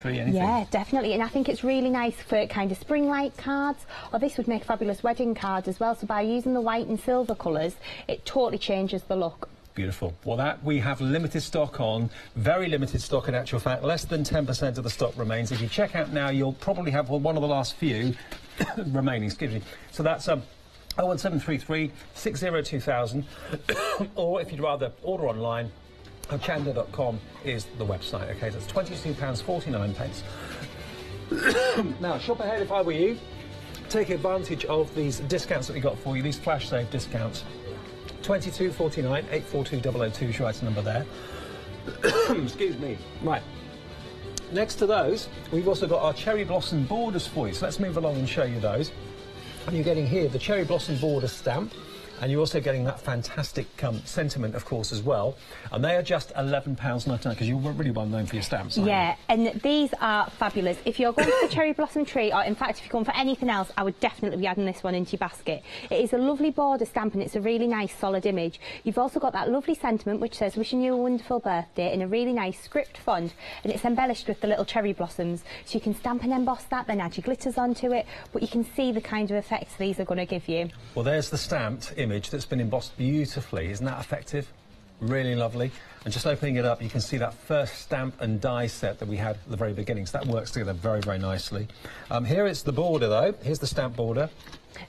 Anything. Yeah, definitely, and I think it's really nice for kind of spring light cards, or this would make a fabulous wedding card as well. So by using the white and silver colours, it totally changes the look. Beautiful. Well, that we have limited stock on, very limited stock in actual fact. Less than 10% of the stock remains. If you check out now, you'll probably have one of the last few remaining, excuse me. So that's 01733 602000, or if you'd rather order online, Hochanda.com is the website. Okay, so it's £22.49. Now, shop ahead if I were you. Take advantage of these discounts that we got for you, these flash sale discounts. £22.49, 842002 is your item number there. Excuse me. Right. Next to those, we've also got our cherry blossom borders for you. So let's move along and show you those. And you're getting here the cherry blossom border stamp. And you're also getting that fantastic sentiment, of course, as well. And they are just £11.99, because you're really well known for your stamps, aren't Yeah, you? and these are fabulous. If you're going for the cherry blossom tree, or in fact, if you're going for anything else, I would definitely be adding this one into your basket. It is a lovely border stamp, and it's a really nice, solid image. You've also got that lovely sentiment, which says, wishing you a wonderful birthday, in a really nice script font, and it's embellished with the little cherry blossoms. So you can stamp and emboss that, then add your glitters onto it, but you can see the kind of effects these are going to give you. Well, there's the stamped image that's been embossed beautifully. Isn't that effective? Really lovely. And just opening it up, you can see that first stamp and die set that we had at the very beginning. So that works together very, very nicely. Here is the border, though. Here's the stamp border.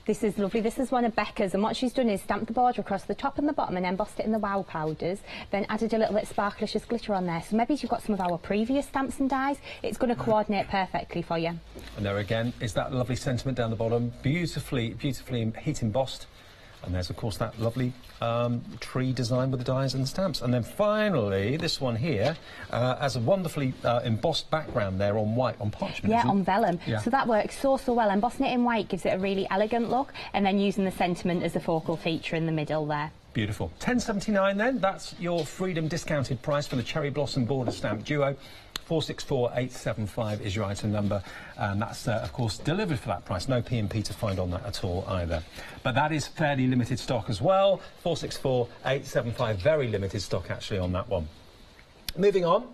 This is lovely. This is one of Becca's, and what she's done is stamped the border across the top and the bottom and embossed it in the wow powders, then added a little bit of sparklicious glitter on there. So maybe if you've got some of our previous stamps and dies, it's going to coordinate perfectly for you. And there again is that lovely sentiment down the bottom, beautifully heat embossed. And there's, of course, that lovely tree design with the dies and the stamps. And then finally, this one here has a wonderfully embossed background there on white, on parchment. Yeah, on vellum. Yeah. So that works so well. Embossing it in white gives it a really elegant look, and then using the sentiment as a focal feature in the middle there. Beautiful. £10.79 then. That's your Freedom discounted price for the Cherry Blossom Border Stamp Duo. 464875 is your item number, and that's of course delivered for that price. No P&P to find on that at all either. But that is fairly limited stock as well. 464875, very limited stock actually on that one. Moving on,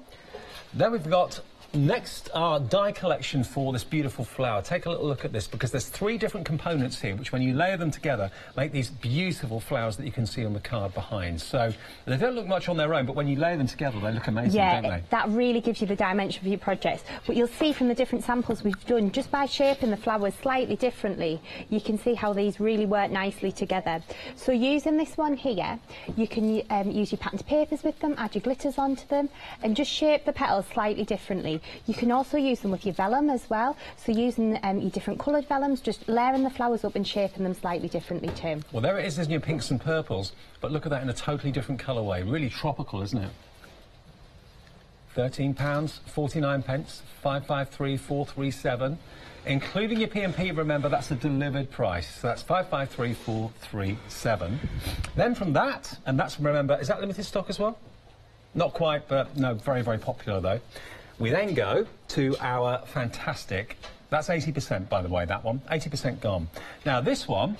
then we've got next our die collection for this beautiful flower. Take a little look at this, because there's three different components here which, when you layer them together, make these beautiful flowers that you can see on the card behind. So they don't look much on their own, but when you layer them together they look amazing, don't they? That really gives you the dimension for your projects. But you'll see from the different samples we've done, just by shaping the flowers slightly differently, you can see how these really work nicely together. So using this one here, you can use your patterned papers with them, add your glitters onto them, and just shape the petals slightly differently. You can also use them with your vellum as well, so using your different coloured vellums, just layering the flowers up and shaping them slightly differently too. Well, there it is, in your pinks and purples, but look at that in a totally different colourway. Really tropical, isn't it? £13.49, 553437, including your P&P. Remember, that's a delivered price, so that's 553437. Then from that, and that's, remember, is that limited stock as well? Not quite, but no, very, very popular though. We then go to our fantastic, that's 80% by the way, that one, 80% gone. Now this one,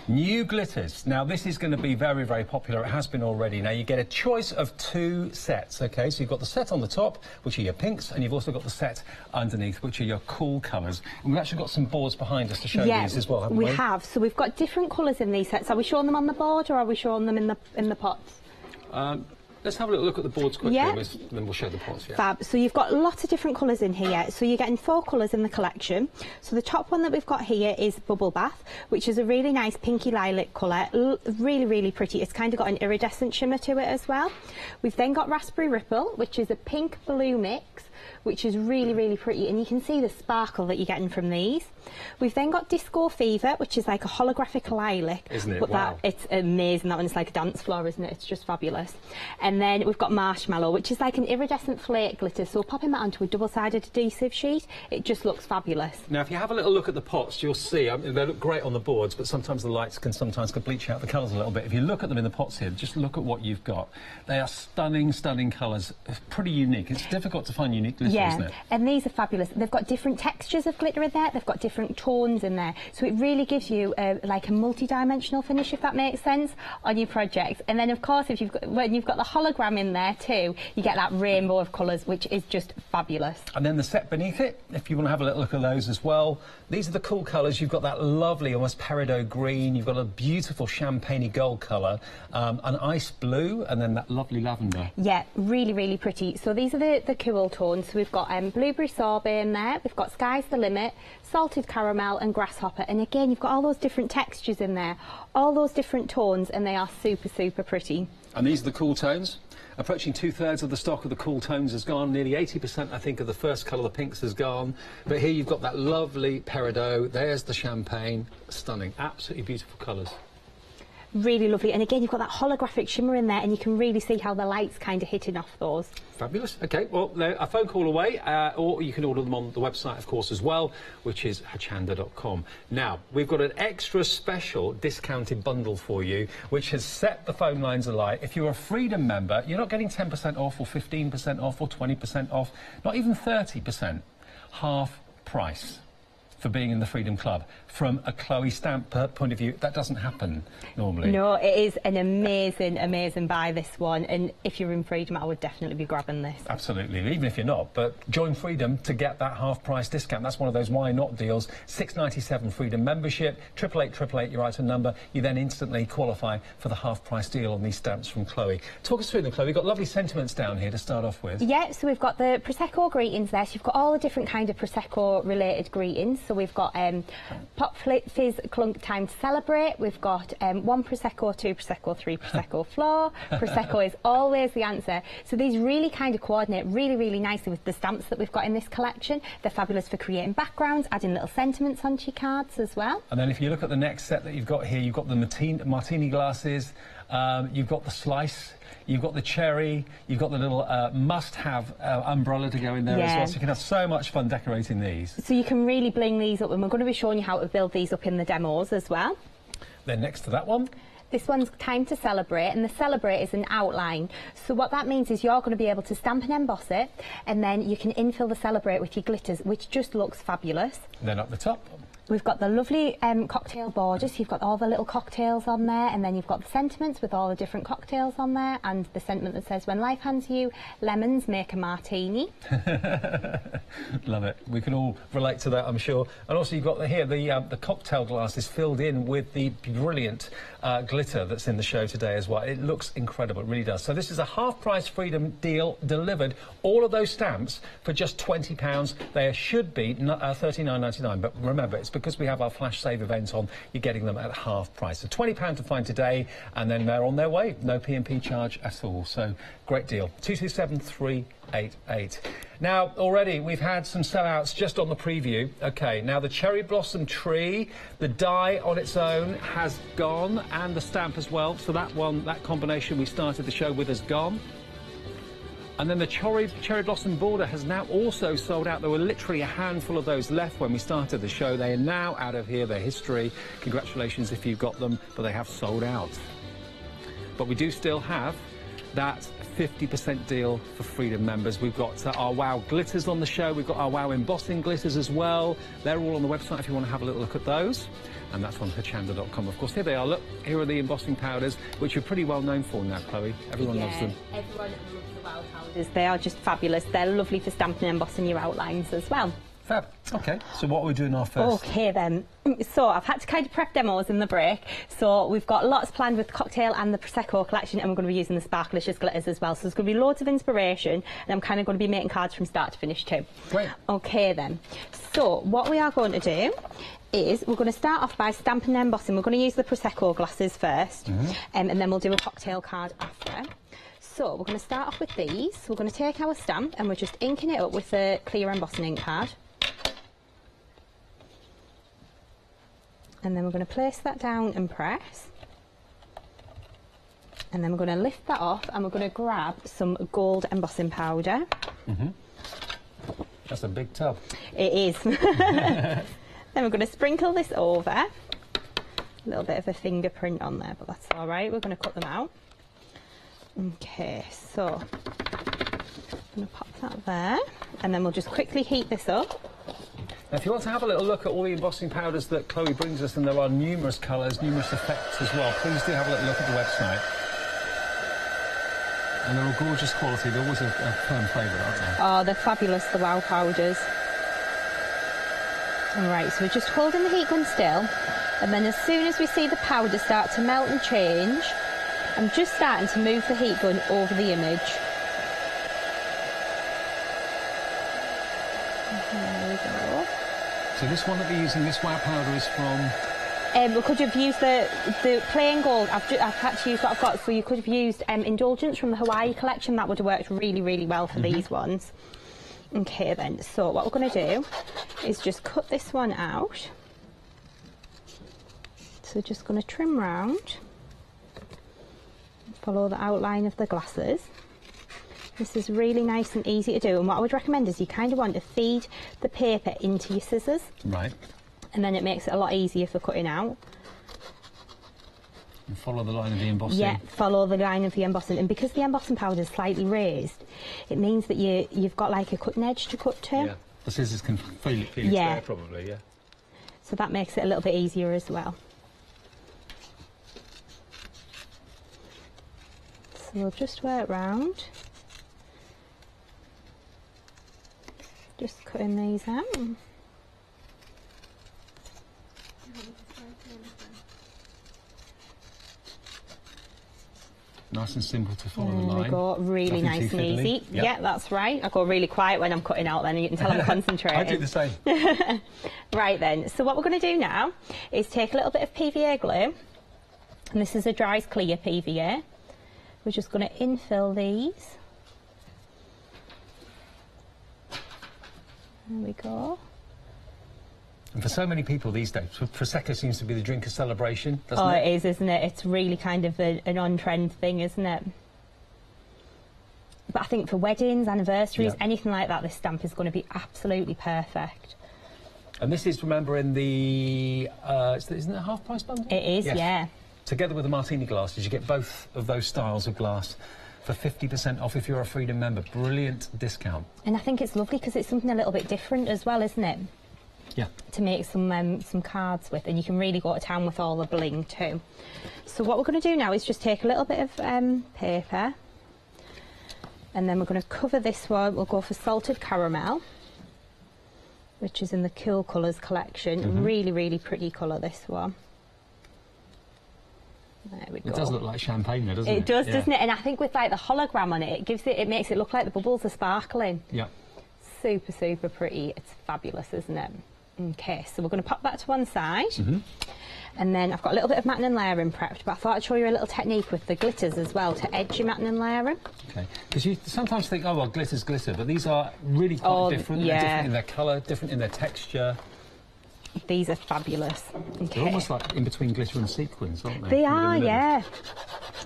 new glitters. Now this is going to be very, very popular. It has been already. Now you get a choice of two sets, okay? So you've got the set on the top, which are your pinks, and you've also got the set underneath, which are your cool colours. And we've actually got some boards behind us to show these as well, haven't we? We have. So we've got different colours in these sets. Are we showing them on the board, or are we showing them in the pots? Let's have a little look at the boards quickly, then we'll show the pots. Yeah. Fab. So you've got lots of different colours in here. So you're getting 4 colours in the collection. So the top one that we've got here is Bubble Bath, which is a really nice pinky lilac colour. Really, really pretty. It's kind of got an iridescent shimmer to it as well. We've then got Raspberry Ripple, which is a pink blue mix, which is really, really pretty, and you can see the sparkle that you're getting from these. We've then got Disco Fever, which is like a holographic lilac. Isn't it? But wow. It's amazing. That one is like a dance floor, isn't it? It's just fabulous. And then we've got Marshmallow, which is like an iridescent flake glitter. So popping that onto a double-sided adhesive sheet, it just looks fabulous. Now, if you have a little look at the pots, you'll see, I mean, they look great on the boards, but sometimes the lights can bleach out the colours a little bit. If you look at them in the pots here, just look at what you've got. They are stunning, stunning colours. It's pretty unique. It's difficult to find unique glitters beautiful, isn't it? And these are fabulous. They've got different textures of glitter in there. They've got different tones in there. So it really gives you like a multi-dimensional finish, if that makes sense, on your projects. And then, of course, when you've got the hologram in there too, you get that rainbow of colours, which is just fabulous. And then the set beneath it, if you want to have a little look at those as well. These are the cool colours. You've got that lovely, almost peridot green. You've got a beautiful champagne gold colour, an ice blue, and then that lovely lavender. Yeah, really, really pretty. So these are the cool tones. So we've got blueberry sorbet in there. We've got Sky's the Limit, salted caramel and grasshopper. And again, you've got all those different textures in there, all those different tones, and they are super, super pretty. And these are the cool tones. Approaching 2/3 of the stock of the cool tones has gone. Nearly 80%, I think, of the first colour, the pinks, has gone. But here you've got that lovely peridot. There's the champagne. Stunning. Absolutely beautiful colours. Really lovely. And again, you've got that holographic shimmer in there, and you can really see how the light's kind of hitting off those. Fabulous. OK, well, they're a phone call away, or you can order them on the website, of course, as well, which is hochanda.com. Now, we've got an extra special discounted bundle for you, which has set the phone lines alight. If you're a Freedom member, you're not getting 10% off or 15% off or 20% off, not even 30%. Half price for being in the Freedom Club. From a Chloe stamp point of view, that doesn't happen normally. No, it is an amazing, amazing buy, this one. And if you're in Freedom, I would definitely be grabbing this. Absolutely, even if you're not. But join Freedom to get that half-price discount. That's one of those why not deals. £6.97 Freedom membership, 888 your item number. You then instantly qualify for the half-price deal on these stamps from Chloe. Talk us through them, Chloe. We've got lovely sentiments down here to start off with. Yeah, so we've got the Prosecco greetings there. So you've got all the different kind of Prosecco-related greetings. So we've got Pop Fizz Clunk Time to Celebrate. We've got 1 Prosecco, 2 Prosecco, 3 Prosecco Floor. Prosecco is always the answer. So these really kind of coordinate really, really nicely with the stamps that we've got in this collection. They're fabulous for creating backgrounds, adding little sentiments onto your cards as well. And then if you look at the next set that you've got here, you've got the martini glasses, you've got the slice, you've got the cherry, you've got the little must-have umbrella to go in there as well, so you can have so much fun decorating these. So you can really bling these up, and we're going to be showing you how to build these up in the demos as well. Then next to that one, this one's Time to Celebrate, and the Celebrate is an outline. So what that means is you're going to be able to stamp and emboss it, and then you can infill the Celebrate with your glitters, which just looks fabulous. And then up the top, we've got the lovely cocktail borders. You've got all the little cocktails on there, and then you've got the sentiments with all the different cocktails on there, and the sentiment that says, when life hands you lemons, make a martini. Love it. We can all relate to that, I'm sure. And also you've got here the cocktail glass is filled in with the brilliant glitter that's in the show today as well. It looks incredible, it really does. So this is a half-price Freedom deal delivered. All of those stamps for just £20. They should be $39.99, but remember, it's because we have our flash save event on, you're getting them at half price. So £20 to find today, and then they're on their way. No P&P charge at all. So great deal. 227388. Now, already we've had some sellouts just on the preview. OK, now the cherry blossom tree, the die on its own has gone, and the stamp as well. So that one, that combination we started the show with has gone. And then the cherry blossom border has now also sold out. There were literally a handful of those left when we started the show. They are now out of here. They're history. Congratulations if you've got them, but they have sold out. But we do still have that 50% deal for Freedom members. We've got our WOW glitters on the show. We've got our WOW embossing glitters as well. They're all on the website if you want to have a little look at those. And that's on hochanda.com. Of course, here they are. Look, here are the embossing powders, which you're pretty well known for now, Chloe. Everyone loves them. Everyone loves the WOW powders. They are just fabulous. They're lovely for stamping and embossing your outlines as well. Fab. OK, so what are we doing now first? OK then. So I've had to kind of prep demos in the break. So we've got lots planned with the cocktail and the Prosecco collection, and we're going to be using the Sparklicious glitters as well. So there's going to be loads of inspiration, and I'm kind of going to be making cards from start to finish too. Great. OK then. So what we are going to do is we're going to start off by stamping and embossing. We're going to use the Prosecco glasses first, and then we'll do a cocktail card after. So we're going to start off with these. We're going to take our stamp and we're just inking it up with a clear embossing ink card. And then we're going to place that down and press. And then we're going to lift that off and we're going to grab some gold embossing powder. That's a big tub. It is. Then we're going to sprinkle this over. A little bit of a fingerprint on there, but that's all right. We're going to cut them out. Okay, so I'm going to pop that there, and then we'll just quickly heat this up. Now, if you want to have a little look at all the embossing powders that Chloe brings us, and there are numerous colours, numerous effects as well, please do have a little look at the website. And they're all gorgeous quality. They're always a firm favourite, aren't they? Oh, they're fabulous, the wow powders. All right, so we're just holding the heat gun still, and then as soon as we see the powder start to melt and change, I'm just starting to move the heat gun over the image. There we go. So this one that we're using, this wow powder, is from... We could have used the plain gold. I've had to use what I've got, so you could have used Indulgence from the Hawaii collection. That would have worked really, really well for these ones. Okay then, so what we're going to do is just cut this one out. So just going to trim round, follow the outline of the glasses. This is really nice and easy to do, and what I would recommend is you kind of want to feed the paper into your scissors. Right. And then it makes it a lot easier for cutting out. And follow the line of the embossing. Yeah, follow the line of the embossing. And because the embossing powder is slightly raised, it means that you've got like a cutting edge to cut to. Yeah, the scissors can feel it there probably, yeah. So that makes it a little bit easier as well. So we'll just work round. Just cutting these out. Nice and simple to follow the line. There we go, really nice and easy. Yep. Yeah, that's right. I go really quiet when I'm cutting out then, and you can tell I'm concentrating. I do the same. Right then, so what we're going to do now is take a little bit of PVA glue, and this is a dries clear PVA. We're just going to infill these. There we go. And for so many people these days, Prosecco seems to be the drink of celebration, doesn't it? Oh, it is, isn't it? It's really kind of an on-trend thing, isn't it? But I think for weddings, anniversaries, anything like that, this stamp is going to be absolutely perfect. And this is, remember, in the... isn't it a half-price bundle? It is, yes. Yeah. Together with the martini glasses, you get both of those styles of glass for 50% off if you're a Freedom member. Brilliant discount. And I think it's lovely because it's something a little bit different as well, isn't it? Yeah. To make some cards with, and you can really go to town with all the bling too. So what we're going to do now is just take a little bit of paper, and then we're going to cover this one. We'll go for Salted Caramel, which is in the Cool Colours collection. Really, really pretty colour, this one. There we go. It does look like champagne though, doesn't it? It does, doesn't it? And I think with like the hologram on it, it makes it look like the bubbles are sparkling. Yeah. Super, super pretty. It's fabulous, isn't it? Okay, so we're going to pop that to one side. And then I've got a little bit of matting and layering prepped, but I thought I'd show you a little technique with the glitters as well to edge your matting and layering. Okay, because you sometimes think, oh well, glitter's glitter, but these are really quite different. Yeah. They're different in their colour, different in their texture. These are fabulous. Okay. They're almost like in between glitter and sequins, aren't they? They are, yeah.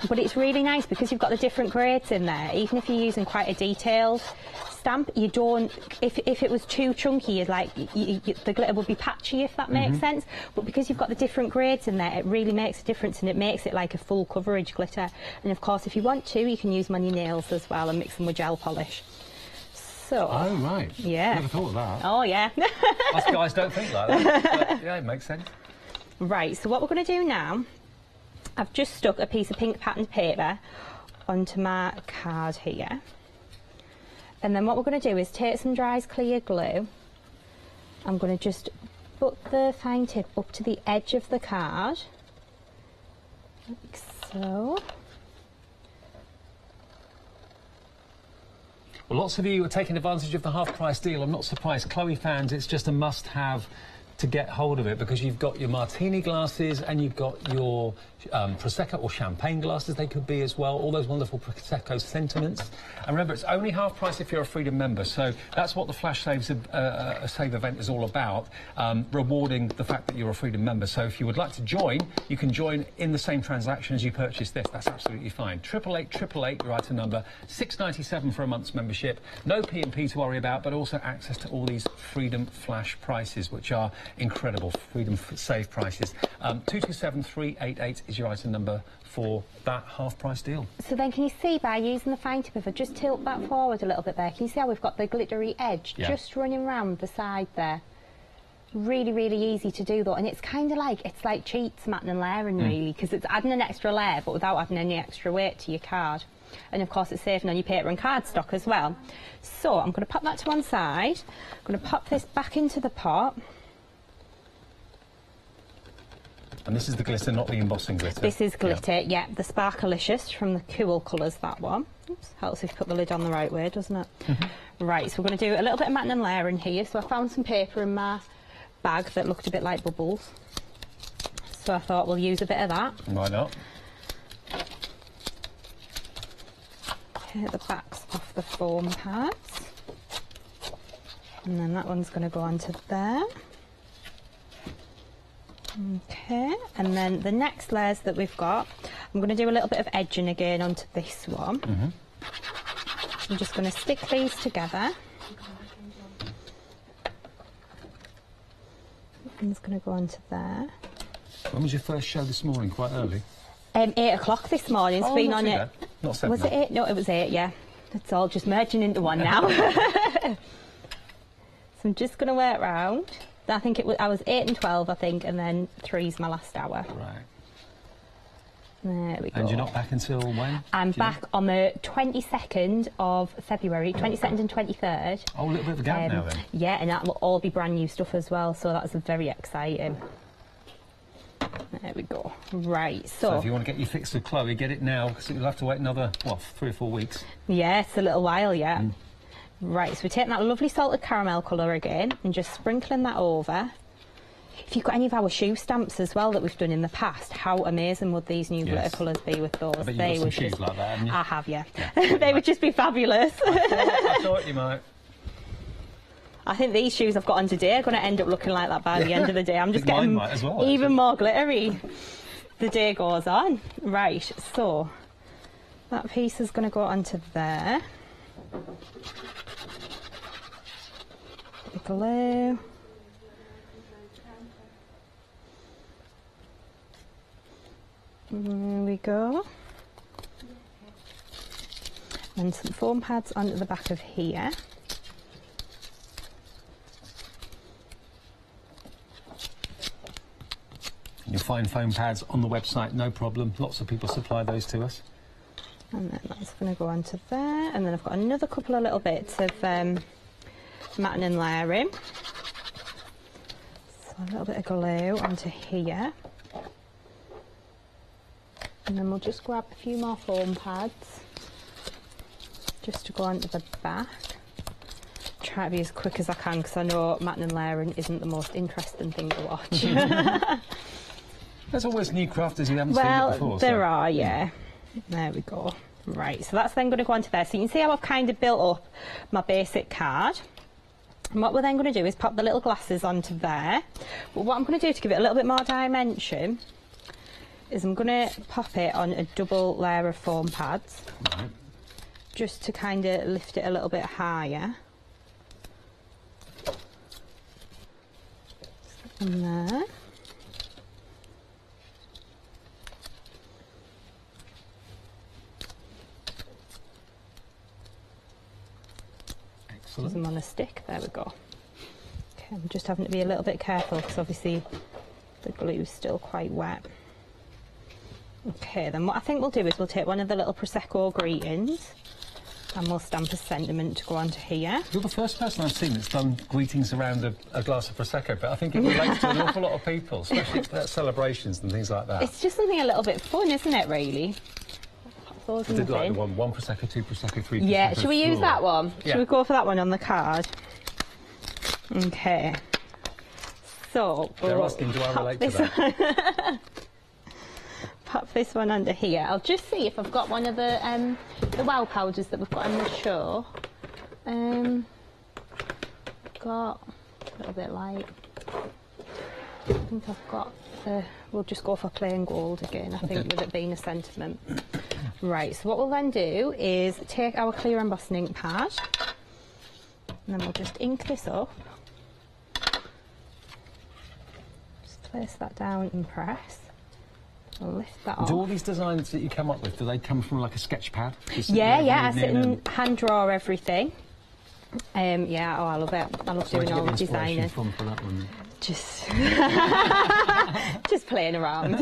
But it's really nice because you've got the different grades in there. Even if you're using quite a detailed stamp, you don't. If it was too chunky, you'd like the glitter would be patchy, if that makes sense. But because you've got the different grades in there, it really makes a difference, and it makes it like a full coverage glitter. And of course, if you want to, you can use them on your nails as well and mix them with gel polish. So, oh right, yeah, never thought of that. Oh yeah. Us guys don't think like that. But, yeah, it makes sense. Right, so what we're going to do now, I've just stuck a piece of pink patterned paper onto my card here, and then what we're going to do is take some dries clear glue. I'm going to just put the fine tip up to the edge of the card, like so. Well, lots of you are taking advantage of the half-price deal. I'm not surprised. Chloe fans, it's just a must-have to get hold of it, because you've got your martini glasses and you've got your Prosecco or champagne glasses, they could be as well, all those wonderful Prosecco sentiments. And remember, it's only half price if you're a Freedom member, so that's what the Flash Save event is all about, rewarding the fact that you're a Freedom member. So if you would like to join, you can join in the same transaction as you purchase this. That's absolutely fine. 888 you write a number, $6.97 for a month's membership, no P&P to worry about, but also access to all these Freedom Flash prices, which are incredible freedom save prices. 227388 is your item number for that half-price deal. So then can you see by using the fine tip, if I just tilt that forward a little bit there, can you see how we've got the glittery edge just running round the side there? Really, really easy to do though, and it's kind of like, it's like cheats matting and layering really, because it's adding an extra layer but without adding any extra weight to your card. And of course it's saving on your paper and card stock as well. So I'm going to pop that to one side, I'm going to pop this back into the pot. And this is the glitter, not the embossing glitter? This is glitter, yeah, the Sparkalicious from the Cool Colours, that one. Oops, helps if you put the lid on the right way, doesn't it? Right, so we're going to do a little bit of matting and layering here. So I found some paper in my bag that looked a bit like bubbles. So I thought we'll use a bit of that. Why not? Hit the backs off the foam pads. And then that one's going to go onto there. Okay, and then the next layers that we've got, I'm going to do a little bit of edging again onto this one. I'm just going to stick these together. And it's going to go onto there. When was your first show this morning? Quite early? 8 o'clock this morning. It's been on it. Not 7. Was it 8? No, it was 8, yeah. It's all just merging into one now. So I'm just going to work round. I think it was, I was 8 and 12, I think, and then 3's my last hour. Right. There we go. And you're not back until when? I'm back on the 22nd of February, 22nd and 23rd. Oh, a little bit of a gap now then. Yeah, and that will all be brand new stuff as well, so that's very exciting. There we go. Right, so if you want to get your fix with Chloe, get it now, because you'll have to wait another, what, 3 or 4 weeks? Yeah, it's a little while yet. Right, so we're taking that lovely salted caramel colour again and just sprinkling that over. If you've got any of our shoe stamps as well that we've done in the past, how amazing would these new glitter colours be with those? I bet you've got some shoes like that, haven't you? I have, yeah. They would just be fabulous. I thought you might. I think these shoes I've got on today are going to end up looking like that by the end of the day. I'm just getting mine might as well, even more glittery the day goes on. Right, so that piece is going to go onto there. Glue. There we go. And some foam pads onto the back of here. You'll find foam pads on the website, no problem. Lots of people supply those to us. And then that's going to go onto there. And then I've got another couple of little bits of matting and layering. So a little bit of glue onto here. And then we'll just grab a few more foam pads just to go onto the back. Try to be as quick as I can because I know matting and layering isn't the most interesting thing to watch. There's always new crafters you haven't seen it before. Well, there are, yeah. There we go. Right, so that's then going to go onto there. So you can see how I've kind of built up my basic card. And what we're then going to do is pop the little glasses onto there. But what I'm going to do to give it a little bit more dimension is I'm going to pop it on a double layer of foam pads. Right. Just to kind of lift it a little bit higher. And there. Excellent. Them on a stick, there we go. Okay, I'm just having to be a little bit careful because obviously the glue is still quite wet. Okay, then what I think we'll do is we'll take one of the little Prosecco greetings and we'll stamp a sentiment to go onto here. You're the first person I've seen that's done greetings around a glass of Prosecco, but I think it relates to an awful lot of people, especially at celebrations and things like that. It's just something a little bit fun, isn't it, really? I did like the one Prosecco, 2 Prosecco, 3 Prosecco. Yeah, should we use that one? Yeah. Should we go for that one on the card? Okay. So, they're asking, do I relate to that? Pop this one under here. I'll just see if I've got one of the wow powders that we've got on the show. Got a little bit light. I think I've got we'll just go for plain gold again, I think, with it being a sentiment. Right, so what we'll then do is take our clear embossing ink pad and then we'll just ink this up. place that down and press. I'll lift that off. Do all these designs that you come up with, do they come from like a sketch pad? Yeah, I sit and hand draw everything. Yeah, oh, I love it. I love doing all the designing. From for that one? Just, just playing around.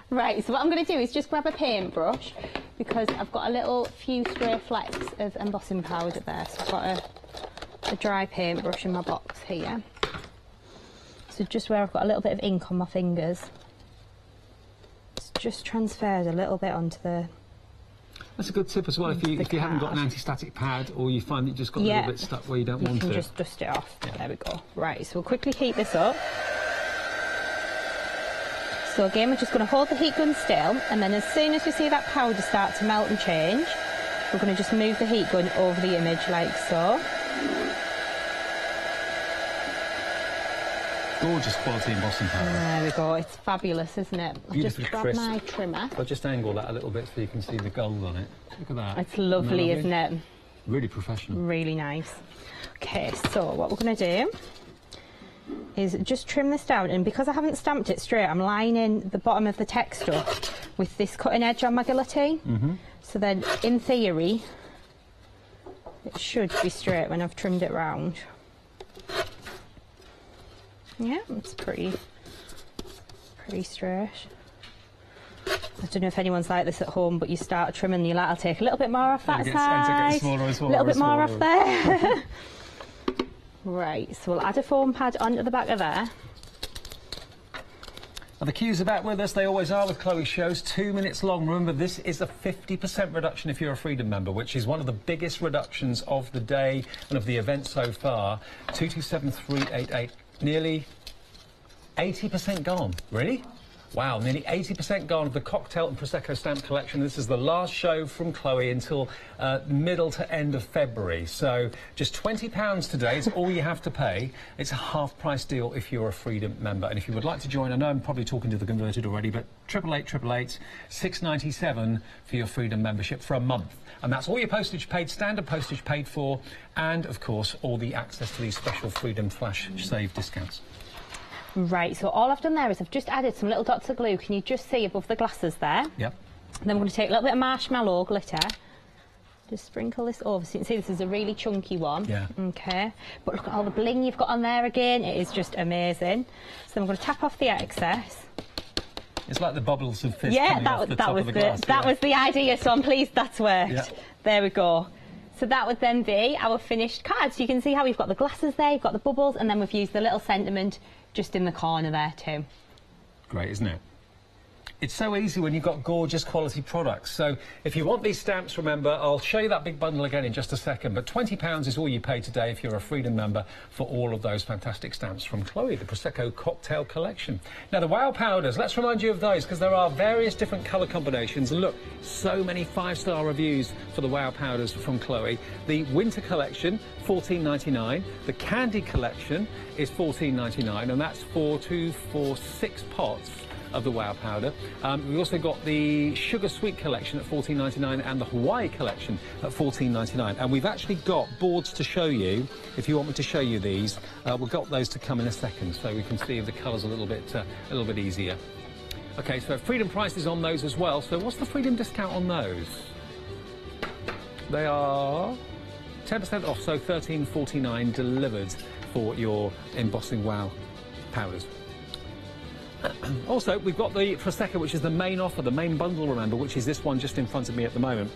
Right, so what I'm going to do is just grab a paintbrush because I've got a little few stray flecks of embossing powder there. So I've got a dry paintbrush in my box here. So just where I've got a little bit of ink on my fingers, it's just transferred a little bit onto the... That's a good tip as well. If you haven't got an anti-static pad, or you find that you just got a little bit stuck where you don't want it. You can just dust it off. Yeah. There we go. Right, so we'll quickly heat this up. So again, we're just going to hold the heat gun still, and then as soon as we see that powder start to melt and change, we're going to just move the heat gun over the image like so. Gorgeous quality embossing powder. There we go. It's fabulous, isn't it? I'll just grab my trimmer. I'll just angle that a little bit so you can see the gold on it. Look at that. It's lovely, isn't it? Really professional. Really nice. Okay, so what we're going to do is just trim this down, and because I haven't stamped it straight, I'm lining the bottom of the texture with this cutting edge on my guillotine. So then, in theory, it should be straight when I've trimmed it round. Yeah, it's pretty straight. I don't know if anyone's like this at home, but you start trimming and you're like, I'll take a little bit more off that side, a little bit more off there. Right, so we'll add a foam pad onto the back of there. Well, the queues are back with us. They always are with Chloe's shows. 2 minutes long. Remember, this is a 50% reduction if you're a Freedom member, which is one of the biggest reductions of the day and of the event so far. 227388. Nearly 80% gone. Really? Wow, nearly 80% gone of the cocktail and Prosecco stamp collection. This is the last show from Chloe until middle to end of February. So just £20 today is all you have to pay. It's a half-price deal if you're a Freedom member. And if you would like to join, I know I'm probably talking to the converted already, but 888 697 for your Freedom membership for a month. And that's all your postage paid, standard postage paid for, and, of course, all the access to these special Freedom Flash Save discounts. Right, so all I've done there is I've just added some little dots of glue. Can you just see above the glasses there? Yep. And then we're going to take a little bit of marshmallow glitter. Just sprinkle this over. So you can see this is a really chunky one. Yeah. Okay. But look at all the bling you've got on there again. It is just amazing. So then we're going to tap off the excess. It's like the bubbles of fizz coming off the top of the glass. That was the idea, so I'm pleased that's worked. Yeah. There we go. So that would then be our finished card. So you can see how we've got the glasses there, you've got the bubbles, and then we've used the little sentiment just in the corner there too. Great, isn't it? It's so easy when you've got gorgeous quality products. So if you want these stamps, remember, I'll show you that big bundle again in just a second, but £20 is all you pay today if you're a Freedom member for all of those fantastic stamps from Chloe, the Prosecco Cocktail Collection. Now, the Wow Powders, let's remind you of those, because there are various different colour combinations. And look, so many 5-star reviews for the Wow Powders from Chloe. The Winter Collection, $14.99. The Candy Collection is $14.99, and that's for 6 pots of the Wow Powder. We've also got the Sugar Sweet Collection at $14.99 and the Hawaii Collection at $14.99. And we've actually got boards to show you. If you want me to show you these, we've got those to come in a second, so we can see the colours a little bit easier. Okay, so Freedom prices on those as well. So what's the Freedom discount on those? They are 10% off, so $13.49 delivered for your embossing Wow Powders. Also, we've got the Prosecco, which is the main offer, the main bundle, remember, which is this one just in front of me at the moment.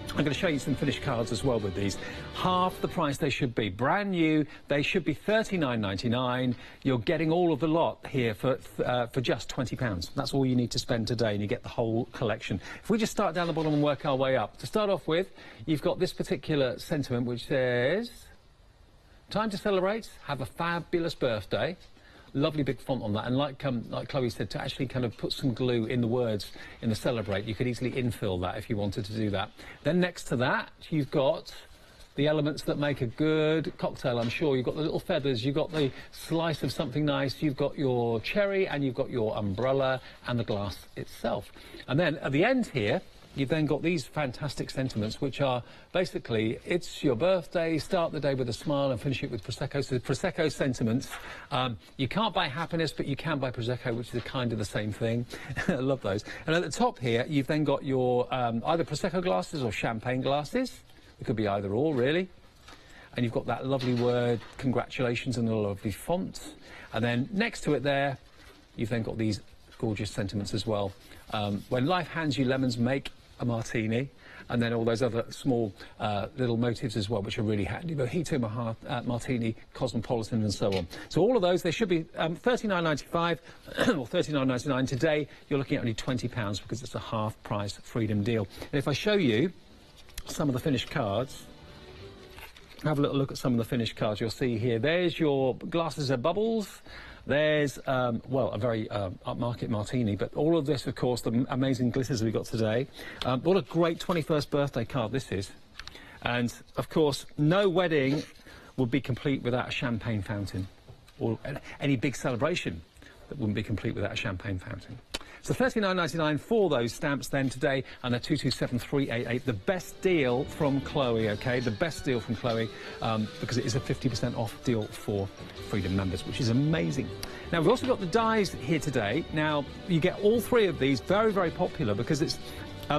I'm going to show you some finished cards as well with these. Half the price they should be. Brand new, they should be $39.99. You're getting all of the lot here for just £20. That's all you need to spend today, and you get the whole collection. If we just start down the bottom and work our way up. To start off with, you've got this particular sentiment which says, time to celebrate, have a fabulous birthday. Lovely big font on that, and like Chloe said, to actually kind of put some glue in the words in the celebrate, you could easily infill that if you wanted to do that. Then next to that, you've got the elements that make a good cocktail, I'm sure. You've got the little feathers, you've got the slice of something nice, you've got your cherry, and you've got your umbrella and the glass itself. And then at the end here, you've then got these fantastic sentiments, which are basically, it's your birthday, start the day with a smile and finish it with Prosecco. So the Prosecco sentiments, you can't buy happiness, but you can buy Prosecco, which is kind of the same thing. I love those. And at the top here, you've then got your either Prosecco glasses or champagne glasses. It could be either or, really. And you've got that lovely word, congratulations, and a lovely font. And then next to it there, you've then got these gorgeous sentiments as well. When life hands you lemons, make a martini, and then all those other small little motifs as well, which are really handy. Mojito, martini, cosmopolitan, and so on. So all of those, they should be $39.95 or $39.99. Today, you're looking at only £20 because it's a half-price Freedom deal. And if I show you some of the finished cards, have a little look at some of the finished cards you'll see here. There's your glasses of bubbles. There's, well, a very upmarket martini, but all of this, of course, the amazing glitters we got today. What a great 21st birthday card this is. And, of course, no wedding would be complete without a champagne fountain, or any big celebration that wouldn't be complete without a champagne fountain. So $39.99 for those stamps then today, and they're 227388. The best deal from Chloe, OK? The best deal from Chloe, because it is a 50% off deal for Freedom members, which is amazing. Now, we've also got the dies here today. Now, you get all three of these, very, very popular, because it's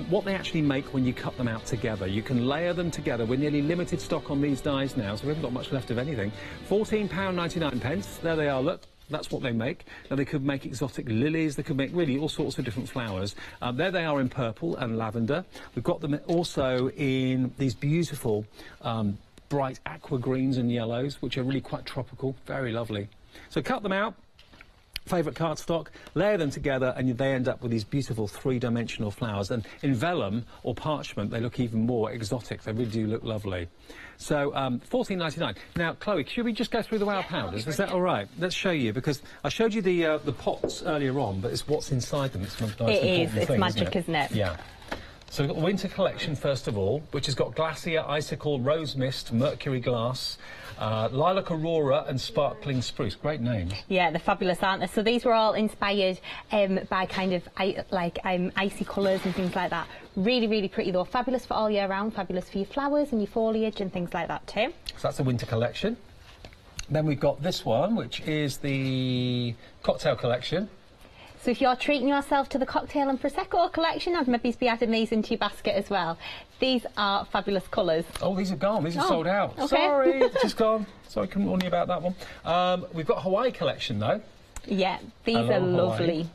what they actually make when you cut them out together. You can layer them together. We're nearly limited stock on these dies now, so we haven't got much left of anything. £14.99. There they are, look. That's what they make. Now, they could make exotic lilies, they could make really all sorts of different flowers. There they are in purple and lavender. We've got them also in these beautiful bright aqua greens and yellows, which are really quite tropical, very lovely. So cut them out, favourite cardstock, layer them together, and they end up with these beautiful three-dimensional flowers. And in vellum or parchment, they look even more exotic. They really do look lovely. So $14.99. Now, Chloe, should we just go through the wow powders? Is that all right? Let's show you, because I showed you the pots earlier on, but it's what's inside them. It's the most important thing, it's magic, isn't it? Yeah. So we've got the winter collection, first of all, which has got Glacier, Icicle, Rose Mist, Mercury Glass, Lilac Aurora and Sparkling Spruce. Great names. Yeah, they're fabulous, aren't they? So these were all inspired by kind of icy colours and things like that. Really, really pretty though. Fabulous for all year round, fabulous for your flowers and your foliage and things like that too. So that's the winter collection. Then we've got this one, which is the cocktail collection. So if you're treating yourself to the cocktail and Prosecco collection, I'd maybe be adding these into your basket as well. These are fabulous colours. Oh, these are gone. These are sold out. Okay. Sorry, just gone. Sorry, couldn't warn you about that one. We've got Hawaii collection, though. Yeah, these are lovely.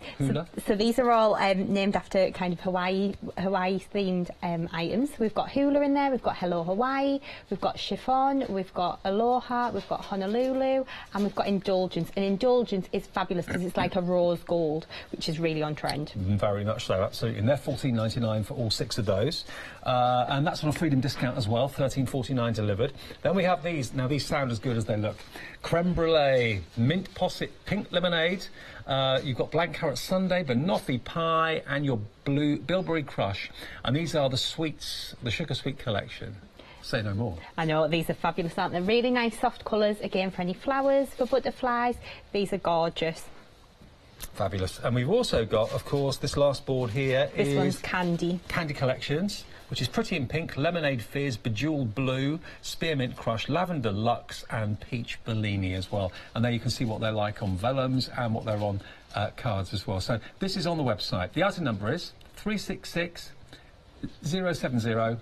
So these are all named after kind of Hawaii-themed items. We've got hula in there, we've got Hello Hawaii, we've got chiffon, we've got aloha, we've got Honolulu, and we've got indulgence. And indulgence is fabulous because it's like a rose gold, which is really on trend. Very much so, absolutely. And they're $14.99 for all 6 of those. And that's on a Freedom discount as well, $13.49 delivered. Then we have these. Now, these sound as good as they look. Creme brulee, mint posset, pink lemonade. You've got blank carrot sundae, banoffee pie, and your blue bilberry crush. And these are the sweets, the sugar sweet collection. Say no more. I know, these are fabulous, aren't they? Really nice soft colours, again, for any flowers, for butterflies. These are gorgeous. Fabulous. And we've also got, of course, this last board here This one's Candy. Candy Collections, which is Pretty in Pink, Lemonade Fizz, Bejeweled Blue, Spearmint Crush, Lavender Luxe and Peach Bellini as well. And there you can see what they're like on vellums and what they're on cards as well. So this is on the website. The item number is 366070.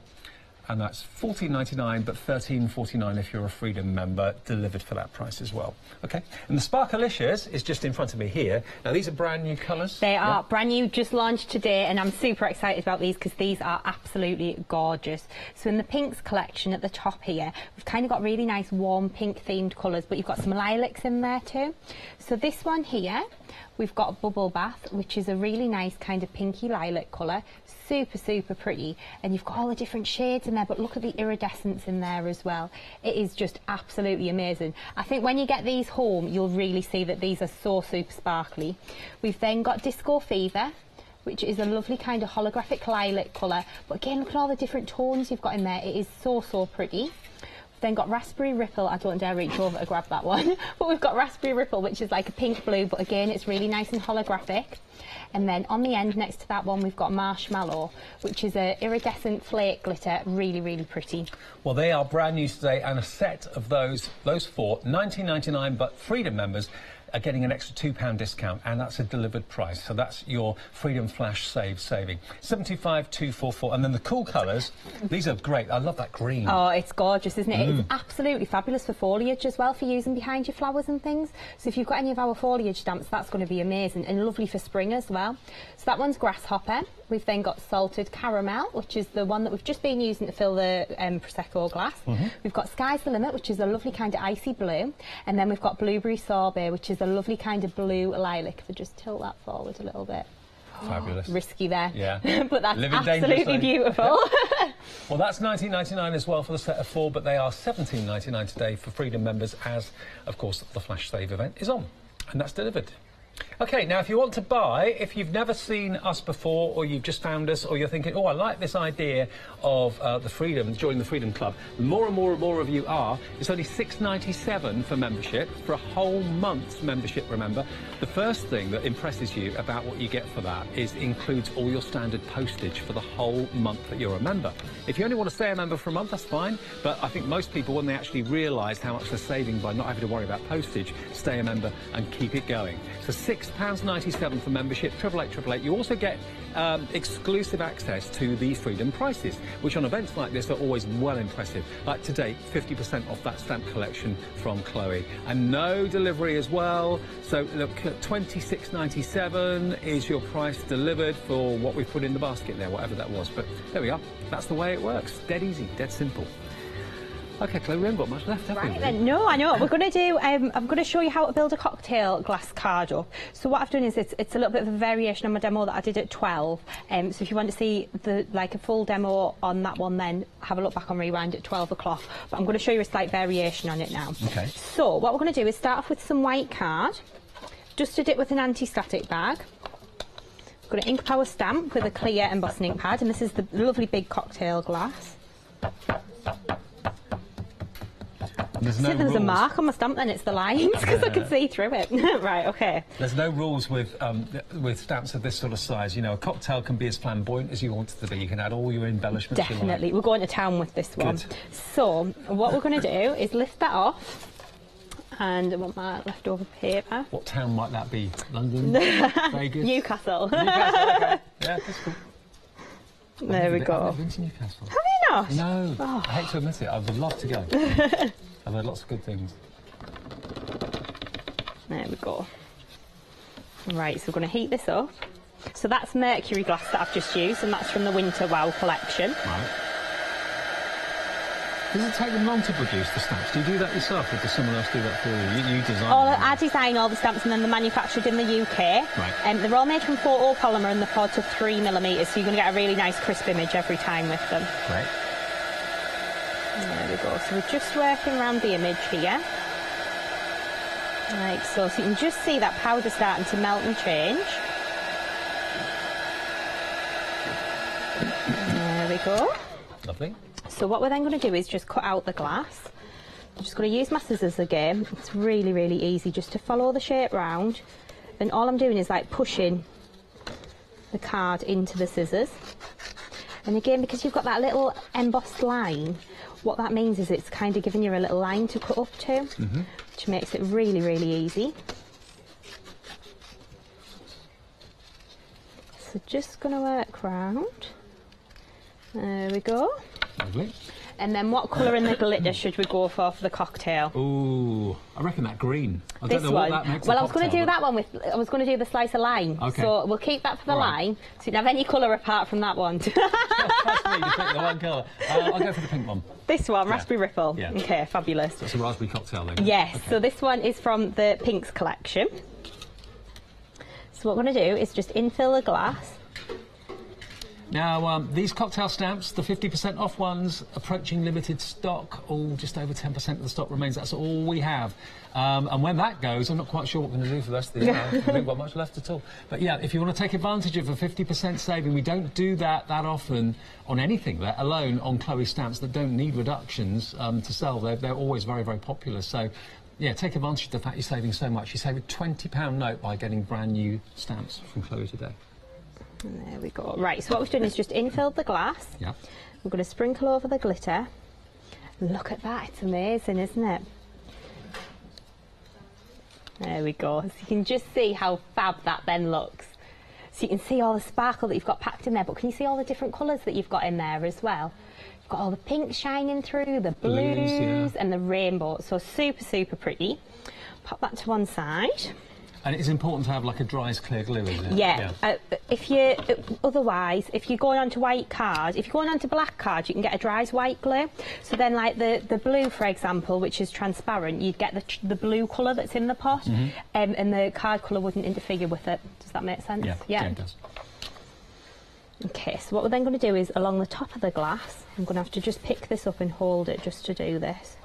And that's $14.99, but $13.49 if you're a Freedom member, delivered for that price as well. OK, and the Sparkalicious is just in front of me here. Now, these are brand new colours. They are brand new, just launched today, and I'm super excited about these because these are absolutely gorgeous. So in the pinks collection at the top here, we've kind of got really nice warm pink themed colours, but you've got some lilacs in there too. So this one here, we've got Bubble Bath, which is a really nice kind of pinky lilac colour. Super, super pretty. And you've got all the different shades in there, but look at the iridescence in there as well. It is just absolutely amazing. I think when you get these home, you'll really see that these are so super sparkly. We've then got Disco Fever, which is a lovely kind of holographic lilac colour. But again, look at all the different tones you've got in there. It is so, so pretty. then got Raspberry Ripple. I don't dare reach over to grab that one. But we've got Raspberry Ripple, which is like a pink blue, but again, it's really nice and holographic. And then on the end, next to that one, we've got Marshmallow, which is a iridescent flake glitter, really, really pretty. Well, they are brand new today, and a set of those four, $19.99, but Freedom members are getting an extra £2 discount, and that's a delivered price. So that's your Freedom Flash saving. 75,244, and then the cool colours, these are great. I love that green. Oh, it's gorgeous, isn't it? It's absolutely fabulous for foliage as well, for using behind your flowers and things. So if you've got any of our foliage stamps, that's going to be amazing, and lovely for spring as well. So that one's Grasshopper. We've then got Salted Caramel, which is the one that we've just been using to fill the Prosecco glass. We've got Sky's the Limit, which is a lovely kind of icy blue. And then we've got Blueberry Sorbet, which is a lovely kind of blue lilac. If I just tilt that forward a little bit. Fabulous. Risky there. Yeah. But that's Living absolutely beautiful. Well, that's $19.99 as well for the set of four, but they are $17.99 today for Freedom members, as, of course, the Flash Save event is on. And that's delivered. OK, now if you want to buy, if you've never seen us before, or you've just found us, or you're thinking, oh, I like this idea of the Freedom, joining the Freedom Club, more and more and more of you are. It's only $6.97 for membership, for a whole month's membership, remember. The first thing that impresses you about what you get for that is it includes all your standard postage for the whole month that you're a member. If you only want to stay a member for a month, that's fine, but I think most people, when they actually realise how much they're saving by not having to worry about postage, stay a member and keep it going. So £6.97 for membership, 888. You also get exclusive access to the Freedom prices, which on events like this are always well impressive. Like today, 50% off that stamp collection from Chloe. And no delivery as well. So look, $26.97 is your price delivered for what we've put in the basket there, whatever that was. But there we are. That's the way it works. Dead easy, dead simple. OK, Chloe, we haven't got much left, have we? Right then, no, I know. We're going to do, I'm going to show you how to build a cocktail glass card up. So what I've done is it's a little bit of a variation on my demo that I did at 12. So if you want to see a full demo on that one, then have a look back on Rewind at 12 o'clock. But I'm going to show you a slight variation on it now. OK. So what we're going to do is start off with some white card, dusted it with an anti-static bag. We've got an ink power stamp with a clear embossing ink pad, and this is the lovely big cocktail glass. There's no there's rules. a mark on my stamp, then it's the lines, because I can see through it. Right, OK. There's no rules with stamps of this sort of size. You know, a cocktail can be as flamboyant as you want it to be. You can add all your embellishments. Definitely. We're going to town with this one. Good. So what we're going to do is lift that off. And I want my leftover paper. What town might that be? London? Vegas? Newcastle. Newcastle, OK. Yeah, that's cool. There we go. I've never been to Newcastle. Have you not? No. Oh. I hate to admit it. I would love to go. I've heard lots of good things. There we go. Right, so we're going to heat this up. So that's mercury glass that I've just used, and that's from the Winter Wow collection. Right. Does it take them long to produce the stamps? Do you do that yourself, or does someone else do that for you? You design them? I design all the stamps, and then they're manufactured in the UK. Right. They're all made from photopolymer, and they're poured to 3mm, so you're going to get a really nice crisp image every time with them. Right. There we go. So we're just working around the image here. Like so. So you can just see that powder starting to melt and change. There we go. Lovely. So what we're then going to do is just cut out the glass. I'm just going to use my scissors again. It's really, really easy just to follow the shape round. And all I'm doing is like pushing the card into the scissors. And again, because you've got that little embossed line, what that means is it's kind of giving you a little line to cut up to, which makes it really, really easy. So just going to work round. There we go. Lovely. And then what colour in the glitter should we go for the cocktail? Ooh, I reckon that green. I This don't know one. what that makes Well, a I was going to cocktail, do that one with. I was going to do the slice of lime. Okay. So we'll keep that for the All right. lime. So you don't have any colour apart from that one. Trust me to pick the one colour. I'll go for the pink one. This one, Raspberry Ripple. Yeah. Okay, fabulous. That's a raspberry cocktail then. Yes. Okay. So this one is from the Pinks collection. So what we're going to do is just infill the glass. Now, these cocktail stamps, the 50% off ones, approaching limited stock, all just over 10% of the stock remains. That's all we have. And when that goes, I'm not quite sure what we're going to do for the rest of the year. We haven't got much left at all. But yeah, if you want to take advantage of a 50% saving, we don't do that often on anything, let alone on Chloe stamps that don't need reductions to sell. They're always very, very popular. So yeah, take advantage of the fact you're saving so much. You save a £20 note by getting brand new stamps from Chloe today. And there we go. Right, so what we've done is just infilled the glass. Yeah. We're going to sprinkle over the glitter. Look at that, it's amazing, isn't it? There we go. So you can just see how fab that then looks. So you can see all the sparkle that you've got packed in there, but can you see all the different colours that you've got in there as well? You've got all the pinks shining through, the blues, and the rainbow. So super, super pretty. Pop that to one side. And it is important to have like a dry as clear glue, isn't it? Yeah. If you otherwise, if you're going onto white card, if you're going onto black card, you can get a dry as white glue. So then, like the blue, for example, which is transparent, you'd get the blue colour that's in the pot, and the card colour wouldn't interfere with it. Does that make sense? Yeah, it does. Okay, so what we're then going to do is along the top of the glass, I'm going to have to just pick this up and hold it just to do this.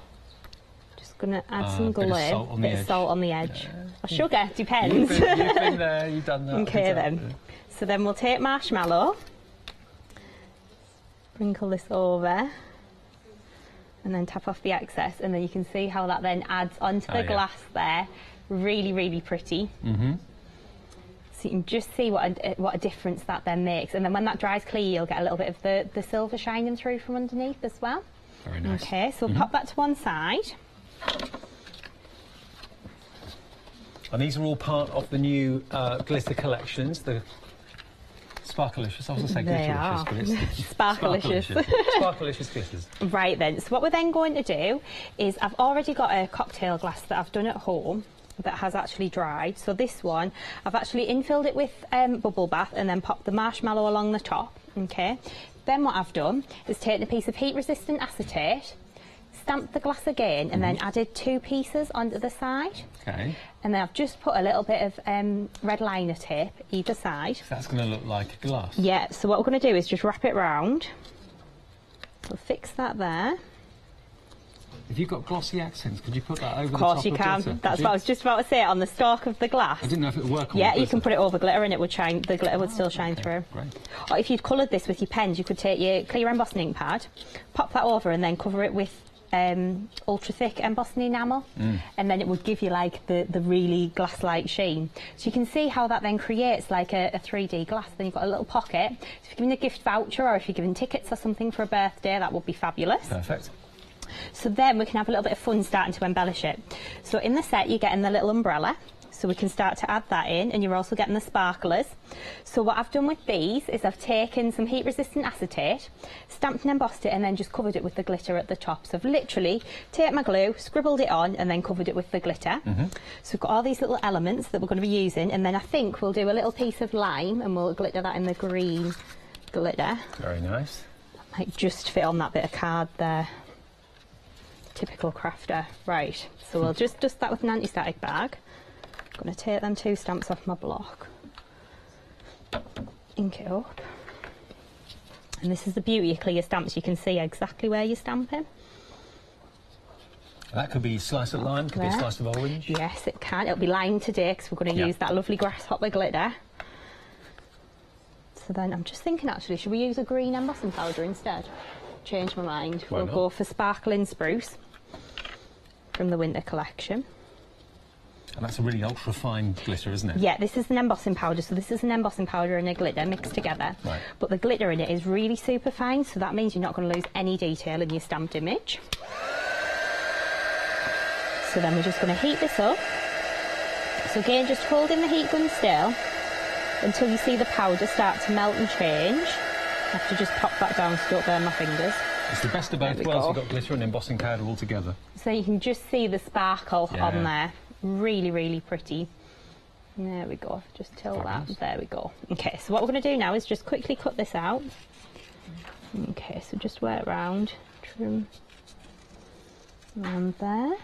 Going to add some glue, bit of salt on the edge. Or sugar, depends. You've been there, you've done that. Okay then. So then we'll take marshmallow, sprinkle this over, and then tap off the excess, and then you can see how that then adds onto the glass there. Really, really pretty. So you can just see what a difference that then makes. And then when that dries clear, you'll get a little bit of the silver shining through from underneath as well. Very nice. Okay, so we'll pop that to one side. And these are all part of the new glitter collections, the Sparkalicious. I was going to say glitterlicious, but it's Sparkalicious. Sparkalicious glitters. Right then, so what we're then going to do is I've already got a cocktail glass that I've done at home that has actually dried. So this one, I've actually infilled it with bubble bath and then popped the marshmallow along the top. Okay. Then what I've done is taken a piece of heat resistant acetate, stamped the glass again, and then added 2 pieces onto the side. Okay. And then I've just put a little bit of red liner tape either side. So that's going to look like glass. Yeah, so what we're going to do is just wrap it round. We'll fix that there. If you've got glossy accents, could you put that over the top Of of course you can. glitter? That's what I was just about to say, on the stalk of the glass. I didn't know if it would work on Yeah, glitter. you can put it over glitter and it would shine. The glitter would still shine through. Great. Or if you'd coloured this with your pens, you could take your clear embossing ink pad, pop that over and then cover it with ultra thick embossing enamel, and then it would give you like the really glass-like sheen. So you can see how that then creates like a 3D glass. Then you've got a little pocket. So if you're giving a gift voucher or if you're giving tickets or something for a birthday, that would be fabulous. Perfect. So then we can have a little bit of fun starting to embellish it. So in the set you're getting the little umbrella, so we can start to add that in, and you're also getting the sparklers. So what I've done with these is I've taken some heat resistant acetate, stamped and embossed it, and then just covered it with the glitter at the top. So I've literally taken my glue, scribbled it on, and then covered it with the glitter. So we've got all these little elements that we're going to be using, and then I think we'll do a little piece of lime and we'll glitter that in the green glitter. Very nice. That might just fit on that bit of card there. Typical crafter. Right, so we'll just dust that with an anti-static bag. I'm going to take them 2 stamps off my block, ink it up, and this is the beauty of clear stamps, you can see exactly where you're stamping. That could be a slice of lime, could be a slice of orange. Yes, it can. It'll be lime today because we're going to use that lovely grasshopper glitter. So then I'm just thinking, actually, should we use a green embossing powder instead? Change my mind. We'll go for Sparkling Spruce from the winter collection. And that's a really ultra fine glitter, isn't it? Yeah, this is an embossing powder, so this is an embossing powder and a glitter mixed together. Right. But the glitter in it is really super fine, so that means you're not going to lose any detail in your stamped image. So then we're just going to heat this up. So again, just holding the heat gun still until you see the powder start to melt and change. I have to just pop that down so don't burn my fingers. It's the best of both worlds. You've got glitter and embossing powder all together. So you can just see the sparkle on there. Really, really pretty. There we go. Just tilt that. There we go. Okay, so what we're going to do now is just quickly cut this out. Okay, so just wear it round, trim around there,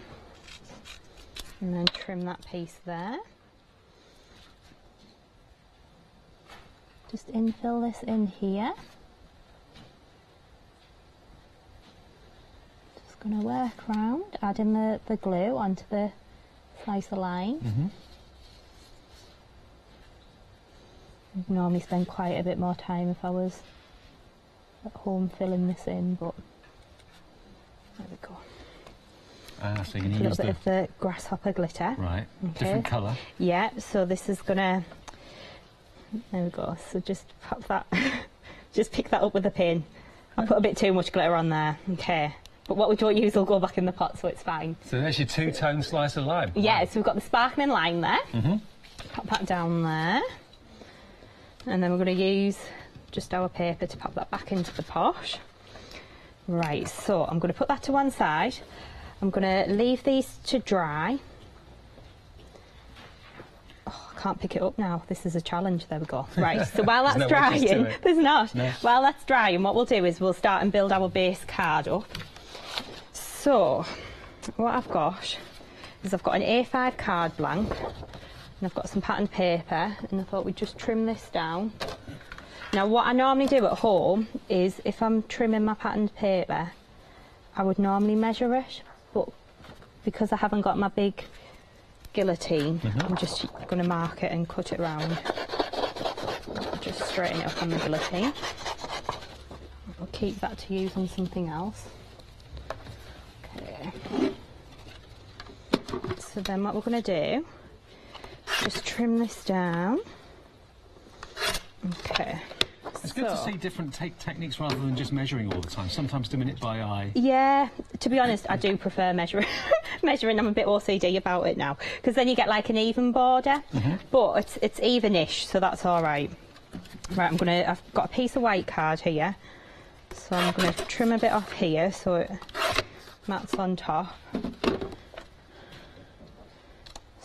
and then trim that piece there. Just infill this in here. going to work around adding the glue onto the slice of lime. I'd normally spend quite a bit more time if I was at home filling this in, but there we go. So you're going to use a little bit the... of the grasshopper glitter. Right, okay. Different colour. Yeah, so this is going to, there we go, so just pop that, just pick that up with a pin. I put a bit too much glitter on there, okay. But what we don't use will go back in the pot, so it's fine. So there's your two-tone slice of lime. Yeah, so we've got the sparkling lime there. Pop that down there. And then we're going to use just our paper to pop that back into the pot. Right, so I'm going to put that to one side. I'm going to leave these to dry. Oh, I can't pick it up now. This is a challenge. There we go. Right, so while that's no drying, there's not. No. While that's drying, what we'll do is we'll start and build our base card up. So, what I've got is I've got an A5 card blank. And I've got some patterned paper, and I thought we'd just trim this down. Now what I normally do at home is if I'm trimming my patterned paper, I would normally measure it, but because I haven't got my big guillotine, I'm just going to mark it and cut it round. Just straighten it up on the guillotine. I'll keep that to use on something else. Okay. So then what we're going to do, just trim this down. Okay. It's good to see different techniques rather than just measuring all the time. Sometimes doing it by eye. Yeah, to be honest, I do prefer measuring. Measuring, I'm a bit OCD about it now, because then you get like an even border, but it's even-ish, so that's all right. Right, I've got a piece of white card here, so I'm going to trim a bit off here so it mats on top.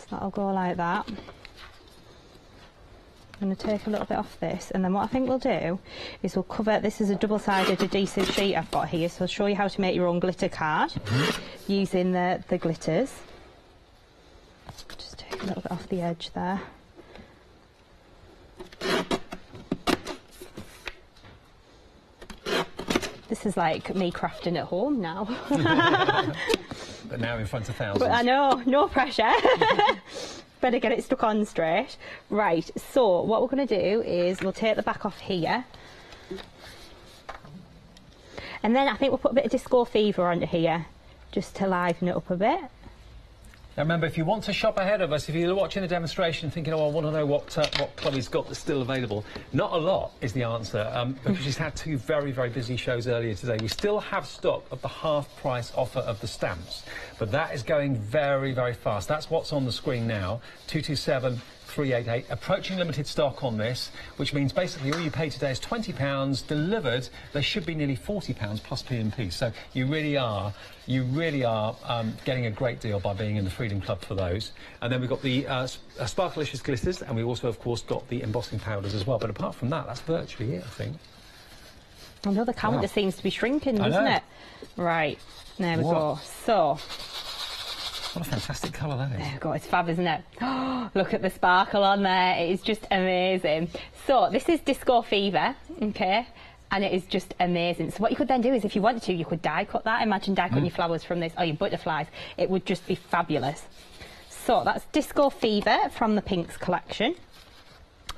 That'll go like that. I'm going to take a little bit off this, and then what I think we'll do is we'll cover, this is a double-sided adhesive sheet I've got here, so I'll show you how to make your own glitter card using the glitters. Just take a little bit off the edge there. This is like me crafting at home now. But now in front of thousands. But I know, no pressure. Better get it stuck on straight. Right, so what we're going to do is we'll take the back off here. And then I think we'll put a bit of Disco Fever onto here, just to liven it up a bit. Now remember, if you want to shop ahead of us, if you're watching the demonstration thinking, oh, I want to know what Chloe's got that's still available, not a lot is the answer, because she's had two very, very busy shows earlier today. We still have stock of the half-price offer of the stamps, but that is going very, very fast. That's what's on the screen now, 227-388, approaching limited stock on this, which means basically all you pay today is £20, delivered, there should be nearly £40 plus P&P, so you really are getting a great deal by being in the Freedom Club for those. And then we've got the Sparklicious glitters, and we also, of course, got the embossing powders as well. But apart from that, that's virtually it, I think. I know the counter seems to be shrinking, doesn't it? Right, there we go. So, what a fantastic colour that is. There we go, it's fab, isn't it? Look at the sparkle on there, it is just amazing. So, this is Disco Fever, okay? And it is just amazing. So what you could then do is, if you wanted to, you could die cut that. Imagine die cutting your flowers from this, or your butterflies. It would just be fabulous. So that's Disco Fever from the Pinks collection.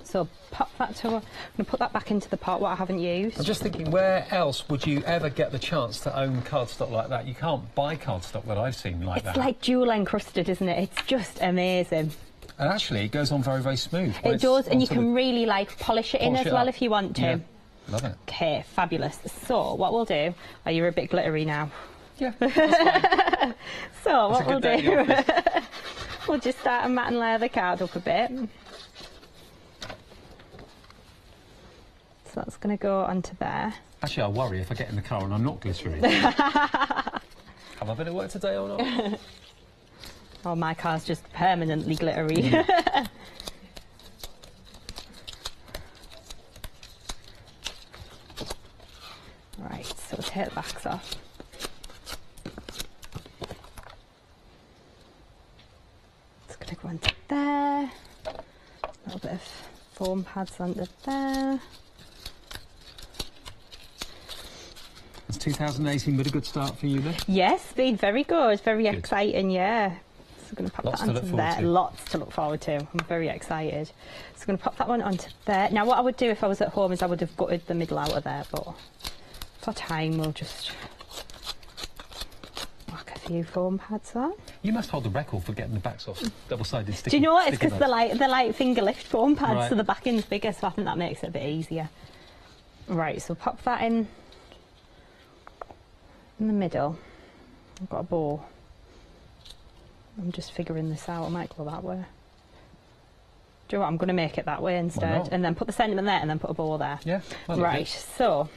So pop that to, I'm going to put that back into the pot, what I haven't used. I'm just thinking, where else would you ever get the chance to own cardstock like that? You can't buy cardstock that I've seen like that. It's like jewel encrusted, isn't it? It's just amazing. And actually, it goes on very, very smooth. It does, and you can really, like, polish it in as well if you want to. Yeah. Love it. Okay, fabulous. So, what we'll do... Oh, you're a bit glittery now. Yeah, that's fine. So, what we'll do... we'll just start and mat and layer the card up a bit. So, that's going to go onto there. Actually, I worry if I get in the car and I'm not glittery. Have I been at work today or not? Oh, my car's just permanently glittery. Right, so we'll take the backs off. It's going to go into there. A little bit of foam pads under there. There's 2018 been a good start for you then? Yes, been very good, very exciting, yeah. So I'm going to pop that onto there. Lots to look forward to. I'm very excited. So I'm going to pop that one onto there. Now what I would do if I was at home is I would have gutted the middle out of there, but for time we'll just whack a few foam pads on. You must hold the record for getting the backs off double-sided sticky. Do you know what? It's because they're like finger lift foam pads, right. so the back end's bigger, so I think that makes it a bit easier. Right, so pop that in the middle. I've got a bow. I'm just figuring this out. I might go that way. Do you know what? I'm going to make it that way instead, and then put the sentiment there, and then put a bow there. Yeah. Right. So.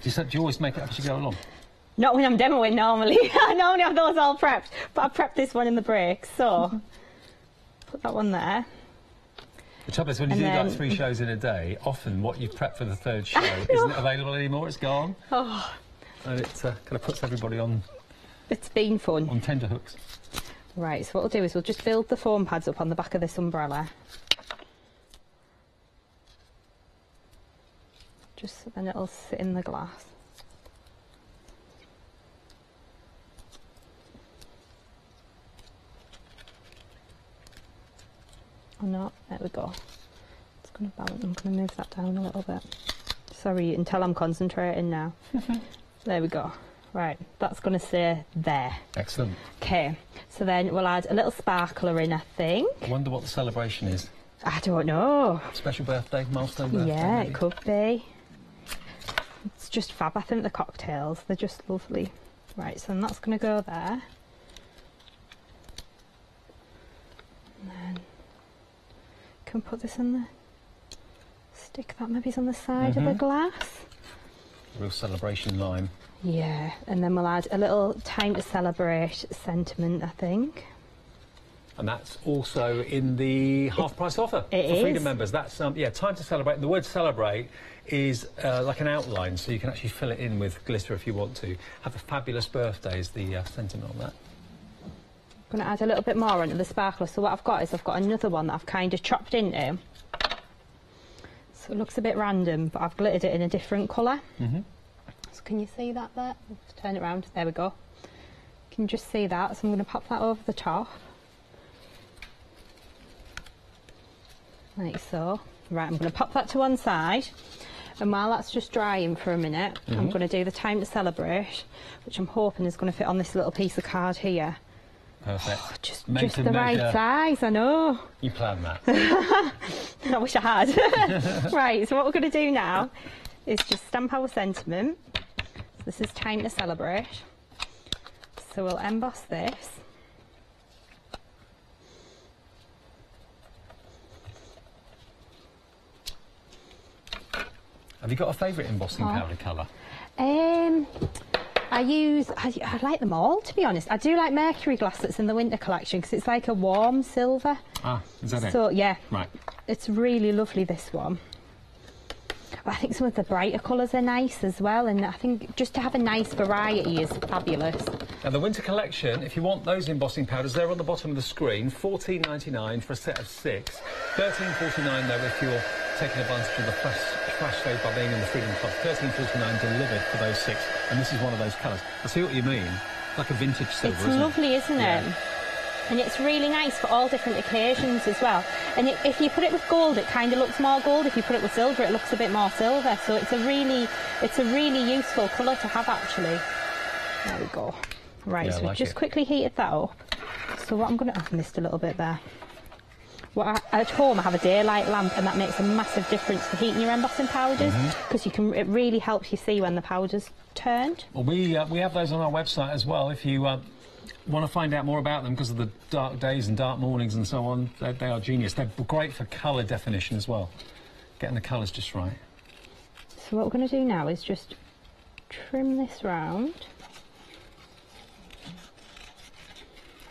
Do you always make it up as you go along? Not when I'm demoing normally. I normally have those all prepped, but I prepped this one in the break. So put that one there. The trouble is when you do like 3 shows in a day, often what you've prepped for the 3rd show isn't available anymore. It's gone. Oh. And it kind of puts everybody on. It's been fun. On tender hooks. Right, so what we'll do is we'll just build the foam pads up on the back of this umbrella. Just so then it'll sit in the glass. Or not, there we go. It's going to balance, I'm going to move that down a little bit. Sorry, you can tell I'm concentrating now. There we go. Right, that's going to stay there. Excellent. Okay, so then we'll add a little sparkler in, I think. I wonder what the celebration is. I don't know. Special birthday, milestone birthday? Yeah, maybe? It could be. It's just fab. I think the cocktails, they're just lovely. Right, so then that's going to go there. And then can put this in the... Stick that maybe on the side of the glass. Real celebration lime. Yeah, and then we'll add a little time to celebrate sentiment, I think. And that's also in the half-price offer for Freedom members. That's yeah, time to celebrate. The word "celebrate" is like an outline, so you can actually fill it in with glitter if you want to. Have a fabulous birthday is the sentiment on that. I'm going to add a little bit more onto the sparkler. So what I've got is I've got another one that I've kind of chopped into. So it looks a bit random, but I've glittered it in a different colour. So can you see that there? Let's turn it around. There we go. Can you just see that? So I'm going to pop that over the top. Like so. Right, I'm going to pop that to one side. And while that's just drying for a minute, I'm going to do the time to celebrate, which I'm hoping is going to fit on this little piece of card here. Perfect. Oh, just the right size, I know. You planned that. I wish I had. Right, so what we're going to do now is just stamp our sentiment. So this is time to celebrate. So we'll emboss this. Have you got a favourite embossing powder colour? I like them all, to be honest. I do like Mercury Glass that's in the winter collection because it's like a warm silver. Ah, is that it? So, yeah. Right. It's really lovely, this one. But I think some of the brighter colours are nice as well, and I think just to have a nice variety is fabulous. Now, the winter collection, if you want those embossing powders, they're on the bottom of the screen. $14.99 for a set of 6. $13.49 though if you're taking advantage of the flash sale by being in the Freedom Club. $13.49 delivered for those 6, and this is one of those colours. I see what you mean, like a vintage silver. It's lovely, isn't it? And it's really nice for all different occasions as well. And if you put it with gold, it kind of looks more gold. If you put it with silver, it looks a bit more silver. So it's a really useful colour to have, actually. There we go. Right, yeah, so we've just quickly heated that up. So what I'm going to... I've missed a little bit there. At home I have a daylight lamp, and that makes a massive difference for heating your embossing powders, because it really helps you see when the powder's turned. Well, we have those on our website as well. If you want to find out more about them because of the dark days and dark mornings and so on, they are genius. They're great for colour definition as well, getting the colours just right. So what we're going to do now is just trim this round.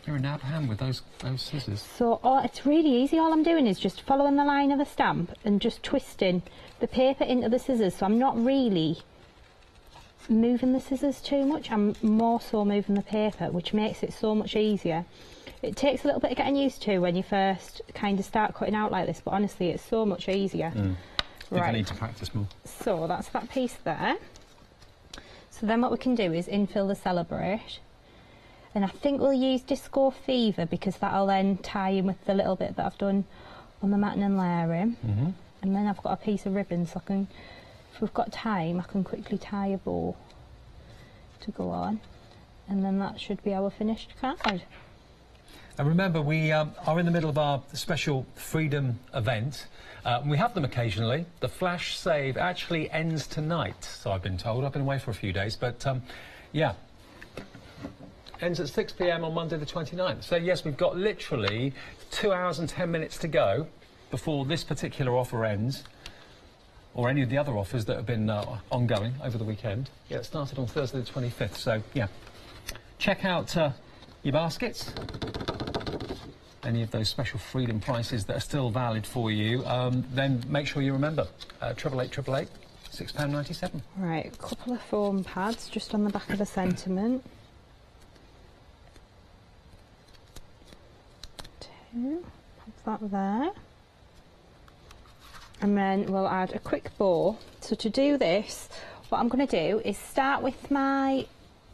You're a nab hand with those scissors. So it's really easy. All I'm doing is just following the line of the stamp and just twisting the paper into the scissors. So I'm not really moving the scissors too much. I'm more so moving the paper, which makes it so much easier. It takes a little bit of getting used to when you first kind of start cutting out like this, but honestly it's so much easier. I think I need to practice more. So that's that piece there. So then what we can do is infill the Celebrate. And I think we'll use Disco Fever because that'll then tie in with the little bit that I've done on the matting and layering. And then I've got a piece of ribbon, so I can, if we've got time, I can quickly tie a bow to go on. And then that should be our finished card. And remember, we are in the middle of our special Freedom event. We have them occasionally. The flash save actually ends tonight, so I've been told. I've been away for a few days, but yeah. Ends at 6 p.m. on Monday the 29th. So yes, we've got literally 2 hours and 10 minutes to go before this particular offer ends, or any of the other offers that have been ongoing over the weekend. Yeah, it started on Thursday the 25th, so yeah. Check out your baskets. Any of those special Freedom prices that are still valid for you, then make sure you remember, 888 £6.97. Right, a couple of foam pads just on the back of the sentiment. 2, pop that there. And then we'll add a quick bow. So to do this, what I'm going to do is start with my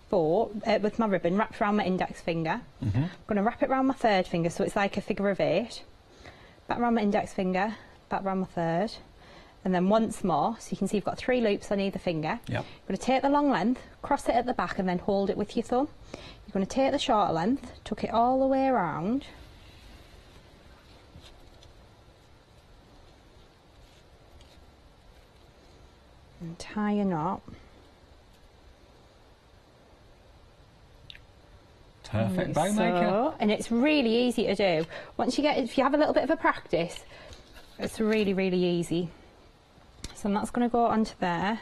bow, with my ribbon wrapped around my index finger. I'm going to wrap it around my third finger so it's like a figure of 8. Back around my index finger, back around my third. And then once more, so you can see you've got 3 loops on either finger. You're going to take the long length, cross it at the back and then hold it with your thumb. You're going to take the shorter length, tuck it all the way around. And tie a knot. Perfect bow maker. And it's really easy to do. Once you get, if you have a little bit of a practice, it's really, really easy. So that's going to go onto there.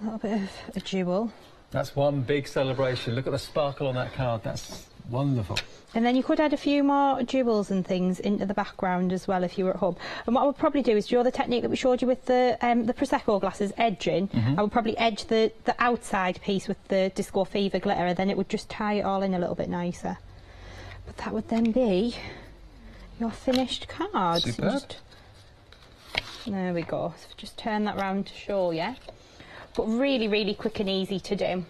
A little bit of a jewel. That's one big celebration. Look at the sparkle on that card. That's wonderful. And then you could add a few more jewels and things into the background as well if you were at home. And what I would probably do is draw the technique that we showed you with the Prosecco glasses edging. I would probably edge the outside piece with the Disco Fever glitter, and then it would just tie it all in a little bit nicer. But that would then be your finished card. Superb. There we go. So just turn that round to show you. But really, really quick and easy to do.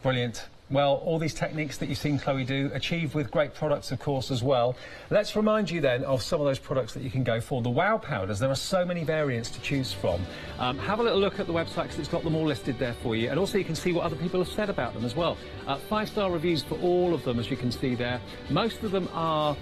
Brilliant. Well, all these techniques that you've seen Chloe do, achieved with great products, of course, as well. Let's remind you then of some of those products that you can go for. The Wow powders, there are so many variants to choose from. Have a little look at the website because it's got them all listed there for you. And also you can see what other people have said about them as well. 5-star reviews for all of them, as you can see there. Most of them are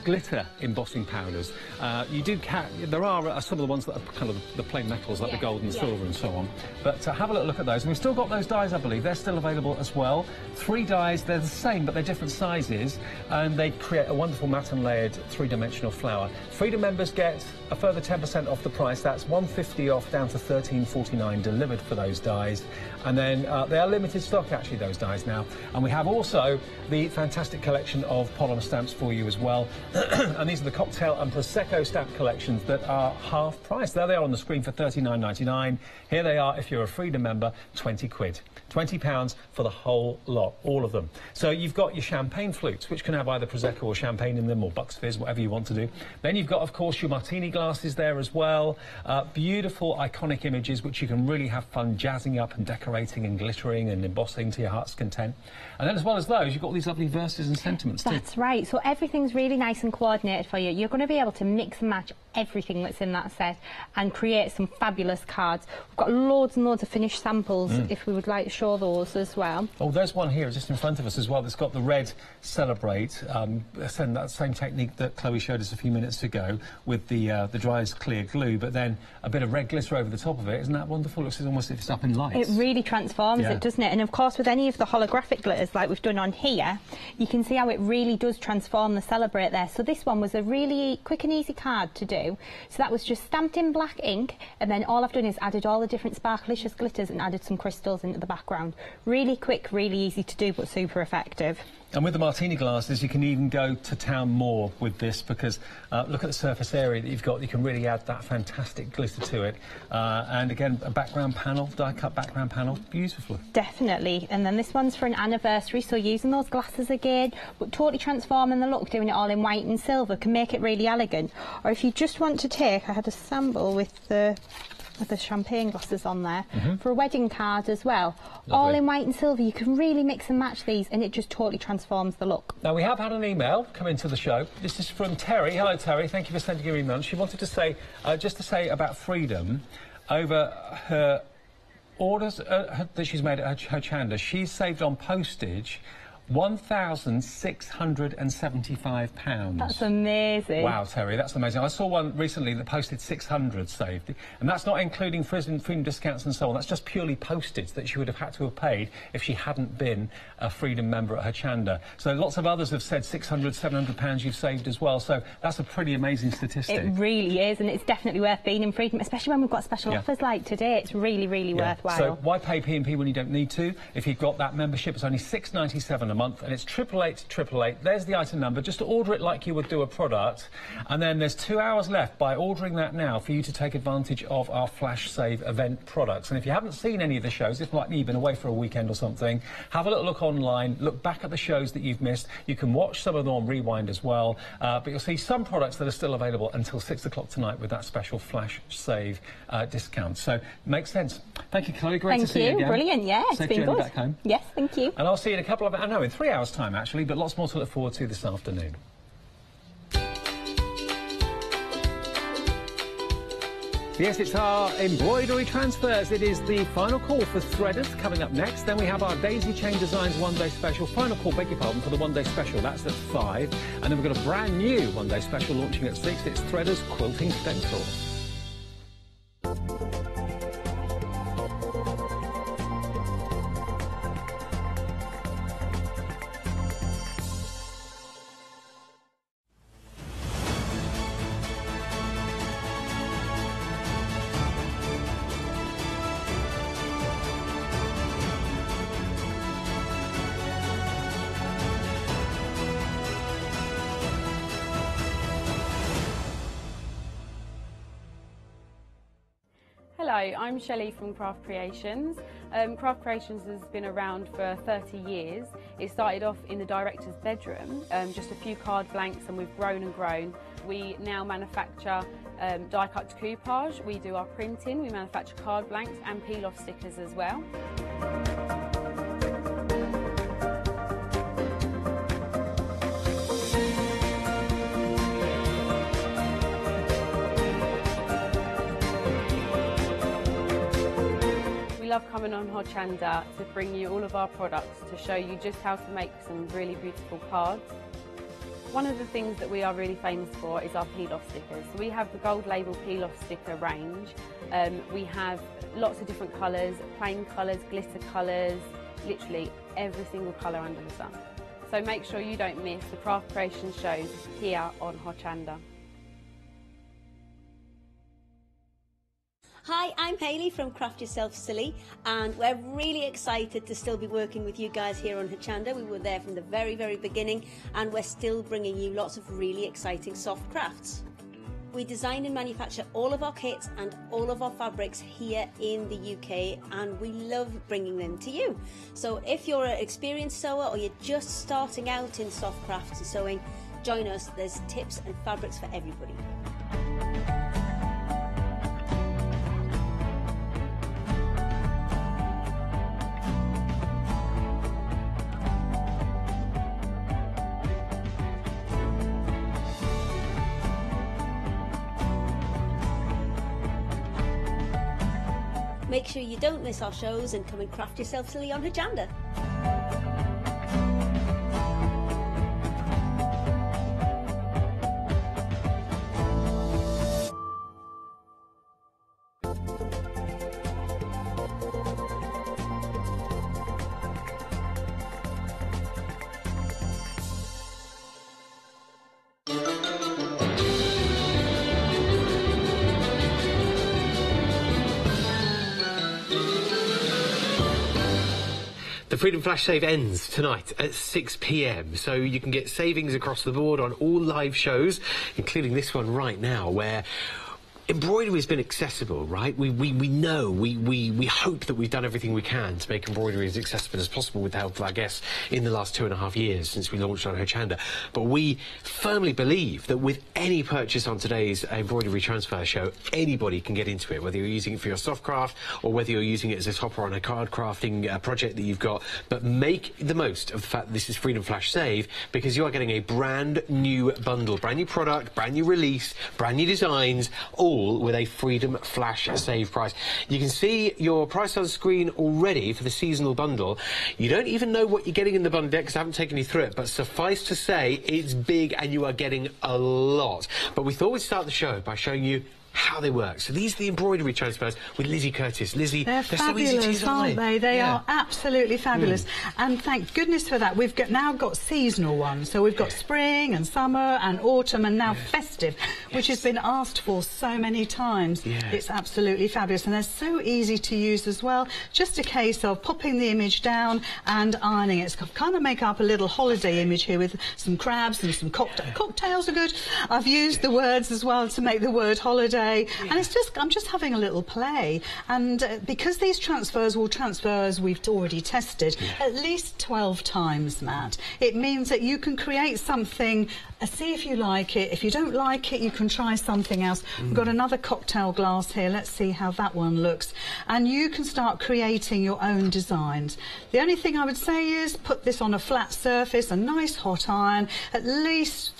glitter embossing powders. There are some of the ones that are kind of the plain metals, like the gold and silver and so on. But have a little look at those. And we've still got those dies, I believe. They're still available as well. 3 dies, they're the same, but they're different sizes. And they create a wonderful matte and layered 3-dimensional flower. Freedom members get a further 10% off the price. That's £150 off down to £13.49 delivered for those dies. And then they are limited stock, actually, those dies now. And we have also the fantastic collection of polymer stamps for you as well. And these are the cocktail and Prosecco stamp collections that are half price. There they are on the screen for £39.99. Here they are, if you're a Freedom member, 20 quid. £20 for the whole lot, all of them. So you've got your champagne flutes, which can have either Prosecco or champagne in them, or Bucks Fizz, whatever you want to do. Then you've got, of course, your martini glasses there as well. Beautiful, iconic images, which you can really have fun jazzing up and decorating and glittering and embossing to your heart's content. And then as well as those, you've got all these lovely verses and sentiments too. That's right. So everything's really nice and coordinated for you. You're going to be able to mix and match everything that's in that set and create some fabulous cards. We've got loads and loads of finished samples if we would like to show those as well. Oh, there's one here just in front of us as well that's got the red Celebrate, that same technique that Chloe showed us a few minutes ago with the dry as clear glue, but then a bit of red glitter over the top of it. Isn't that wonderful? It looks almost as if it's up in lights. It really transforms it, doesn't it? And of course with any of the holographic glitters like we've done on here, you can see how it really does transform the Celebrate there. So this one was a really quick and easy card to do. So that was just stamped in black ink, and then all I've done is added all the different sparklicious glitters and added some crystals into the background. Really quick, really easy to do, but super effective. And with the martini glasses, you can even go to town more with this because look at the surface area that you've got. You can really add that fantastic glitter to it. And again, a background panel, die-cut background panel, beautiful. Definitely. And then this one's for an anniversary, so using those glasses again, but totally transforming the look, doing it all in white and silver can make it really elegant. Or if you just want to take, I had a sample with the with the champagne glasses on there, for a wedding card as well. Lovely. All in white and silver. You can really mix and match these, and it just totally transforms the look. Now, we have had an email come into the show. This is from Terry. Hello, Terry. Thank you for sending your email. She wanted to say, just to say about Freedom, over her orders that she's made at Hochanda, she's saved on postage £1,675. That's amazing. Wow, Terry, that's amazing. I saw one recently that posted 600 saved, and that's not including Freedom discounts and so on. That's just purely postage that she would have had to have paid if she hadn't been a Freedom member at Hochanda. So lots of others have said 600, £700 you've saved as well. So that's a pretty amazing statistic. It really is, and it's definitely worth being in Freedom, especially when we've got special offers like today. It's really, really worthwhile. So why pay P&P when you don't need to? If you've got that membership, it's only £6.97 a month, and it's 888 There's the item number. Just to order it like you would do a product, and then there's 2 hours left by ordering that now for you to take advantage of our Flash Save event products. And if you haven't seen any of the shows, if like me, you've been away for a weekend or something, have a little look online, look back at the shows that you've missed. You can watch some of them on Rewind as well, but you'll see some products that are still available until 6 o'clock tonight with that special Flash Save discount. So makes sense. Thank you, Chloe. Great to see you again. Brilliant. Yeah, it's been good. Back home. Yes, thank you. And I'll see you in a couple of, I know, in 3 hours' time actually, but lots more to look forward to this afternoon. Yes, it's our embroidery transfers. It is the final call for threaders coming up next. Then we have our Daisy Chain Designs one-day special. Final call, beg your pardon, for the one-day special. That's at 5. And then we've got a brand new one-day special launching at 6. It's Threaders Quilting Stencil. Hello, I'm Shelley from Craft Creations. Craft Creations has been around for 30 years. It started off in the director's bedroom, just a few card blanks, and we've grown and grown. We now manufacture die-cut decoupage, we do our printing, we manufacture card blanks and peel-off stickers as well. We love coming on Hochanda to bring you all of our products to show you just how to make some really beautiful cards. One of the things that we are really famous for is our peel-off stickers. So we have the gold label peel-off sticker range. We have lots of different colours, plain colours, glitter colours, literally every single colour under the sun. So make sure you don't miss the Craft Creations shows here on Hochanda. Hi, I'm Hayley from Craft Yourself Silly, and we're really excited to still be working with you guys here on Hochanda. We were there from the very, very beginning, and we're still bringing you lots of really exciting soft crafts. We design and manufacture all of our kits and all of our fabrics here in the UK, and we love bringing them to you. So if you're an experienced sewer or you're just starting out in soft crafts and sewing, join us. There's tips and fabrics for everybody. Make sure you don't miss our shows and come and craft yourself silly on Hochanda. The Freedom Flash Save ends tonight at 6 p.m, so you can get savings across the board on all live shows, including this one right now, where embroidery has been accessible, right? We know, we hope that we've done everything we can to make embroidery as accessible as possible with the help of our guests in the last 2.5 years since we launched on Hochanda. But we firmly believe that with any purchase on today's embroidery transfer show, anybody can get into it, whether you're using it for your soft craft or whether you're using it as a topper on a card crafting project that you've got. But make the most of the fact that this is Freedom Flash Save, because you are getting a brand new bundle, brand new product, brand new release, brand new designs, all with a Freedom Flash Save price. You can see your price on the screen already for the seasonal bundle. You don't even know what you're getting in the bundle yet because I haven't taken you through it, but suffice to say it's big and you are getting a lot. But we thought we'd start the show by showing you how they work. So these are the embroidery transfers with Lizzie Curtis. Lizzie, they're fabulous, so easy to use, aren't they? They are absolutely fabulous. And thank goodness for that. We've now got seasonal ones. So we've got spring and summer and autumn and now festive, which has been asked for so many times. It's absolutely fabulous. And they're so easy to use as well. Just a case of popping the image down and ironing it. It's kind of make up a little holiday image here with some crabs and some cocktails are good. I've used the words as well to make the word holiday. And it's just, I'm just having a little play. And because these transfers will transfer, as we've already tested, at least 12 times, Matt, it means that you can create something, see if you like it. If you don't like it, you can try something else. We've got another cocktail glass here. Let's see how that one looks. And you can start creating your own designs. The only thing I would say is put this on a flat surface, a nice hot iron, at least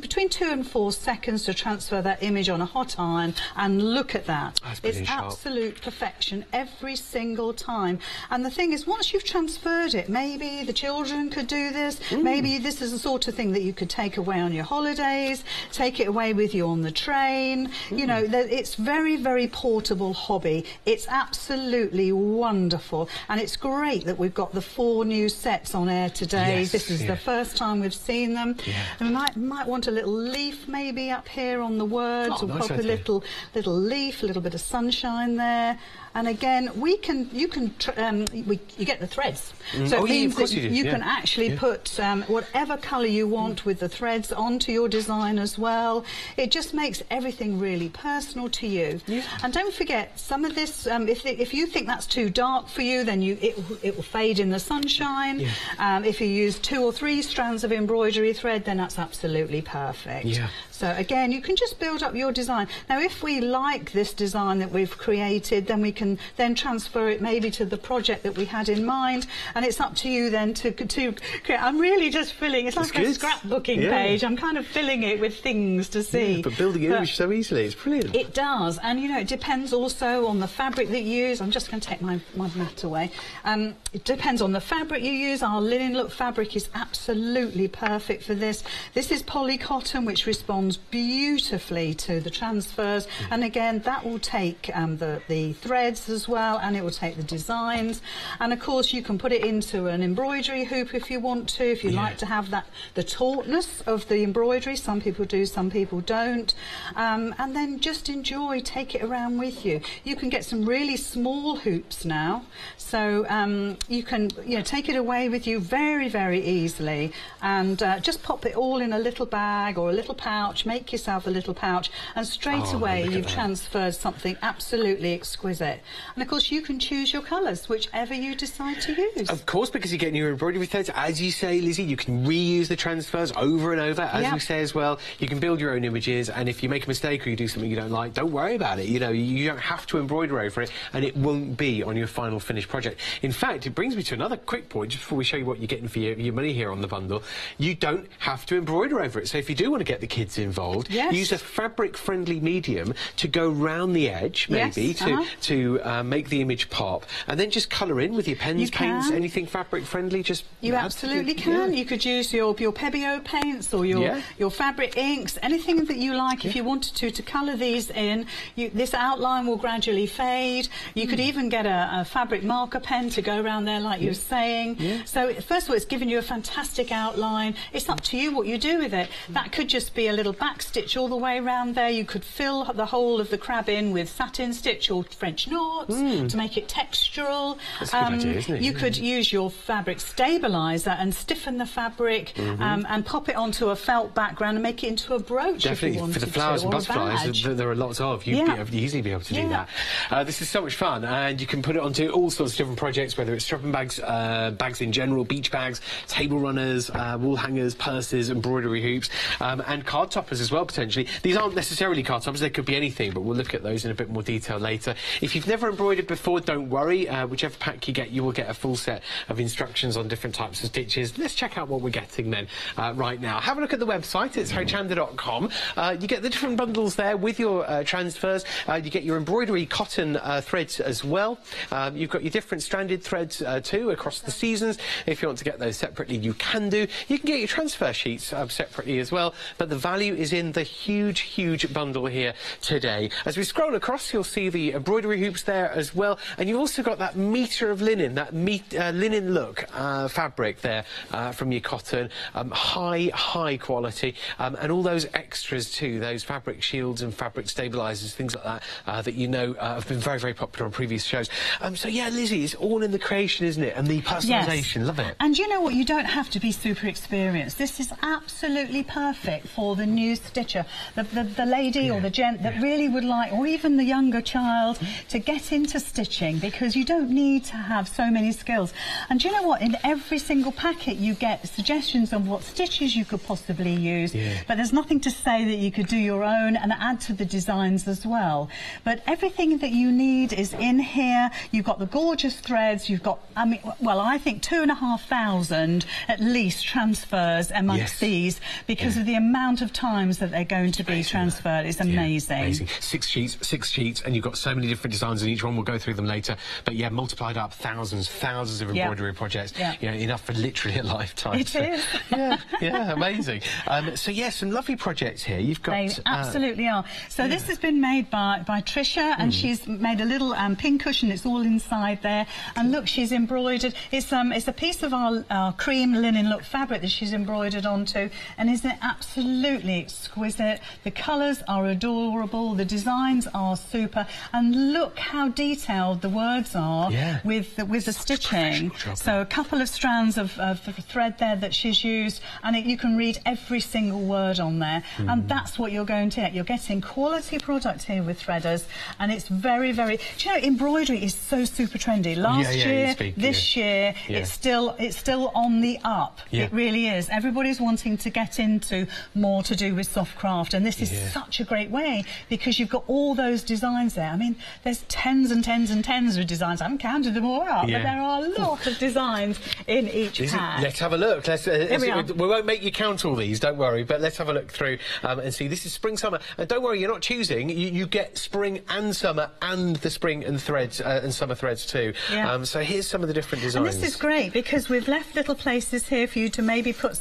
between 2 and 4 seconds to transfer that image on a hot iron, and look at that. It's absolute perfection every single time. And the thing is, once you've transferred it, maybe the children could do this, maybe this is the sort of thing that you could take away on your holidays, take it away with you on the train. You know, it's very, very portable hobby. It's absolutely wonderful, and it's great that we've got the 4 new sets on air today. This is the first time we've seen them. And we might want a little leaf maybe up here on the words, or pop a little leaf, a little bit of sunshine there. And again, you get the threads. So it means that you can actually put whatever colour you want with the threads onto your design as well. It just makes everything really personal to you. And don't forget, some of this, if you think that's too dark for you, then it will fade in the sunshine. If you use 2 or 3 strands of embroidery thread, then that's absolutely perfect. So again, you can just build up your design. Now, if we like this design that we've created, then we can then transfer it maybe to the project that we had in mind, and it's up to you then to create. I'm really just filling, it's like a scrapbooking page. I'm kind of filling it with things to see. But building an image so easily, it's brilliant. It does, and you know, it depends also on the fabric that you use. I'm just going to take my mat away. It depends on the fabric you use. Our linen look fabric is absolutely perfect for this. This is poly cotton, which responds beautifully to the transfers, and again, that will take the threads as well, and it will take the designs. And of course, you can put it into an embroidery hoop if you want to, if you like to have the tautness of the embroidery. Some people do, some people don't. And then just enjoy, take it around with you. You can get some really small hoops now, so you can take it away with you very, very easily, and just pop it all in a little bag or a little pouch. Make yourself a little pouch, and straight away you've transferred something absolutely exquisite. And of course, you can choose your colours, whichever you decide to use. Of course, because you're getting your embroidery threads, as you say, Lizzie, you can reuse the transfers over and over, as we say as well. You can build your own images, and if you make a mistake or you do something you don't like, don't worry about it. You know, you don't have to embroider over it, and it won't be on your final finished project. In fact, it brings me to another quick point, just before we show you what you're getting for your money here on the bundle. You don't have to embroider over it. So if you do want to get the kids involved, use a fabric-friendly medium to go round the edge, maybe, to make the image pop, and then just colour in with your pens, paints, anything fabric-friendly. You absolutely can. You could use your Pebeo paints or your fabric inks, anything that you like. If you wanted to colour these in, this outline will gradually fade. You could even get a fabric marker pen to go around there, like you were saying. So first of all, it's giving you a fantastic outline. It's up to you what you do with it. That could just be a little back stitch all the way around there. You could fill the whole of the crab in with satin stitch or French knots, to make it textural. That's a good idea, isn't it? You could use your fabric stabilizer and stiffen the fabric and pop it onto a felt background and make it into a brooch. Definitely, if you wanted for the flowers to, and or a butterflies, badge. there are lots of. You'd easily be able to do that. This is so much fun, and you can put it onto all sorts of different projects, whether it's strapping bags, bags in general, beach bags, table runners, wall hangers, purses, embroidery hoops, and card toppers as well, potentially. These aren't necessarily card toppers, they could be anything, but we'll look at those in a bit more detail later. If you've never embroidered before, don't worry. Whichever pack you get, you will get a full set of instructions on different types of stitches. Let's check out what we're getting then right now. Have a look at the website. It's hochanda.com. You get the different bundles there with your transfers. You get your embroidery cotton threads as well. You've got your different stranded threads too across the seasons. If you want to get those separately, you can do. You can get your transfer sheets separately as well, but the value is in the huge bundle here today. As we scroll across, you'll see the embroidery hoops there as well, and you've also got that metre of linen, that linen look fabric there from your cotton, high quality, and all those extras too, those fabric shields and fabric stabilisers, things like that, that you know have been very popular on previous shows. So yeah, Lizzie, it's all in the creation, isn't it, and the personalisation. Yes. Love it. And you know what, you don't have to be super experienced. This is absolutely perfect for the new stitcher, the lady or the gent that really would like, or even the younger child, to get into stitching, because you don't need to have so many skills. And do you know what, in every single packet you get suggestions on what stitches you could possibly use, but there's nothing to say that you could do your own and add to the designs as well. But everything that you need is in here. You've got the gorgeous threads, you've got, I mean, well, I think 2,500 at least transfers amongst these, because of the amount of times that they're going to be transferred. It's amazing. Amazing. Six sheets, and you've got so many different designs in each one. We'll go through them later. But yeah, multiplied up thousands of embroidery projects. You know, enough for literally a lifetime. It is. Yeah, amazing. So yeah, some lovely projects here. You've got... They absolutely are. So this has been made by Tricia, and she's made a little pin cushion. It's all inside there. And look, she's embroidered. It's a piece of our cream linen look fabric that she's embroidered onto, and isn't it absolutely exquisite? The colours are adorable. The designs are super, and look how detailed the words are with the stitching. So a couple of strands of thread there that she's used, and you can read every single word on there, and that's what you're going to get. You're getting quality product here with threaders, and it's very do you know, embroidery is so super trendy. Last year, this year, it's still on the up. It really is. Everybody's wanting to get into more to do with soft craft, and this is such a great way, because you've got all those designs there. I mean, there's tens and tens of designs. I haven't counted them all up, but there are a lot of designs in each pack. Let's have a look. We won't make you count all these, don't worry, but let's have a look through and see. This is spring, summer. Don't worry, you're not choosing. You get spring and summer, and the spring and threads and summer threads too. So here's some of the different designs. And this is great, because we've left little places here for you to maybe put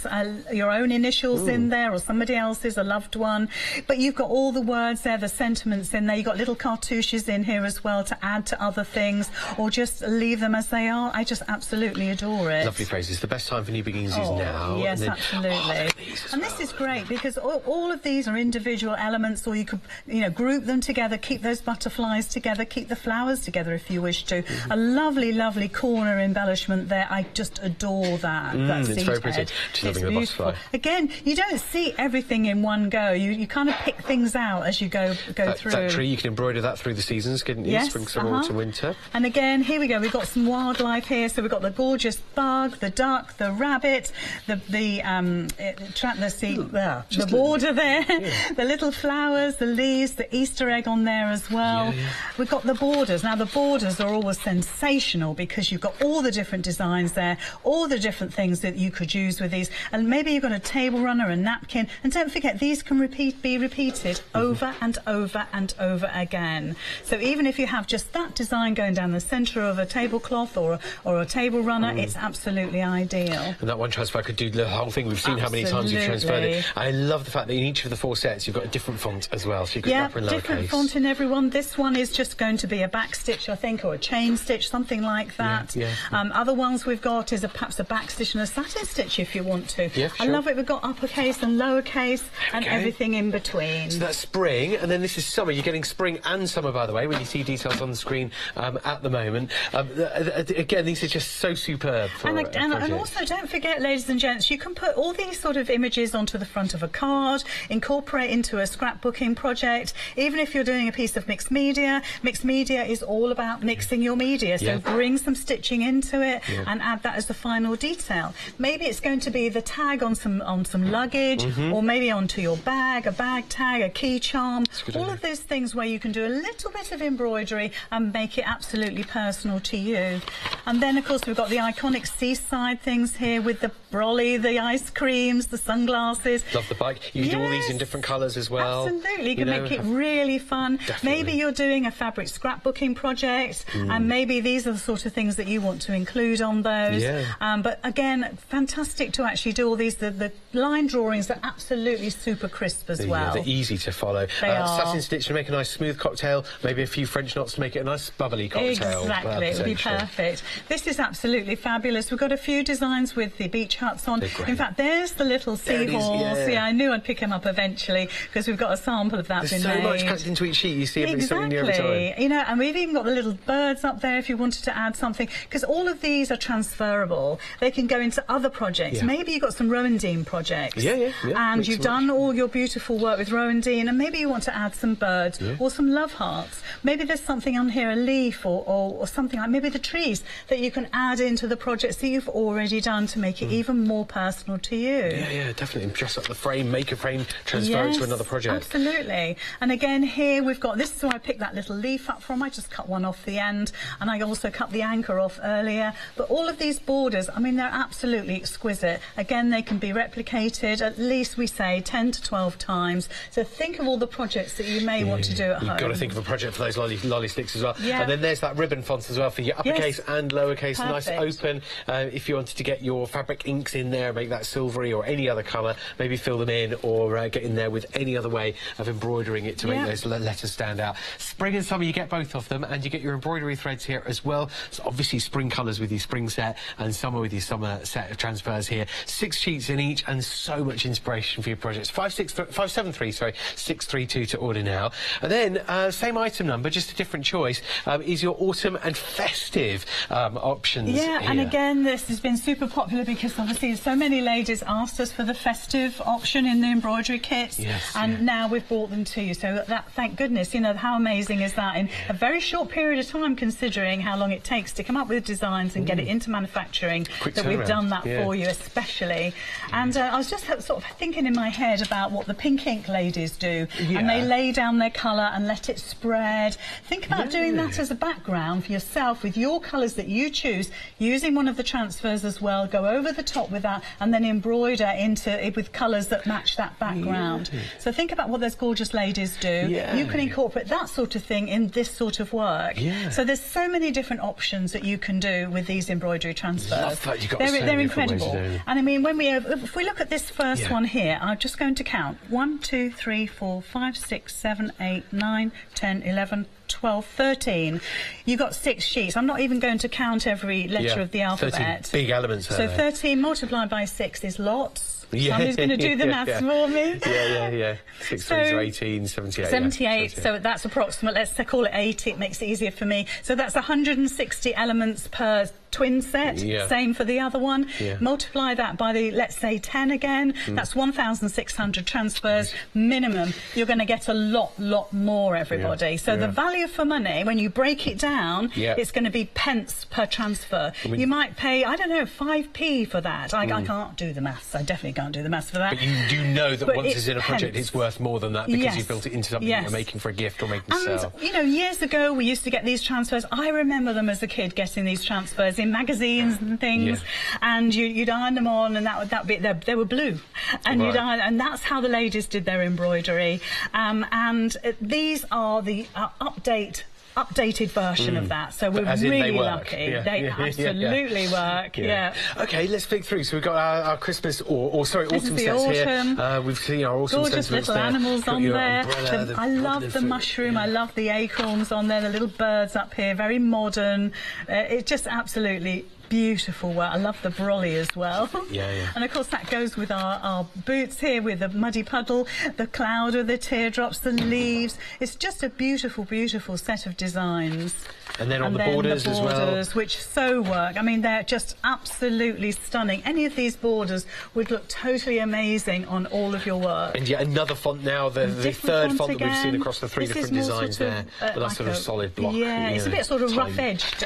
your own initials in there, or somebody else's, a loved one. But you've got all the words there, the sentiments in there. You've got little cartouches in here as well to add to other things, or just leave them as they are. I just absolutely adore it. Lovely phrases. The best time for new beginnings is now. Yes, absolutely. And this is great, because all of these are individual elements, or you could, you know, group them together, keep those butterflies together, keep the flowers together if you wish to. A lovely corner embellishment there. I just adore that. It's very pretty. Just loving the butterfly. Again, you don't see everything in one go. You kind of pick things out as you go through. That tree, you can embroider that through the seasons, couldn't you? Yes, spring, summer, autumn, winter. And again, here we go. We've got some wildlife here. So we've got the gorgeous bug, the duck, the rabbit, the border there, the little flowers, the leaves, the Easter egg on there as well. We've got the borders. Now, the borders are always sensational, because you've got all the different designs there, all the different things that you could use with these. And maybe you've got a table runner, a napkin. And don't forget, these can be repeated over and over and over again. So even if you have just that design going down the centre of a tablecloth or a table runner, it's absolutely ideal. And that one transfer could do the whole thing. We've seen how many times you've transferred it. I love the fact that in each of the 4 sets you've got a different font as well, so you can upper and lowercase. Different font in every one. This one is just going to be a back stitch, I think, or a chain stitch, something like that. Other ones we've got is perhaps a back stitch and a satin stitch if you want to. I love it. We've got uppercase and lowercase and everything in between. So that's spring, and then this is summer. You're getting spring and summer, by the way, when you see few details on the screen at the moment. Again, these are just so superb for and also, don't forget, ladies and gents, you can put all these sort of images onto the front of a card, incorporate into a scrapbooking project. Even if you're doing a piece of mixed media is all about mixing your media. So bring some stitching into it and add that as the final detail. Maybe it's going to be the tag on some luggage, or maybe onto your bag, a bag tag, a key charm. All of those things where you can do a little bit of embroidery and make it absolutely personal to you. And then, of course, we've got the iconic seaside things here with the brolly, the ice creams, the sunglasses. Love the bike. You can do all these in different colours as well. Absolutely. You can make it really fun. Definitely. Maybe you're doing a fabric scrapbooking project, and maybe these are the sort of things that you want to include on those. But again, fantastic to actually do all these. The line drawings are absolutely super crisp as well. They're easy to follow. They are. Satin stitch to make a nice smooth cocktail, maybe a few French knots to make it a nice bubbly cocktail. Exactly, it would be perfect. This is absolutely fabulous. We've got a few designs with the beach huts on. In fact, there's the little seahorse. Yeah, I knew I'd pick him up eventually because we've got a sample of that There's been so made. much packed into each sheet. You see something new every time. You know, and we've even got the little birds up there if you wanted to add something, because all of these are transferable. They can go into other projects. Maybe you've got some Rowan-Dean projects. And you've done all your beautiful work with Rowan-Dean, and maybe you want to add some birds or some love hearts. Maybe there's something on here, a leaf or something like maybe the trees that you can add into the projects that you've already done to make it even more personal to you. Yeah, definitely. Dress up the frame, make a frame, transfer it to another project. Absolutely. And again, here we've got, this is where I picked that little leaf up from. I just cut one off the end, and I also cut the anchor off earlier. But all of these borders, I mean, they're absolutely exquisite. Again, they can be replicated at least, we say, 10 to 12 times. So think of all the projects that you may want to do at home. You've got to think of a project for those lolly sticks as well. And then there's that ribbon font as well for your uppercase and lowercase. Nice open. If you wanted to get your fabric inks in there, make that silvery or any other colour, maybe fill them in, or get in there with any other way of embroidering it to make those letters stand out. Spring and summer, you get both of them, and you get your embroidery threads here as well. So obviously spring colours with your spring set, and summer with your summer set of transfers here. 6 sheets in each, and so much inspiration for your projects. 573-632 to order now. And then same item number, just a different choice, is your autumn and festive options. And again, this has been super popular because obviously so many ladies asked us for the festive option in the embroidery kits, and now we've brought them to you. So that, thank goodness, you know, how amazing is that in a very short period of time, considering how long it takes to come up with designs and get it into manufacturing, that we've done that for you especially. And I was just sort of thinking in my head about what the pink ink ladies do, and they lay down their colour and let it spread. Think about doing that as a background for yourself with your colours that you choose, using one of the transfers as well, go over the top with that, and then embroider into it with colours that match that background. So think about what those gorgeous ladies do. You can incorporate that sort of thing in this sort of work. So there's so many different options that you can do with these embroidery transfers. They're incredible. And I mean, when if we look at this first one here, I'm just going to count 1, 2, 3, 4, 5, 6, 7, 8, 9, 10, 11, 12, 13. You got 6 sheets. I'm not even going to count every letter of the alphabet. 13 big elements. So 13 multiplied by 6 is lots. Somebody's going to do the maths for me. 6 3 are 18, 78. 78, so that's approximate. Let's call it 80. It makes it easier for me. So that's 160 elements per twin set. Same for the other one. Multiply that by the, let's say, 10 again. That's 1,600 transfers minimum. You're going to get a lot more, everybody. So the value for money, when you break it down, it's going to be pence per transfer. You might pay, I don't know, 5p for that. I can't do the maths. I definitely can't do the maths for that. But you do know that once it's in a project, it's worth more than that because you've built it into something that you're making for a gift or making to sell. You know, years ago we used to get these transfers. I remember them as a kid, getting these transfers in magazines and things, and you'd iron them on, and that be they were blue, and you'd iron, and that's how the ladies did their embroidery. And these are the updated version of that, so we're really lucky. They absolutely work. Okay, let's flick through. So we've got our Christmas autumn sets here. We've seen our autumn gorgeous little animals on there. I love the mushroom. I love the acorns on there. The little birds up here, very modern. It's just absolutely beautiful work. I love the brolly as well. Yeah, yeah. And of course that goes with our boots here, with the muddy puddle, the cloud with the teardrops, the leaves. It's just a beautiful, beautiful set of designs. And then on the borders as well. Which so work. I mean, they're just absolutely stunning. Any of these borders would look totally amazing on all of your work. And yet another font now, the third font that we've seen across the three different designs there. With that sort of solid block. Yeah, it's a bit sort of rough-edged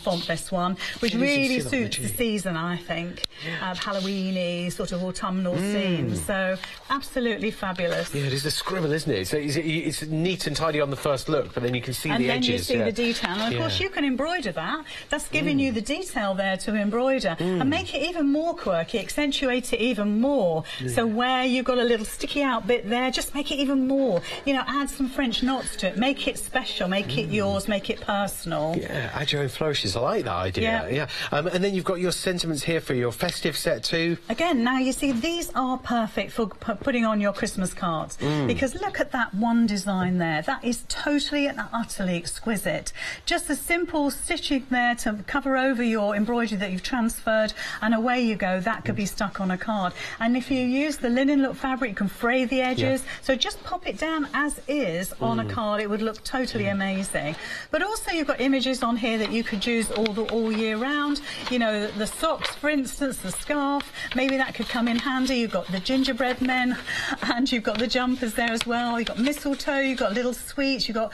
font, this one, which really suits the season, I think. Halloween-y, sort of autumnal scenes. So, absolutely fabulous. Yeah, it is a scribble, isn't it? It's neat and tidy on the first look, but then you can see the edges. See the detail, and of course you can embroider that. That's giving you the detail there to embroider and make it even more quirky, accentuate it even more. So where you've got a little sticky out bit there, just make it even more. You know, add some French knots to it, make it special, make it yours, make it personal. Yeah, add your own flourishes. I like that idea. Yeah. And then you've got your sentiments here for your festive set too. Again, now you see these are perfect for putting on your Christmas cards because look at that one design there. That is totally and utterly exquisite. Just a simple stitching there to cover over your embroidery that you've transferred, and away you go. That could be stuck on a card. And if you use the linen look fabric, you can fray the edges. So just pop it down as is on a card. It would look totally amazing. But also you've got images on here that you could use all year round. You know, the socks, for instance, the scarf. Maybe that could come in handy. You've got the gingerbread men, and you've got the jumpers there as well. You've got mistletoe. You've got little sweets. You've got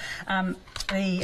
the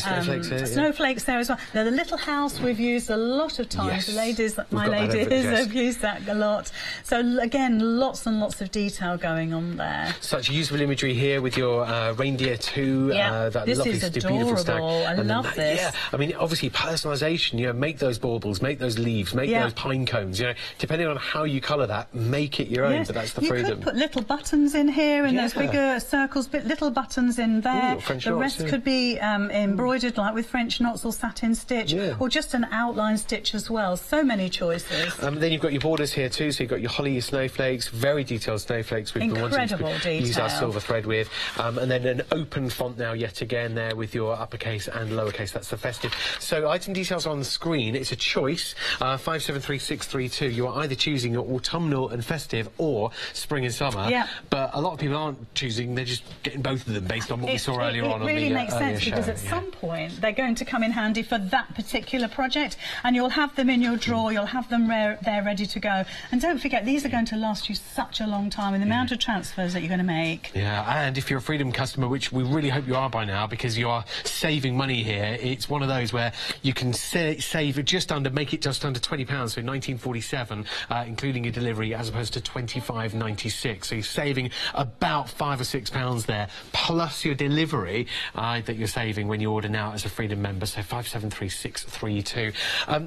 snowflakes there as well. Now, the little house we've used a lot of times. The ladies, my ladies, have used that a lot. So again, lots and lots of detail going on there. Such useful imagery here with your reindeer too. That this lovely, is beautiful stag. I love this. Yeah, I mean, obviously personalisation. You know, make those baubles, make those leaves, make those pine cones. You know, depending on how you colour that, make it your own. But that's the freedom. You could put little buttons in here, and those bigger circles, but little buttons in there. The rest could be embroidered like with French knots or satin stitch, or just an outline stitch as well. So many choices. Then you've got your borders here too, so you've got your holly, your snowflakes, very detailed snowflakes. We've been wanting to use our silver thread with. And then an open font now yet again there with your uppercase and lowercase. That's the festive. So item details on the screen. It's a choice. 573632. You are either choosing your autumnal and festive or spring and summer. But a lot of people aren't choosing. They're just getting both of them based on what we saw earlier on. It really makes sense because at some point they're going to come in handy for that particular project, and you'll have them in your drawer. You'll have them there ready to go. And don't forget, these are going to last you such a long time, and the amount of transfers that you're going to make. Yeah, and if you're a Freedom customer, which we really hope you are by now, because you are saving money here, it's one of those where you can save just under, make it just under £20, so £19.47, including your delivery, as opposed to £25.96. So you're saving about £5 or £6 there, plus your delivery that you're saving when you order now as a Freedom member. So 573632.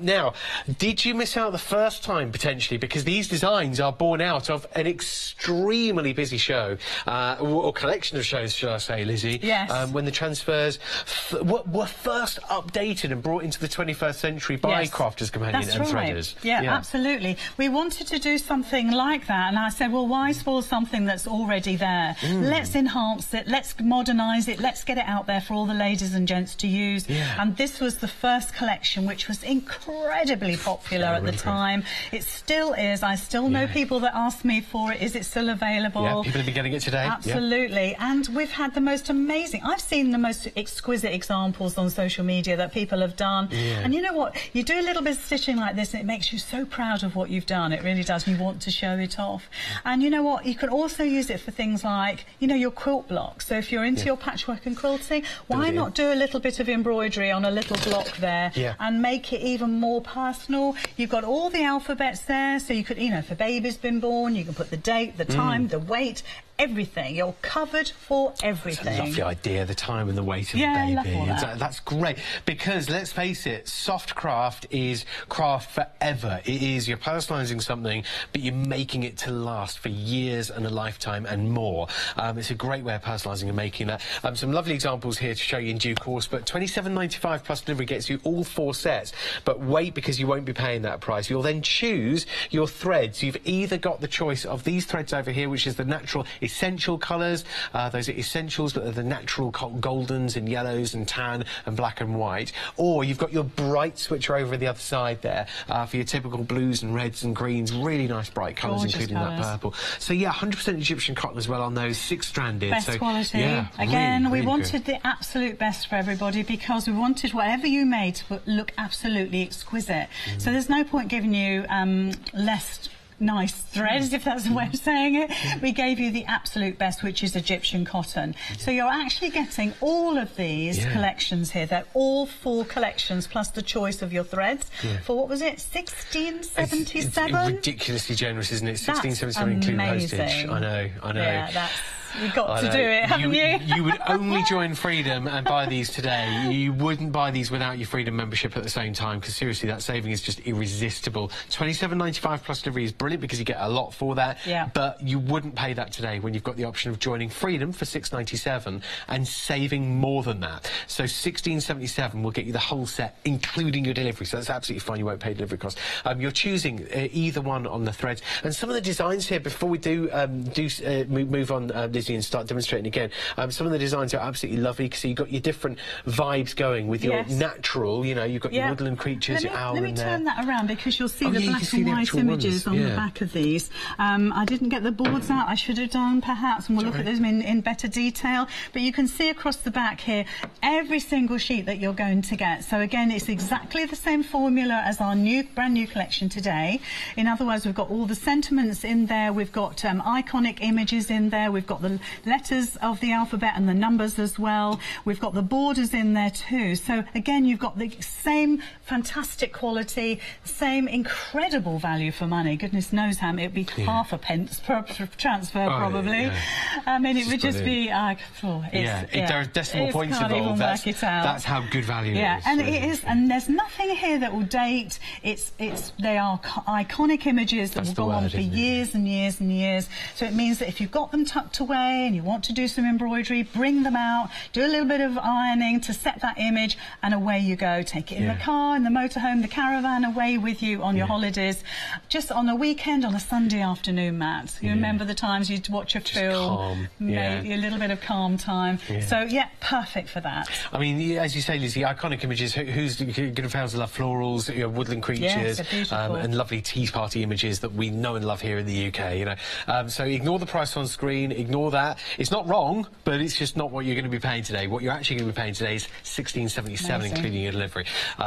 Now, did you miss out the first time potentially, because these designs are born out of an extremely busy show, or collection of shows, shall I say, Lizzie? Yes. When the transfers were first updated and brought into the 21st century by Crafters Companion and Threaders. Yeah, absolutely. We wanted to do something like that, and I said, well, why spoil something that's already there? Let's enhance it, let's modernise it, let's get it out there for all the ladies and gents to use. And this was the first collection, which was incredibly popular at the time. It still is. I still know people that ask me for it. Is it still available? Yeah, people have been getting it today. Absolutely. And we've had the most amazing, I've seen the most exquisite examples on social media that people have done. And you know what? You do a little bit of stitching like this and it makes you so proud of what you've done. It really does. You want to show it off. And you know what? You can also use it for things like, you know, your quilt blocks. So if you're into your patchwork and quilting, why not do a little bit of embroidery on a little block there and make it even more personal? You've got all the alphabets there, so you could, you know, if a baby's been born, you can put the date, the time, the weight, everything. You're covered for everything. That's a lovely idea, the time and the weight of the baby. I love all that. That's great, because let's face it, soft craft is craft forever. It is, you're personalising something, but you're making it to last for years and a lifetime and more. It's a great way of personalising and making that. Some lovely examples here to show you in due course, but £27.95 plus delivery gets you all 4 sets. But wait, because you won't be paying that price. You'll then choose your threads. You've either got the choice of these threads over here, which is the natural essential colours. Those are essentials, but they're the natural goldens and yellows and tan and black and white. Or you've got your brights, which are over the other side there, for your typical blues and reds and greens. Really nice bright colours, including that purple. So yeah, 100% Egyptian cotton as well on those, 6-stranded. Best quality. Yeah, again, really we wanted the absolute best for everybody, because we wanted whatever you made to look absolutely exquisite. So there's no point giving you less nice threads, if that's the way of saying it. We gave you the absolute best, which is Egyptian cotton. So you're actually getting all of these collections here. They're all 4 collections plus the choice of your threads for, what was it, 1677? It's ridiculously generous, isn't it? 1677 including postage. I know. Yeah, you've got to do it, haven't you? You would only join Freedom and buy these today. You wouldn't buy these without your Freedom membership at the same time, because seriously, that saving is just irresistible. $27.95 plus delivery is brilliant because you get a lot for that. Yeah. But you wouldn't pay that today when you've got the option of joining Freedom for $6.97 and saving more than that. So $16.77 will get you the whole set, including your delivery. So that's absolutely fine. You won't pay delivery costs. You're choosing either one on the threads. And some of the designs here, before we do move on, and start demonstrating again. Some of the designs are absolutely lovely, because you've got your different vibes going with your natural, you know, you've got your woodland creatures, your owl in there. Let me turn that around, because you'll see the black and white images on the back of these. I didn't get the boards out, I should have done perhaps, and we'll look at them in better detail. But you can see across the back here every single sheet that you're going to get. So again, it's exactly the same formula as our brand new collection today. In other words, we've got all the sentiments in there, we've got iconic images in there, we've got the letters of the alphabet and the numbers as well. We've got the borders in there too. So again, you've got the same fantastic quality, same incredible value for money. Goodness knows how it'd be half a pence per transfer probably. I mean, it would just be there are decimal points involved. That's how good value it is. And it is, and there's nothing here that will date. They are iconic images that will go on for years and years and years. So it means that if you've got them tucked away and you want to do some embroidery, bring them out, do a little bit of ironing to set that image, and away you go. Take it in the car, in the motorhome, the caravan, away with you on your holidays. Just on a weekend, on a Sunday afternoon, Matt. You remember the times you'd watch a film, maybe a little bit of calm time. So yeah, perfect for that. I mean, as you say, Lizzie, iconic images. Who's going to fail to love florals, you know, woodland creatures, and lovely tea party images that we know and love here in the UK. You know, so ignore the price on screen. Ignore that. It's not wrong, but it's just not what you're going to be paying today. What you're actually going to be paying today is $16.77, including your delivery,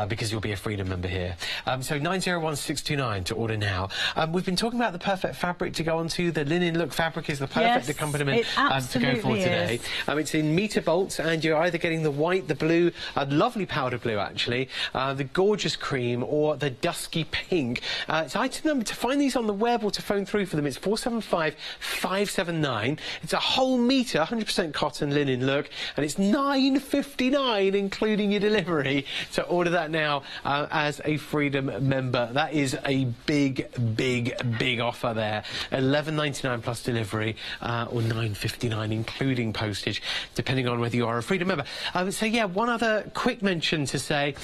because you'll be a Freedom member here. So 901629 to order now. We've been talking about the perfect fabric to go onto. The linen look fabric is the perfect accompaniment to go for today. It's in metre bolts, and you're either getting the white, the blue, lovely powder blue actually, the gorgeous cream, or the dusky pink. It's item number, to find these on the web or to phone through for them, it's 475579. It's a whole metre, 100% cotton linen look, and it's $9.59 including your delivery. To order that now as a Freedom member. That is a big offer there. $11.99 plus delivery, or $9.59 including postage, depending on whether you are a Freedom member. So yeah, one other quick mention to say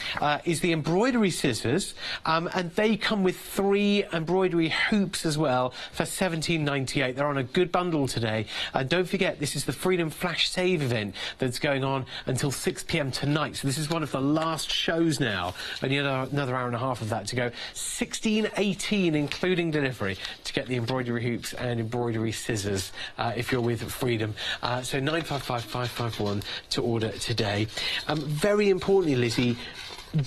is the embroidery scissors, and they come with 3 embroidery hoops as well for $17.98. They're on a good bundle today. Don't forget, this is the Freedom Flash Save event that's going on until 6 p.m. tonight. So this is one of the last shows now, and you have another hour and a half of that to go. $16.18 including delivery to get the embroidery hoops and embroidery scissors if you're with Freedom. So 955551 to order today. Very importantly, Lizzie,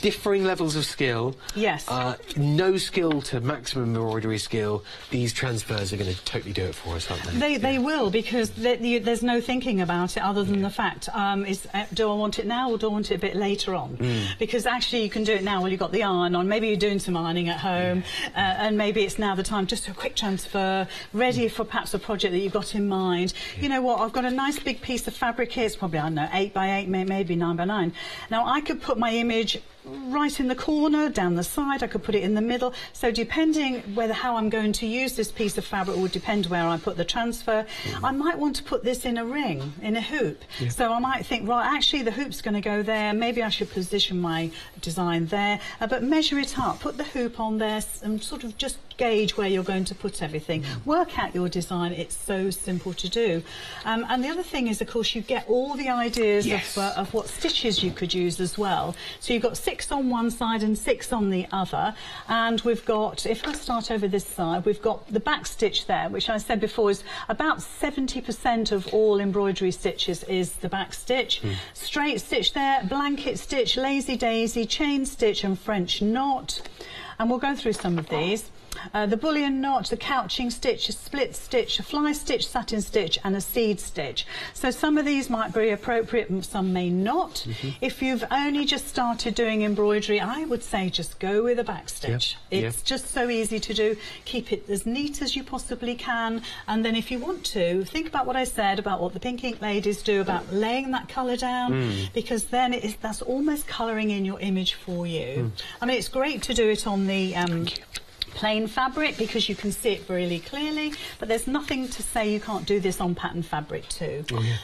differing levels of skill. Yes. No skill to maximum embroidery skill. These transfers are going to totally do it for us, aren't they? They will, because there's no thinking about it other than the fact, do I want it now or do I want it a bit later on? Because actually you can do it now while you've got the iron on. Maybe you're doing some ironing at home, and maybe it's now the time just a quick transfer, ready for perhaps a project that you've got in mind. You know what, I've got a nice big piece of fabric here. It's probably, I don't know, 8 by 8, maybe 9 by 9. Now I could put my image right in the corner, down the side, I could put it in the middle. So depending how I'm going to use this piece of fabric will depend where I put the transfer. I might want to put this in a ring, in a hoop. So I might think, right, actually the hoop's going to go there, maybe I should position my design there, but measure it up, put the hoop on there and sort of just gauge where you're going to put everything. Work out your design. It's so simple to do. And the other thing is, of course, you get all the ideas of what stitches you could use as well. So you've got 6 on one side and 6 on the other. And we've got, if I start over this side, we've got the back stitch there, which I said before is about 70% of all embroidery stitches is the back stitch. Straight stitch there, blanket stitch, lazy daisy, chain stitch and French knot. And we'll go through some of these. The bullion knot, the couching stitch, a split stitch, a fly stitch, satin stitch and a seed stitch. So some of these might be appropriate and some may not. If you've only just started doing embroidery, I would say just go with a back stitch. It's just so easy to do. Keep it as neat as you possibly can, and then if you want to, think about what I said about what the Pink Ink ladies do about laying that colour down, because then that's almost colouring in your image for you. I mean, it's great to do it on the plain fabric because you can see it really clearly, but there's nothing to say you can't do this on pattern fabric too.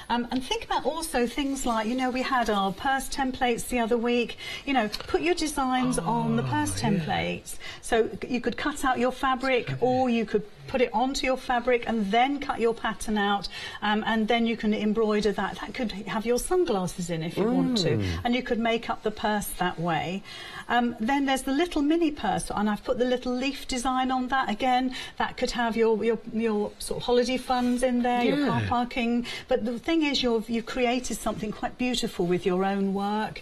And think about also things like, you know, we had our purse templates the other week. You know, put your designs on the purse templates. So you could cut out your fabric, or you could put it onto your fabric and then cut your pattern out, and then you can embroider that. That could have your sunglasses in if you want to, and you could make up the purse that way. Then there's the little mini purse, and I've put the little leaf design on that again. That could have your sort of holiday funds in there, your car parking. But the thing is, you've created something quite beautiful with your own work.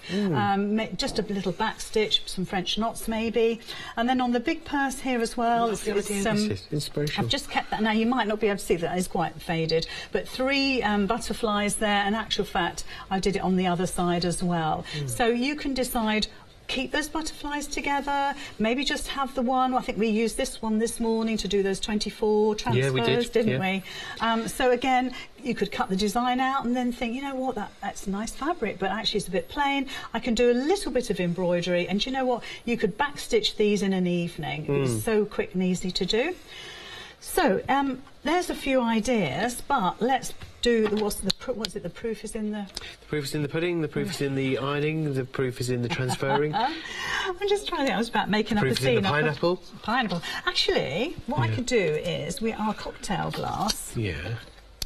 Just a little back stitch, some French knots maybe, and then on the big purse here as well. It's inspirational. I've just kept that. Now you might not be able to see that; it's quite faded. But 3 butterflies there. In actual fact, I did it on the other side as well. So you can decide. Keep those butterflies together, maybe just have the one. I think we used this one this morning to do those 24 transfers, didn't we? So again, you could cut the design out and then think, you know what, that's nice fabric, but actually it's a bit plain. I can do a little bit of embroidery, and you know what, you could backstitch these in an evening. It's so quick and easy to do. So there's a few ideas, but let's do the proof is in the... The proof is in the pudding, the proof is in the ironing, the proof is in the transferring. I'm just trying to think, I was about making up a scene. Proof is in the pineapple. Pineapple. Actually, what I could do is, our cocktail glass.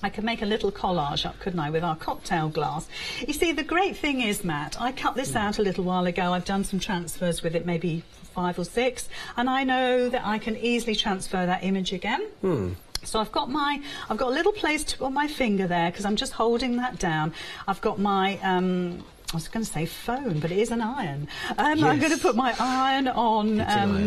I could make a little collage up, couldn't I, with our cocktail glass. You see, the great thing is, Matt, I cut this out a little while ago. I've done some transfers with it, maybe 5 or 6, and I know that I can easily transfer that image again. So I've got a little place to put my finger there because I'm just holding that down. I've got my I was going to say phone, but it is an iron. I'm going to put my iron on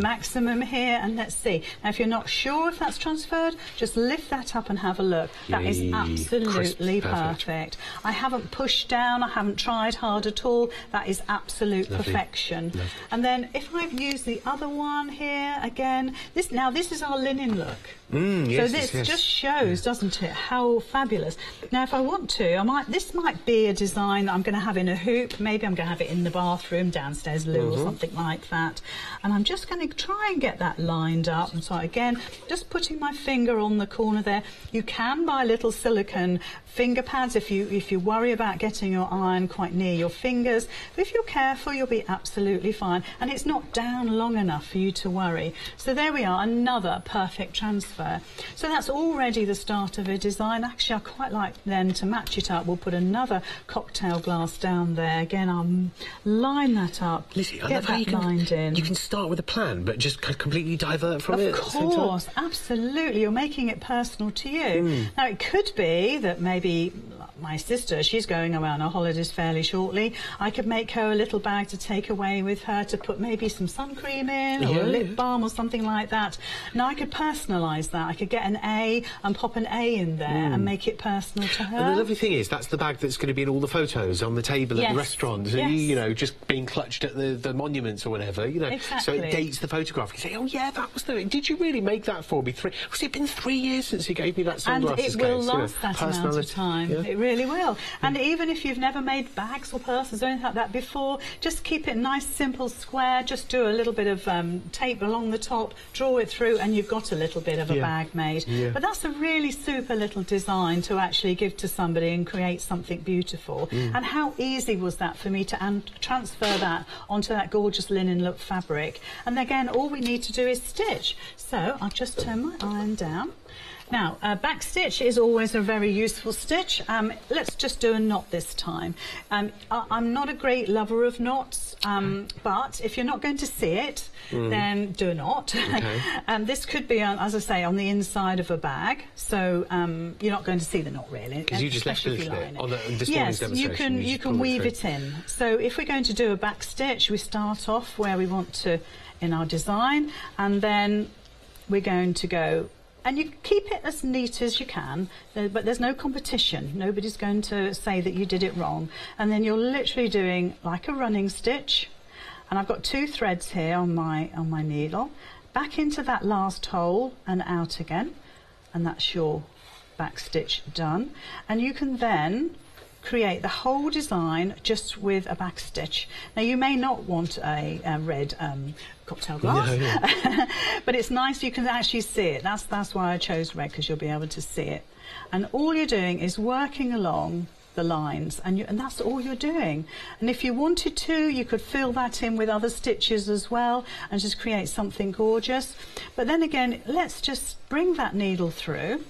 maximum here, and let's see. Now, if you're not sure if that's transferred, just lift that up and have a look. That is absolutely perfect. I haven't pushed down, I haven't tried hard at all. That is absolute perfection. And then if I've used the other one here again, this is our linen look. So this just shows, doesn't it, how fabulous. Now, if I want to, this might be a design that I'm going to have in a hoop. Maybe I'm going to have it in the bathroom, downstairs loo or something like that. And I'm just going to try and get that lined up. And so again, just putting my finger on the corner there. You can buy little silicone finger pads if you worry about getting your iron quite near your fingers. But if you're careful, you'll be absolutely fine. And it's not down long enough for you to worry. So there we are, another perfect transfer. So that's already the start of a design. Actually, I quite like then to match it up. We'll put another cocktail glass down there. Again, I'll line that up. Lizzie, get that lined in. You can start with a plan, but just completely divert from it. Of course, absolutely. You're making it personal to you. Now, it could be that maybe my sister, she's going away on her holidays fairly shortly. I could make her a little bag to take away with her to put maybe some sun cream in or a lip balm or something like that. Now, I could personalise that. I could get an A and pop an A in there and make it personal to her. And the lovely thing is, that's the bag that's going to be in all the photos on the table at the restaurant. So you know, just being clutched at the monuments or whatever, you know. So it dates the photograph. You say, oh yeah, that was did you really make that for me? Was it been 3 years since you gave me that sunglasses case? And it will last that amount of time. It really will. And even if you've never made bags or purses or anything like that before, just keep it nice, simple, square. Just do a little bit of tape along the top, draw it through, and you've got a little bit of a bag made. But that's a really super little design to actually give to somebody and create something beautiful. And how easy was that for me to transfer that onto that gorgeous linen look fabric. And again, all we need to do is stitch. So I'll just turn my iron down. Now, back stitch is always a very useful stitch. Let's just do a knot this time. I'm not a great lover of knots, but if you're not going to see it, then do a knot. Okay. This could be, as I say, on the inside of a bag, so you're not going to see the knot really. Because you just left it on this morning's demonstration. Yes, you can weave it in. So if we're going to do a back stitch, we start off where we want to in our design, and then we're going to go. And you keep it as neat as you can, but there's no competition. Nobody's going to say that you did it wrong. And then you're literally doing like a running stitch. And I've got 2 threads here on my needle. Back into that last hole and out again. And that's your back stitch done. And you can then create the whole design just with a back stitch. Now you may not want a red cocktail glass, but it's nice you can actually see it. That's why I chose red, because you'll be able to see it. And all you're doing is working along the lines, and that's all you're doing. And if you wanted to, you could fill that in with other stitches as well and just create something gorgeous. But then again, let's just bring that needle through.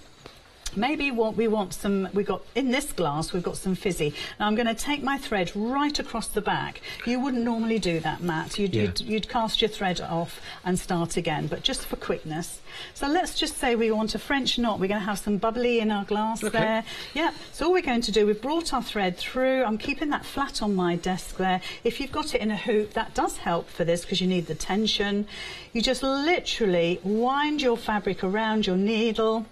Maybe we've got in this glass, we've got some fizzy. Now I'm going to take my thread right across the back. You wouldn't normally do that, Matt. You'd cast your thread off and start again, but just for quickness. So let's just say we want a French knot. We're going to have some bubbly in our glass there. Yeah, so all we're going to do, we've brought our thread through. I'm keeping that flat on my desk there. If you've got it in a hoop, that does help for this because you need the tension. You just literally wind your fabric around your needle.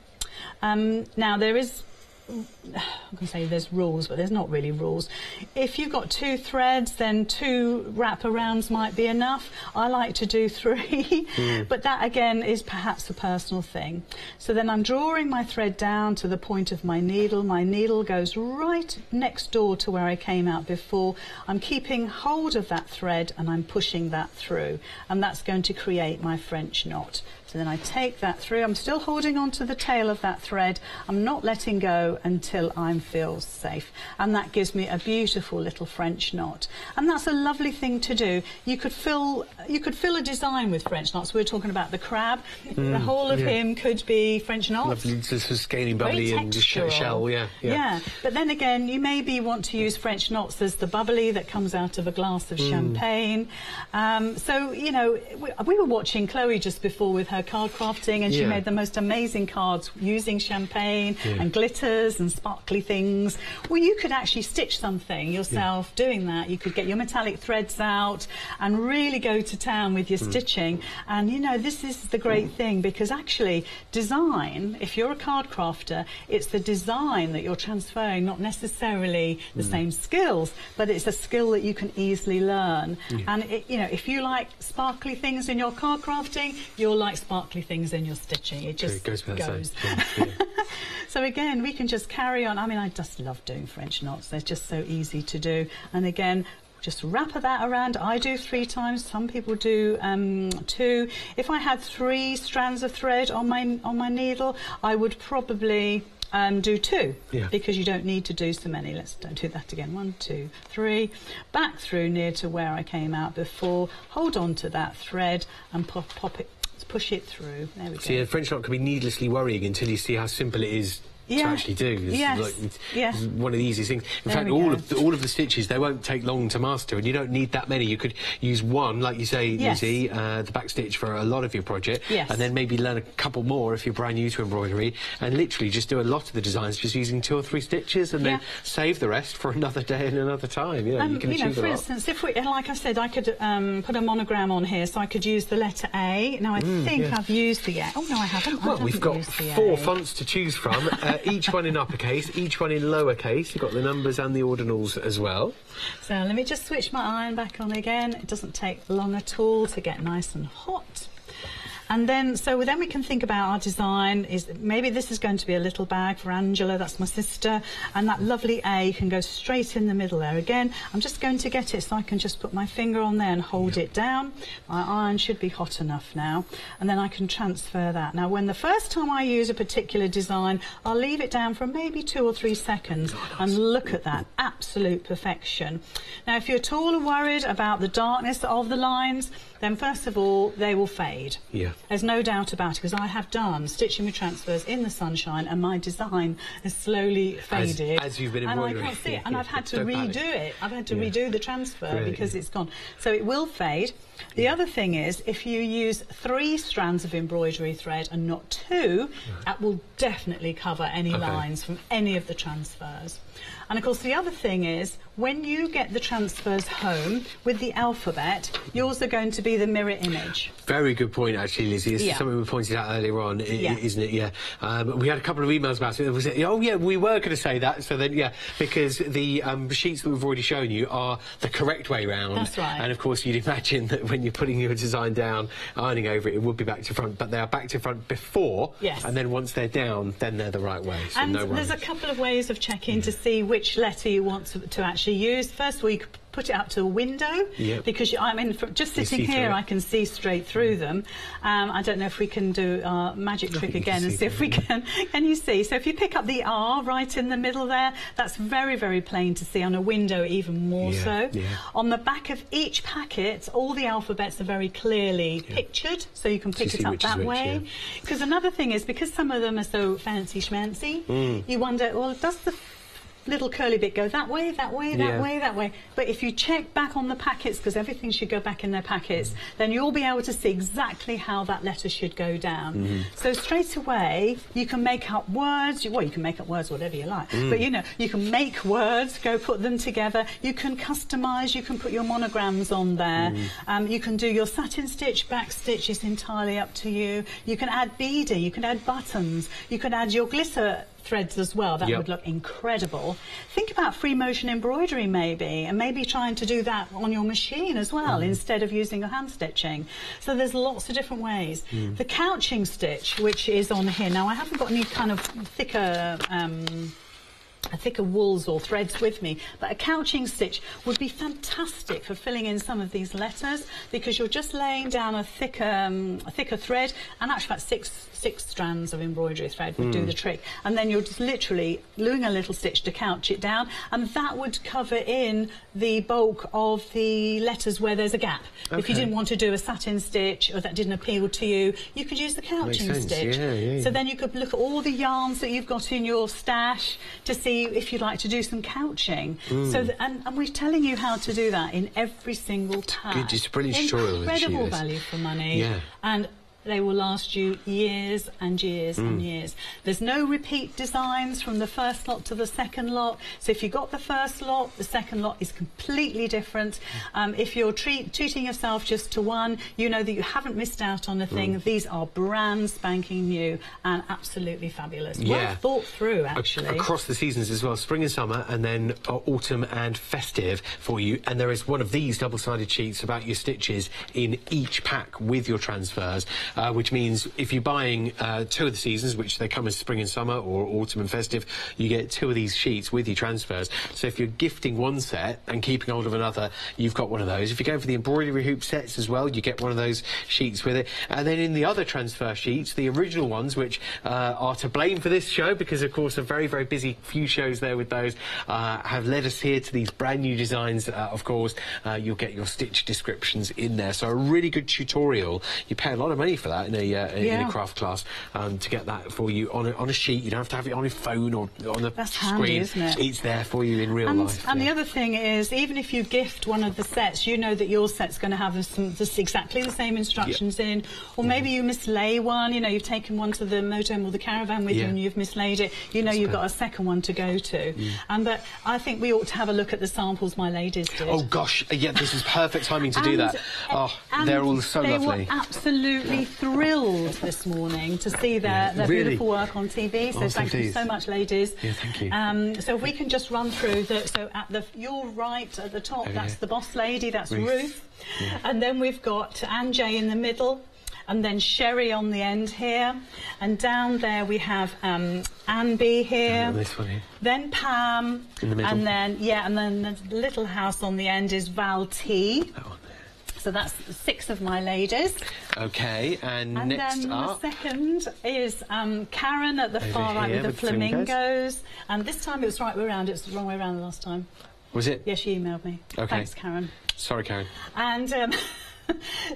Now there is, I'm going to say there's rules, but there's not really rules. If you've got 2 threads, then 2 wraparounds might be enough. I like to do 3, but that again is perhaps a personal thing. So then I'm drawing my thread down to the point of my needle. My needle goes right next door to where I came out before. I'm keeping hold of that thread and I'm pushing that through, and that's going to create my French knot. So then I take that through. I'm still holding on to the tail of that thread. I'm not letting go until I feel safe. And that gives me a beautiful little French knot. And that's a lovely thing to do. You could fill a design with French knots. We were talking about the crab. The whole of him could be French knots. Lovely, just scaly, bubbly and shell, yeah. But then again, you maybe want to use French knots as the bubbly that comes out of a glass of champagne. So, you know, we were watching Chloe just before with her card crafting, and she made the most amazing cards using champagne and glitters and sparkly things. Well, you could actually stitch something yourself doing that. You could get your metallic threads out and really go to town with your stitching. And you know, this is the great thing, because actually design, if you're a card crafter, it's the design that you're transferring, not necessarily the same skills, but it's a skill that you can easily learn. And it, you know, if you like sparkly things in your card crafting, you'll like sparkly things in your stitching. It just goes. So again, we can just carry on. I mean, I just love doing French knots. They're just so easy to do. And again, just wrap that around. I do 3 times. Some people do 2. If I had 3 strands of thread on my needle, I would probably do 2, because you don't need to do so many. Let's do that again. 1, 2, 3. Back through near to where I came out before. Hold on to that thread and pop it. Push it through. There we go. See, a French knot can be needlessly worrying until you see how simple it is to actually do. It's one of the easiest things. In fact, all of the stitches, they won't take long to master, and you don't need that many. You could use 1, like you say, Lizzie, the back stitch for a lot of your project, and then maybe learn a couple more if you're brand new to embroidery, and literally just do a lot of the designs just using 2 or 3 stitches, and then save the rest for another day and another time. You know, you can achieve a lot. For instance, if we, like I said, I could put a monogram on here, so I could use the letter A. Now I think I've used the A. Oh no, I haven't. Well, we've got 4 fonts to choose from. Each one in uppercase, each one in lowercase. You've got the numbers and the ordinals as well. So let me just switch my iron back on again. It doesn't take long at all to get nice and hot. And then, so then we can think about our design. Is maybe this is going to be a little bag for Angela, that's my sister, and that lovely A can go straight in the middle there. Again, I'm just going to get it so I can just put my finger on there and hold it down. My iron should be hot enough now, and then I can transfer that. Now, when the first time I use a particular design, I'll leave it down for maybe 2 or 3 seconds, and look at that, absolute perfection. Now, if you're at all worried about the darkness of the lines, then first of all, they will fade. Yeah. There's no doubt about it, because I have done stitching with transfers in the sunshine, and my design has slowly faded. As you've been embroidering. And I can't see it, and I've had to Don't redo panic. it. I've had to redo the transfer Brilliant, because it's gone. So it will fade. The other thing is, if you use 3 strands of embroidery thread and not 2, that will definitely cover any lines from any of the transfers. And of course, the other thing is, when you get the transfers home with the alphabet, yours are going to be the mirror image. Very good point, actually, Lizzie. It's something we pointed out earlier on, isn't it? Yeah. We had a couple of emails about it. We said, oh, yeah, we were going to say that. So then, yeah, because the sheets that we've already shown you are the correct way round. That's right. And, of course, you'd imagine that when you're putting your design down, ironing over it, it would be back to front. But they are back to front before. Yes. And then once they're down, then they're the right way. So And no worries. there's a couple of ways of checking to see which letter you want to actually use. First of all, you could put it up to a window, because I mean, just sitting here, I can see straight through them. I don't know if we can do our magic trick again and see if we can. Can you see? So if you pick up the R right in the middle there, that's very, very plain to see. On a window, even more so. Yeah. On the back of each packet, all the alphabets are very clearly pictured, so you can pick it up that way. Because another thing is, because some of them are so fancy schmancy, you wonder, well, does the little curly bit go that way, that way, that way, that way? But if you check back on the packets, because everything should go back in their packets, then you'll be able to see exactly how that letter should go down. So straight away, you can make up words. Well, you can make up words whatever you like, but you know, you can make words, go put them together. You can customise, you can put your monograms on there. You can do your satin stitch, back stitch is entirely up to you. You can add beading, you can add buttons, you can add your glitter threads as well. That would look incredible. Think about free motion embroidery maybe, and maybe trying to do that on your machine as well, instead of using your hand stitching. So there's lots of different ways. The couching stitch, which is on here now, I haven't got any kind of thicker wools or threads with me, but a couching stitch would be fantastic for filling in some of these letters, because you're just laying down a thicker thread, and actually about six strands of embroidery thread would do the trick, and then you're just literally gluing a little stitch to couch it down, and that would cover in the bulk of the letters where there's a gap. If you didn't want to do a satin stitch, or that didn't appeal to you, you could use the couching stitch. So then you could look at all the yarns that you've got in your stash to see if you'd like to do some couching. So and we're telling you how to do that in every single pack. Good, it's a brilliant tutorial. Incredible value for money. And they will last you years and years and years. There's no repeat designs from the first lot to the second lot. So if you got the first lot, the second lot is completely different. If you're treating yourself just to one, you know that you haven't missed out on a thing. These are brand spanking new and absolutely fabulous. Well thought through, actually. Across the seasons as well, spring and summer, and then autumn and festive for you. And there is one of these double-sided sheets about your stitches in each pack with your transfers. Which means if you're buying 2 of the seasons, which they come as spring and summer or autumn and festive, you get 2 of these sheets with your transfers. So if you're gifting one set and keeping hold of another, you've got one of those. If you're going for the embroidery hoop sets as well, you get one of those sheets with it. And then in the other transfer sheets, the original ones, which are to blame for this show, because of course a very, very busy few shows there with those, have led us here to these brand new designs. Of course, you'll get your stitch descriptions in there. So a really good tutorial. You pay a lot of money for that in a craft class, to get that for you on a sheet. You don't have to have it on your phone or on the screen. Handy, isn't it? It's there for you in real life. And the other thing is, even if you gift one of the sets, you know that your set's going to have exactly the same instructions in, or maybe you mislay one. You know, you've taken one to the motorhome or the caravan with you and you've mislaid it. You know, you've got a second one to go to. But I think we ought to have a look at the samples my ladies did. Oh gosh, yeah, this is perfect timing to do that. Oh, they're all so lovely. They were absolutely thrilled this morning to see their beautiful work on TV. So thank you so much, ladies. Yeah, thank you. So if we can just run through so at your right at the top, that's the boss lady, that's Ruth. And then we've got Anne J in the middle. and then Sherry on the end here, and down there we have Anby here, and this one here, then Pam, in the middle, and then and then the little house on the end is Val T. That one there. So that's 6 of my ladies. Okay, and next then up, the second is Karen at the far right with the flamingos. And this time it was right way around. It was the wrong way around the last time. Was it? Yes, she emailed me. Okay. Thanks, Karen. Sorry, Karen. And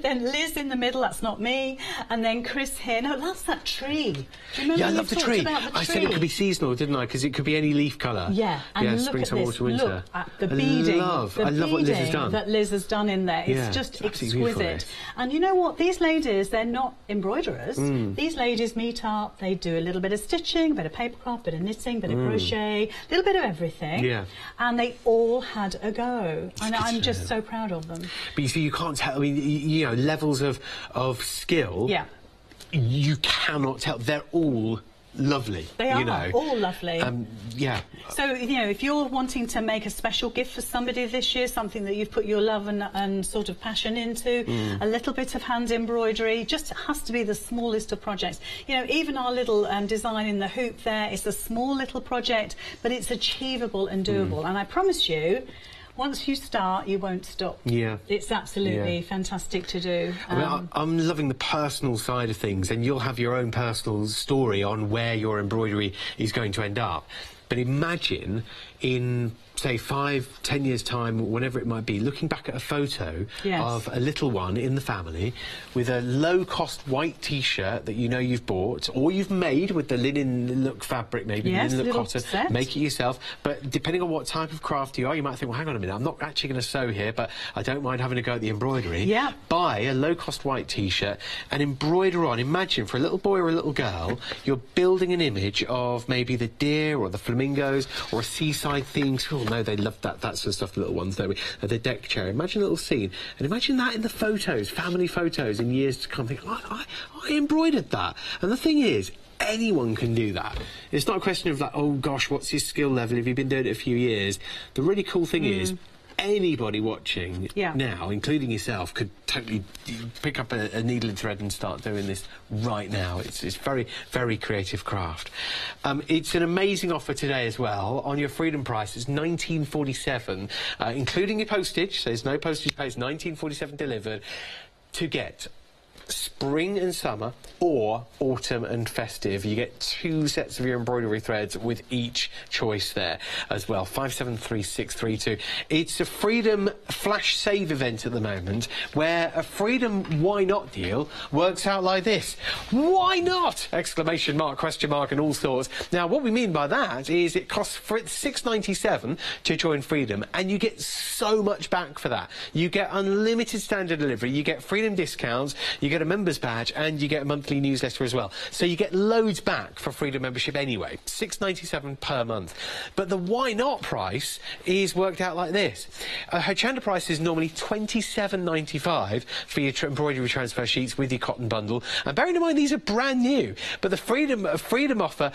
then Liz in the middle, that's not me. And then Chris here. No, that's that tree. Do you remember I love the tree. I said it could be seasonal, didn't I? Because it could be any leaf colour. Yeah, and look spring, at summer, this. autumn, winter. Look at the beading. I love what Liz has done. That Liz has done in there. It's just exquisite. And you know what? These ladies, they're not embroiderers. These ladies meet up. They do a little bit of stitching, a bit of papercraft, a bit of knitting, a bit of crochet, a little bit of everything. Yeah. And they all had a go. And I'm just so proud of them. But you see, you can't tell. I mean, you know, levels of skill. Yeah. You cannot tell. They're all lovely. They are, you know. all lovely. Yeah. So, you know, if you're wanting to make a special gift for somebody this year, something that you've put your love and sort of passion into, a little bit of hand embroidery, just has to be the smallest of projects. You know, even our little design in the hoop there is a small little project, but it's achievable and doable. And I promise you, once you start, you won't stop. Yeah. It's absolutely fantastic to do. I mean, I'm loving the personal side of things, and you'll have your own personal story on where your embroidery is going to end up. But imagine in, say, 5-10 years' time, whenever it might be, looking back at a photo of a little one in the family with a low-cost white T-shirt that you know you've bought or you've made with the linen look fabric, maybe linen look cotton, make it yourself. But depending on what type of craft you are, you might think, well, hang on a minute, I'm not actually going to sew here, but I don't mind having a go at the embroidery. Yeah. Buy a low-cost white T-shirt and embroider on. Imagine for a little boy or a little girl, you're building an image of maybe the deer or the flamingos or a seaside theme. Oh no, they love that sort of stuff, the little ones, don't we? The deck chair. Imagine a little scene, and imagine that in the photos, family photos in years to come. Think, I embroidered that. And the thing is, anyone can do that. It's not a question of like, oh gosh, what's your skill level? Have you been doing it a few years? The really cool thing is, anybody watching now, including yourself, could totally pick up a needle and thread and start doing this right now. It's very, very creative craft. It's an amazing offer today as well. On your Freedom price, it's $19.47, including your postage. So there's no postage paid. It's $19.47 delivered to get spring and summer or autumn and festive. You get 2 sets of your embroidery threads with each choice there as well. 573632. It's a Freedom flash save event at the moment where a Freedom why not deal works out like this. Why not? Exclamation mark, question mark and all sorts. Now what we mean by that is it costs $6.97 to join Freedom, and you get so much back for that. You get unlimited standard delivery, you get Freedom discounts, you get a members badge, and you get a monthly newsletter as well. So you get loads back for Freedom membership anyway. $6.97 per month. But the why not price is worked out like this. Hochanda price is normally $27.95 for your embroidery transfer sheets with your cotton bundle. And bearing in mind these are brand new, but the Freedom offer,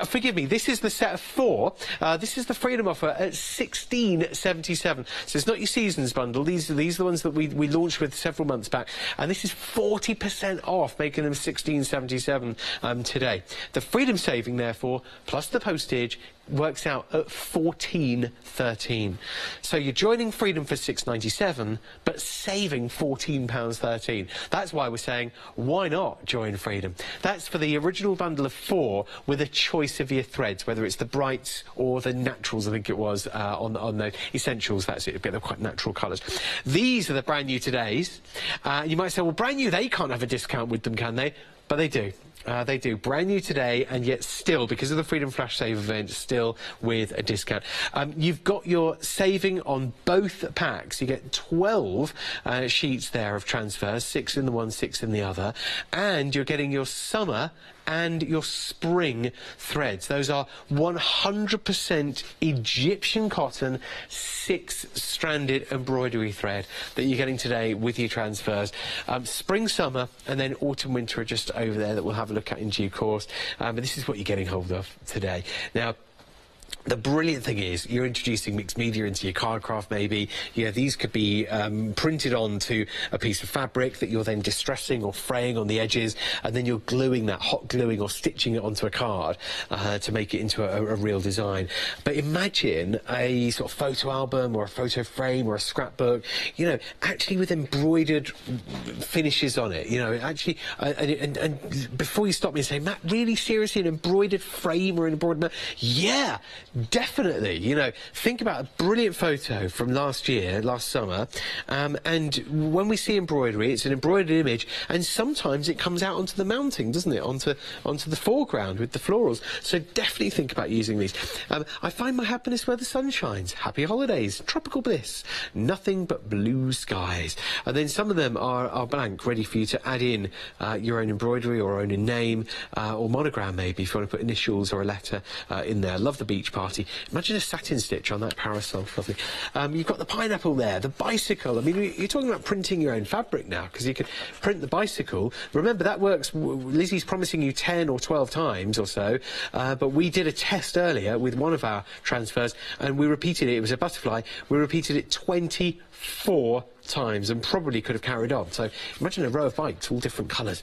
forgive me, this is the set of 4. This is the Freedom offer at $16.77. So it's not your seasons bundle. These are the ones that we launched with several months back, and this is 40% off, making them $16.77 today. The Freedom saving, therefore, plus the postage, works out at $14.13. So you're joining Freedom for $6.97, but saving £14.13. That's why we're saying, why not join Freedom? That's for the original bundle of 4 with a choice of your threads, whether it's the brights or the naturals, I think it was, on the essentials. That's it, they're quite natural colours. These are the brand new todays. You might say, well, brand new, they can't have a discount with them, can they? But they do. They do. Brand new today, and yet still, because of the Freedom Flash Save event, still with a discount. You've got your saving on both packs. You get 12 sheets there of transfers, 6 in the one, 6 in the other, and you're getting your summer and your spring threads. Those are 100% Egyptian cotton, 6-stranded embroidery thread that you're getting today with your transfers. Spring, summer, and then autumn, winter are just over there that we'll have a look at in due course. But this is what you're getting hold of today. Now, The brilliant thing is you're introducing mixed media into your card craft maybe. Yeah, these could be printed onto a piece of fabric that you're then distressing or fraying on the edges, and then you're gluing that, hot gluing or stitching it onto a card to make it into a real design. But imagine a sort of photo album or a photo frame or a scrapbook, you know, actually with embroidered finishes on it, you know, actually, and before you stop me and say, Matt, really seriously, an embroidered frame or an embroidered mat? Yeah, definitely. You know, think about a brilliant photo from last summer, and when we see embroidery, it's an embroidered image, and sometimes it comes out onto the mounting, doesn't it, onto the foreground with the florals. So definitely think about using these. I find my happiness where the sun shines. Happy holidays, tropical bliss, nothing but blue skies. And then some of them are blank, ready for you to add in your own embroidery or own name or monogram maybe, if you want to put initials or a letter in there. Love the beach party. Imagine a satin stitch on that parasol. Lovely. You've got the pineapple there, the bicycle. I mean, you're talking about printing your own fabric now, because you can print the bicycle. Remember, that works. Lizzie's promising you 10 or 12 times or so, but we did a test earlier with one of our transfers, and we repeated it. It was a butterfly. We repeated it 24 times and probably could have carried on. So imagine a row of bikes, all different colours.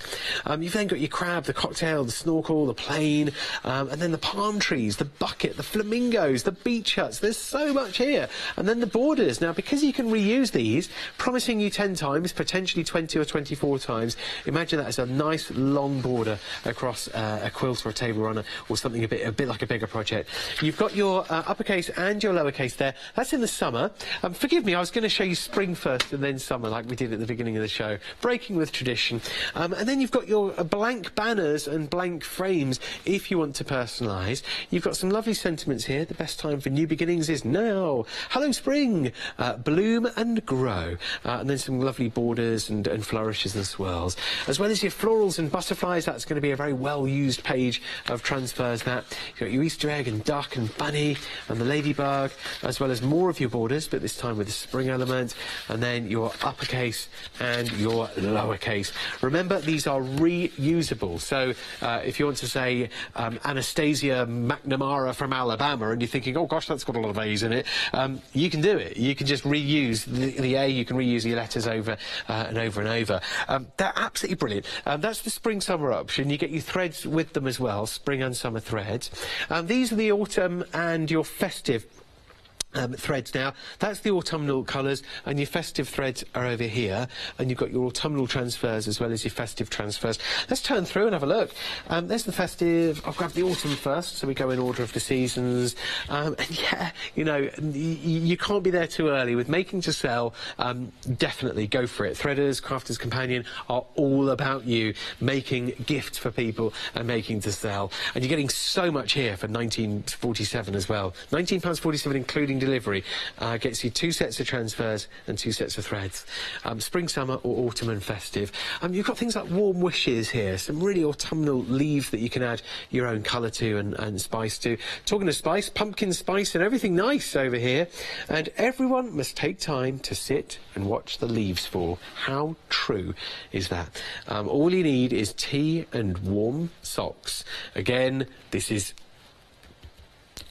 You've then got your crab, the cocktail, the snorkel, the plane, and then the palm trees, the bucket, the flamingos, the beach huts. There's so much here. And then the borders. Now, because you can reuse these, promising you 10 times, potentially 20 or 24 times, imagine that as a nice long border across a quilt or a table runner or something a bit like a bigger project. You've got your uppercase and your lowercase there. That's in the summer. Forgive me, I was going to show you spring first and then summer, like we did at the beginning of the show. Breaking with tradition. And then you've got your blank banners and blank frames if you want to personalise. You've got some lovely sentiments here. The best time for new beginnings is now. Hello spring, bloom and grow. And then some lovely borders and flourishes and swirls. As well as your florals and butterflies, that's going to be a very well-used page of transfers. That you've got your Easter egg and duck and bunny and the ladybug, as well as more of your borders, but this time with the spring element. And then your uppercase and your lowercase. Remember, these are reusable. So if you want to say Anastasia McNamara from Alabama and you're thinking, oh gosh, that's got a lot of A's in it, you can do it. You can just reuse the A, you can reuse your letters over and over and over. They're absolutely brilliant. That's the spring-summer option. You get your threads with them as well, spring and summer threads. These are the autumn and your festive threads now. That's the autumnal colours, and your festive threads are over here, and you've got your autumnal transfers as well as your festive transfers. Let's turn through and have a look. There's the festive. I'll grab the autumn first, so we go in order of the seasons. And yeah, you know, you can't be there too early with making to sell. Definitely go for it. Threaders, Crafters Companion are all about you making gifts for people and making to sell. And you're getting so much here for £19.47 as well. £19.47 including delivery. Gets you 2 sets of transfers and 2 sets of threads. Spring, summer or autumn and festive. You've got things like warm wishes here, some really autumnal leaves that you can add your own colour to and spice to. Talking of spice, pumpkin spice and everything nice over here. And everyone must take time to sit and watch the leaves fall. How true is that? All you need is tea and warm socks. Again, this is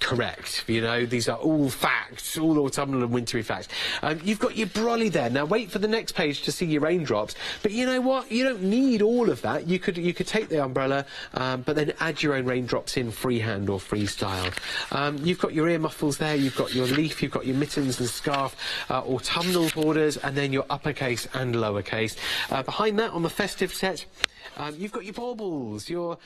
correct. You know, these are all facts, all autumnal and wintry facts. You've got your brolly there. Now wait for the next page to see your raindrops. But you know what? You don't need all of that. You could take the umbrella, but then add your own raindrops in freehand or freestyle. You've got your ear muffles there. You've got your leaf. You've got your mittens and scarf, autumnal borders, and then your uppercase and lowercase. Behind that, on the festive set, you've got your baubles, your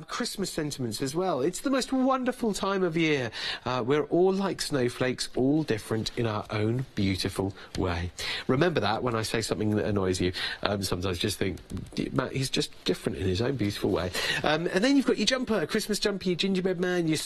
Christmas sentiments as well. It's the most wonderful time of year. We're all like snowflakes, all different in our own beautiful way. Remember that when I say something that annoys you. Sometimes just think, Matt, he's just different in his own beautiful way. And then you've got your jumper, a Christmas jumper, your gingerbread man, your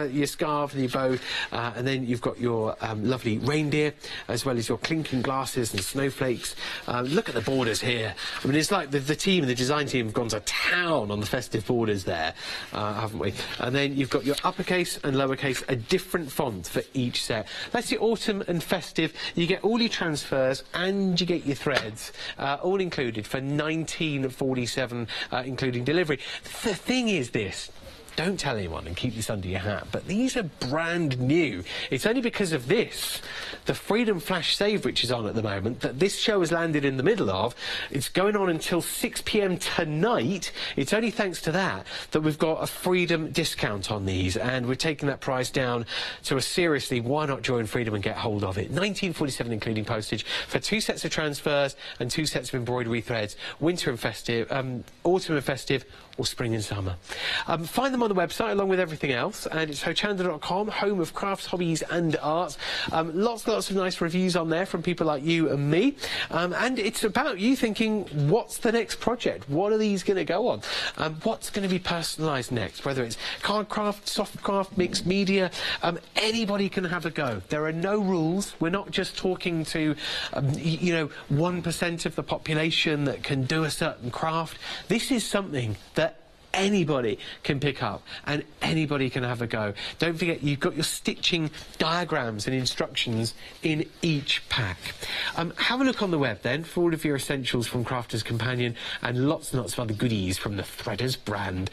your scarf and your bow. And then you've got your lovely reindeer, as well as your clinking glasses and snowflakes. Look at the borders here. I mean, it's like the team, the design team, have gone to town on the festive borders there, haven't we? And then you've got your uppercase and lowercase, a different font for each set. That's your autumn and festive. You get all your transfers and you get your threads, all included for £19.47, including delivery. The thing is this. don't tell anyone and keep this under your hat, but these are brand new. It's only because of this, the Freedom Flash Save, which is on at the moment, that this show has landed in the middle of. It's going on until 6 p.m. tonight. It's only thanks to that we've got a Freedom discount on these, and we're taking that price down to a seriously, why not join Freedom and get hold of it? £19.47 including postage for 2 sets of transfers and 2 sets of embroidery threads, winter and festive, autumn and festive, or spring and summer. Find them on the website along with everything else, and it's hochanda.com, home of crafts, hobbies and arts. Lots of nice reviews on there from people like you and me, and it's about you thinking, what's the next project? What are these going to go on? What's going to be personalised next? Whether it's card craft, soft craft, mixed media, anybody can have a go. There are no rules. We're not just talking to, you know, 1% of the population that can do a certain craft. This is something that anybody can pick up and anybody can have a go. Don't forget, you've got your stitching diagrams and instructions in each pack. Have a look on the web then for all of your essentials from Crafter's Companion and lots and lots of other goodies from the Threaders brand.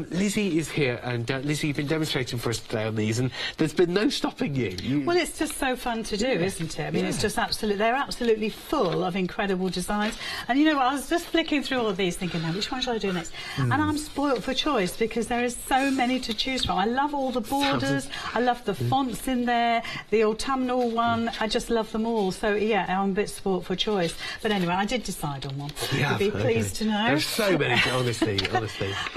Lizzie is here, and Lizzie, you've been demonstrating for us today on these, and there's been no stopping you. Well, it's just so fun to do, isn't it? I mean, it's just absolutely, they're absolutely full of incredible designs. And you know what, I was just flicking through all of these thinking, now, which one shall I do next? And I'm spoiled for choice because there is so many to choose from. I love all the borders, I love the fonts in there, the autumnal one, I just love them all. So yeah, I'm a bit spoilt for choice. But anyway, I did decide on one. You'd be pleased to know. There's so many, honestly.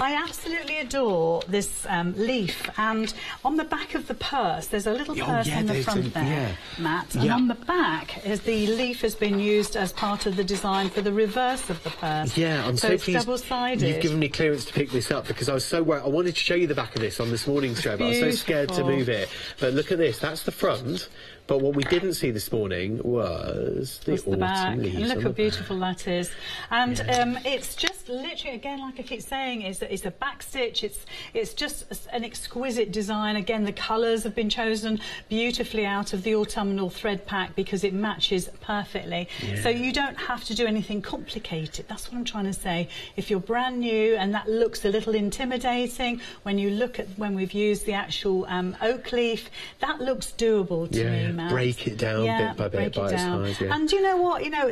I absolutely adore this leaf, and on the back of the purse, there's a little purse on the front there, Matt, and on the back is the leaf has been used as part of the design for the reverse of the purse. Yeah, I'm so it's pleased double-sided. You've given me clearance to pick this up because I was so worried. I wanted to show you the back of this on this morning's show, but I was so scared to move it. But look at this, that's the front. But what we didn't see this morning was the back. leaves. And look how beautiful that is. And it's just literally, again, like I keep saying, is that it's a back stitch. It's just an exquisite design. Again, the colours have been chosen beautifully out of the autumnal thread pack because it matches perfectly. So you don't have to do anything complicated. That's what I'm trying to say. If you're brand new and that looks a little intimidating, when you look at when we've used the actual oak leaf, that looks doable to me. Break it down bit by bit by its size. And you know what? You know,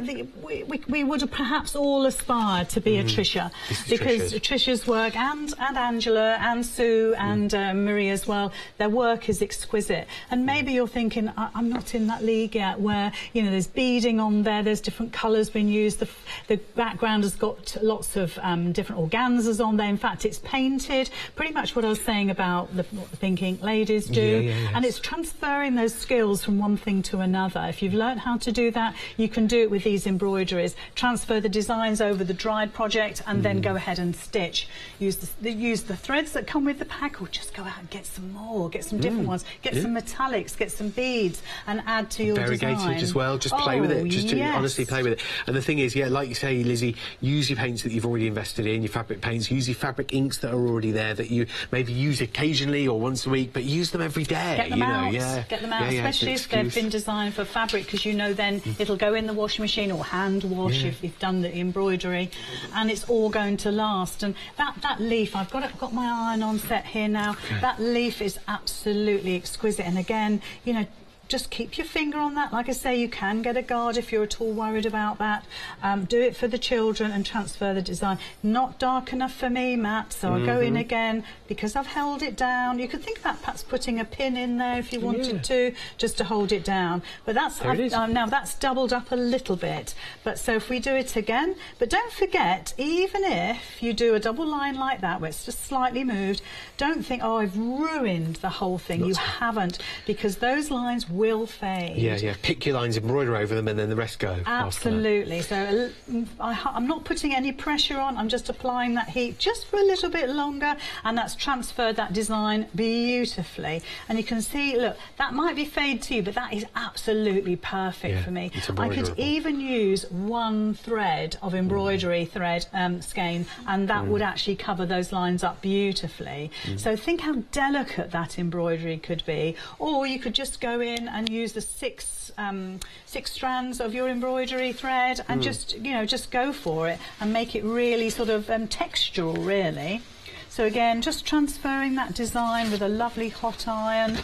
we would have perhaps all aspired to be a Trisha, because Trisha's work and Angela and Sue and Marie as well, their work is exquisite. And maybe you're thinking, I'm not in that league yet, where you know there's beading on there, there's different colours being used. The background has got lots of different organzas on there. In fact, it's painted. Pretty much what I was saying about what the Pink Ink ladies do, and it's transferring those skills from one thing to another. If you've learned how to do that, you can do it with these embroideries. Transfer the designs over the dried project and then go ahead and stitch. Use the threads that come with the pack, or just go out and get some more, get some different ones, get some metallics, get some beads and add to your design. Variegated as well, just play with it, just to honestly play with it. And the thing is, like you say, Lizzie, use your paints that you've already invested in, your fabric paints, use your fabric inks that are already there that you maybe use occasionally or once a week, but use them every day. Get them out, get them out, especially if they've been designed for fabric, because you know then it'll go in the washing machine or hand wash if you've done the embroidery, and it's all going to last. And that leaf, I've got my iron-on set here now. That leaf is absolutely exquisite, and again, you know, just keep your finger on that. Like I say, you can get a guard if you're at all worried about that. Do it for the children and transfer the design. Not dark enough for me, Matt, so I go in again because I've held it down. You could think about perhaps putting a pin in there if you wanted to, just to hold it down. But that's now that's doubled up a little bit. But so if we do it again, but don't forget, even if you do a double line like that where it's just slightly moved, don't think, oh, I've ruined the whole thing. You haven't, because those lines will fade. Pick your lines, embroider over them, and then the rest go. Absolutely. So I'm not putting any pressure on, I'm just applying that heat just for a little bit longer, and that's transferred that design beautifully. And you can see, look, that might be fade to you, but that is absolutely perfect for me. I could even use one thread of embroidery thread skein, and that would actually cover those lines up beautifully. So think how delicate that embroidery could be. Or you could just go in and use the six strands of your embroidery thread and just go for it and make it really sort of textural, really. So again, just transferring that design with a lovely hot iron.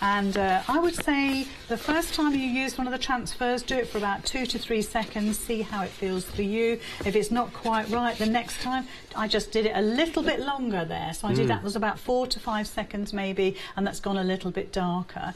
And I would say the first time you use one of the transfers, do it for about 2 to 3 seconds, see how it feels for you. If it's not quite right, the next time, I just did it a little bit longer there. So I did that was about 4 to 5 seconds maybe, and that's gone a little bit darker.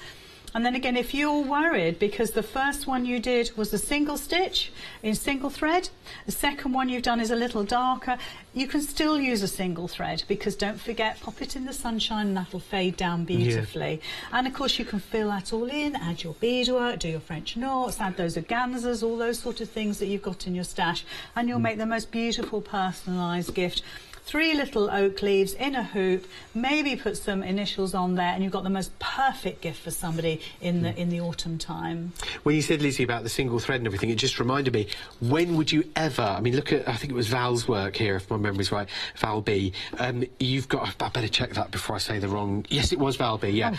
And then again, if you're worried because the first one you did was a single stitch in single thread, the second one you've done is a little darker, you can still use a single thread, because don't forget, pop it in the sunshine and that'll fade down beautifully. Yeah. And of course you can fill that all in, add your beadwork, do your French knots, add those organzas, all those sort of things that you've got in your stash, and you'll make the most beautiful personalised gift. 3 little oak leaves in a hoop, maybe put some initials on there, and you've got the most perfect gift for somebody in the autumn time. When you said, Lizzie, about the single thread and everything, it just reminded me, when would you ever, I mean, look at, I think it was Val's work here, if my memory's right, Val B. You've got, I better check that before I say the wrong, yes, it was Val B, yeah.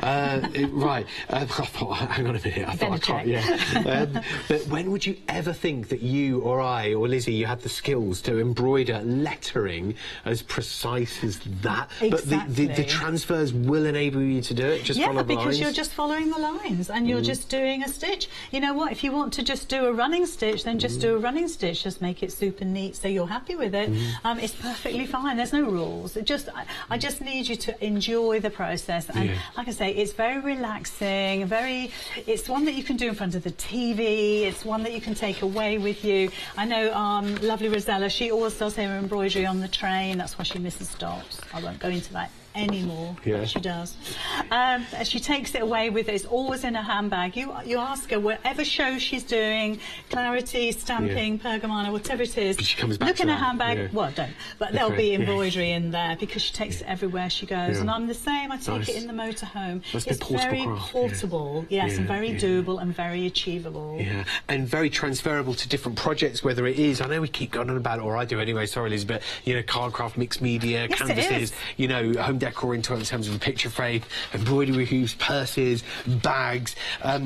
Right, I thought, hang on a minute, I thought I can't, yeah. But when would you ever think that you or I or Lizzie, you had the skills to embroider lettering as precise as that? Exactly. But the transfers will enable you to do it, just follow the lines? Yeah, because you're just following the lines and you're just doing a stitch. You know what, if you want to just do a running stitch, then just do a running stitch, just make it super neat so you're happy with it. It's perfectly fine, there's no rules. I just need you to enjoy the process, and like I say, it's very relaxing, it's one that you can do in front of the TV, it's one that you can take away with you. I know lovely Rosella, she always does her embroidery on the train, that's why she misses stops. I won't go into that anymore, but she does. She takes it away with her, it's always in a handbag. You ask her, whatever show she's doing, clarity, stamping, pergamano, whatever it is, she comes back look in her handbag, well, don't, but there'll be embroidery in there, because she takes it everywhere she goes. And I'm the same, I take it in the motorhome. It's very portable, and very doable and very achievable. Yeah, and very transferable to different projects, whether it is, I know we keep going on about it, or I do anyway, sorry Liz, but, you know, card craft, mixed media, canvases, you know, home decor in terms of a picture frame, embroidery hoops, purses, bags,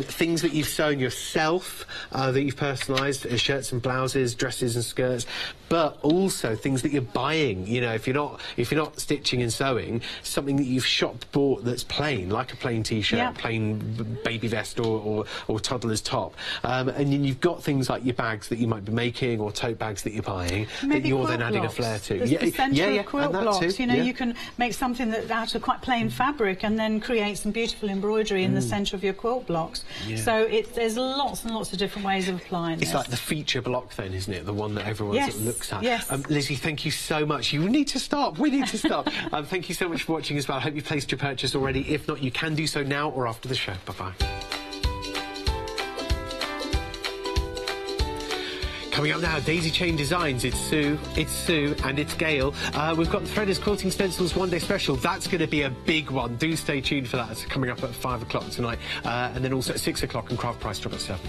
things that you've sewn yourself, that you've personalised, shirts and blouses, dresses and skirts, but also things that you're buying. You know, if you're not stitching and sewing, something that you've bought that's plain, like a plain t-shirt, plain baby vest or toddler's top, and then you've got things like your bags that you might be making, or tote bags that you're buying, that you're then adding a flair to. There's the centre of quilt blocks. You know, you can make something that out of quite plain fabric and then create some beautiful embroidery in the centre of your quilt blocks. So there's lots and lots of different ways of applying this. It's like the feature block then, isn't it? The one that everyone sort of looks at. Yes. Lizzie, thank you so much. You need to stop. We need to stop. Thank you so much for watching as well. I hope you've placed your purchase already. If not, you can do so now or after the show. Bye-bye. Coming up now, Daisy Chain Designs. It's Sue, and it's Gail. We've got the Threaders Quilting Stencils one-day special. That's going to be a big one. Do stay tuned for that. It's coming up at 5 o'clock tonight. And then also at 6 o'clock, and Craft Price drop at 7.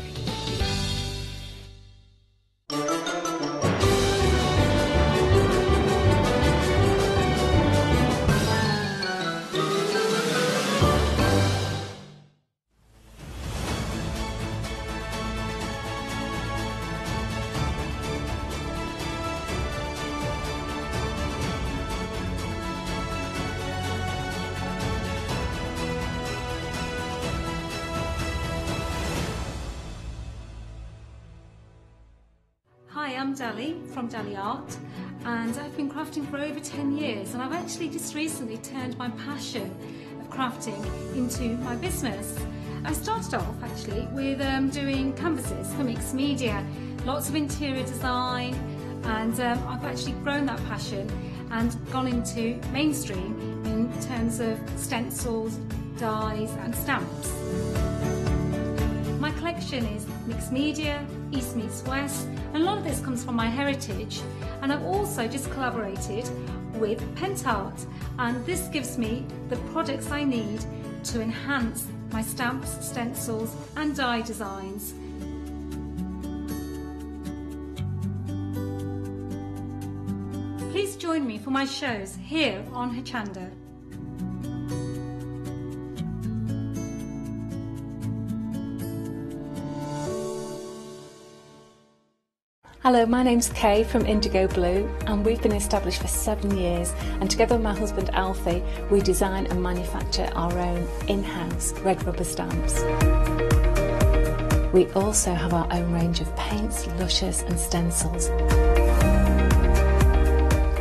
Hi, I'm Dali from Dali Art, and I've been crafting for over 10 years, and I've actually just recently turned my passion of crafting into my business. I started off actually with doing canvases for mixed media, lots of interior design, and I've actually grown that passion and gone into mainstream in terms of stencils, dies and stamps. My collection is mixed media, East meets West, and a lot of this comes from my heritage. And I've also just collaborated with Pentart, and this gives me the products I need to enhance my stamps, stencils and die designs. Please join me for my shows here on Hochanda. Hello, my name's Kay from Indigo Blue, and we've been established for 7 years, and together with my husband Alfie we design and manufacture our own in-house red rubber stamps. We also have our own range of paints, lushes and stencils.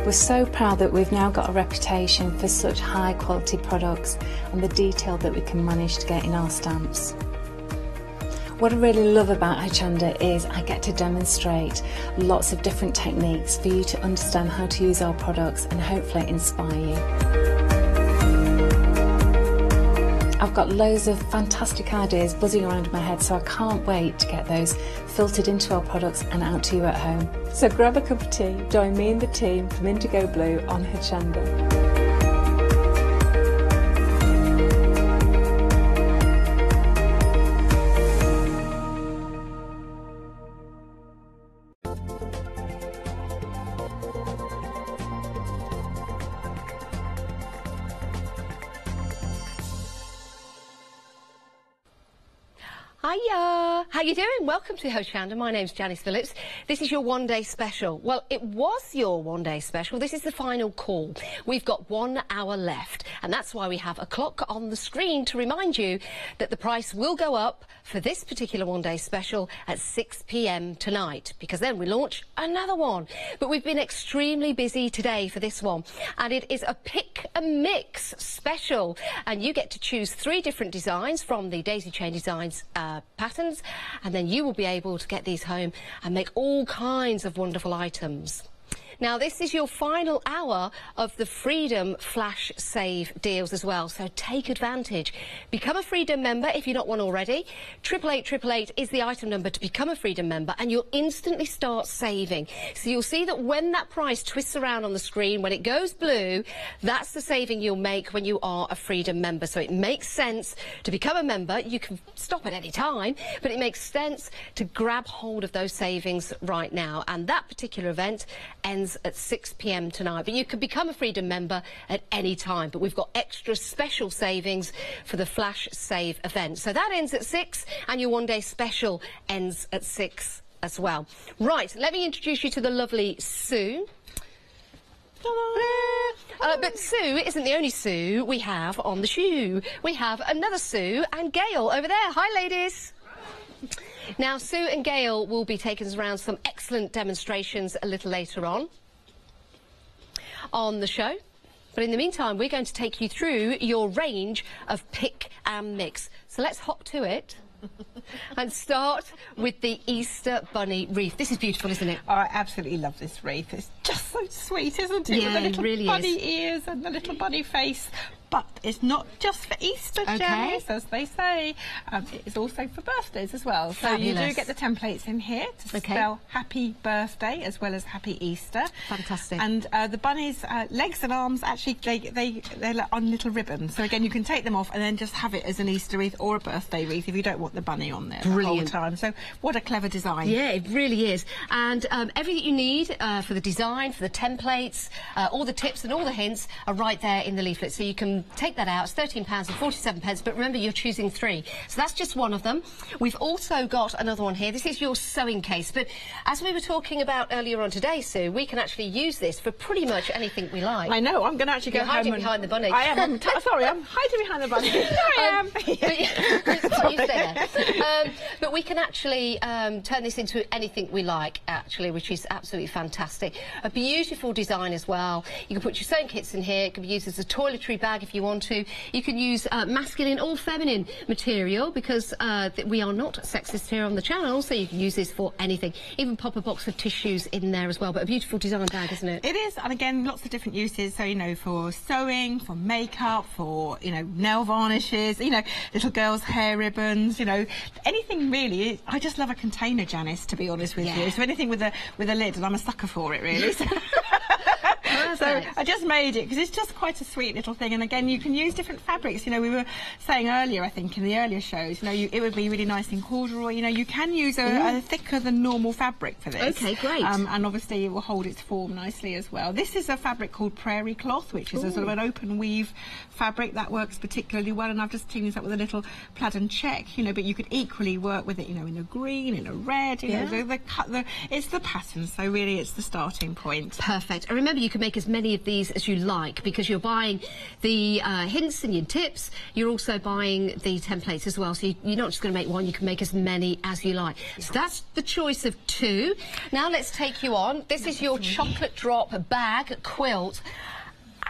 We're so proud that we've now got a reputation for such high quality products and the detail that we can manage to get in our stamps. What I really love about Hochanda is I get to demonstrate lots of different techniques for you to understand how to use our products and hopefully inspire you. I've got loads of fantastic ideas buzzing around in my head, so I can't wait to get those filtered into our products and out to you at home. So grab a cup of tea, join me and the team from Indigo Blue on Hochanda. Hiya! How you doing? Welcome to Hochanda. My name's Janice Phillips. This is your one-day special. Well, it was your one-day special. This is the final call. We've got 1 hour left, and that's why we have a clock on the screen to remind you that the price will go up for this particular one-day special at 6 p.m. tonight, because then we launch another one. But we've been extremely busy today for this one, and it is a pick and mix special, and you get to choose 3 different designs from the daisy chain designs patterns, and then you will be able to get these home and make all kinds of wonderful items. Now, this is your final hour of the Freedom Flash Save deals as well, so take advantage. Become a Freedom member if you're not one already. 88888 is the item number to become a Freedom member, and you'll instantly start saving. So you'll see that when that price twists around on the screen, when it goes blue, that's the saving you'll make when you are a Freedom member. So it makes sense to become a member. You can stop at any time, but it makes sense to grab hold of those savings right now. And that particular event ends at 6 p.m. tonight, but you can become a Freedom member at any time. But we've got extra special savings for the Flash Save event. So that ends at 6, and your one-day special ends at 6 as well. Right, let me introduce you to the lovely Sue. But Sue isn't the only Sue we have on the shoe. We have another Sue and Gail over there. Hi, ladies. Now, Sue and Gail will be taking us around some excellent demonstrations a little later on the show. But in the meantime, we're going to take you through your range of pick and mix. So let's hop to it and start with the Easter Bunny wreath. This is beautiful, isn't it? Oh, I absolutely love this wreath. It's just so sweet, isn't it? Yeah, with the little it really bunny is. ears and the little bunny face. But it's not just for Easter, Janice, as they say. It is also for birthdays as well. Fabulous. So you do get the templates in here to spell happy birthday as well as happy Easter. Fantastic. And the bunny's legs and arms, actually, they're on little ribbons. So again, you can take them off and then just have it as an Easter wreath or a birthday wreath if you don't want the bunny on there the whole time. So what a clever design. Yeah, it really is. And everything you need for the design, for the templates, all the tips and all the hints are right there in the leaflet. So you can take that out. It's £13.47, but remember, you're choosing 3. So that's just one of them. We've also got another one here. This is your sewing case. But as we were talking about earlier on today, Sue, we can actually use this for pretty much anything we like. I know. I'm going to actually go hiding home behind the bunny. I am. Sorry, I'm hiding behind the bunny. Here I am. You stay there. But we can actually turn this into anything we like, actually, which is absolutely fantastic. A beautiful design as well. You can put your sewing kits in here. It can be used as a toiletry bag if you want to. You can use masculine or feminine material, because we are not sexist here on the channel, so you can use this for anything. Even pop a box of tissues in there as well. But a beautiful design bag, isn't it? It is, and again, lots of different uses. So, you know, for sewing, for makeup, for, you know, nail varnishes, you know, little girls' hair ribbons, you know, anything really. I just love a container, Janice, to be honest with you. So anything with a lid, and I'm a sucker for it, really. Perfect. So I just made it because it's just quite a sweet little thing. And again, you can use different fabrics. You know, we were saying earlier, I think, in the earlier shows, you know, it would be really nice in corduroy. You know, you can use a thicker than normal fabric for this. Okay, great. And obviously it will hold its form nicely as well. This is a fabric called prairie cloth, which is a sort of an open weave fabric that works particularly well. And I've just teamed this up with a little plaid and check, you know, but you could equally work with it, you know, in a green, in a red, you know, it's the pattern. So really it's the starting point. Perfect. And remember, you can make as many of these as you like because you're buying the hints and your tips. You're also buying the templates as well. So you're not just going to make one, you can make as many as you like. So that's the choice of 2. Now let's take you on. This is your chocolate drop bag quilt.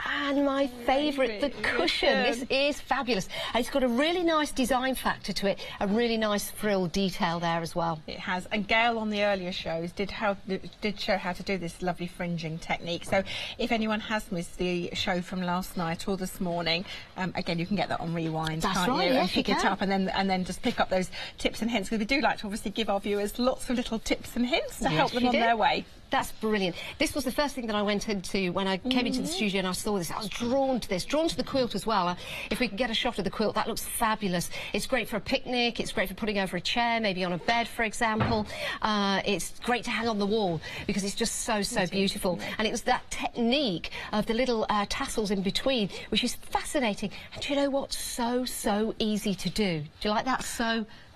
And my favourite, the cushion. This is fabulous. And it's got a really nice design factor to it, a really nice frill detail there as well. It has. And Gail on the earlier shows did show how to do this lovely fringing technique. So if anyone has missed the show from last night or this morning, again, you can get that on Rewind, can't you? Yes, and pick it up and then just pick up those tips and hints. Because we do like to obviously give our viewers lots of little tips and hints to help them on their way. That's brilliant. This was the first thing that I went into when I came into the studio and I saw this. I was drawn to this, drawn to the quilt as well. If we can get a shot of the quilt, that looks fabulous. It's great for a picnic. It's great for putting over a chair, maybe on a bed, for example. It's great to hang on the wall because it's just so beautiful. And it was that technique of the little tassels in between, which is fascinating. And do you know what? So easy to do. Do you like that?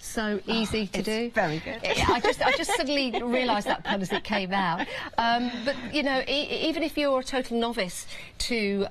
So easy to do. Very good. I just suddenly realised that pun as it came out. But you know, even if you're a total novice to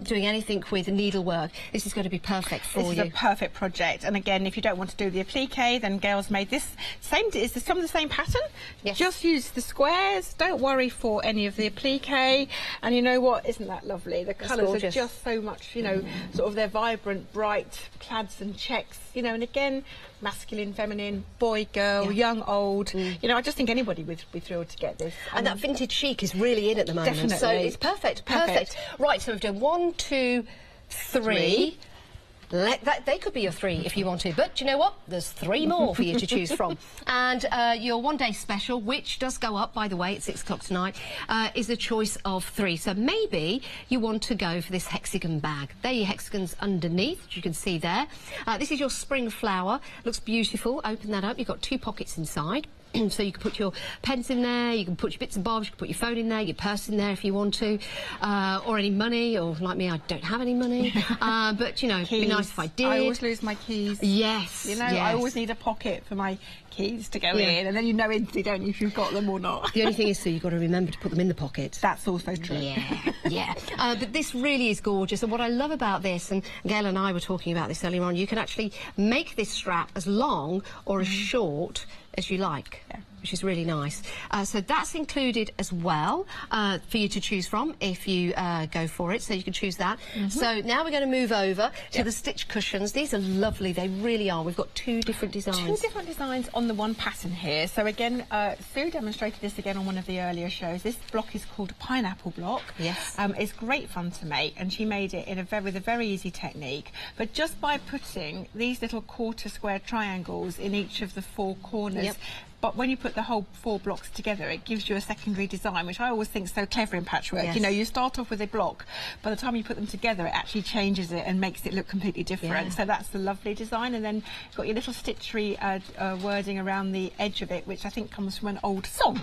doing anything with needlework, this is going to be perfect for you. This is a perfect project. And again, if you don't want to do the applique, then Gail's made this same. It's some of the same pattern. Yes. Just use the squares. Don't worry for any of the applique. And you know what? Isn't that lovely? The colours are just so much. You know, sort of they're vibrant, bright plaids and checks. You know, and again, masculine, feminine, boy, girl, young, old. You know, I just think anybody would be thrilled to get this. And that vintage chic is really in at the moment. Definitely. So it's perfect. Right, so we've done 1, 2, 3. They could be your 3 if you want to, but do you know what? There's 3 more for you to choose from. And your one-day special, which does go up, by the way, at 6 o'clock tonight, is a choice of 3. So maybe you want to go for this hexagon bag. There are your hexagons underneath, which you can see there. This is your spring flower. Looks beautiful. Open that up. You've got 2 pockets inside. So you can put your pens in there, you can put your bits and bobs, you can put your phone in there, your purse in there if you want to, or any money, or like me, I don't have any money. But, you know, it'd be nice if I did. I always lose my keys. Yes. You know, I always need a pocket for my keys to go in, and then you know instantly, don't you, if you've got them or not. The only thing is, Sue, you've got to remember to put them in the pocket. That's also true. Yeah. But this really is gorgeous, and what I love about this, and Gail and I were talking about this earlier on, you can actually make this strap as long or as short as you like. Which is really nice. So that's included as well for you to choose from if you go for it. So you can choose that. So now we're going to move over to the stitch cushions. These are lovely. They really are. We've got 2 different designs. 2 different designs on the one pattern here. So again, Sue demonstrated this again on one of the earlier shows. This block is called a pineapple block. Yes. It's great fun to make, and she made it in with a very easy technique. But just by putting these little quarter square triangles in each of the 4 corners, but when you put the whole 4 blocks together, it gives you a secondary design, which I always think is so clever in patchwork. You know, you start off with a block, by the time you put them together, it actually changes it and makes it look completely different. So that's the lovely design. And then you've got your little stitchery wording around the edge of it, which I think comes from an old song.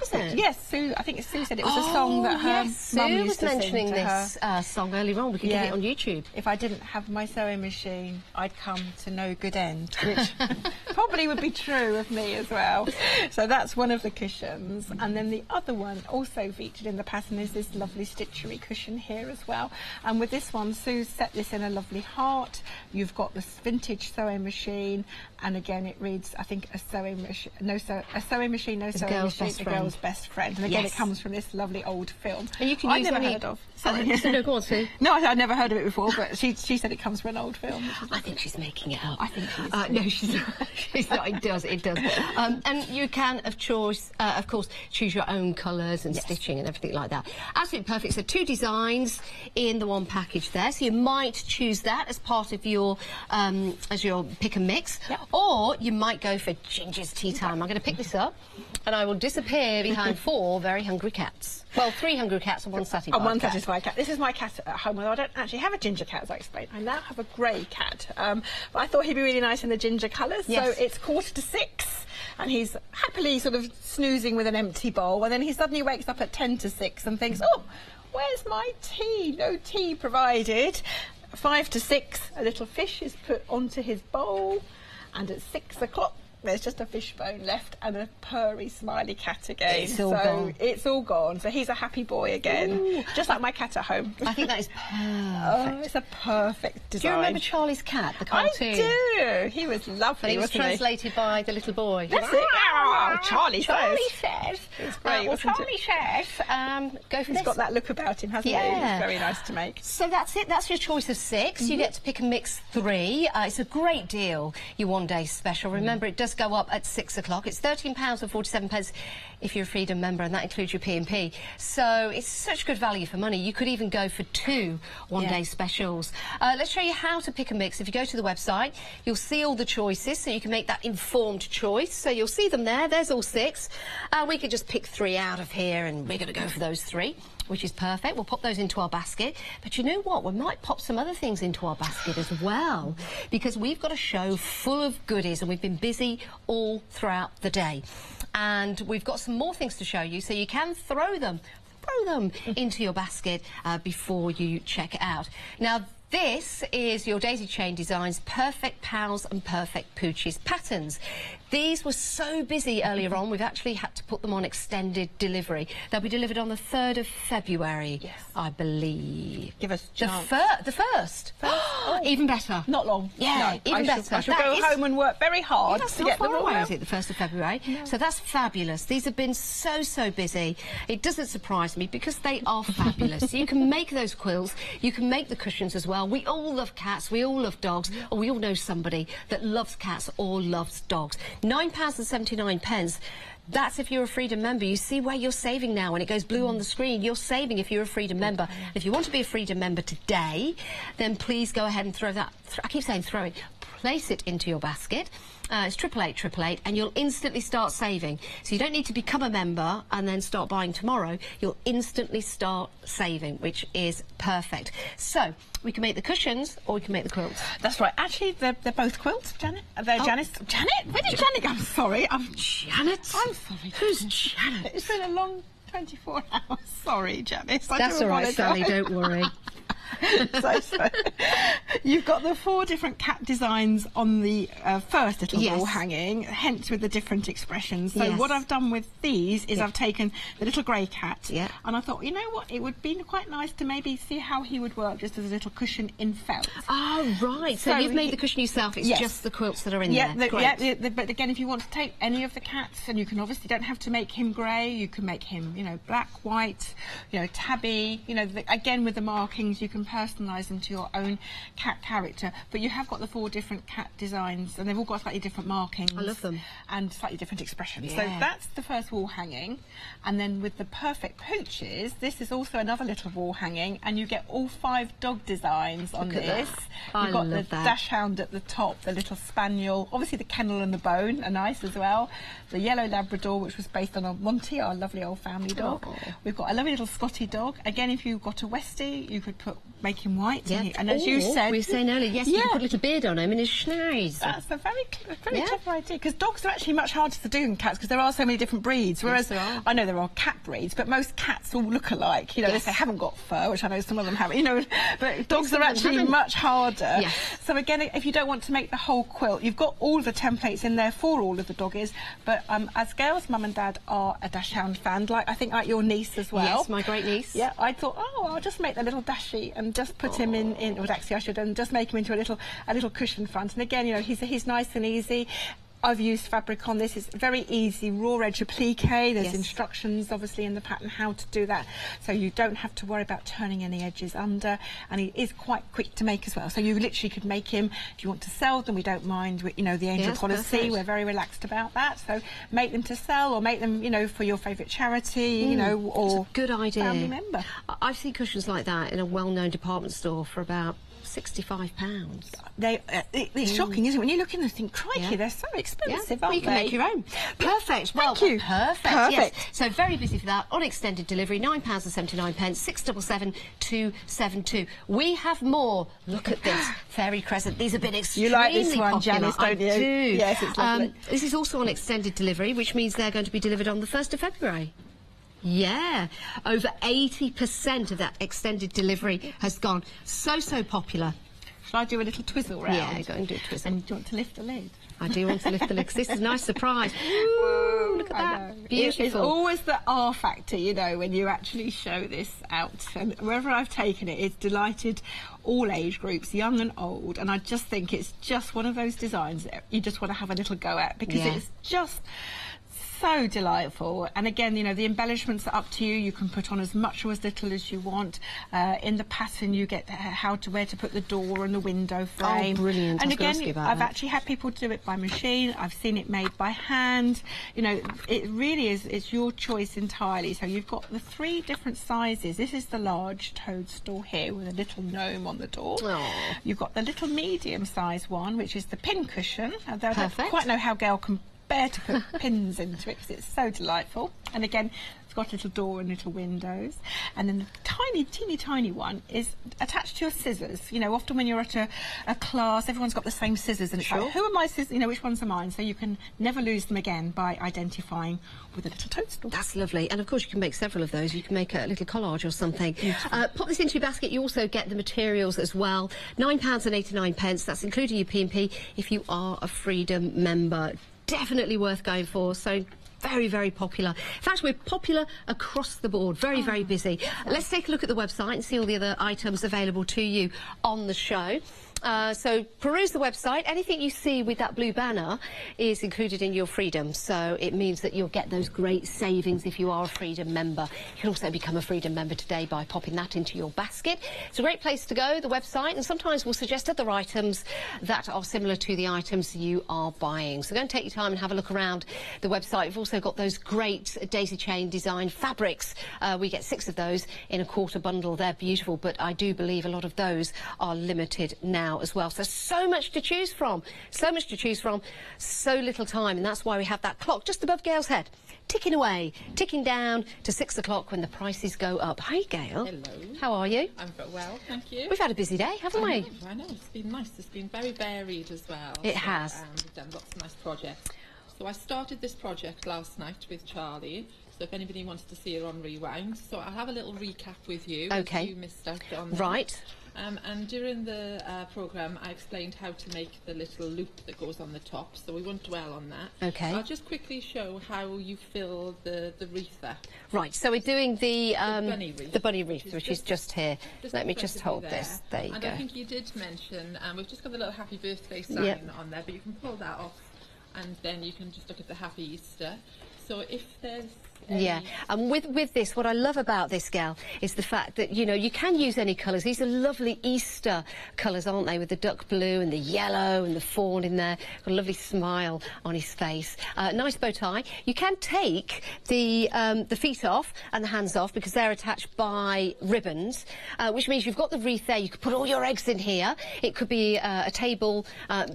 Is it? Yes, Sue. I think Sue said it was a song that her mum Sue used was to mentioning sing to this song earlier on. We can get it on YouTube. If I didn't have my sewing machine, I'd come to no good end, which probably would be true of me as well. So that's one of the cushions. And then the other one also featured in the pattern is this lovely stitchery cushion here as well. And with this one, Sue set this in a lovely heart. You've got this vintage sewing machine, and again it reads, I think, a sewing machine, no sewing machine, the girl's best friend. And again, it comes from this lovely old film. And you can use never heard of. Sorry. No, go on, Sue. No, I'd never heard of it before, but she said it comes from an old film. I think she's making it up. I think she is. No, she's not. She's not. It does. And you can, of course, choose your own colours and stitching and everything like that. Absolutely perfect. So 2 designs in the one package there. So you might choose that as part of your pick and mix, or you might go for Ginger's tea time. I'm going to pick this up, and I will disappear here behind 4 very hungry cats. Well, 3 hungry cats and 1 satisfied cat. And 1 satisfied cat. This is my cat at home, although I don't actually have a ginger cat, as I explained. I now have a grey cat. But I thought he'd be really nice in the ginger colours. Yes. So it's 5:45, and he's happily sort of snoozing with an empty bowl, and then he suddenly wakes up at 5:10 and thinks, oh, where's my tea? No tea provided. 5:06, a little fish is put onto his bowl, and at 6 o'clock, there's just a fish bone left and a purry, smiley cat again. It's all gone. It's all gone. So he's a happy boy again, Ooh. just like my cat at home. I think that is perfect. Oh, it's a perfect design. Do you remember Charlie's cat, the cartoon? I do. He was lovely, And he was wasn't translated by the little boy. That's it. Oh, Charlie says. It's great, well, wasn't Charlie it? says, go for He's this. got that look about him, hasn't he? Yeah. It's very nice to make. So that's it. That's your choice of 6. You get to pick and mix 3. It's a great deal, your one-day special. Remember, it does go up at 6 o'clock. It's £13.47 if you're a Freedom member, and that includes your P&P. So it's such good value for money. You could even go for 2 one-day specials. Let's show you how to pick and mix. If you go to the website, you'll see all the choices, so you can make that informed choice. So you'll see them there. There's all 6. We could just pick 3 out of here, and we're going to go for those 3. Which is perfect. We'll pop those into our basket. But you know what? We might pop some other things into our basket as well, because we've got a show full of goodies, and we've been busy all throughout the day. And we've got some more things to show you, so you can throw them into your basket before you check it out. Now, this is your Daisy Chain Designs Perfect Pals and Perfect Poochies patterns. These were so busy earlier on, we've actually had to put them on extended delivery. They'll be delivered on the 3rd of February, yes, I believe. Give us a chance. The 1st. Oh. Even better. Not long. Yeah, no, even better. I shall go home and work very hard that's to not get them far all away, out. is it, the 1st of February? No. So that's fabulous. These have been so busy. It doesn't surprise me, because they are fabulous. You can make those quills, you can make the cushions as well. We all love cats, we all love dogs, or we all know somebody that loves cats or loves dogs. £9.79. That's if you're a Freedom member. You see where you're saving now when it goes blue on the screen. You're saving if you're a Freedom member. If you want to be a Freedom member today, then please go ahead and throw that. I keep saying throw it. Place it into your basket. It's 88888, and you'll instantly start saving. So you don't need to become a member and then start buying tomorrow. You'll instantly start saving, which is perfect. So we can make the cushions, or we can make the quilts. That's right. Actually, they're both quilts, Janet. They're Janice. Janet? Where did Janet go? I'm sorry. Janet? I'm sorry. Who's Janet? It's been a long 24 hours. Sorry, Janice. That's all right, Sally. Don't worry. so you've got the 4 different cat designs on the first little wall hanging, hence with the different expressions. So what I've done with these is I've taken the little grey cat, and I thought, you know what, it would be quite nice to maybe see how he would work just as a little cushion in felt. Oh, right. So you've made the cushion yourself. It's just the quilts that are in there. But again, if you want to take any of the cats, and you can obviously don't have to make him grey, you can make him, you know, black, white, you know, tabby, you know, again with the markings, you can personalise them to your own cat character. But you have got the 4 different cat designs, and they've all got slightly different markings. I love them. And slightly different expressions. Yeah. So that's the first wall hanging. And then with the Perfect Pooches, this is also another little wall hanging, and you get all 5 dog designs on this. You've got the Dachshund at the top, the little Spaniel, obviously the Kennel and the Bone are nice as well. The Yellow Labrador, which was based on a Monty, our lovely old family dog. We've got a lovely little Scotty dog. Again, if you've got a Westie, you could make him white. Yeah. And as you said, we were saying earlier, yes, you could put a little beard on him and his schnoz. That's a very clever idea, because dogs are actually much harder to do than cats, because there are so many different breeds. Whereas I know there are cat breeds, but most cats all look alike. You know, they haven't got fur, which I know some of them have. You know, but dogs are actually much harder. Yes. So again, if you don't want to make the whole quilt, you've got all the templates in there for all of the doggies. But as Gail's mum and dad are a Dachshund fan, like I think like your niece as well. Yes, my great niece. Yeah, I thought, oh, I'll just make the little Dashie and just put him in. Well, actually, I should, and just make him into a little cushion front. And again, you know, he's nice and easy. I've used fabric on this. It's very easy, raw edge applique. There's instructions, obviously, in the pattern how to do that, so you don't have to worry about turning any edges under. And he is quite quick to make as well. So you literally could make him if you want to sell them. We don't mind, you know, the angel policy. Perfect. We're very relaxed about that. So make them to sell, or make them, you know, for your favourite charity, you know, or good idea. Family member. I've seen cushions like that in a well-known department store for about £65. It's shocking, isn't it? When you look in and think, crikey, they're so expensive, aren't you can they? make your own. Perfect. Well, Thank you. Perfect. Perfect. Yes. So very busy for that. On extended delivery, £9.79, 677 272. We have more. Look at this. Fairy Crescent. These have been extremely You like this one, popular. Janice, don't you? I do. Yes, it's lovely. This is also on extended delivery, which means they're going to be delivered on the 1st of February. Yeah, over 80% of that extended delivery has gone. So popular. Shall I do a little twizzle round? Yeah, go and do a twizzle. And do you want to lift the lid? I do want to lift the lid, 'cause this is a nice surprise. Ooh, look at that. Beautiful. It's always the R factor, you know, when you actually show this out. And wherever I've taken it, it's delighted all age groups, young and old. And I just think it's just one of those designs that you just want to have a little go at, because it's just so delightful. And again, you know, the embellishments are up to you. You can put on as much or as little as you want. In the pattern, you get where to put the door and the window frame. Oh, brilliant. And I was gonna ask you again, about I've that. actually had people do it by machine. I've seen it made by hand. You know, it really is, it's your choice entirely. So you've got the 3 different sizes. This is the large toadstool here with a little gnome on the door. Aww. You've got the little medium size one, which is the pin cushion. Although I don't Perfect. quite know how Gail can bear to put pins into it, because it's so delightful. And again, it's got a little door and little windows. And then the teeny tiny one is attached to your scissors. You know, often when you're at a class, everyone's got the same scissors, and it's like, who are my scissors? You know, which ones are mine? So you can never lose them again by identifying with a little toadstool. That's lovely. And of course you can make several of those. You can make a little collage or something. Pop this into your basket. You also get the materials as well. £9.89. That's including your P&P if you are a Freedom member. Definitely worth going for. So very popular. In fact, we're popular across the board. Very busy. Let's take a look at the website and see all the other items available to you on the show. So peruse the website. Anything you see with that blue banner is included in your Freedom, so it means that you'll get those great savings if you are a Freedom member. You can also become a Freedom member today by popping that into your basket. It's a great place to go, the website, and sometimes we'll suggest other items that are similar to the items you are buying. So go and take your time and have a look around the website. We've also got those great daisy chain design fabrics. We get 6 of those in a quarter bundle. They're beautiful, but I do believe a lot of those are limited now as well. So much to choose from. So little time, and that's why we have that clock just above Gail's head, ticking away, ticking down to 6 o'clock when the prices go up. Hi, Gail. Hello. How are you? I'm very well, thank you. We've had a busy day, haven't we? I know, it's been nice. It's been very varied as well. It has. We've done lots of nice projects. So I started this project last night with Charlie. So if anybody wants to see it on Rewind, so I'll have a little recap with you. Okay. As you missed out on that. Right. And during the programme, I explained how to make the little loop that goes on the top, so we won't dwell on that. Okay. I'll just quickly show how you fill the wreath there. Right, so we're doing the bunny wreath, which is just here. Let me just hold this. There you and go. I think you did mention, we've just got the little happy birthday sign on there, but you can pull that off, and then you can just look at the happy Easter. So if there's Yeah, and with this, what I love about this, Gail, is the fact that, you know, you can use any colours. These are lovely Easter colours, aren't they, with the duck blue and the yellow and the fawn in there. Got a lovely smile on his face. Nice bow tie. You can take the feet off and the hands off because they're attached by ribbons, which means you've got the wreath there. You could put all your eggs in here. It could be a table,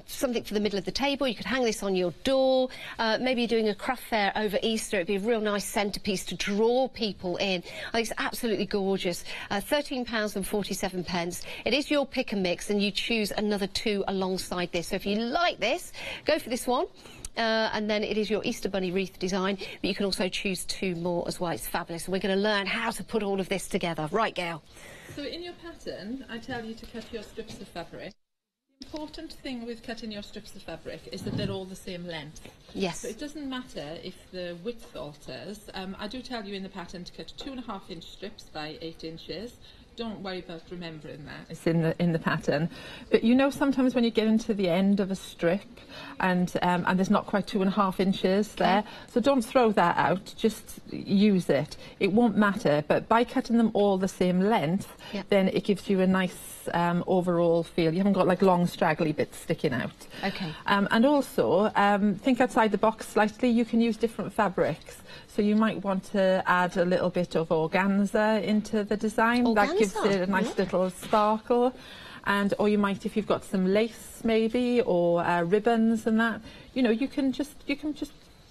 something for the middle of the table. You could hang this on your door. Maybe you're doing a craft fair over Easter. It'd be a real nice centrepiece to draw people in. I think it's absolutely gorgeous. £13.47. It is your pick and mix, and you choose another 2 alongside this. So if you like this, go for this one. And then it is your Easter Bunny wreath design, but you can also choose 2 more as well. It's fabulous. And we're going to learn how to put all of this together. Right, Gail? So in your pattern, I tell you to cut your strips of fabric. The important thing with cutting your strips of fabric is that they're all the same length. Yes. So it doesn't matter if the width alters. I do tell you in the pattern to cut 2.5-inch strips by 8 inches. Don't worry about remembering that. It's in the pattern. But you know, sometimes when you get into the end of a strip and there's not quite 2.5 inches there, so don't throw that out, just use it. It won't matter, but by cutting them all the same length, then it gives you a nice overall feel. You haven't got like long straggly bits sticking out. Okay. And also, think outside the box slightly. You can use different fabrics. So you might want to add a little bit of organza into the design. Organza? That gives it a nice little sparkle. and or you might, if you've got some lace maybe, or ribbons and that, you know, you can just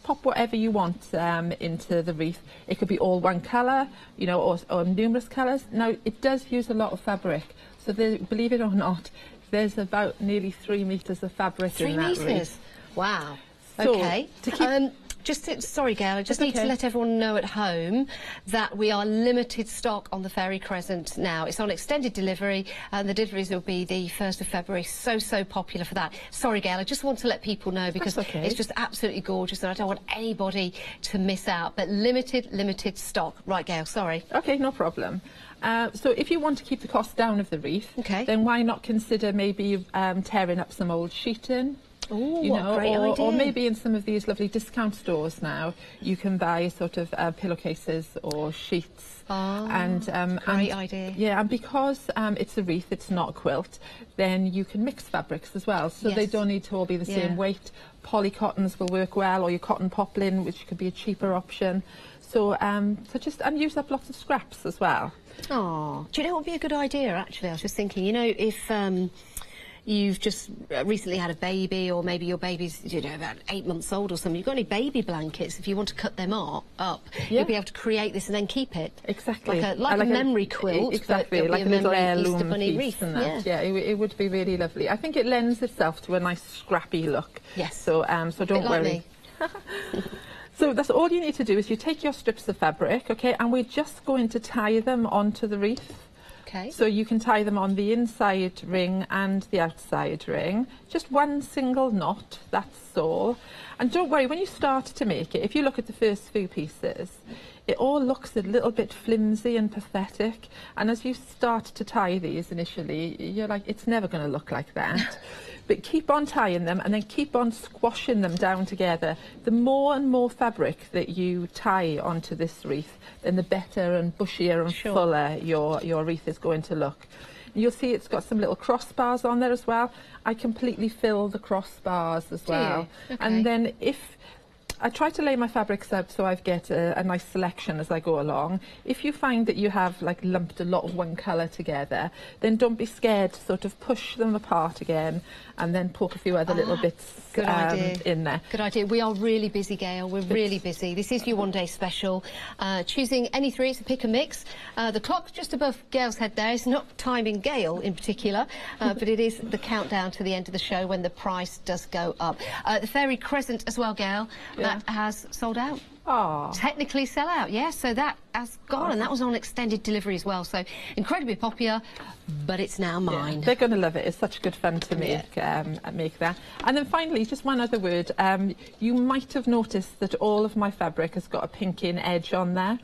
pop whatever you want into the wreath. It could be all one colour, you know, or numerous colours. Now, it does use a lot of fabric, so believe it or not, there's about nearly 3 metres of fabric in that wreath. 3 metres? Wow. So, okay. Sorry, Gail, I just need to let everyone know at home that we are limited stock on the Fairy Crescent now. It's on extended delivery, and the deliveries will be the 1st of February. So popular for that. Sorry, Gail, I just want to let people know because it's just absolutely gorgeous, and I don't want anybody to miss out. But limited stock. Right, Gail, sorry. Okay, no problem. So if you want to keep the cost down of the wreath, then why not consider maybe tearing up some old sheeting? Oh, you know, great idea. Or maybe in some of these lovely discount stores now, you can buy sort of pillowcases or sheets. Great idea. Yeah, and because it's a wreath, it's not a quilt, then you can mix fabrics as well, so they don't need to all be the same weight. Polycottons will work well, or your cotton poplin, which could be a cheaper option. So, and use up lots of scraps as well. Oh, do you know what would be a good idea? Actually, I was just thinking, you know, if you've just recently had a baby, or maybe your baby's, you know, about 8 months old or something, you've got any baby blankets, if you want to cut them up, you'll be able to create this and then keep it. Exactly. Like a memory quilt, exactly, but like a little heirloom Easter bunny piece wreath. And that. Yeah, it would be really lovely. I think it lends itself to a nice scrappy look. Yes. So, so don't worry. So that's all you need to do is you take your strips of fabric, okay, and we're just going to tie them onto the wreath. Okay. So you can tie them on the inside ring and the outside ring. Just one single knot, that's all. And don't worry, when you start to make it, if you look at the first few pieces, it all looks a little bit flimsy and pathetic. And as you start to tie these initially, you're like, it's never going to look like that. But keep on tying them and then keep on squashing them down together. The more and more fabric that you tie onto this wreath, then the better and bushier and fuller your wreath is going to look. You'll see it's got some little crossbars on there as well. I completely fill the crossbars as well. Okay. And then if I try to lay my fabrics out so I get a nice selection as I go along. If you find that you have like lumped a lot of one colour together, then don't be scared to sort of push them apart again and then poke a few other little bits in there. Good idea. We are really busy, Gail. We're really busy. This is your one-day special. Choosing any three, it's a pick and mix. The clock just above Gail's head there is not timing Gail in particular, but it is the countdown to the end of the show when the price does go up. The Fairy Crescent as well, Gail. That has sold out. Technically sell out, yes, so that has gone, and that was on extended delivery as well, so incredibly popular, but it's now mine. They're going to love it. It's such good fun to make that. And then finally, just one other word. You might have noticed that all of my fabric has got a pinking edge on there.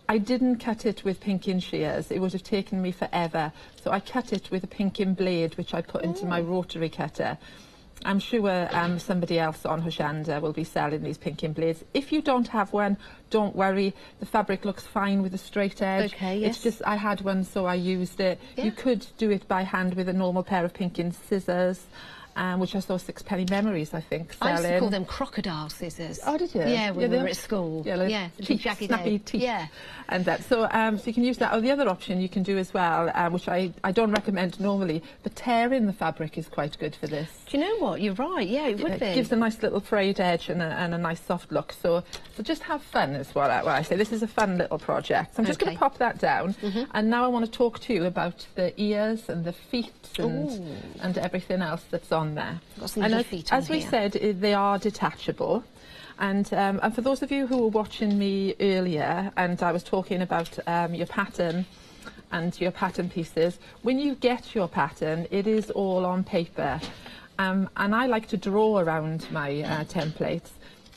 I didn't cut it with pinking shears. It would have taken me forever. So I cut it with a pinking blade, which I put into my rotary cutter. I'm sure somebody else on Hochanda will be selling these pinking blades. If you don't have one, don't worry. The fabric looks fine with a straight edge. Okay, yes. It's just I had one, so I used it. Yeah. You could do it by hand with a normal pair of pinking scissors. Which I saw Sixpenny Memories, I think, selling. I used to call them crocodile scissors. Oh, did you? Yeah, when we were at school. Yeah, teeth, snappy teeth. Yeah. And that. So you can use that. Or the other option you can do as well, which I don't recommend normally, but tearing the fabric is quite good for this. Do you know what? You're right. Yeah, it would be. It gives a nice little frayed edge and a nice soft look. So just have fun is what I say. This is a fun little project. So I'm just going to pop that down. And now I want to talk to you about the ears and the feet and everything else that's on there. Got some little feet on as we said, they are detachable. And for those of you who were watching me earlier, and I was talking about your pattern and your pattern pieces, when you get your pattern, it is all on paper. And I like to draw around my templates,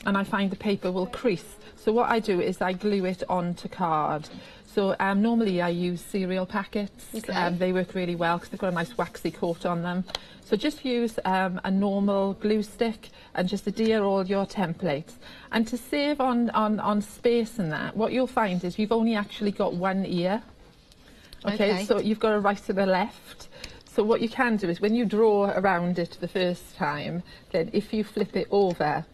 and I find the paper will crease. So what I do is I glue it onto card. So normally I use cereal packets. They work really well because they've got a nice waxy coat on them. So just use a normal glue stick and just adhere all your templates. And to save on space and that, what you'll find is you've only actually got one ear. Okay, so you've got a right and a left. So what you can do is when you draw around it the first time, then if you flip it over,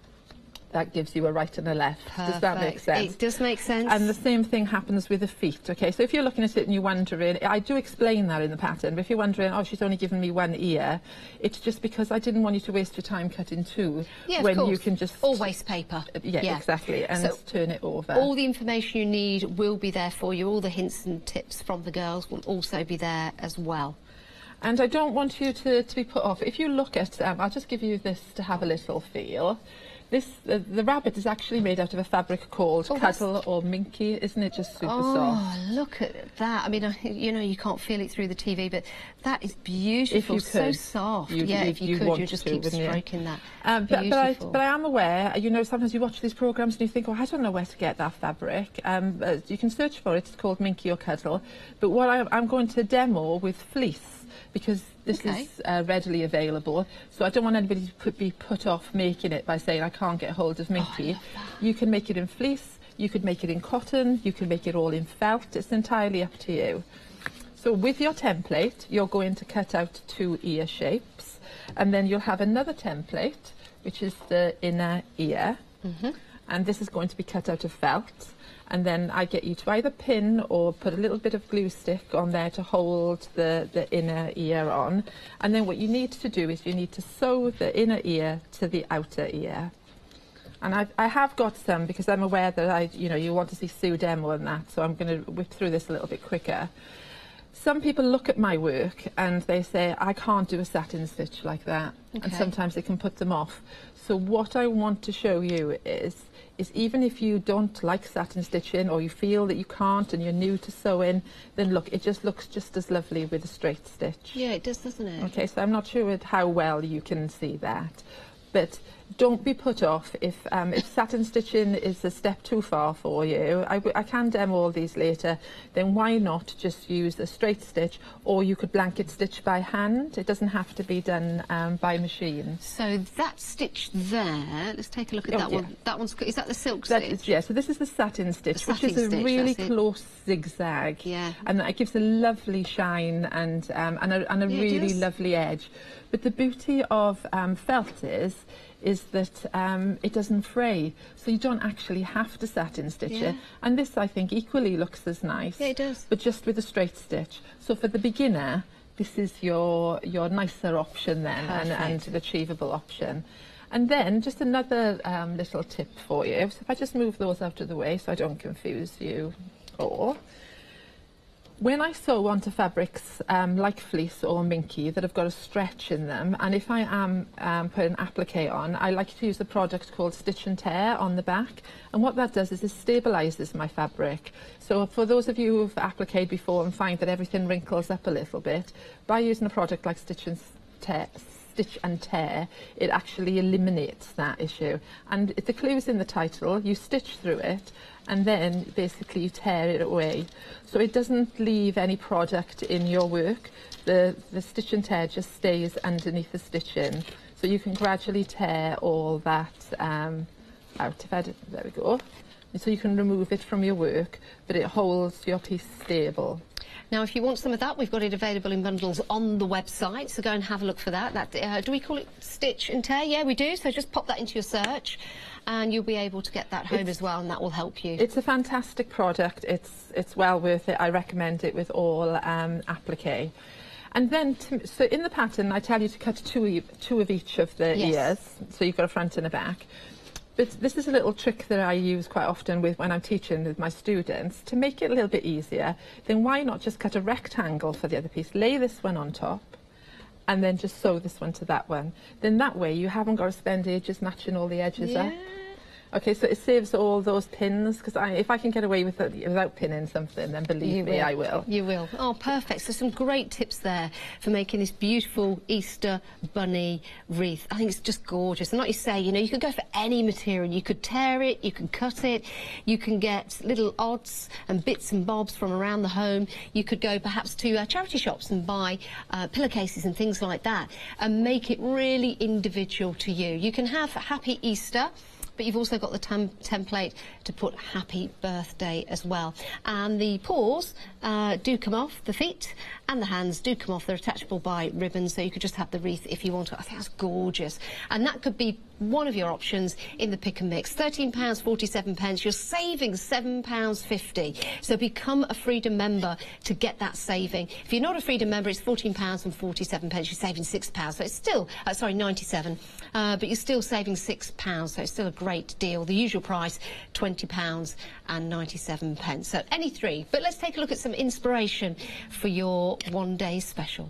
that gives you a right and a left. Perfect. Does that make sense? It does make sense. And the same thing happens with the feet, okay? So if you're looking at it and you're wondering, I do explain that in the pattern, but if you're wondering, oh, she's only given me one ear, it's just because I didn't want you to waste your time cutting two, when you can just... Or waste paper. Yeah, exactly, and so turn it over. All the information you need will be there for you. All the hints and tips from the girls will also be there as well. And I don't want you to be put off. If you look at, I'll just give you this to have a little feel. The rabbit is actually made out of a fabric called cuddle or minky, isn't it? Just super soft. Oh, look at that. I mean, you know, you can't feel it through the TV, but that is beautiful. If you could, so soft. if you could, you'd just keep stroking that. Beautiful. But I am aware, you know, sometimes you watch these programmes and you think, oh, I don't know where to get that fabric. You can search for it. It's called minky or cuddle. But what I'm going to demo with fleece, because this is readily available, so I don't want anybody to be put off making it by saying I can't get hold of minky. You can make it in fleece, you could make it in cotton, you can make it all in felt. It's entirely up to you. So with your template, you're going to cut out 2 ear shapes, and then you'll have another template, which is the inner ear, and this is going to be cut out of felt. And then I get you to either pin or put a little bit of glue stick on there to hold the inner ear on. And then what you need to do is you need to sew the inner ear to the outer ear. And I have got some, because I'm aware that you want to see Sue demo on that, so I'm going to whip through this a little bit quicker. Some people look at my work and they say, I can't do a satin stitch like that. And sometimes it can put them off. So what I want to show you is even if you don't like satin stitching, or you feel that you can't and you're new to sewing, then look, it just looks just as lovely with a straight stitch. Yeah, it does, doesn't it? Okay, so I'm not sure how well you can see that. But don't be put off if satin stitching is a step too far for you. I can demo all these later. Then why not just use a straight stitch, or you could blanket stitch by hand. It doesn't have to be done by machine. So that stitch there, let's take a look at that one. That one's, is that the silk stitch? Yeah, so this is the satin stitch, which is a really close zigzag. Yeah. And it gives a lovely shine and a really lovely edge. But the beauty of felt is that it doesn't fray, so you don't actually have to satin stitch it. And this, I think, equally looks as nice. Yeah, it does. But just with a straight stitch. So for the beginner, this is your nicer option then, and an achievable option. And then just another little tip for you. So if I just move those out of the way so I don't confuse you all. When I sew onto fabrics like fleece or minky that have got a stretch in them, and if I am putting applique on, I like to use a product called Stitch and Tear on the back. And what that does is it stabilises my fabric. So for those of you who've appliqued before and find that everything wrinkles up a little bit, by using a product like Stitch and Tear, it actually eliminates that issue. And the clue's in the title. You stitch through it, and then basically you tear it away. So it doesn't leave any product in your work. The Stitch and Tear just stays underneath the stitching. So you can gradually tear all that out. There we go. And so you can remove it from your work, but it holds your piece stable. Now, if you want some of that, we've got it available in bundles on the website, so go and have a look for that. Do we call it Stitch and Tear? Yeah, we do. So just pop that into your search, and you'll be able to get that home as well, and that will help you. It's a fantastic product. It's well worth it. I recommend it with all applique. And then, so in the pattern, I tell you to cut two of each of the ears, so you've got a front and a back. But this is a little trick that I use quite often when I'm teaching with my students. To make it a little bit easier, then why not just cut a rectangle for the other piece, lay this one on top, and then just sew this one to that one. Then that way you haven't got to spend ages matching all the edges up. Okay, so it saves all those pins, because if I can get away with it without pinning something, then believe me, I will. You will. Oh, perfect. So some great tips there for making this beautiful Easter bunny wreath. I think it's just gorgeous. And like you say, you know, you could go for any material. You could tear it, you can cut it, you can get little odds and bits and bobs from around the home. You could go perhaps to charity shops and buy pillowcases and things like that, and make it really individual to you. You can have a Happy Easter, but you've also got the template to put Happy Birthday as well. And the paws do come off, the feet and the hands do come off. They're attachable by ribbons, so you could just have the wreath if you want to. I think that's gorgeous. And that could be one of your options in the pick and mix. £13.47. You're saving £7.50. So become a Freedom member to get that saving. If you're not a Freedom member, it's £14.47. You're saving £6. So it's still, sorry, 97. But you're still saving £6. So it's still a great deal. The usual price, £20.97. So any three. But let's take a look at some inspiration for your one-day special.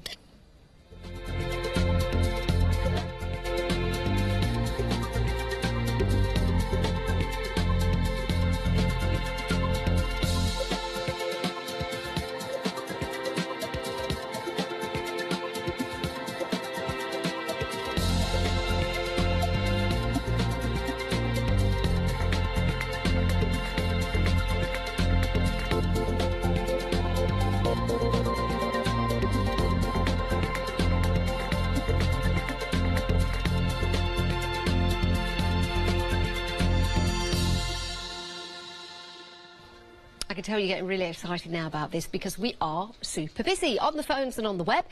I can tell you're getting really excited now about this because we are super busy on the phones and on the web.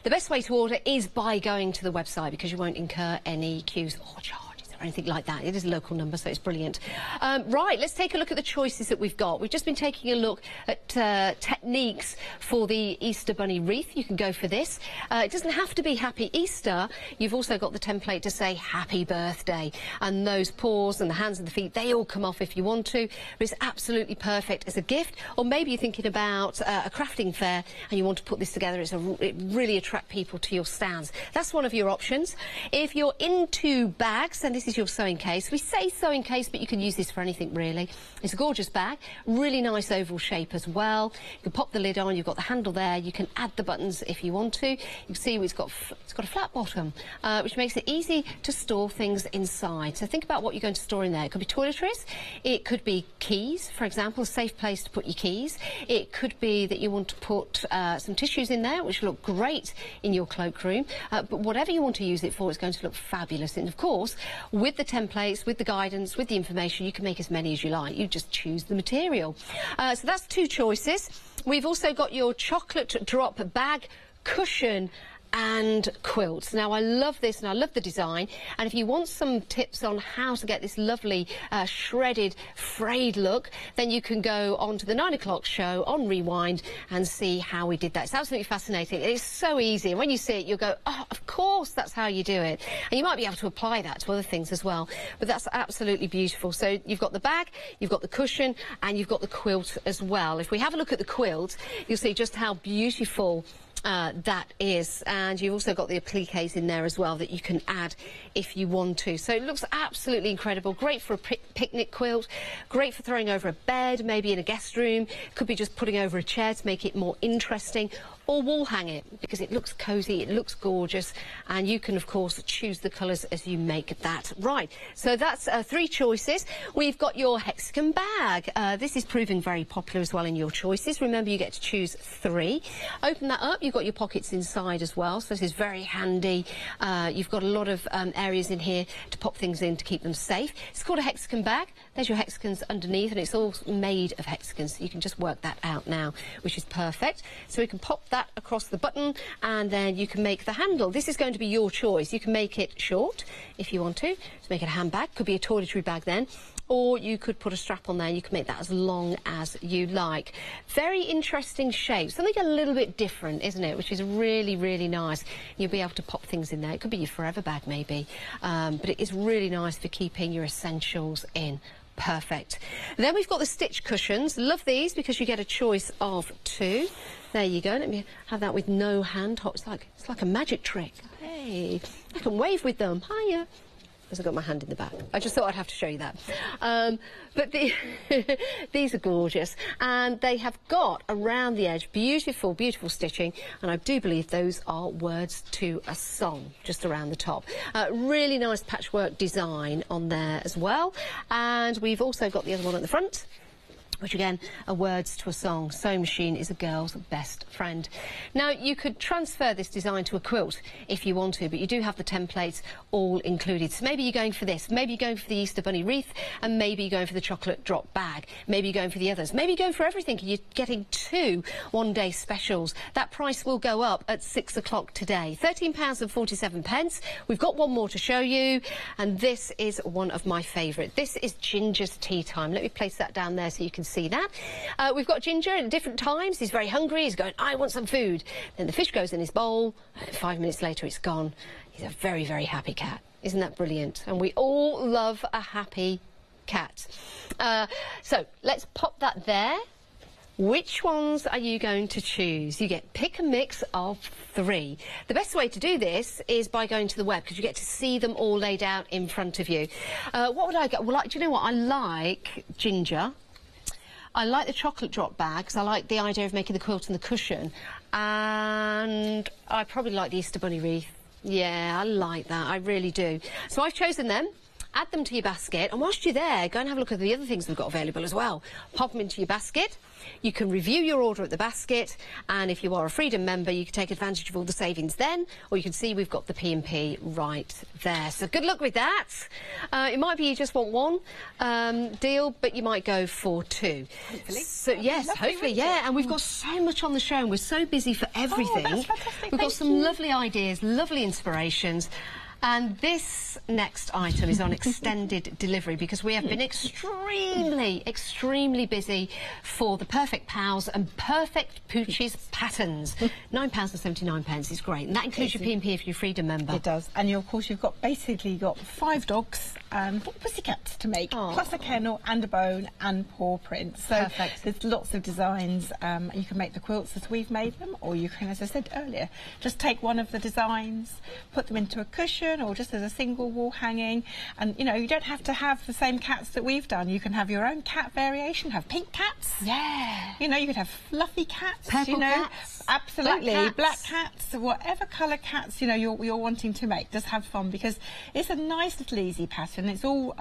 The best way to order is by going to the website because you won't incur any queues or charges or anything like that. It is a local number, so it's brilliant. Right, let's take a look at the choices that we've got. We've just been taking a look at techniques for the Easter Bunny wreath. You can go for this. It doesn't have to be Happy Easter. You've also got the template to say Happy Birthday. And those paws and the hands and the feet, they all come off if you want to. But it's absolutely perfect as a gift. Or maybe you're thinking about a crafting fair and you want to put this together. It really attract people to your stands. That's one of your options. If you're into bags, and this is your sewing case. We say sewing case, but you can use this for anything really. It's a gorgeous bag, really nice oval shape as well. You can pop the lid on, you've got the handle there, you can add the buttons if you want to. You can see it's got a flat bottom, which makes it easy to store things inside. So think about what you're going to store in there. It could be toiletries, it could be keys, for example, a safe place to put your keys. It could be that you want to put some tissues in there, which look great in your cloakroom. But whatever you want to use it for, it's going to look fabulous. And of course, with the templates, with the guidance, with the information, you can make as many as you like. You just choose the material. So that's two choices. We've also got your chocolate drop bag cushion and quilts. Now I love this and I love the design, and if you want some tips on how to get this lovely shredded frayed look, then you can go on to the 9 o'clock show on Rewind and see how we did that. It's absolutely fascinating. It's so easy, and when you see it you'll go, oh, of course that's how you do it. And you might be able to apply that to other things as well, but that's absolutely beautiful. So you've got the bag, you've got the cushion, and you've got the quilt as well. If we have a look at the quilt, you'll see just how beautiful that is, and you've also got the appliques in there as well that you can add if you want to. So it looks absolutely incredible. Great for a picnic quilt, great for throwing over a bed, maybe in a guest room. Could be just putting over a chair to make it more interesting, or wall hang it because it looks cosy, it looks gorgeous, and you can of course choose the colours as you make that. Right, so that's three choices. We've got your hexagon bag. This is proving very popular as well in your choices. Remember, you get to choose three. Open that up, you've got your pockets inside as well, so this is very handy. You've got a lot of areas in here to pop things in to keep them safe. It's called a hexagon bag. There's your hexagons underneath, and it's all made of hexagons, so you can just work that out now, which is perfect. So we can pop that across the button, and then you can make the handle. This is going to be your choice. You can make it short if you want to make it a handbag. Could be a toiletry bag then, or you could put a strap on there and you can make that as long as you like. Very interesting shape, something a little bit different, isn't it, which is really, really nice. You'll be able to pop things in there. It could be your forever bag maybe, but it is really nice for keeping your essentials in. Perfect. Then we've got the stitch cushions. Love these because you get a choice of two. There you go. Let me have that with no hand. It's like a magic trick. Hey, I can wave with them. Hiya. Because I've got my hand in the back. I just thought I'd have to show you that. But these are gorgeous, and they have got around the edge beautiful, beautiful stitching, and I do believe those are words to a song just around the top. Really nice patchwork design on there as well, and we've also got the other one at the front, which again are words to a song. Sewing machine is a girl's best friend. Now, you could transfer this design to a quilt if you want to, but you do have the templates all included. So maybe you're going for this, maybe you're going for the Easter bunny wreath, and maybe you're going for the chocolate drop bag, maybe you're going for the others, maybe you're going for everything, and you're getting 2 one-day specials. That price will go up at 6 o'clock today. £13.47. We've got one more to show you, and this is one of my favourite. This is Ginger's tea time. Let me place that down there so you can see that. We've got Ginger at different times. He's very hungry. He's going, I want some food. Then the fish goes in his bowl. 5 minutes later, it's gone. He's a very, very happy cat. Isn't that brilliant? And we all love a happy cat. So let's pop that there. Which ones are you going to choose? You get pick a mix of 3. The best way to do this is by going to the web, because you get to see them all laid out in front of you. What would I get? Well, do you know what? I like Ginger. I like the chocolate drop bag, because I like the idea of making the quilt and the cushion. And I probably like the Easter bunny wreath. Yeah, I like that. I really do. So I've chosen them. Add them to your basket, and whilst you're there, go and have a look at the other things we've got available as well. Pop them into your basket. You can review your order at the basket, and if you are a Freedom member, you can take advantage of all the savings then, or you can see we've got the P&P right there. So good luck with that. It might be you just want one deal, but you might go for 2. Hopefully. So yes, lovely, hopefully, yeah. And we've got so much on the show, and we're so busy for everything. Oh, that's fantastic. We've got some lovely ideas, lovely inspirations. And this next item is on extended delivery, because we have been extremely, extremely busy for the Perfect Pals and Perfect Pooches patterns. £9.79 is great, and that includes your P&P if you're a Freedom member. It does, and of course you've got 5 dogs and 4 pussycats to make, plus a kennel and a bone and paw print. So perfect. There's lots of designs. You can make the quilts as we've made them, or you can, as I said earlier, just take one of the designs, put them into a cushion, or just as a single wall hanging. And you know, you don't have to have the same cats that we've done. You can have your own cat variation, have pink cats. Yeah. You know, you could have fluffy cats. Purple cats. Absolutely. Black cats, whatever colour cats, you know, you're wanting to make. Just have fun, because it's a nice little easy pattern. It's all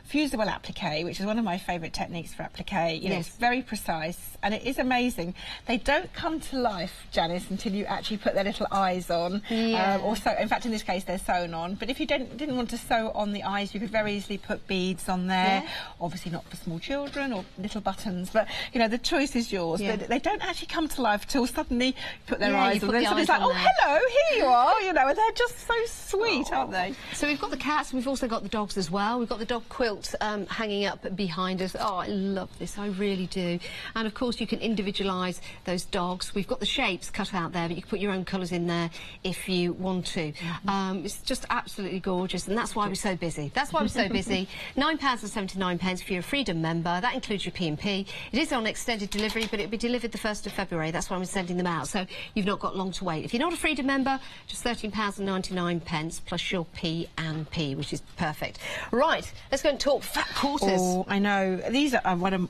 fusible applique, which is one of my favourite techniques for applique. You know, it's very precise, and it is amazing. They don't come to life, Janice, until you actually put their little eyes on. Or so, in fact, in this case, they're sewn on. But if you didn't want to sew on the eyes, you could very easily put beads on there. Obviously not for small children, or little buttons, but you know, the choice is yours. But they don't actually come to life till suddenly you put their eyes on. Then somebody's like, oh, hello, here you are. You know, and they're just so sweet, aren't they? So we've got the cats, and we've also got the dogs as well. We've got the dog quilt hanging up behind us. Oh, I love this, I really do. And of course you can individualise those dogs. We've got the shapes cut out there, but you can put your own colours in there if you want to. It's just absolutely gorgeous, and that's why we're so busy. That's why we're so busy. £9.79 if you're a Freedom member. That includes your P&P. It is on extended delivery, but it'll be delivered the 1st of February. That's why I'm sending them out, so you've not got long to wait. If you're not a Freedom member, just £13.99 plus your P&P, which is perfect. Right, let's go and talk fat quarters. Oh, I know. These are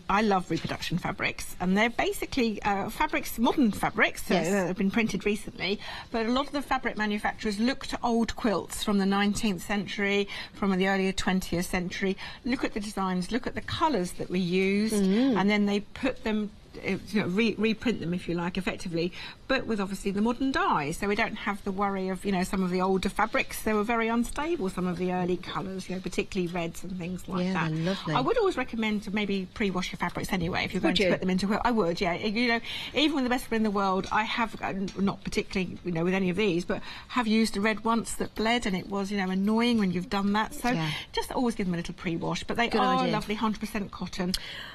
I love reproduction fabrics, and they're basically fabrics, modern fabrics that have been printed recently, but a lot of the fabric manufacturers look to old quilts from the 19th century, from the earlier 20th century, look at the designs, look at the colours that we used, and then they put them, you know, reprint them, if you like, effectively, but with obviously the modern dyes, so we don't have the worry of, you know, some of the older fabrics. They were very unstable, some of the early colours, you know, particularly reds and things like that. They're lovely. I would always recommend to maybe pre-wash your fabrics anyway if you're going to put them into a quilt. I would, yeah. You know, even with the best friend in the world, I have, not particularly, you know, with any of these, but have used a red once that bled, and it was, you know, annoying when you've done that. So just always give them a little pre-wash. But they are lovely, 100% cotton,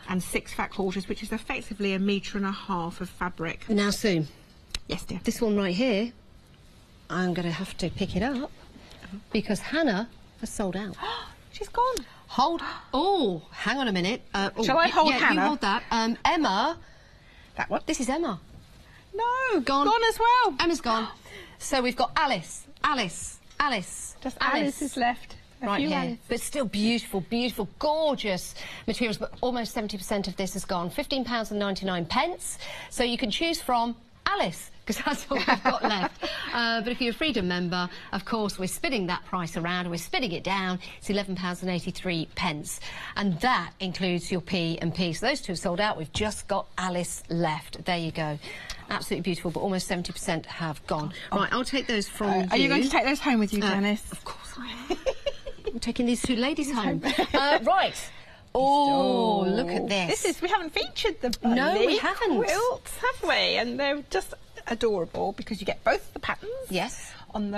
and 6 fat quarters, which is effectively 1.5 meters of fabric. Now, Sue. Yes, dear. This one right here, I'm going to have to pick it up because Hannah has sold out. She's gone. Oh, hang on a minute. Shall I hold Hannah? You hold that. Emma. That one? This is Emma. No, gone as well. Emma's gone. So we've got Alice. Just Alice is left. Right here, but still beautiful, beautiful, gorgeous materials, but almost 70% of this has gone. £15.99. So you can choose from Alice, because that's all we've got left. But if you're a Freedom member, of course, we're spinning that price around and we're spinning it down. It's £11.83, and that includes your P&P. So those two have sold out. We've just got Alice left. There you go. Absolutely beautiful, but almost 70% have gone. Right, I'll take those from you. Are you going to take those home with you, Janice? Of course I am. I'm taking these two ladies home. Right. Oh, look at this. We haven't featured the bunny No, we haven't. quilts, have we? And they're just adorable because you get both the patterns. Yes. Both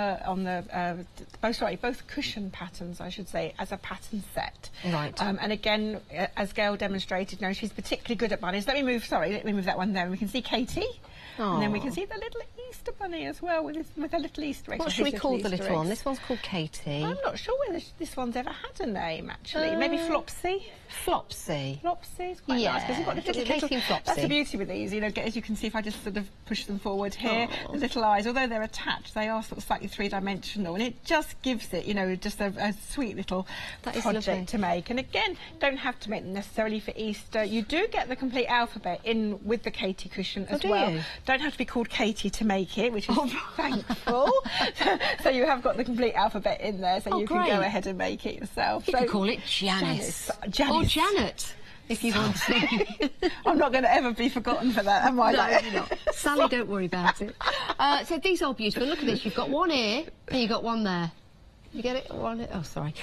cushion patterns, I should say, as a pattern set. Right. And again, as Gail demonstrated, no, she's particularly good at bunnies. Let me move that one there. We can see Katie. Aww. And then we can see the little Easter bunny as well with a little Easter egg. What should we call the little one? This one's called Katie. I'm not sure whether this one's ever had a name, actually. Maybe Flopsy. Flopsy. Flopsy is quite nice because you've got little Katie and Flopsy. That's the beauty with these, you know, as you can see if I just sort of push them forward here, the little eyes, although they're attached, they are sort of slightly three-dimensional, and it just gives it, you know, just a sweet little project to make. And again, don't have to make them necessarily for Easter. You do get the complete alphabet in with the Katie cushion as well. You? Don't have to be called Katie to make it, which is thankful. So you have got the complete alphabet in there, so you can go ahead and make it yourself. You can call it Janice. Or Janet, if you want to. I'm not going to ever be forgotten for that, am I? No, you're not. Sally, don't worry about it. So these are beautiful. Look at this. You've got one here and you've got one there. You get it? Oh, sorry.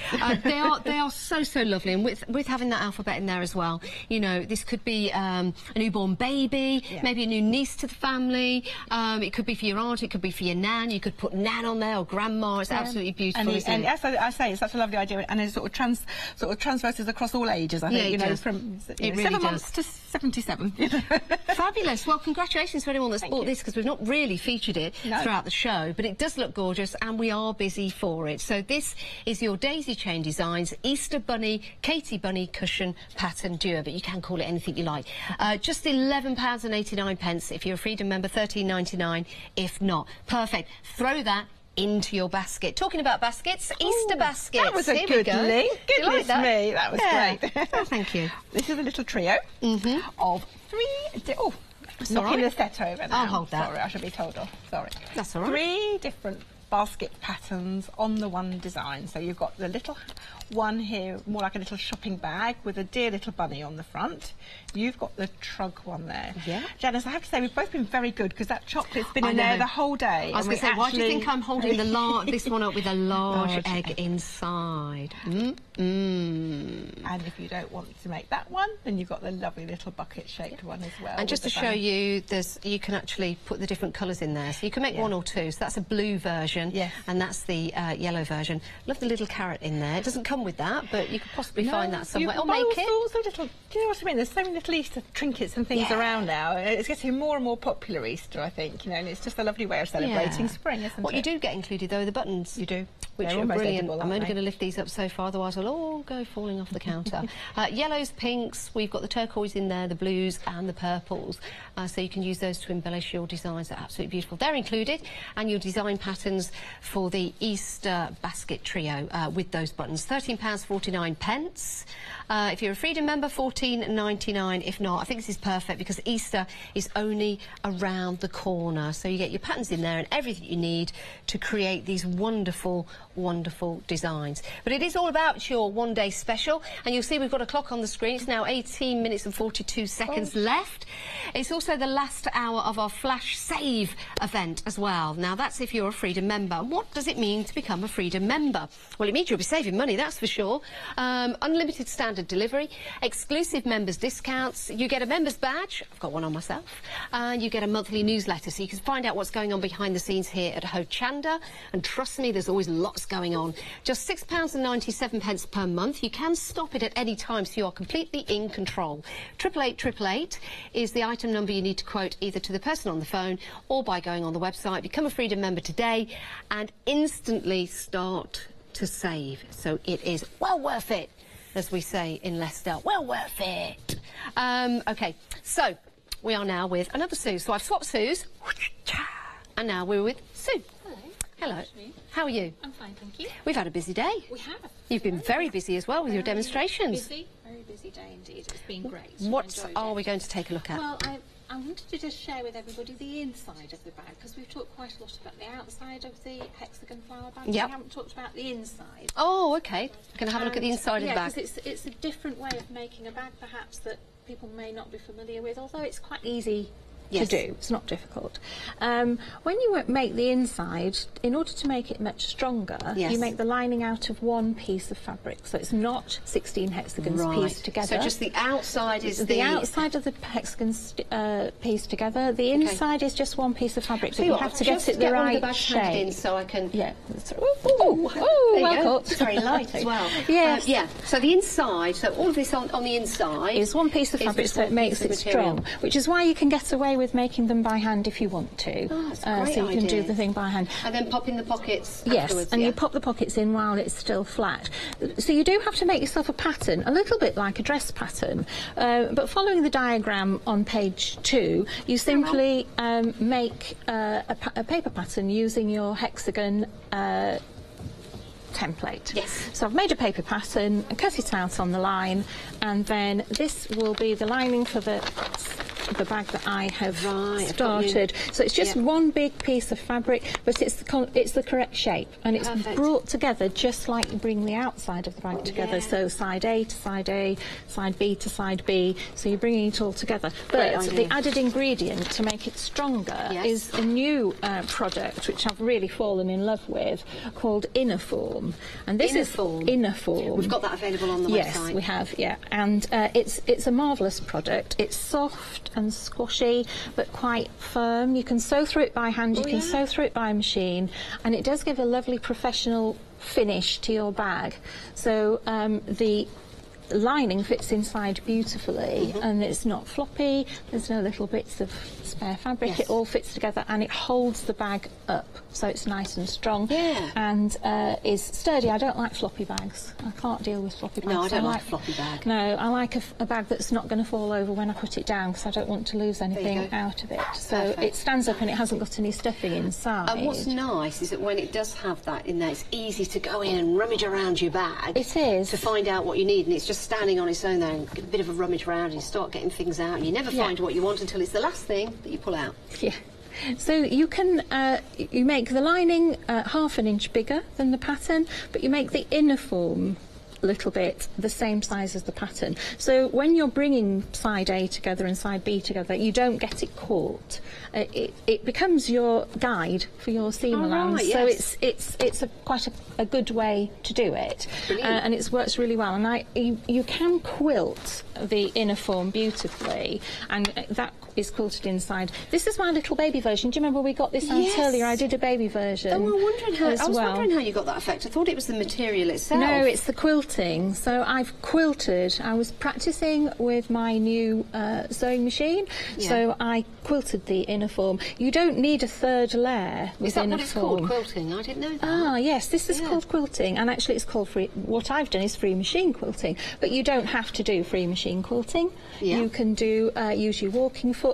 They are so lovely, and with having that alphabet in there as well, you know, this could be a newborn baby, maybe a new niece to the family. It could be for your aunt, it could be for your nan. You could put nan on there or grandma. It's absolutely beautiful. And as I say, it's such a lovely idea, and it sort of transverses across all ages. I think you know, from 7 months to 77. You know? Fabulous. Well, congratulations to anyone that's bought this, because we've not really featured it throughout the show, but it does look gorgeous, and we are busy for it. So this is your Daisy Chain Designs Easter Bunny, Katie Bunny Cushion Pattern Duo, but you can call it anything you like. Just £11.89 if you're a Freedom member, £13.99 if not. Perfect. Throw that into your basket. Talking about baskets, Easter baskets. That was a good link. Goodness me, that was great. Oh, thank you. This is a little trio of three... knocking the set over now. I'll hold that. Sorry, I should be told off. Sorry. That's all right. 3 different basket patterns on the one design. So you've got the little one here, more like a little shopping bag with a dear little bunny on the front. You've got the trunk one there. Yeah. Janice, I have to say we've both been very good, because that chocolate's been in there the whole day. I was going to say, why do you think I'm holding this one up with a large egg inside? And if you don't want to make that one, then you've got the lovely little bucket-shaped one as well. And just to show you, you can actually put the different colours in there. So you can make 1 or 2. So that's a blue version, and that's the yellow version. Love the little carrot in there. It doesn't come with that, but you could possibly find that somewhere. Or make it. Little, do you know what I mean? There's so many little Easter trinkets and things around now. It's getting more and more popular, Easter, I think. You know, and it's just a lovely way of celebrating spring, isn't it? What you do get included, though, are the buttons. You do. Which are brilliant. I'm only going to lift these up so far, otherwise they'll all go falling off the counter. Yellows, pinks, we've got the turquoise in there, the blues and the purples. So you can use those to embellish your designs. They're absolutely beautiful. They're included, and your design patterns for the Easter basket trio with those buttons. £13.49. If you're a Freedom member, £14.99. If not, I think this is perfect, because Easter is only around the corner. So you get your patterns in there and everything you need to create these wonderful designs. But it is all about your one-day special, and you'll see we've got a clock on the screen. It's now 18 minutes and 42 seconds left. It's also the last hour of our Flash Save event as well. Now, that's if you're a Freedom member. What does it mean to become a Freedom member? Well, it means you'll be saving money, that's for sure. Unlimited standard delivery, exclusive members discounts, you get a members badge, I've got one on myself, and you get a monthly newsletter, so you can find out what's going on behind the scenes here at Hochanda. And trust me, there's always lots going on. Just £6.97 per month. You can stop it at any time, so you are completely in control. 88888 is the item number you need to quote either to the person on the phone or by going on the website. Become a Freedom member today and instantly start to save. So it is well worth it, as we say in Leicester. Well worth it. OK, so we are now with another Sue. So I've swapped Sue's, and now we're with Sue. Hello. How are you? I'm fine, thank you. We've had a busy day. We have. You've been very busy as well with your demonstrations. Busy, very busy day indeed. It's been great. What are we going to take a look at? Well, I wanted to just share with everybody the inside of the bag, because we've talked quite a lot about the outside of the hexagon flower bag. Yep. We haven't talked about the inside. Oh, okay. Going to have a look at the inside of the bag. Yeah, because it's a different way of making a bag, perhaps, that people may not be familiar with, although it's quite easy to do. It's not difficult. When you make the inside, in order to make it much stronger, you make the lining out of one piece of fabric, so it's not 16 hexagons pieced together. So just the outside is the outside of the hexagons pieced together. The inside is just one piece of fabric, but you have to get it the right shape. In so I can. Yeah. Oh, well cut. It's very light as well. Yes. Yeah. So the inside. So all of this on the inside is one piece of fabric, so it makes it strong. Which is why you can get away with making them by hand if you want to. Oh, that's a great so you can do the thing by hand. And then pop in the pockets afterwards. And you pop the pockets in while it's still flat. So you do have to make yourself a pattern, a little bit like a dress pattern. But following the diagram on page 2, you simply make a paper pattern using your hexagon template. Yes. So I've made a paper pattern and cut it out on the line, and then this will be the lining for the bag that I have started. So it's just one big piece of fabric, but it's the correct shape, and it's brought together just like you bring the outside of the bag together. So side A to side A, side B to side B. So you're bringing it all together. But the added ingredient to make it stronger is a new product which I've really fallen in love with, called Inner Form. And this is Inner Form. We've got that available on the website. Yes, we have. Yeah, and it's a marvellous product. It's soft and squashy, but quite firm. You can sew through it by hand, you can sew through it by machine, and it does give a lovely professional finish to your bag. So the lining fits inside beautifully, and it's not floppy, there's no little bits of spare fabric, it all fits together and it holds the bag up, so it's nice and strong and is sturdy. I don't like floppy bags. I can't deal with floppy bags. No, I don't like a floppy bag. No, I like a bag that's not going to fall over when I put it down, because I don't want to lose anything out of it. So it stands up and it hasn't got any stuffing inside. And what's nice is that when it does have that in there, it's easy to go in and rummage around your bag. It is. To find out what you need, and it's just standing on its own there and get a bit of a rummage around and you start getting things out, and you never find what you want until it's the last thing that you pull out. Yeah. So you can you make the lining half an inch bigger than the pattern, but you make the inner form a little bit the same size as the pattern. So when you're bringing side A together and side B together, you don't get it caught. It becomes your guide for your seam allowance. So it's quite a good way to do it, and it works really well. And you can quilt the inner form beautifully, and that is quilted inside. This is my little baby version. Do you remember we got this out earlier? I did a baby version. Oh, I was wondering how you got that effect. I thought it was the material itself. No, it's the quilting. So I've quilted. I was practicing with my new sewing machine, so I quilted the inner form. You don't need a third layer with is that inner what it's form. called, quilting? I didn't know that. Ah, yes, this is called quilting, and actually it's called free. What I've done is free machine quilting, but you don't have to do free machine quilting. You can do use your walking foot.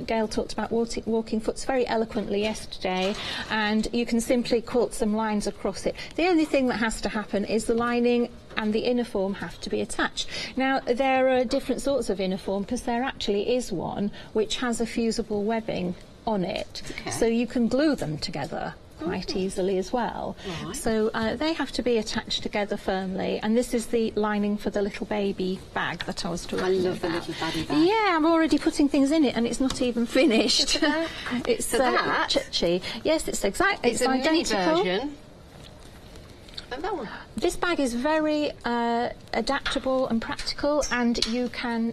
Gail talked about walking foots very eloquently yesterday, and you can simply quilt some lines across it. The only thing that has to happen is the lining and the inner form have to be attached. Now, there are different sorts of inner form, because there actually is one which has a fusible webbing on it, so you can glue them together quite easily as well. So they have to be attached together firmly, and this is the lining for the little baby bag that I was talking about. I love the little baby bag. Yeah, I'm already putting things in it and it's not even finished. It's so that chutchy. Yes, it's exactly. It's a mini version. That one. This bag is very adaptable and practical, and you can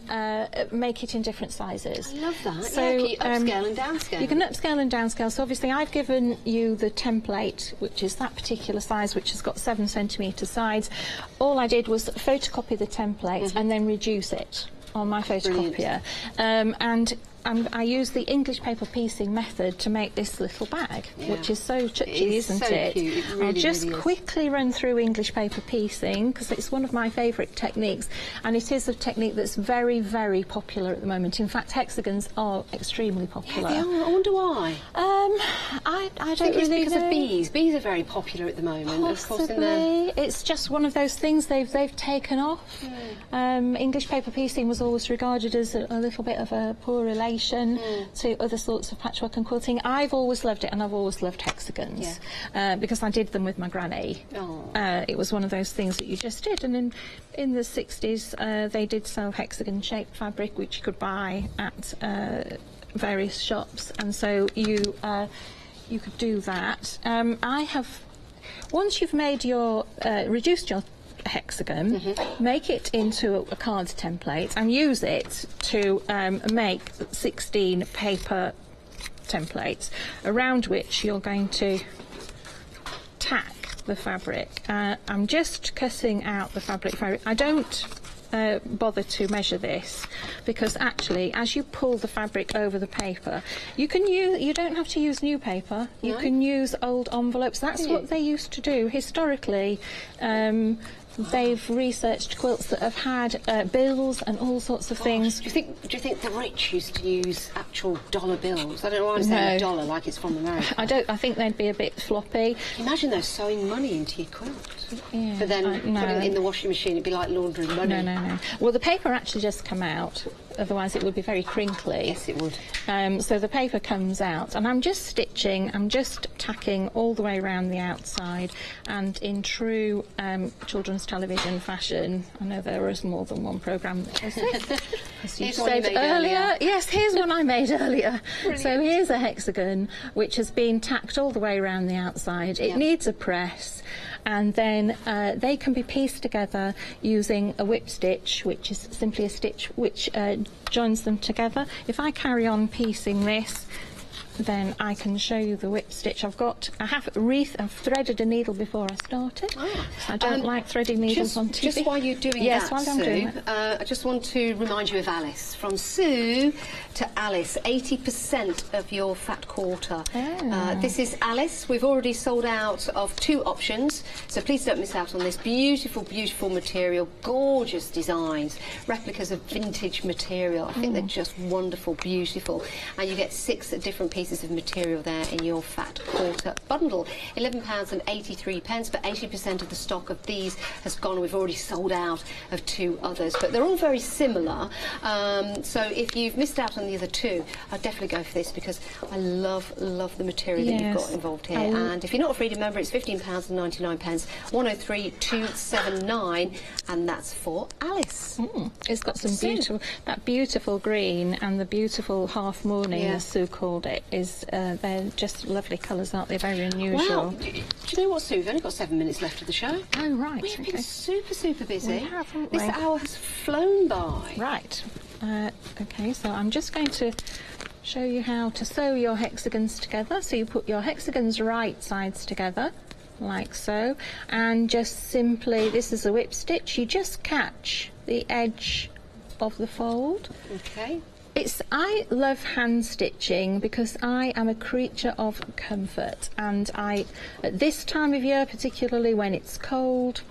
make it in different sizes. I love that. So, can you upscale and downscale? You can upscale and downscale. So obviously I've given you the template, which is that particular size, which has got 7 cm sides. All I did was photocopy the template and then reduce it on my photocopier. I use the English paper piecing method to make this little bag, which is so touchy, isn't it? Cute. It really, I'll just really quickly run through English paper piecing, because it's one of my favourite techniques, and it is a technique that's very, very popular at the moment. In fact, hexagons are extremely popular. Yeah, they are. I wonder why. I don't think it's really because know. of bees. Bees are very popular at the moment. Possibly. Of course, It's just one of those things they've taken off. English paper piecing was always regarded as a little bit of a poor relation variation to other sorts of patchwork and quilting. I've always loved it, and I've always loved hexagons because I did them with my granny. It was one of those things that you just did, and in the 60s they did sell hexagon-shaped fabric which you could buy at various shops, and so you could do that. Once you've made your reduced your hexagon, make it into a card template and use it to make 16 paper templates around which you're going to tack the fabric. I'm just cutting out the fabric. I don't bother to measure this because actually as you pull the fabric over the paper you don't have to use new paper, you can use old envelopes. That's what they used to do historically. They've researched quilts that have had bills and all sorts of things. Do you think the rich used to use actual dollar bills? I don't know why I'm saying a dollar like it's from America. I think they'd be a bit floppy. Imagine though sewing money into your quilt. But then putting it in the washing machine, it'd be like laundering money. No. Well, the paper actually just come out. Otherwise it would be very crinkly. Yes, it would. So the paper comes out, and I'm just stitching, I'm just tacking all the way around the outside, and in true children's television fashion, I know there is more than one programme that does this, as you said earlier. Yes, here's one I made earlier. Brilliant. So here's a hexagon which has been tacked all the way around the outside. It needs a press, and then they can be pieced together using a whip stitch, which is simply a stitch which joins them together. If I carry on piecing this, then I can show you the whip stitch. I've threaded a needle before I started. I don't like threading needles on TV. Just while you're doing that, while I'm doing it. I just want to remind you of Alice. From Sue to Alice, 80% of your fat quarter. This is Alice. We've already sold out of 2 options, so please don't miss out on this. Beautiful, beautiful material, gorgeous designs, replicas of vintage material. I think they're just wonderful, beautiful. And you get 6 different pieces of material there in your fat quarter bundle. £11.83, but 80% of the stock of these has gone. We've already sold out of 2 others, but they're all very similar. So if you've missed out on the other 2, I'd definitely go for this because I love the material that you've got involved here. And if you're not a Freedom member, it's £15.99, 103,279, and that's for Alice. It's got some beautiful green, and the beautiful half mourning, as Sue called it, is they're just lovely colours, aren't they? Very unusual. Well, do you know what, Sue? We've only got 7 minutes left of the show. Oh, right. We've been super busy. We have, haven't we? This hour has flown by. Right. OK, so I'm just going to show you how to sew your hexagons together. So you put your hexagons right sides together, like so, and just simply, this is a whip stitch, you just catch the edge of the fold. OK. I love hand stitching because I am a creature of comfort, and at this time of year, particularly when it's cold,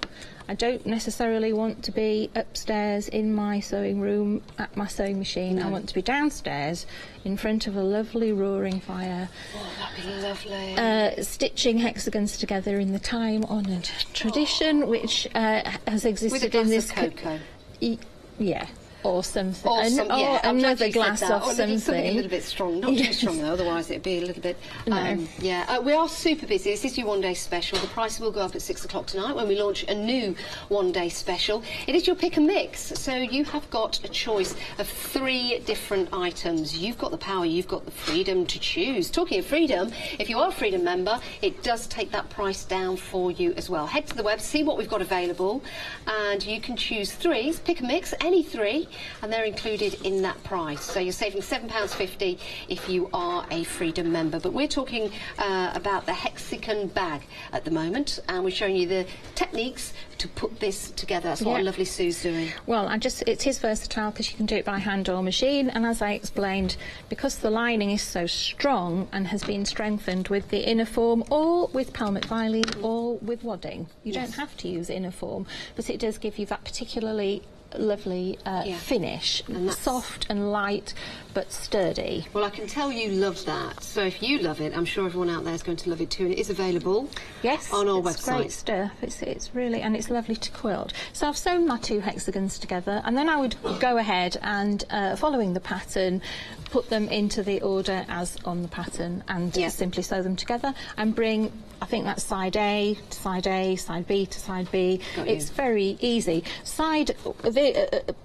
I don't necessarily want to be upstairs in my sewing room at my sewing machine. I want to be downstairs in front of a lovely roaring fire. Oh, that'd be lovely. Stitching hexagons together in the time-honoured tradition which has existed in this... With a glass of cocoa. Yeah. Or something. Or another glass of something. Something a little bit strong. Not too strong though, otherwise it'd be a little bit... we are super busy. This is your one-day special. The price will go up at 6 o'clock tonight when we launch a new one-day special. It is your pick and mix, so you have got a choice of 3 different items. You've got the power, you've got the freedom to choose. Talking of freedom, if you are a Freedom member, it does take that price down for you as well. Head to the web, see what we've got available, and you can choose 3, pick a mix, any 3, and they're included in that price. So you're saving £7.50 if you are a Freedom member. But we're talking about the hexagon bag at the moment, and we're showing you the techniques to put this together. That's what our lovely Sue's doing. Well, it is versatile because you can do it by hand or machine, and as I explained, because the lining is so strong and has been strengthened with the inner form or with pelmet filing or with wadding. You don't have to use inner form, but it does give you that particularly lovely finish, and soft and light but sturdy. Well, I can tell you love that. So if you love it, I'm sure everyone out there is going to love it too. And it is available on our website. Great stuff. It's really, and it's lovely to quilt. So I've sewn my 2 hexagons together, and then I would go ahead and, following the pattern, put them into the order as on the pattern, and simply sew them together and bring, I think that's side A to side A, side B to side B. It's very easy.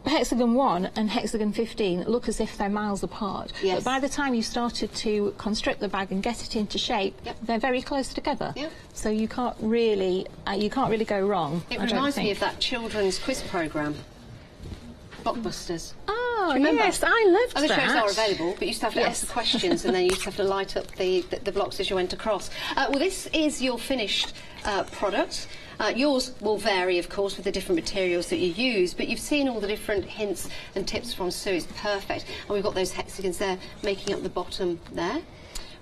Hexagon 1 and hexagon 15 look as if they're miles apart. But by the time you started to construct the bag and get it into shape, they're very close together. So you can't really go wrong. It reminds me of that children's quiz programme. Blockbusters. Oh, yes, I loved that. Other shows are available, but you used to have to answer questions and then you used to have to light up the blocks as you went across. Well, this is your finished product. Yours will vary, of course, with the different materials that you use, but you've seen all the different hints and tips from Sue. It's perfect. And we've got those hexagons there making up the bottom there,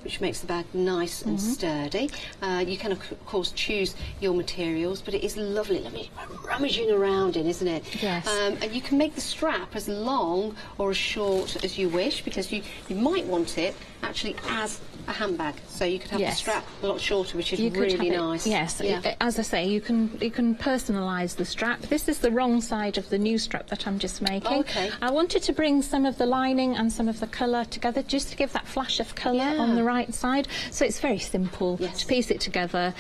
which makes the bag nice and sturdy. You can, of course, choose your materials, but it is lovely rummaging around in, isn't it? Yes. And you can make the strap as long or as short as you wish, because you might want it actually as a handbag, so you could have the strap a lot shorter, which is really nice. Yes, as I say, you can personalise the strap. This is the wrong side of the new strap that I'm just making. I wanted to bring some of the lining and some of the colour together, just to give that flash of colour on the right side. So it's very simple to piece it together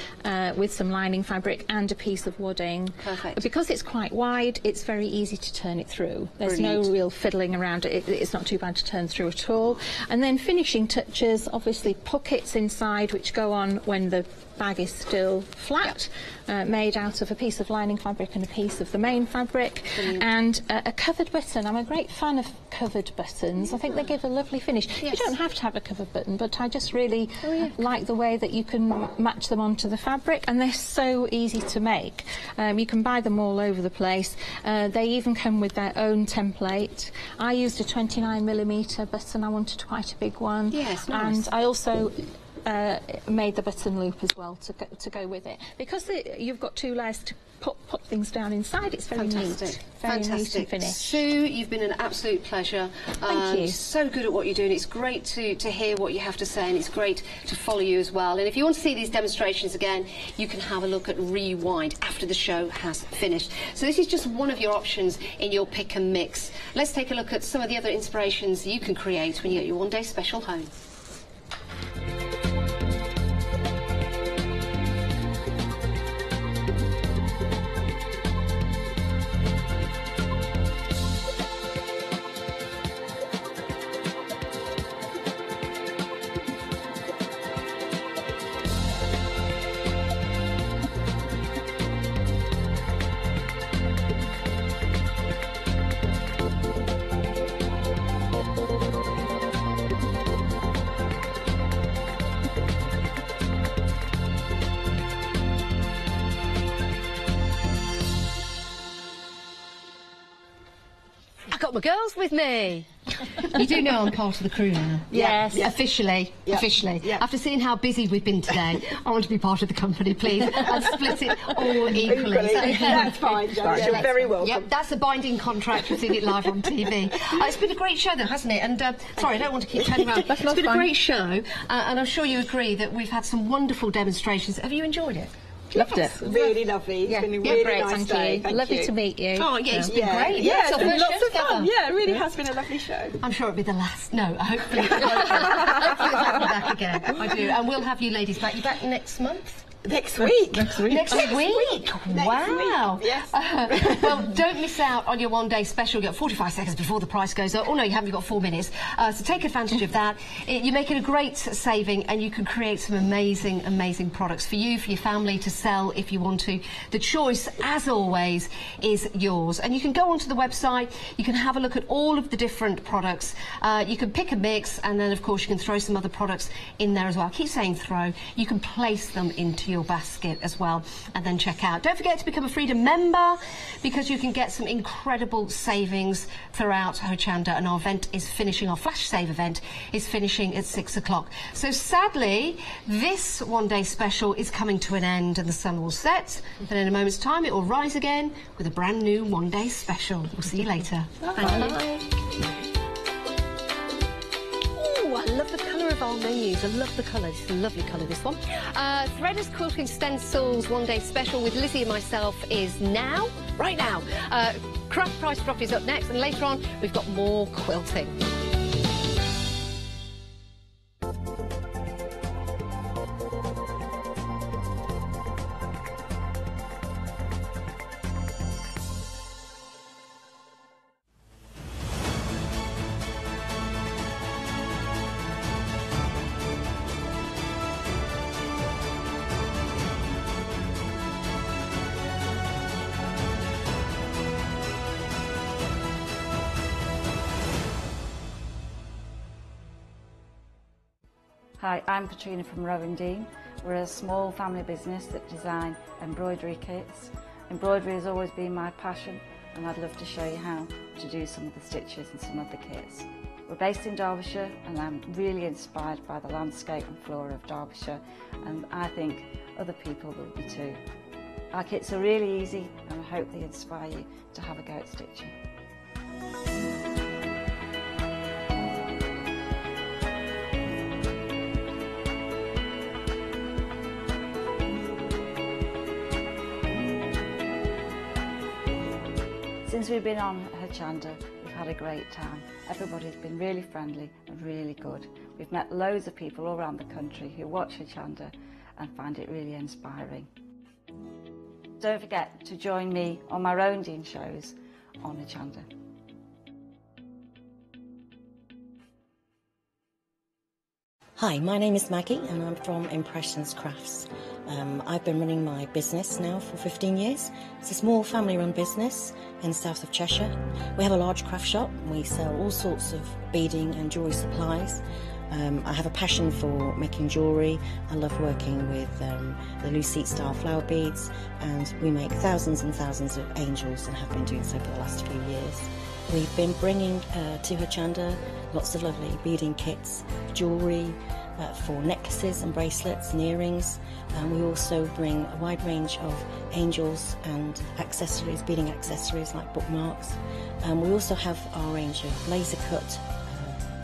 with some lining fabric and a piece of wadding. Perfect. Because it's quite wide, it's very easy to turn it through. There's no real fiddling around it. It's not too bad to turn through at all. And then finishing touches, obviously pockets inside which go on when the bag is still flat, made out of a piece of lining fabric and a piece of the main fabric, and a covered button. I'm a great fan of covered buttons. I think they give a lovely finish. You don't have to have a covered button, but I just really like the way that you can match them onto the fabric, and they're so easy to make. You can buy them all over the place. They even come with their own template. I used a 29mm button. I wanted quite a big one. Yes, nice. And I also made the button loop as well to go with it, because you've got 2 layers to pop things down inside. It's very neat, very neat and finished. Sue, you've been an absolute pleasure. Thank you. So good at what you're doing. It's great to hear what you have to say, and it's great to follow you as well. And if you want to see these demonstrations again, you can have a look at Rewind after the show has finished. So this is just one of your options in your pick and mix. Let's take a look at some of the other inspirations you can create when you get your one-day special home. Got my girls with me. You do know I'm part of the crew now. Yes. Officially. After seeing how busy we've been today, I want to be part of the company, please, and split it all equally. That's fine, Janice. You're very welcome. Yep, that's a binding contract. We've seen it live on TV. It's been a great show, though, hasn't it? And sorry, I don't want to keep turning around. It's been a great show, and I'm sure you agree that we've had some wonderful demonstrations. Have you enjoyed it? Loved it. Really lovely. It's been a really nice day. Thank you. Lovely to meet you. Oh, yeah, it's been great. Yeah, it's been lots of fun. Yeah, it really has been a lovely show. I'm sure it'll be the last. No, hopefully we'll have you back again. I do. And we'll have you ladies back. You back next month? Next week. Next week. Wow. Yes. Well, don't miss out on your one-day special. You get 45 seconds before the price goes up. Oh no, you haven't. You've got 4 minutes. So take advantage of that. You're making a great saving, and you can create some amazing, amazing products for you, for your family to sell if you want to. The choice, as always, is yours. And you can go onto the website. You can have a look at all of the different products. You can pick a mix, and then of course you can throw some other products in there as well. I keep saying throw. You can place them into into your basket as well, and then check out. Don't forget to become a Freedom member, because you can get some incredible savings throughout Hochanda, and our event is finishing, our Flash Save event is finishing at 6 o'clock. So sadly, this one-day special is coming to an end and the sun will set, and in a moment's time it will rise again with a brand new one-day special. We'll see you later. Bye. I love the colour of our menus. I love the colour. It's a lovely colour, this one. Threaders Quilting Stencils one-day special with Lizzie and myself is now, right now. Craft Price Drop is up next, and later on we've got more quilting. Hi, I'm Katrina from Rowan Dean. We're a small family business that design embroidery kits. Embroidery has always been my passion, and I'd love to show you how to do some of the stitches and some of the kits. We're based in Derbyshire, and I'm really inspired by the landscape and flora of Derbyshire, and I think other people will be too. Our kits are really easy, and I hope they inspire you to have a go at stitching. Since we've been on Hochanda, we've had a great time. Everybody's been really friendly and really good. We've met loads of people all around the country who watch Hochanda and find it really inspiring. Don't forget to join me on my Rowan Dean shows on Hochanda. Hi, my name is Maggie and I'm from Impressions Crafts. I've been running my business now for 15 years. It's a small family-run business in the south of Cheshire. We have a large craft shop. We sell all sorts of beading and jewellery supplies. I have a passion for making jewellery. I love working with the loose seat style flower beads, and we make thousands and thousands of angels and have been doing so for the last few years. We've been bringing to Hochanda lots of lovely beading kits, jewellery, for necklaces and bracelets and earrings. We also bring a wide range of angels and accessories, beading accessories like bookmarks. We also have our range of laser cut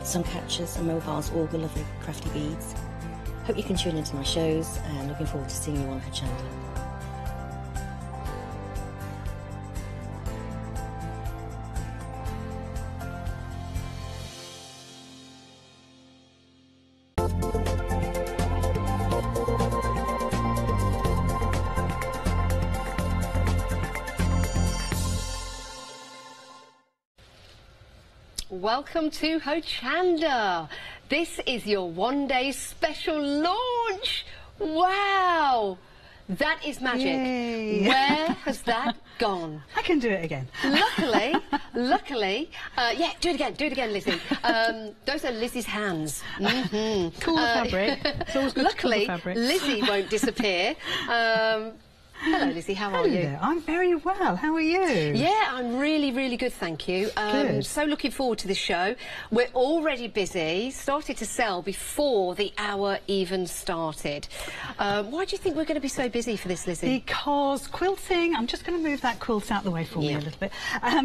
sun catchers and mobiles, all the lovely crafty beads. Hope you can tune into my shows, and looking forward to seeing you on Hochanda. Welcome to Hochanda. This is your one-day special launch. Wow, that is magic. Yay. Where has that gone? I can do it again. Luckily, yeah, do it again, Lizzie. Those are Lizzie's hands. Mm-hmm. Cool fabric. It's always good luckily, to cool the fabric. Lizzie won't disappear. Hello, Lizzie, how are you? There. I'm very well. How are you? Yeah, I'm really, really good, thank you. Good. So looking forward to this show. We're already busy, started to sell before the hour even started. Why do you think we're going to be so busy for this, Lizzie? Because quilting, I'm just going to move that quilt out the way for me a little bit,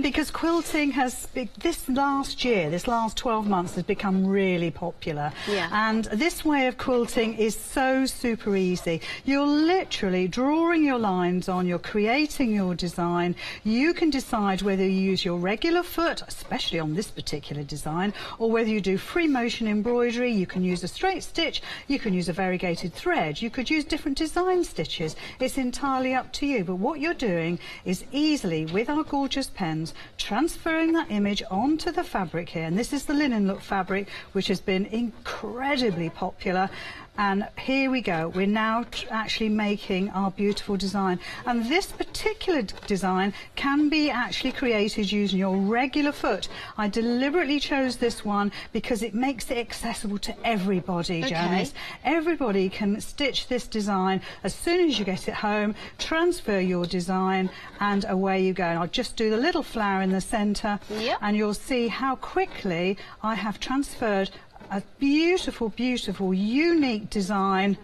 because quilting has, this last 12 months has become really popular. Yeah. And this way of quilting is so super easy. You're literally drawing your lines on, you're creating your design. You can decide whether you use your regular foot, especially on this particular design, or whether you do free motion embroidery. You can use a straight stitch, you can use a variegated thread, you could use different design stitches. It's entirely up to you, but what you're doing is easily, with our gorgeous pens, transferring that image onto the fabric here. And this is the linen look fabric, which has been incredibly popular. And here we go. We're now actually making our beautiful design. And this particular design can be actually created using your regular foot. I deliberately chose this one because it makes it accessible to everybody, Janice. Everybody can stitch this design as soon as you get it home, transfer your design, and away you go. And I'll just do the little flower in the centre, and you'll see how quickly I have transferred a beautiful, beautiful, unique design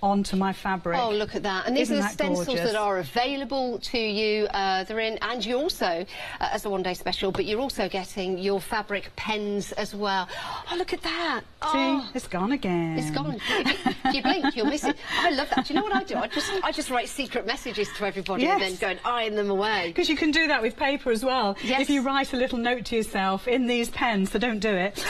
onto my fabric. Oh, look at that. And these are the stencils that are available to you. They're in, and you also, as a one-day special, but you're also getting your fabric pens as well. Oh, look at that. See, it's gone again. It's gone. If you blink, you'll miss it. I love that. Do you know what I do? I just write secret messages to everybody and then go and iron them away. Because you can do that with paper as well. If you write a little note to yourself in these pens, so don't do it,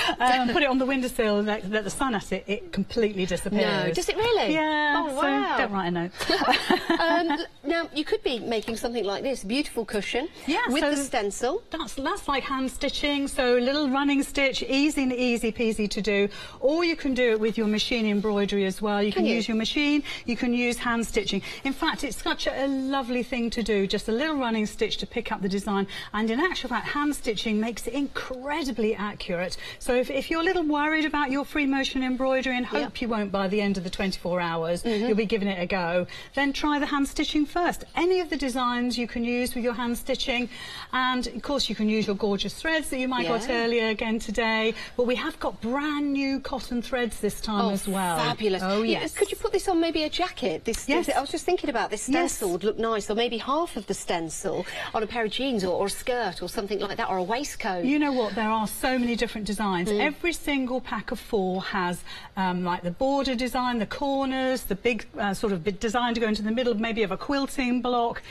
put it on the windowsill, let the sun at it, it completely disappears. No, does it really? Yeah. Oh, wow. So don't write a note. Now, you could be making something like this, a beautiful cushion with the stencil. That's like hand stitching, so little running stitch, easy peasy to do. Or you can do it with your machine embroidery as well. You can use your machine, you can use hand stitching. In fact, it's such a lovely thing to do, just a little running stitch to pick up the design. And in actual fact, hand stitching makes it incredibly accurate. So if you're a little worried about your free motion embroidery and hope you won't by the end of the 24 hours, you'll be giving it a go, then try the hand stitching first. Any of the designs you can use with your hand stitching, and of course you can use your gorgeous threads that you might got earlier again today, but we have got brand new cotton threads this time as well. Fabulous. Oh yes. Could you put this on maybe a jacket? I was just thinking about this stencil would look nice, or maybe half of the stencil on a pair of jeans or a skirt or something like that, or a waistcoat. You know what, there are so many different designs. Every single pack of 4 has like the border design, the corners, the big sort of big design to go into the middle, maybe of a quilting block.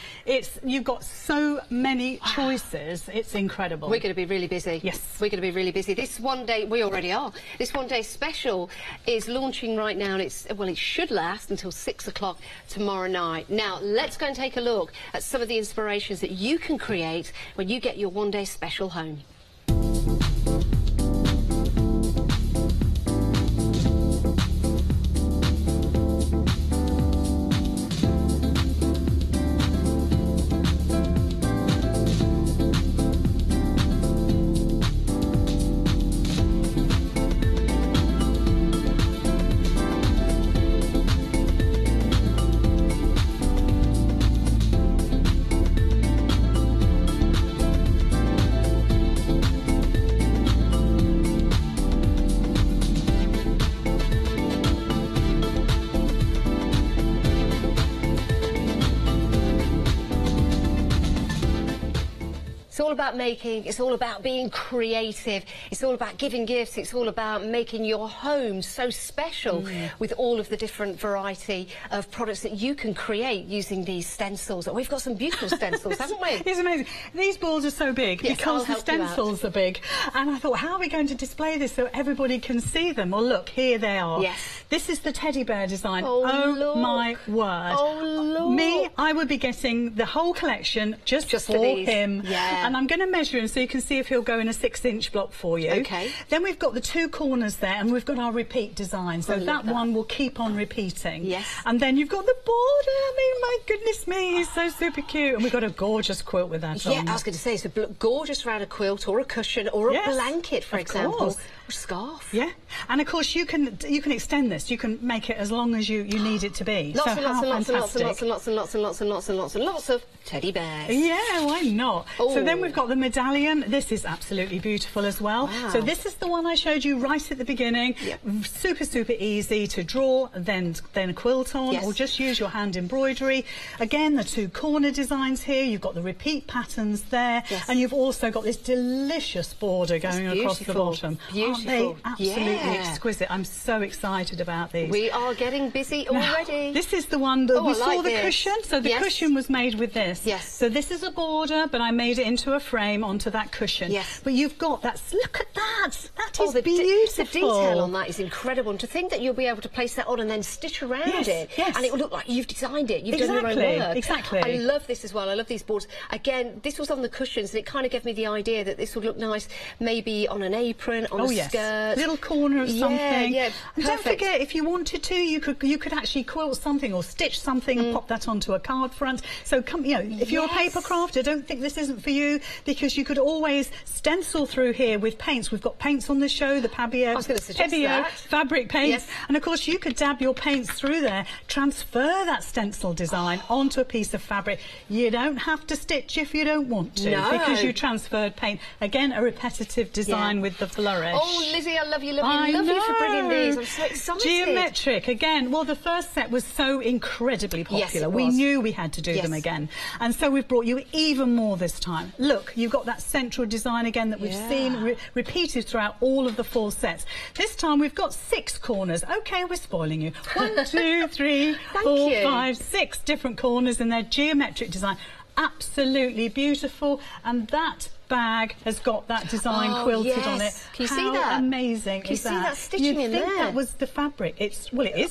You've got so many choices. It's incredible. We're going to be really busy. Yes. We're going to be really busy. This one day, we already are. This one day special is launching right now, and it should last until 6 o'clock tomorrow night. Now, let's go and take a look at some of the inspirations that you can create when you get your one day special home. It's all about making, it's all about being creative, it's all about giving gifts, it's all about making your home so special with all of the different variety of products that you can create using these stencils. We've got some beautiful stencils, haven't we? It's amazing. These boards are so big because the stencils are big. And I thought, how are we going to display this so everybody can see them? Well, look, here they are. Yes. This is the teddy bear design. Oh my word. Oh, Lord. Me, I would be getting the whole collection just for him. Yeah. And I'm going to measure him so you can see if he'll go in a 6-inch block for you. Okay. Then we've got the 2 corners there, and we've got our repeat design. So that one will keep on repeating. Yes. And then you've got the border. I mean, my goodness me, he's so super cute. And we've got a gorgeous quilt with that on. Yeah, I was going to say, it's a gorgeous round a quilt or a cushion or a blanket, for example. Or a scarf. Yeah. And of course you can extend this. You can make it as long as you need it to be. Lots so and lots and lots and lots and fantastic. lots and lots and lots and lots and lots and lots of teddy bears. Yeah, why not? Oh. So then we've got the medallion. This is absolutely beautiful as well. Wow. So this is the one I showed you right at the beginning. Yep. Super, super easy to draw, then quilt on, or just use your hand embroidery. Again, the 2 corner designs here. You've got the repeat patterns there, and you've also got this delicious border going across the bottom. Beautiful. Aren't they absolutely exquisite? I'm so excited about these. We are getting busy already. Now, this is the one that we saw the cushion. So the cushion was made with this. Yes. So this is a border, but I made it into a frame onto that cushion. Yes. But you've got that. Look at that. That is the beautiful. The detail on that is incredible, and to think that you'll be able to place that on and then stitch around it, and it will look like you've designed it, you've done your own work. Exactly. I love this as well. I love these boards. Again, this was on the cushions, and it kind of gave me the idea that this would look nice, maybe on an apron, on a skirt, little corner of something. Yeah, and don't forget, if you wanted to, you could actually quilt something or stitch something and pop that onto a card front. So come, you know, if you're a paper crafter, don't think this isn't for you, because you could always stencil through here with paints. We've got paints on the show, the Pabio fabric paints, and of course you could dab your paints through there, transfer that stencil design onto a piece of fabric. You don't have to stitch if you don't want to, because you transferred paint. Again, a repetitive design with the flourish. Oh, Lizzie, I love you, love you for bringing these. I'm so excited. Geometric, again. Well, the first set was so incredibly popular. Yes, it was. We knew we had to do them again. And so we've brought you even more this time. Look, you've got that central design again that we've seen repeated throughout all of the 4 sets. This time we've got 6 corners. OK, we're spoiling you. 1, 2, 3, 4, 5, 6 different corners in their geometric design. Absolutely beautiful. And that bag has got that design quilted on it. Can you see that? How amazing Can you see that stitching in there? That was the fabric. It is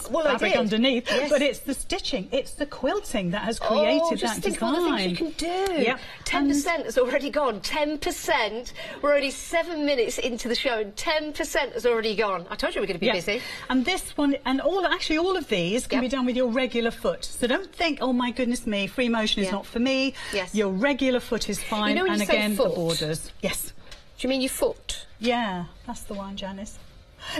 fabric underneath, but it's the stitching, it's the quilting that has created that design. Just think of all the things you can do. 10% has already gone. 10%. We're only 7 minutes into the show, and 10% has already gone. I told you we were going to be busy. And this one, and all of these can be done with your regular foot. So don't think, oh my goodness me, free motion is not for me. Your regular foot is fine. You know when and you say again, foot? the borders. Yes. Do you mean your foot? Yeah, that's the one, Janice.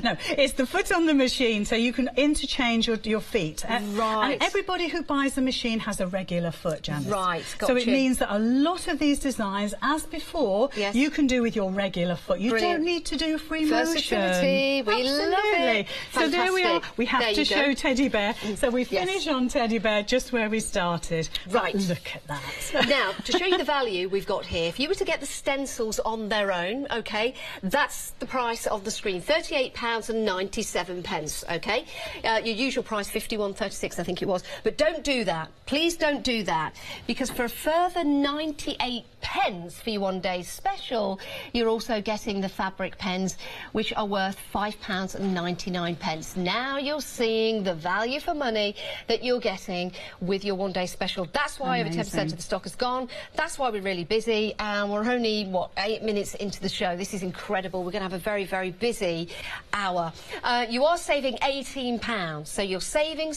No, it's the foot on the machine, so you can interchange your feet. Right. And everybody who buys a machine has a regular foot, Janice. Right, So it means that a lot of these designs, as before, you can do with your regular foot. You don't need to do free motion. Versatility, we love it. So there we are. We have to show Teddy Bear. So we finish on Teddy Bear just where we started. Right. Look at that. Now, to show you the value we've got here, if you were to get the stencils on their own, OK, that's the price of the screen, £38.97, OK? Your usual price, £51.36, I think it was. But don't do that. Please don't do that, because for a further 98 pence for your one-day special, you're also getting the fabric pens, which are worth £5.99. Now you're seeing the value for money that you're getting with your one-day special. That's why over 10% of the stock has gone. That's why we're really busy, and we're only, what, 8 minutes into the show. This is incredible. We're going to have a very, very busy hour. You are saving £18, so you're saving,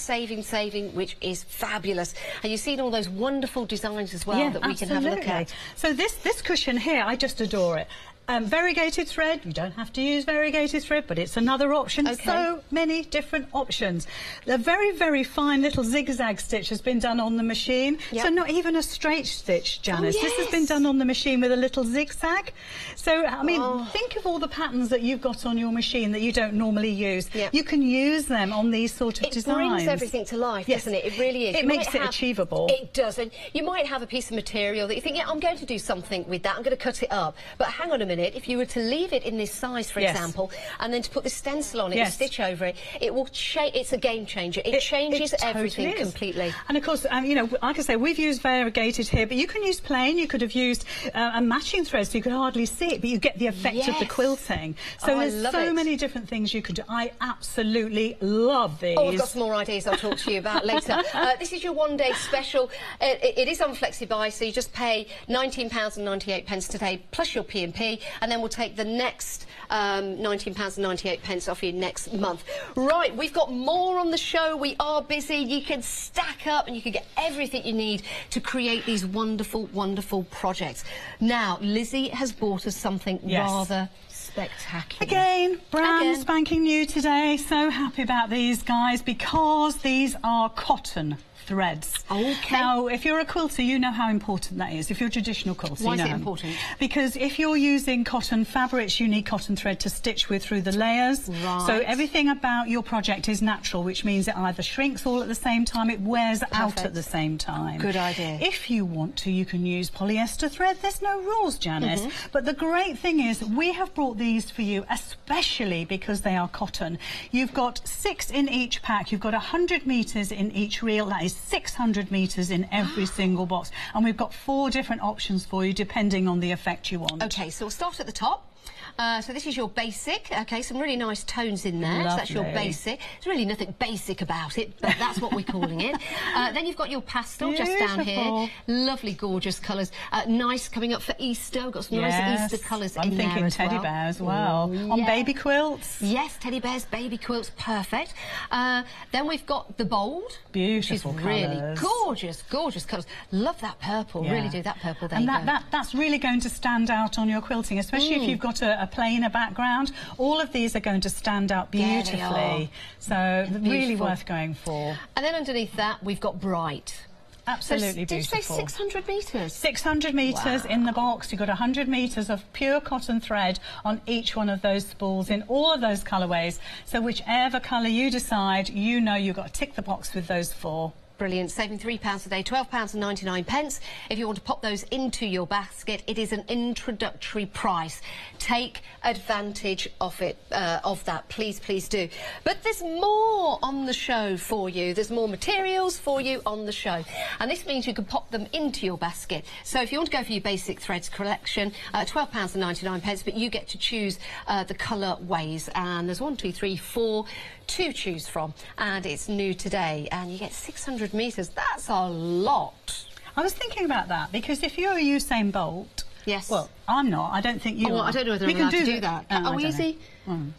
which is fabulous. And you've seen all those wonderful designs as well that we can have a look at. So this cushion here, I just adore it. Variegated thread, you don't have to use variegated thread, but it's another option. So many different options. The very, very fine little zigzag stitch has been done on the machine. So not even a straight stitch, Janice. This has been done on the machine with a little zigzag. So, I mean, think of all the patterns that you've got on your machine that you don't normally use. You can use them on these sort of designs. It brings everything to life, doesn't it? It really is. It makes it achievable. It does. And you might have a piece of material that you think, yeah, I'm going to do something with that. I'm going to cut it up. But hang on a minute. If you were to leave it in this size, for example, and then to put the stencil on it and stitch over it, it will change. It's a game changer. It changes everything completely. And of course, you know, like I say, we've used variegated here, but you can use plain. You could have used a matching thread, so you could hardly see it, but you get the effect of the quilting. So there's so many different things you could do. I absolutely love these. Oh, I've got some more ideas I'll talk to you about later. This is your one-day special. It is on FlexiBuy, so you just pay £19.98 today, plus your P&P, and then we'll take the next £19.98 off you next month. Right, we've got more on the show. We are busy. You can stack up and you can get everything you need to create these wonderful, wonderful projects. Now, Lizzie has bought us something rather spectacular. Again, brand spanking new today. So happy about these guys, because these are cotton threads. Now, if you're a quilter, you know how important that is. If you're a traditional quilter, Why you know. is it important? Because if you're using cotton fabrics, you need cotton thread to stitch with through the layers. So everything about your project is natural, which means it either shrinks all at the same time, it wears out at the same time. Good idea. If you want to, you can use polyester thread. There's no rules, Janice. But the great thing is, we have brought these for you, especially because they are cotton. You've got 6 in each pack. You've got 100 metres in each reel. That is 600 metres in every single box, and we've got 4 different options for you depending on the effect you want. Okay, so we'll start at the top. So this is your basic, okay, some really nice tones in there. So that's your basic. There's really nothing basic about it, but that's what we're calling it. Then you've got your pastel just down here. Lovely, gorgeous colours. Nice coming up for Easter. We've got some nice Easter colours in there as well. I'm thinking teddy bear as well. On baby quilts. Yes, teddy bears, baby quilts, perfect. Then we've got the bold. Beautiful which is really gorgeous, gorgeous colours. Love that purple, really do that purple. There and you go. That's really going to stand out on your quilting, especially if you've got a plainer background. All of these are going to stand out beautifully. So really worth going for. And then underneath that we've got bright. Absolutely beautiful. beautiful. Did you say 600 metres? 600 metres in the box. You've got 100 metres of pure cotton thread on each one of those spools in all of those colourways. So whichever colour you decide, you know you've got to tick the box with those 4. Brilliant, saving £3 a day, £12.99. If you want to pop those into your basket, it is an introductory price. Take advantage of it, of that, please, please do. But there's more on the show for you. There's more materials for you on the show. And this means you can pop them into your basket. So if you want to go for your basic threads collection, £12.99, but you get to choose the colour ways. And there's 1, 2, 3, 4 to choose from, and it's new today, and you get 600 metres. That's a lot. I was thinking about that, because if you're a Usain Bolt... Yes. Well, I'm not. I don't think you are. I don't know whether I'm allowed to do that. Oh, is he?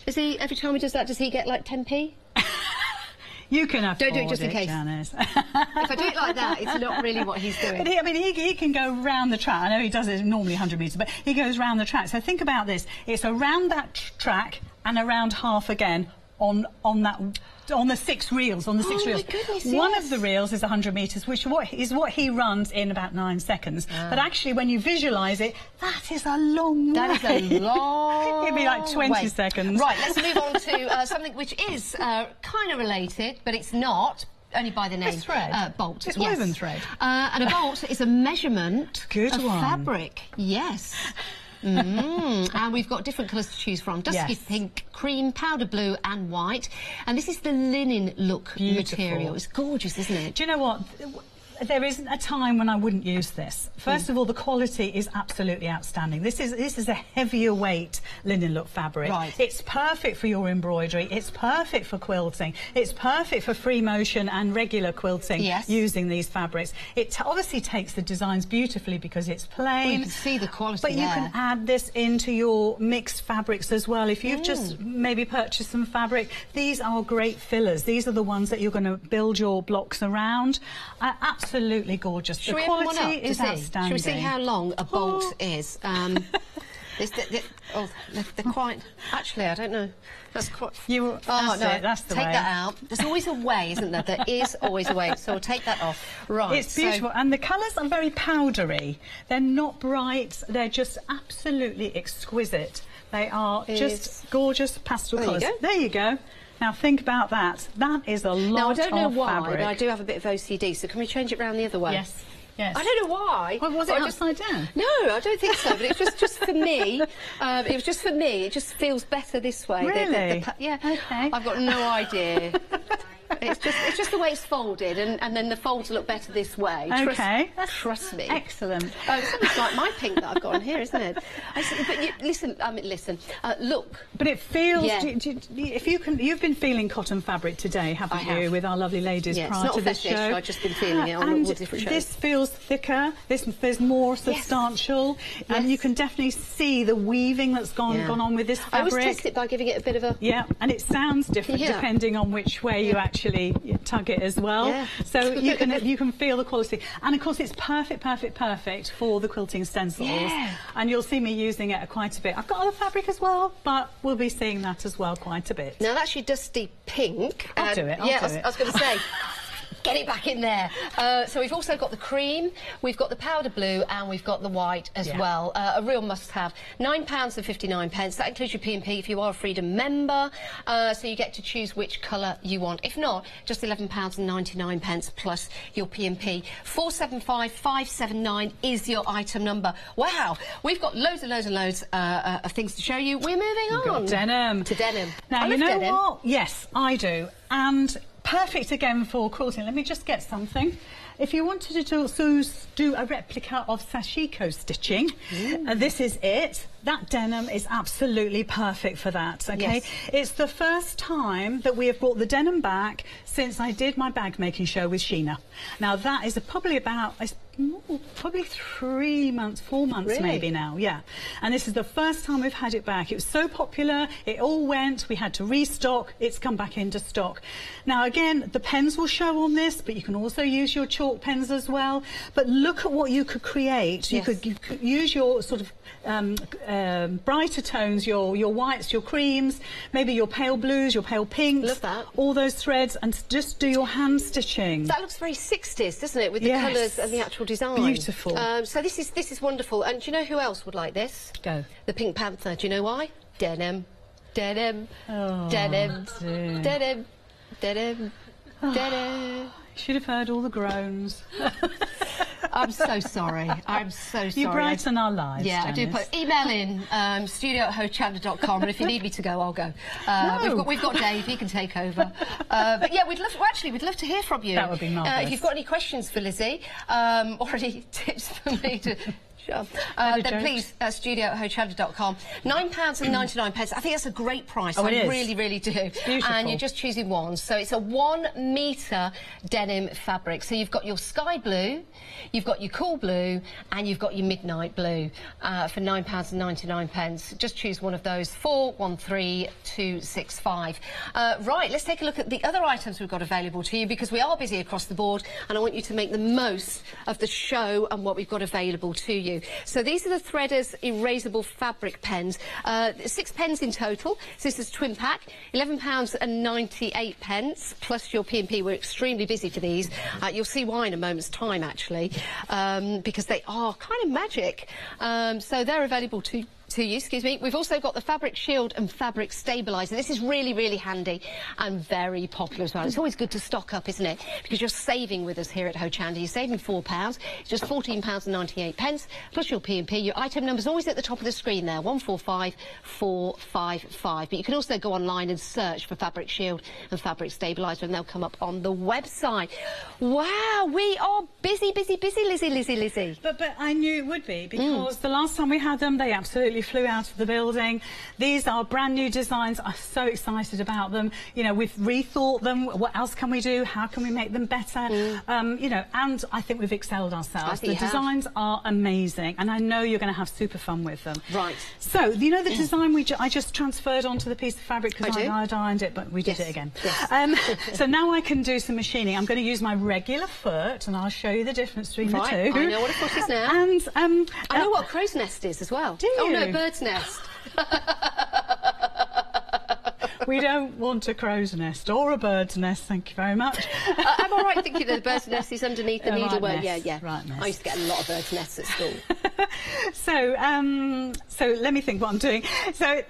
Is he, every time he does that, does he get like 10p? You can afford Don't do it just in case. Janice. If I do it like that, it's not really what he's doing. But he can go round the track. I know he does it normally 100 metres, but he goes round the track. So think about this. It's around that track and around half again on the 6 reels. On the 6 reels. My goodness, One of the reels is 100 metres, which is what he runs in about 9 seconds. But actually, when you visualise it, that is a long way. That is a long It'd be like 20 seconds. Right, let's move on to something which is kind of related, but it's not. Only by the name. It's thread. Bolt. It's woven thread. And a bolt is a measurement of fabric. Yes. And we've got different colours to choose from. Dusky pink, cream, powder blue and white. And this is the linen look material. It's gorgeous, isn't it? Do you know what? There isn't a time when I wouldn't use this. First of all, the quality is absolutely outstanding. This is a heavier weight linen look fabric. Right. It's perfect for your embroidery. It's perfect for quilting. It's perfect for free motion and regular quilting using these fabrics. It obviously takes the designs beautifully because it's plain. Well, you can see the quality But you can add this into your mixed fabrics as well. If you've just maybe purchased some fabric, these are great fillers. These are the ones that you're going to build your blocks around. Absolutely gorgeous. Should the quality is outstanding. Should we see how long a bolt is? They're quite... Actually, I don't know. That's quite... That's the way. Take that out. There's always a way, isn't there? There is always a way. So we'll take that off. Right. It's beautiful. And the colours are very powdery. They're not bright. They're just absolutely exquisite. They are just gorgeous pastel colours. There you go. Now think about that. That is a lot of fabric. Now I don't know why, but I do have a bit of OCD, so can we change it round the other way? Yes. Yes. I don't know why. Well, was it upside down? No, I don't think so, but it's just for me. It was just for me. It just feels better this way. Really? Yeah. Okay. I've got no idea. It's just the way it's folded, and then the folds look better this way. Okay. Trust me. Excellent. It's almost like my pink that I've got on here, isn't it? But listen. Look. But it feels. If you can, you've been feeling cotton fabric today, haven't you? With our lovely ladies prior to this show. It's not fetish. I've just been feeling it on all different shows. This feels thicker. This feels more substantial, and you can definitely see the weaving that's gone on with this fabric. I always test it by giving it a bit of a. Yeah, and it sounds different depending on which way you actually tug it as well. Yeah. So you can feel the quality, and of course it's perfect for the quilting stencils. Yeah. And you'll see me using it quite a bit. I've got other fabric as well, but we'll be seeing that as well quite a bit. Now that's your dusty pink. I'll do it. I was going to say. Get it back in there. So we've also got the cream, we've got the powder blue, and we've got the white as well. A real must-have. £9.59. That includes your P&P if you are a Freedom member. So you get to choose which colour you want. If not, just £11.99 plus your P&P. 475579 is your item number. Wow, we've got loads and loads of things to show you. We're moving on. Denim. To denim. Now, you know what? Yes, I do. And perfect again for quilting. Let me just get something. If you wanted to do a replica of sashiko stitching, this is it. That denim is absolutely perfect for that, okay? Yes. It's the first time that we have brought the denim back since I did my bag making show with Sheena. Now that is probably about, probably 3 months, 4 months maybe now, yeah. And this is the first time we've had it back. It was so popular, it all went, we had to restock, it's come back into stock. Now again, the pens will show on this, but you can also use your chalk pens as well. But look at what you could create. You could use your sort of brighter tones, your whites, your creams, maybe your pale blues, your pale pinks. Love that. All those threads, and just do your hand stitching. That looks very 60s, doesn't it, with the colours and the actual design. Beautiful. So this is wonderful. And do you know who else would like this? Go. The Pink Panther. Do you know why? Denim. Denim. Oh, denim. dear. Denim. Denim. Denim. Should have heard all the groans. I'm so sorry. I'm so sorry. You brighten our lives. Yeah, Janice. I do. Put email in studio@hochanda.com, and if you need me to go, I'll go. We've got Dave. He can take over. But yeah, we'd love to hear from you. That would be marvellous. If you've got any questions for Lizzie, or any tips for me to. Then please, studio@hochanda.com. £9.99. I think that's a great price. I really, really do. Beautiful. And you're just choosing one. So it's a 1 metre denim fabric. So you've got your sky blue, you've got your cool blue, and you've got your midnight blue for £9.99. Just choose one of those. 413265. Right, let's take a look at the other items we've got available to you, because we are busy across the board, and I want you to make the most of the show and what we've got available to you. So these are the Threaders erasable fabric pens. 6 pens in total. So this is a twin pack. £11.98 plus your P&P. We're extremely busy for these. You'll see why in a moment's time, actually, because they are kind of magic. So they're available to you, excuse me. We've also got the fabric shield and fabric stabiliser. This is really, really handy and very popular as well. It's always good to stock up, isn't it? Because you're saving with us here at Hochanda. You're saving £4. It's just £14.98 plus your P&P. Your item number's always at the top of the screen there, 145455. But you can also go online and search for fabric shield and fabric stabiliser, and they'll come up on the website. Wow, we are busy, busy, busy, Lizzie. But I knew it would be, because the last time we had them, they absolutely flew out of the building. These are brand new designs. I'm so excited about them. You know, we've rethought them. What else can we do? How can we make them better? You know, and I think we've excelled ourselves. The designs are amazing, and I know you're going to have super fun with them. Right. So, you know the design I just transferred onto the piece of fabric because I ironed it, but we did it again. Yes. So now I can do some machining. I'm going to use my regular foot, and I'll show you the difference between the two. I know what a foot is now. And I know what a crow's nest is as well. Do you? Oh no, bird's nest. We don't want a crow's nest or a bird's nest, thank you very much. Am I right thinking that the bird's nest is underneath the needlework? Yeah. Right nest. I used to get a lot of bird's nests at school. So let me think what I'm doing. So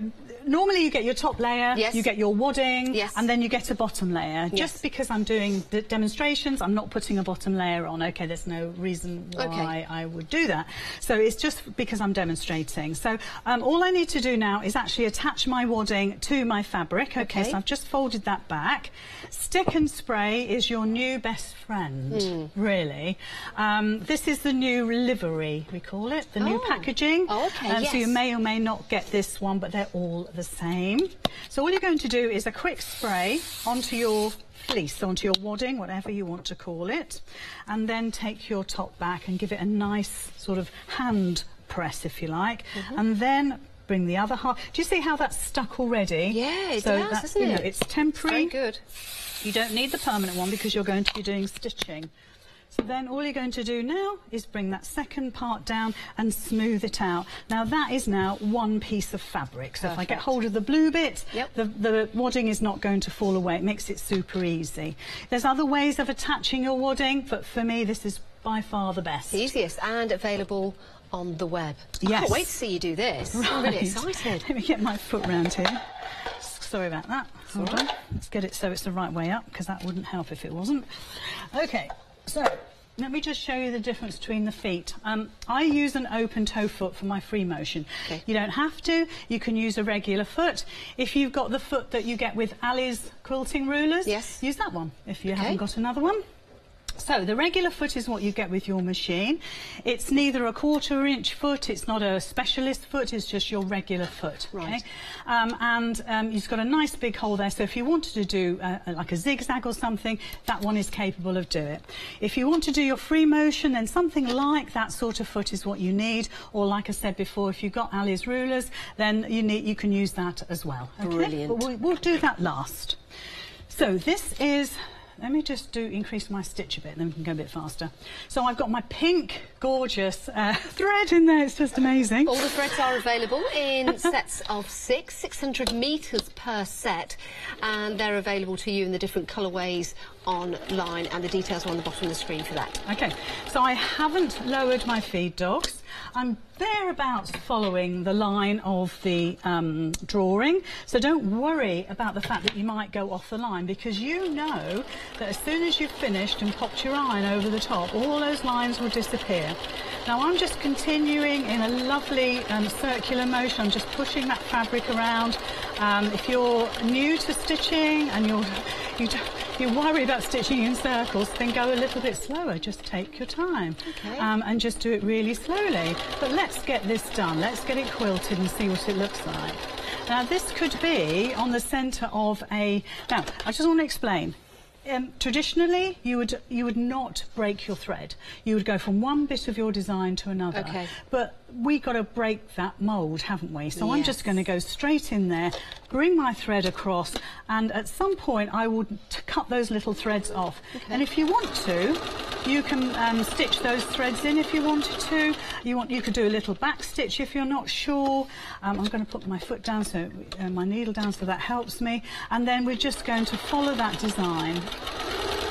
normally you get your top layer, you get your wadding, and then you get a bottom layer. Just because I'm doing the demonstrations, I'm not putting a bottom layer on. Okay, there's no reason why I would do that. So it's just because I'm demonstrating. So all I need to do now is actually attach my wadding to my fabric. Okay, so I've just folded that back. Stick and spray is your new best friend, really. This is the new livery, we call it, the new packaging. Oh, okay, So you may or may not get this one, but they're all the same. So all you're going to do is a quick spray onto your fleece, onto your wadding, whatever you want to call it, and then take your top back and give it a nice sort of hand press, if you like, and then bring the other half. Do you see how that's stuck already? Yeah, it does, doesn't it? You know, it's temporary. Very good. You don't need the permanent one because you're going to be doing stitching. So then all you're going to do now is bring that second part down and smooth it out. Now that is now one piece of fabric. So if I get hold of the blue bit, the wadding is not going to fall away. It makes it super easy. There's other ways of attaching your wadding, but for me this is by far the best. The easiest, and available on the web. I can't wait to see you do this. I'm really excited. Let me get my foot round here. Sorry about that. Hold on. Let's get it so it's the right way up, because that wouldn't help if it wasn't. Okay, so Let me just show you the difference between the feet. I use an open toe foot for my free motion. Okay. You don't have to. You can use a regular foot. If you've got the foot that you get with Ali's quilting rulers, yes, use that one if you haven't got another one. So the regular foot is what you get with your machine. It's neither a 1/4 inch foot, it's not a specialist foot, it's just your regular foot. Right. Okay? You've got a nice big hole there, so if you wanted to do like a zigzag or something, that one is capable of doing it. If you want to do your free motion, then something like that sort of foot is what you need, or like I said before, if you've got Ali's rulers, then you can use that as well. Okay? Brilliant. But we'll do that last. So this is... Let me just increase my stitch a bit, and then we can go a bit faster. So I've got my pink, gorgeous thread in there. It's just amazing. All the threads are available in sets of 600 metres per set, and they're available to you in the different colourways online, and the details are on the bottom of the screen for that. Okay, so I haven't lowered my feed dogs. I'm thereabouts following the line of the drawing, so don't worry about the fact that you might go off the line, because you know that as soon as you've finished and popped your iron over the top, all those lines will disappear. Now I'm just continuing in a lovely circular motion. I'm just pushing that fabric around. If you're new to stitching and you worry about stitching in circles, then go a little bit slower. Just take your time, and just do it really slowly. But let's get this done. Let's get it quilted and see what it looks like. Now this could be on the centre of a... Now I just want to explain. Traditionally, you would not break your thread. You would go from one bit of your design to another. Okay. But we got to break that mould, haven't we? So I'm just going to go straight in there, bring my thread across, and at some point I would cut those little threads off. Okay. And if you want to, you can stitch those threads in if you wanted to. You could do a little back stitch if you're not sure. I'm going to put my foot down, so my needle down, so that helps me. And then we're just going to follow that design.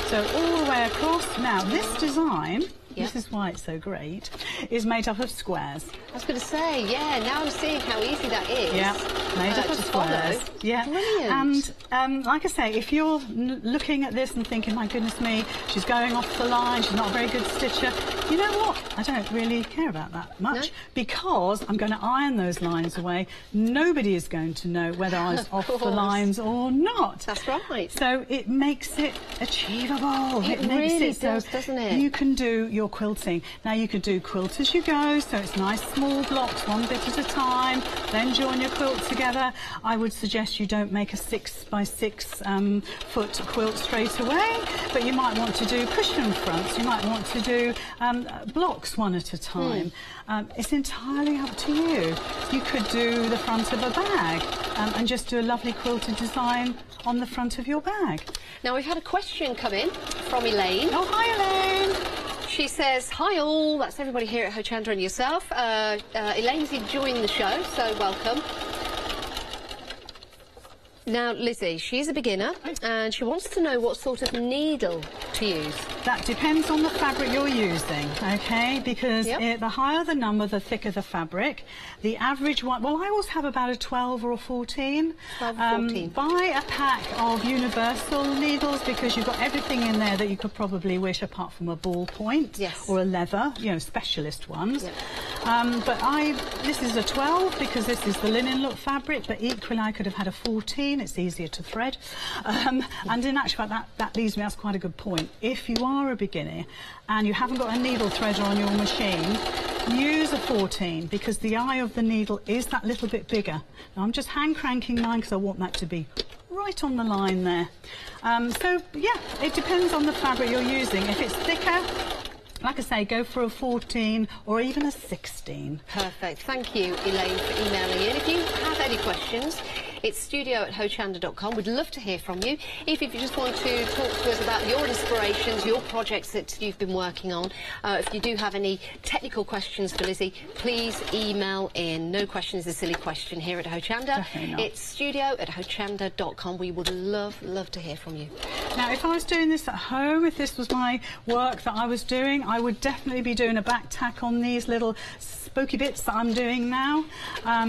So all the way across. Now this design, this is why it's so great, is made up of squares. I was going to say, yeah, now I'm seeing how easy that is. Yeah, made up of squares. Follow. Yeah, brilliant. And like I say, if you're looking at this and thinking, my goodness me, she's going off the line, she's not a very good stitcher, you know what? I don't really care about that much, because I'm going to iron those lines away. Nobody is going to know whether I was off the lines or not. That's right. So it makes it achievable. It makes really it so does, doesn't it? you can do your quilting. Now you could do quilt as you go, so it's nice small blocks, one bit at a time, then join your quilt together. I would suggest you don't make a 6 by 6 foot quilt straight away, but you might want to do cushion fronts, you might want to do blocks one at a time. It's entirely up to you. You could do the front of a bag and just do a lovely quilted design on the front of your bag. Now we've had a question come in from Elaine. Oh, hi Elaine. She says, hi all, that's everybody here at Hochanda and yourself. Elaine's enjoying the show, so welcome. Now, Lizzie, she's a beginner and she wants to know what sort of needle to use. That depends on the fabric you're using, okay? Because the higher the number, the thicker the fabric. The average one, well, I always have about a 12 or a 14. 12 or 14. Buy a pack of universal needles, because you've got everything in there that you could probably wish, apart from a ball point or a leather, you know, specialist ones. But this is a 12 because this is the linen look fabric, but equally I could have had a 14. It's easier to thread. And in actual fact, that leaves me, that's quite a good point. If you are a beginner and you haven't got a needle threader on your machine, use a 14, because the eye of the needle is that little bit bigger. Now I'm just hand cranking mine because I want that to be right on the line there. So yeah, it depends on the fabric you're using. If it's thicker, like I say, go for a 14 or even a 16. Perfect. Thank you, Elaine, for emailing in. If you have any questions, it's studio@hochanda.com. We'd love to hear from you. If you just want to talk to us about your inspirations, your projects that you've been working on, if you do have any technical questions for Lizzie, please email in. No question is a silly question here at Hochanda. Definitely not. It's studio@hochanda.com. We would love to hear from you. Now, if I was doing this at home, if this was my work that I was doing, I would definitely be doing a back tack on these little spokey bits that I'm doing now,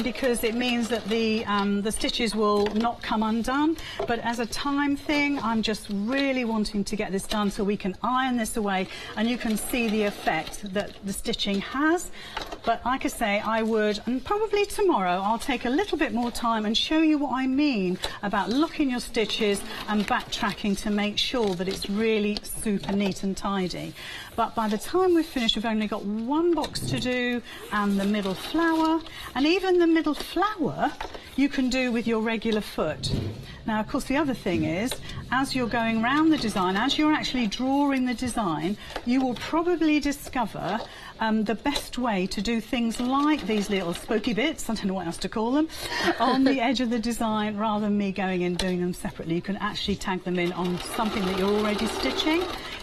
because it means that the stitches will not come undone. But as a time thing, I'm just really wanting to get this done so we can iron this away and you can see the effect that the stitching has. But like I say, I would, and probably tomorrow, I'll take a little bit more time and show you what I mean about locking your stitches and backtracking to make sure that it's really super neat and tidy. But by the time we've finished, we've only got one box to do and the middle flower. And even the middle flower you can do with your regular foot. Now, of course, the other thing is, as you're going around the design, as you're actually drawing the design, you will probably discover the best way to do things like these little spokey bits, I don't know what else to call them, on the edge of the design, rather than me going in and doing them separately. You can actually tag them in on something that you're already stitching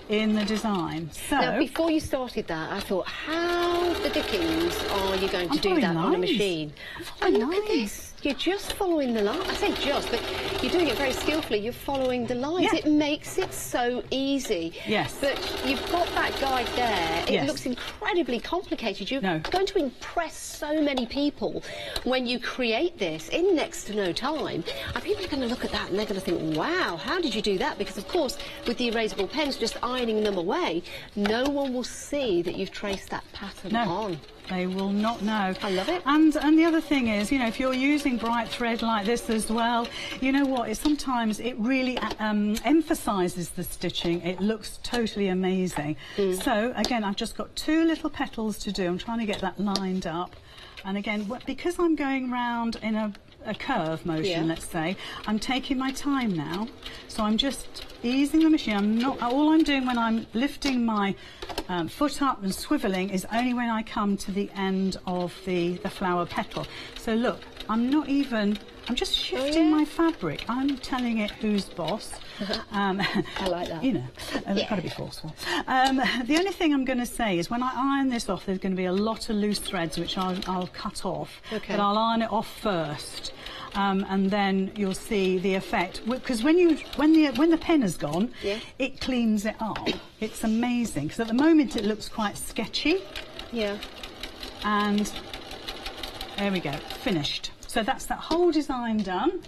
in the design. So, now, before you started that, I thought, how the dickens are you going to do that on a machine? And look at this. You're just following the line. I say just, but you're doing it very skillfully. You're following the lines. Yeah. It makes it so easy. Yes. But you've got that guide there. It Yes. looks incredibly complicated. You're going to impress so many people when you create this in next to no time. And people are going to look at that and they're going to think, wow, how did you do that? Because, of course, with the erasable pens, just ironing them away, no one will see that you've traced that pattern on. They will not know. I love it. And the other thing is, you know, if you're using bright thread like this as well, you know what, sometimes it really emphasises the stitching. It looks totally amazing. So, again, I've just got 2 little petals to do. I'm trying to get that lined up. And again, because I'm going round in a curve motion, let's say, I'm taking my time now. So I'm just easing the machine. I'm not, all I'm doing when I'm lifting my foot up and swivelling is only when I come to the end of the flower petal. So look, I'm not even, I'm just shifting my fabric. I'm telling it who's boss. I like that. You know, they've got to be forceful. The only thing I'm going to say is when I iron this off, there's going to be a lot of loose threads which I'll cut off. But I'll iron it off first. And then you'll see the effect, because when the pen has gone, it cleans it up. It's amazing, because at the moment it looks quite sketchy. Yeah. And there we go, finished. So that's that whole design done.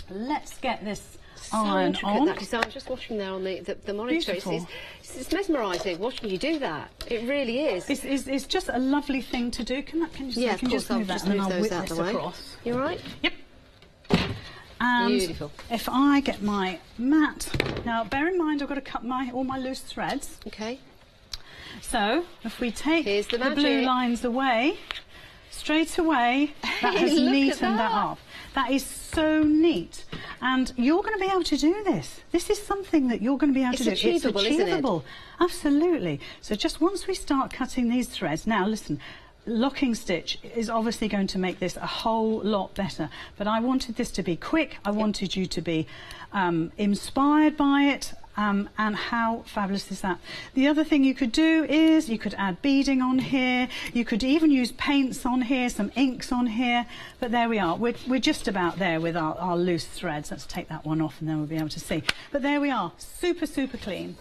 Let's get this iron on. That design. I was just watching there on the monitor. It's mesmerising watching you do that. It really is. It's just a lovely thing to do. Can you just move that and then I'll whip this across? You all right? Yep. And beautiful. If I get my mat, now bear in mind I've got to cut all my loose threads. Okay. So if we take the blue lines away, straight away that has neatened that up. That is so neat. And you're going to be able to do this. This is something that you're going to be able to do. Achievable, it's achievable, isn't it? Absolutely. So just once we start cutting these threads, now listen, locking stitch is obviously going to make this a whole lot better, but I wanted this to be quick. I wanted you to be inspired by it. And how fabulous is that? The other thing you could do is you could add beading on here. You could even use paints on here, some inks on here. But there we are. We're just about there with our loose threads. Let's take that one off and then we'll be able to see. But there we are. Super, super clean.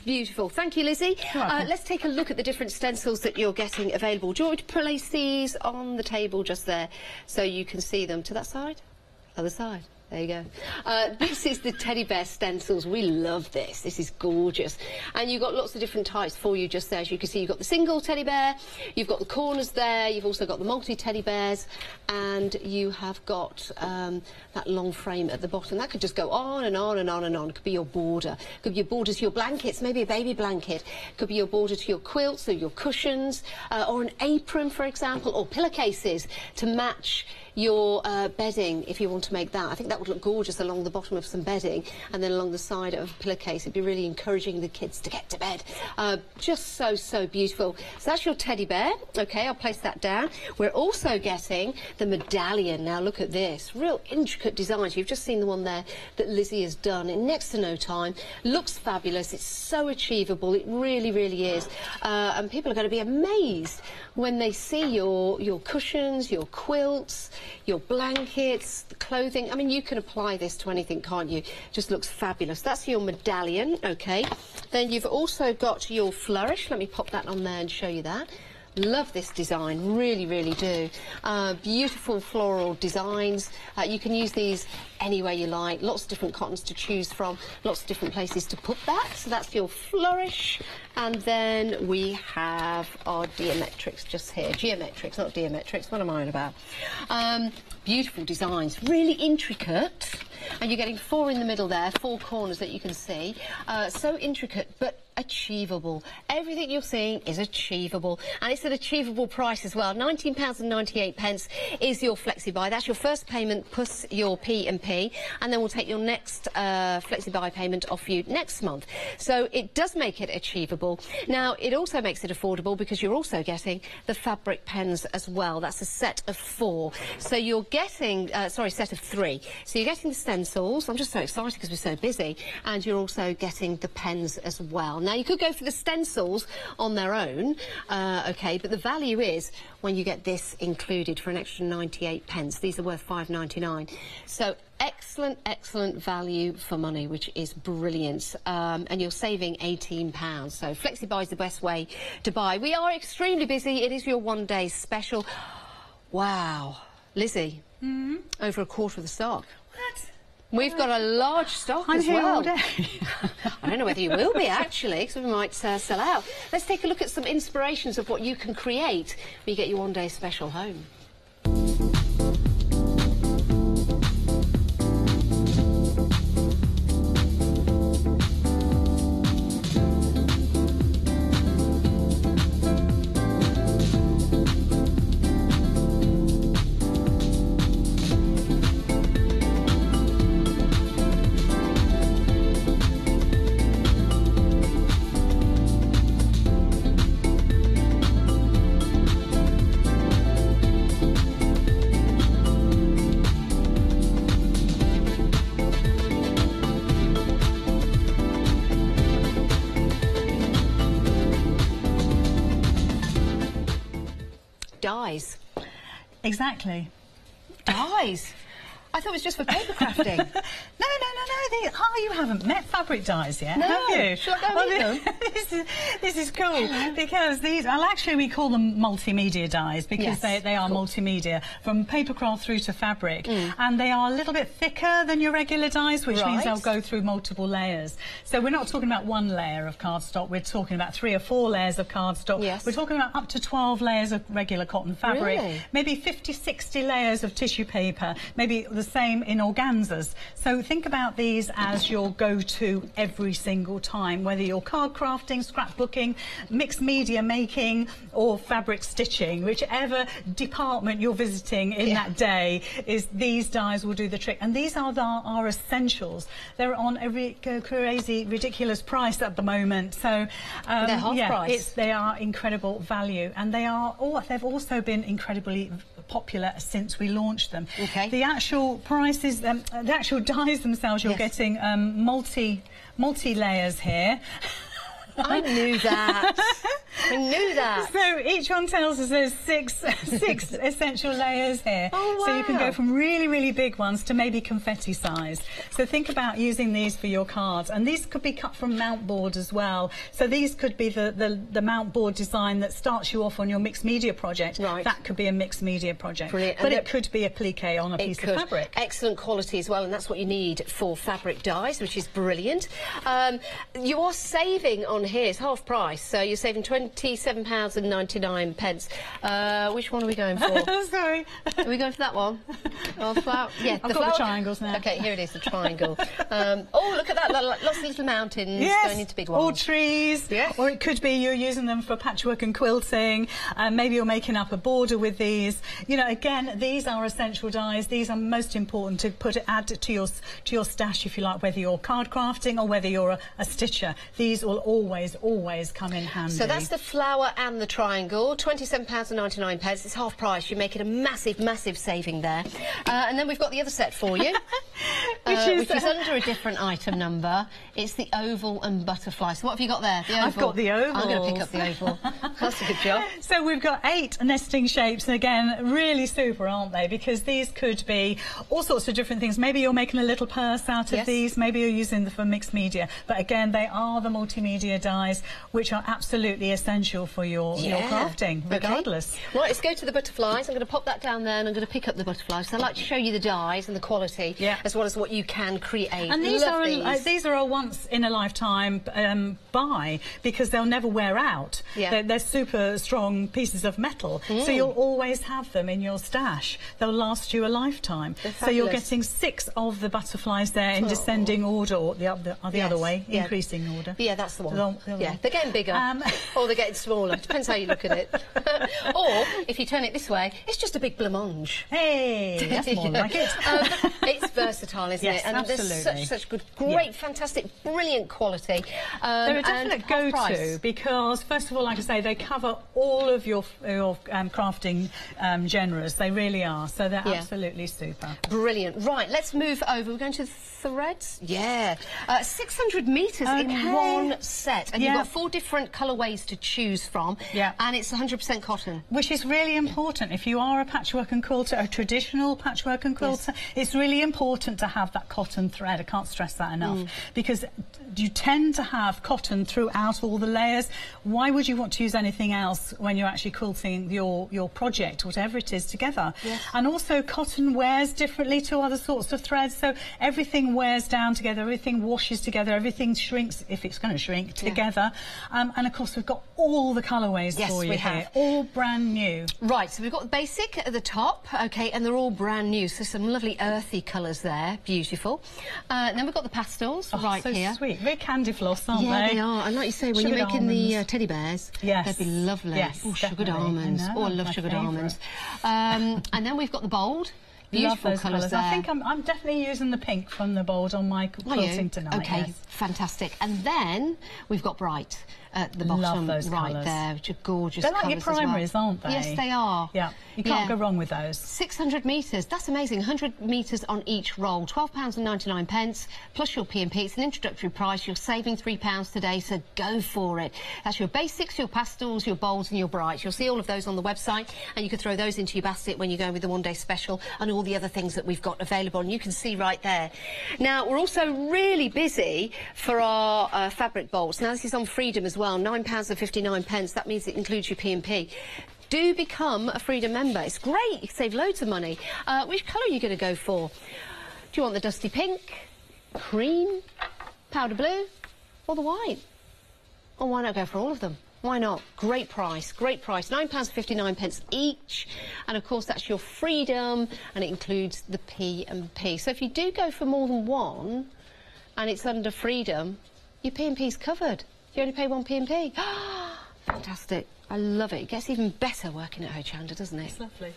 Beautiful. Thank you, Lizzie. Let's take a look at the different stencils that you're getting available. Do you want me to place these on the table just there so you can see them? To that side? Other side. There you go. This is the teddy bear stencils. We love this. This is gorgeous. And you've got lots of different types for you just there. As you can see, you've got the single teddy bear, you've got the corners there, you've also got the multi-teddy bears, and you have got that long frame at the bottom. That could just go on and on and on and on. It could be your border. It could be your border to your blankets, maybe a baby blanket. It could be your border to your quilts or your cushions, or an apron, for example, or pillowcases to match your bedding, if you want to make that. I think that would look gorgeous along the bottom of some bedding and then along the side of a pillowcase. It'd be really encouraging the kids to get to bed. Just so, so beautiful. So that's your teddy bear. Okay, I'll place that down. We're also getting the medallion. Now look at this. Real intricate designs. You've just seen the one there that Lizzie has done in next to no time. Looks fabulous. It's so achievable. It really, really is. And people are going to be amazed when they see your cushions, your quilts, your blankets, the clothing. I mean, you can apply this to anything, can't you? Just looks fabulous. That's your medallion, okay. Then you've also got your flourish. Let me pop that on there and show you that. Love this design, really, really do. Beautiful floral designs. You can use these any way you like. Lots of different cottons to choose from. Lots of different places to put that. So that's your flourish. And then we have our geometrics just here. Geometrics, not diametrics. What am I on about? Beautiful designs, really intricate. And you're getting 4 in the middle there, 4 corners that you can see. So intricate, but achievable. Everything you're seeing is achievable, and it's an achievable price as well. £19.98 is your flexi-buy. That's your first payment plus your P&P, and then we'll take your next flexi-buy payment off you next month. So it does make it achievable. Now, it also makes it affordable because you're also getting the fabric pens as well. That's a set of 4. So you're getting, sorry, set of 3. So you're getting the stencils. I'm just so excited because we're so busy, and you're also getting the pens as well. Now, you could go for the stencils on their own, OK, but the value is when you get this included for an extra 98p. These are worth £5.99. So excellent, excellent value for money, which is brilliant. And you're saving £18. So flexi-buy is the best way to buy. We are extremely busy. It is your one-day special. Wow. Lizzie, over a quarter of the stock. What? We've got a large stock I'm as here well. all day. I don't know whether you will be, actually, because we might sell out. Let's take a look at some inspirations of what you can create when you get your one-day special home. Dies. Exactly. Dies? I thought it was just for paper crafting. No. You haven't met fabric dyes yet, No. have you? Shall I go with them? This is cool because these, well, actually we call them multimedia dyes because Yes, they are cool. multimedia, from papercraft through to fabric, and they are a little bit thicker than your regular dyes, which means Right. they'll go through multiple layers. So we're not talking about 1 layer of cardstock, we're talking about 3 or 4 layers of cardstock. Yes. We're talking about up to 12 layers of regular cotton fabric, Really? maybe 50, 60 layers of tissue paper, maybe the same in organzas. So think about these as your go-to every single time, whether you're card crafting, scrapbooking, mixed media making, or fabric stitching, whichever department you're visiting in that day, is these dyes will do the trick. And these are our essentials. They're on a crazy, ridiculous price at the moment. So they're half price. They are incredible value, and they've also been incredibly popular since we launched them. Okay. The actual prices, the actual dyes themselves, you're getting multi layers here. I knew that. I knew that. So each one tells us there's six essential layers here. Oh, wow. So you can go from really, really big ones to maybe confetti size. So think about using these for your cards. And these could be cut from mount board as well. So these could be the mount board design that starts you off on your mixed media project. Right. That could be a mixed media project. Brilliant. But And it could be a plique on a piece of fabric. Excellent quality as well, and that's what you need for fabric dyes, which is brilliant. You are saving on here, it's half price, so you're saving £27.99. Which one are we going for? Sorry. Are we going for that one? Yeah, I've got the triangles now. Okay, here it is, the triangle. Oh, look at that, lots of little mountains going into big ones. Or trees. Yes. Or it could be you're using them for patchwork and quilting. Maybe you're making up a border with these. You know, again, these are essential dyes. These are most important to add to your stash, if you like, whether you're card crafting or whether you're a stitcher. These will always come in handy. So that's the flower and the triangle, £27.99. It's half price. You're making a massive saving there. And then we've got the other set for you. which is under a different item number. It's the oval and butterfly. So what have you got there? The oval. I've got the oval. I'm going to pick up the oval. That's a good job. So we've got 8 nesting shapes, and again, really super, aren't they? Because these could be all sorts of different things. Maybe you're making a little purse out of these. Maybe you're using them for mixed media. But again, they are the multimedia dies, which are absolutely essential for your crafting, regardless. Okay. Right, let's go to the butterflies. I'm going to pop that down there, and I'm going to pick up the butterflies. So I'd like to show you the dies and the quality, as well as what you can create. And these are a once in a lifetime buy, because they'll never wear out. They're super strong pieces of metal, so you'll always have them in your stash. They'll last you a lifetime. So you're getting 6 of the butterflies there in descending order, or the other way, increasing order. Yeah, that's the one. They're getting bigger, or they're getting smaller. Depends how you look at it. Or if you turn it this way, it's just a big blancmange. Hey, that's more like it. It's versatile, isn't it? And absolutely. there's such good, great, fantastic, brilliant quality. They're a definite go-to because, first of all, like I say, they cover all of your crafting genres. They really are. So they're absolutely super. Brilliant. Right, let's move over. We're going to the threads. 600 metres in one set, and you've got 4 different colourways to choose from. And it's 100% cotton, which is really important. If you are a patchwork and quilter, a traditional patchwork and quilter, it's really important to have that cotton thread. I can't stress that enough, because you tend to have cotton throughout all the layers. Why would you want to use anything else when you're actually quilting your project, whatever it is, together? And also, cotton wears differently to other sorts of threads, so everything wears down together, everything washes together, everything shrinks, if it's going to shrink, together. And of course, we've got all the colourways for you here, all brand new. Right, so we've got the basic at the top, and they're all brand new, so some lovely earthy colours there, beautiful. Then we've got the pastels here. Sweet, very candy floss, aren't they? They are, and like you say, when you're making the teddy bears, they'd be lovely. Sugared almonds. I love sugared almonds. And then we've got the bold. Beautiful colours there. I think I'm definitely using the pink from the bold on my quilting tonight. Okay, fantastic. And then we've got bright at the bottom, those right there, which are gorgeous colours. They're like your primaries, aren't they? Yes, they are. Yeah, you can't go wrong with those. 600 metres, that's amazing. 100 metres on each roll, £12.99 plus your P&P. It's an introductory price. You're saving £3 today, so go for it. That's your basics, your pastels, your bolds and your brights. You'll see all of those on the website, and you can throw those into your basket when you go with the one-day special and all the other things that we've got available, and you can see right there. Now, we're also really busy for our fabric bolts. Now, this is on Freedom as well, £9.59. That means it includes your P&P. Do become a Freedom member. It's great. You can save loads of money. Which colour are you going to go for? Do you want the dusty pink, cream, powder blue, or the white? Or why not go for all of them? Why not? Great price, great price. £9.59 each. And of course, that's your Freedom, and it includes the P&P. So if you do go for more than one, and it's under Freedom, your P&P's covered. You only pay one P&P. Fantastic. I love it. It gets even better working at Hochanda, doesn't it? It's lovely.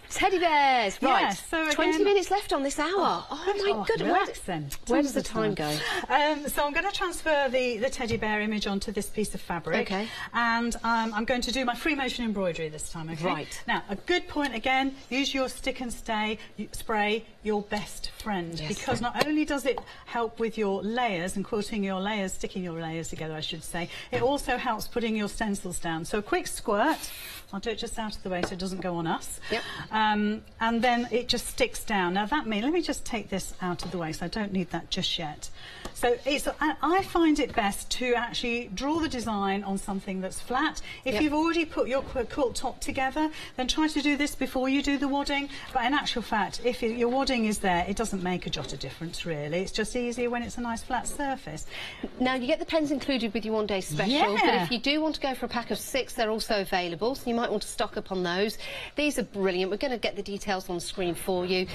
Teddy bears, right. Yes, so again, 20 minutes left on this hour. Oh my goodness. Where does the time go? So I'm going to transfer the teddy bear image onto this piece of fabric. Okay. And I'm going to do my free motion embroidery this time, okay? Right. Now, a good point again, use your stick and stay spray, your best friend. Yes. Because not only does it help with your layers and quilting your layers, sticking your layers together, I should say, it also helps putting your stencils down. So a quick squirt. I'll do it just out of the way so it doesn't go on us. Yep. And then it just sticks down. Now that means, let me just take this out of the way, so I don't need that just yet. So I find it best to actually draw the design on something that's flat. If you've already put your quilt top together, then try to do this before you do the wadding. But in actual fact, if your wadding is there, it doesn't make a jot of difference really. It's just easier when it's a nice flat surface. Now you get the pens included with your one-day special, but if you do want to go for a pack of 6, they're also available, so you might want to stock up on those. These are brilliant. We're going to get the details on screen for you.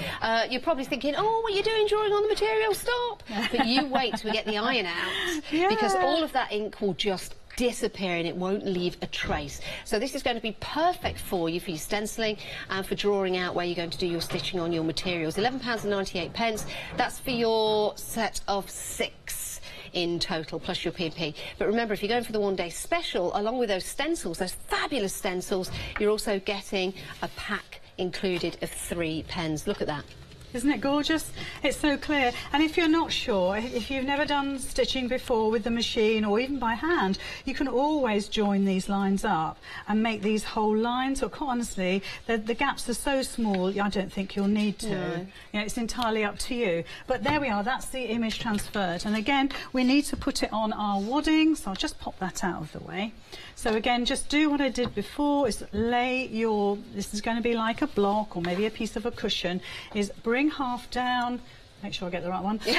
You're probably thinking, oh, what are you doing drawing on the material? Stop! But you wait till we get the iron out, because all of that ink will just disappear and it won't leave a trace. So this is going to be perfect for you for your stenciling and for drawing out where you're going to do your stitching on your materials. £11.98. That's for your set of 6 in total, plus your P&P. But remember, if you're going for the one-day special, along with those stencils, those fabulous stencils, you're also getting a pack included of 3 pens. Look at that. Isn't it gorgeous? It's so clear. And if you're not sure, if you've never done stitching before with the machine or even by hand, you can always join these lines up and make these whole lines. Or quite honestly, the gaps are so small, I don't think you'll need to. No. You know, it's entirely up to you. But there we are, that's the image transferred. And again, we need to put it on our wadding, so I'll just pop that out of the way. So again, just do what I did before, is lay your, this is going to be like a block or maybe a piece of a cushion, is bring half down, make sure I get the right one. I've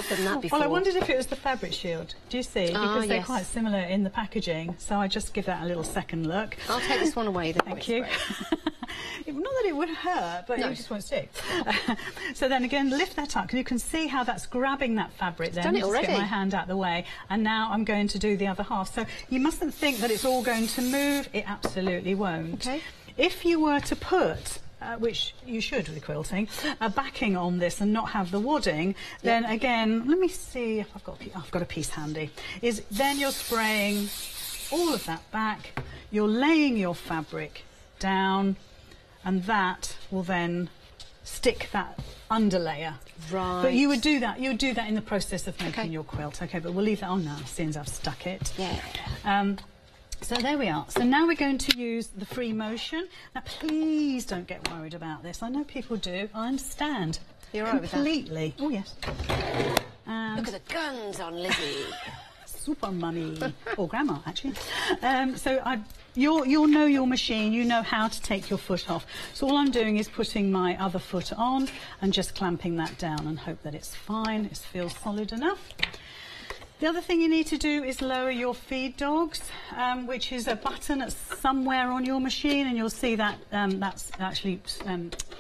done that before. Well, I wondered if it was the fabric shield. Do you see? Because they're quite similar in the packaging, so I just give that a little second look. I'll take this one away then. Thank you. Not that it would hurt, but it just won't stick. So then again, lift that up, because you can see how that's grabbing that fabric there. Done it already. Just get my hand out of the way, and now I'm going to do the other half. So you mustn't think that it's all going to move. It absolutely won't. Okay. If you were to put which you should with quilting, a backing on this and not have the wadding, then again, let me see if I've got a piece handy, is then you're spraying all of that back, you're laying your fabric down, and that will then stick that underlayer. Right. But you would do that in the process of making your quilt. Okay, but we'll leave that on now, since I've stuck it. Yeah. So there we are. So now we're going to use the free motion. Now please don't get worried about this. I know people do. I understand. You're all right with that? Completely. Oh yes. Look at the guns on Lizzie. Super mummy. Or grandma, actually. You'll know your machine. You know how to take your foot off. So all I'm doing is putting my other foot on and just clamping that down and hope that it's fine. It feels solid enough. The other thing you need to do is lower your feed dogs, which is a button that's somewhere on your machine, and you'll see that that's actually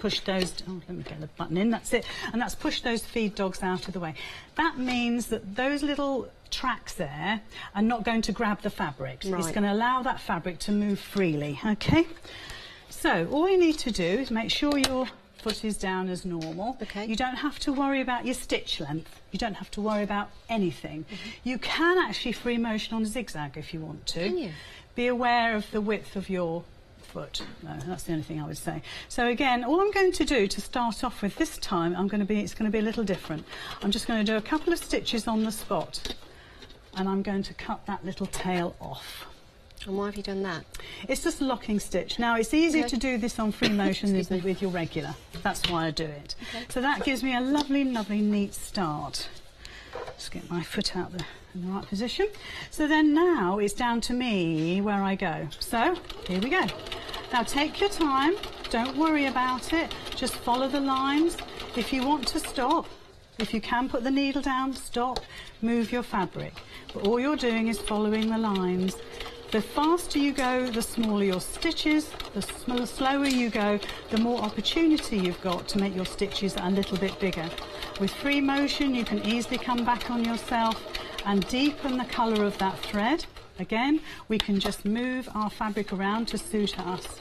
pushed those. Oh, let me get the button in. That's it, and that's pushed those feed dogs out of the way. That means that those little tracks there are not going to grab the fabric. Right. It's going to allow that fabric to move freely. Okay. So all you need to do is make sure your foot is down as normal. Okay. You don't have to worry about your stitch length. You don't have to worry about anything. You can actually free motion on zigzag if you want to. Can you? Be aware of the width of your foot. No, that's the only thing I would say. So again, all I'm going to do to start off with this time, it's going to be a little different. I'm just going to do a couple of stitches on the spot, and I'm going to cut that little tail off. And why have you done that? It's just a locking stitch. Now, it's easier to do this on free motion than with your regular. That's why I do it. Okay. So that gives me a lovely, lovely, neat start. Just get my foot out there in the right position. So then now it's down to me where I go. So, here we go. Now, take your time. Don't worry about it. Just follow the lines. If you want to stop, if you can put the needle down, stop, move your fabric. But all you're doing is following the lines. The faster you go, the smaller your stitches. The slower you go, the more opportunity you've got to make your stitches a little bit bigger. With free motion, you can easily come back on yourself and deepen the colour of that thread. Again, we can just move our fabric around to suit us.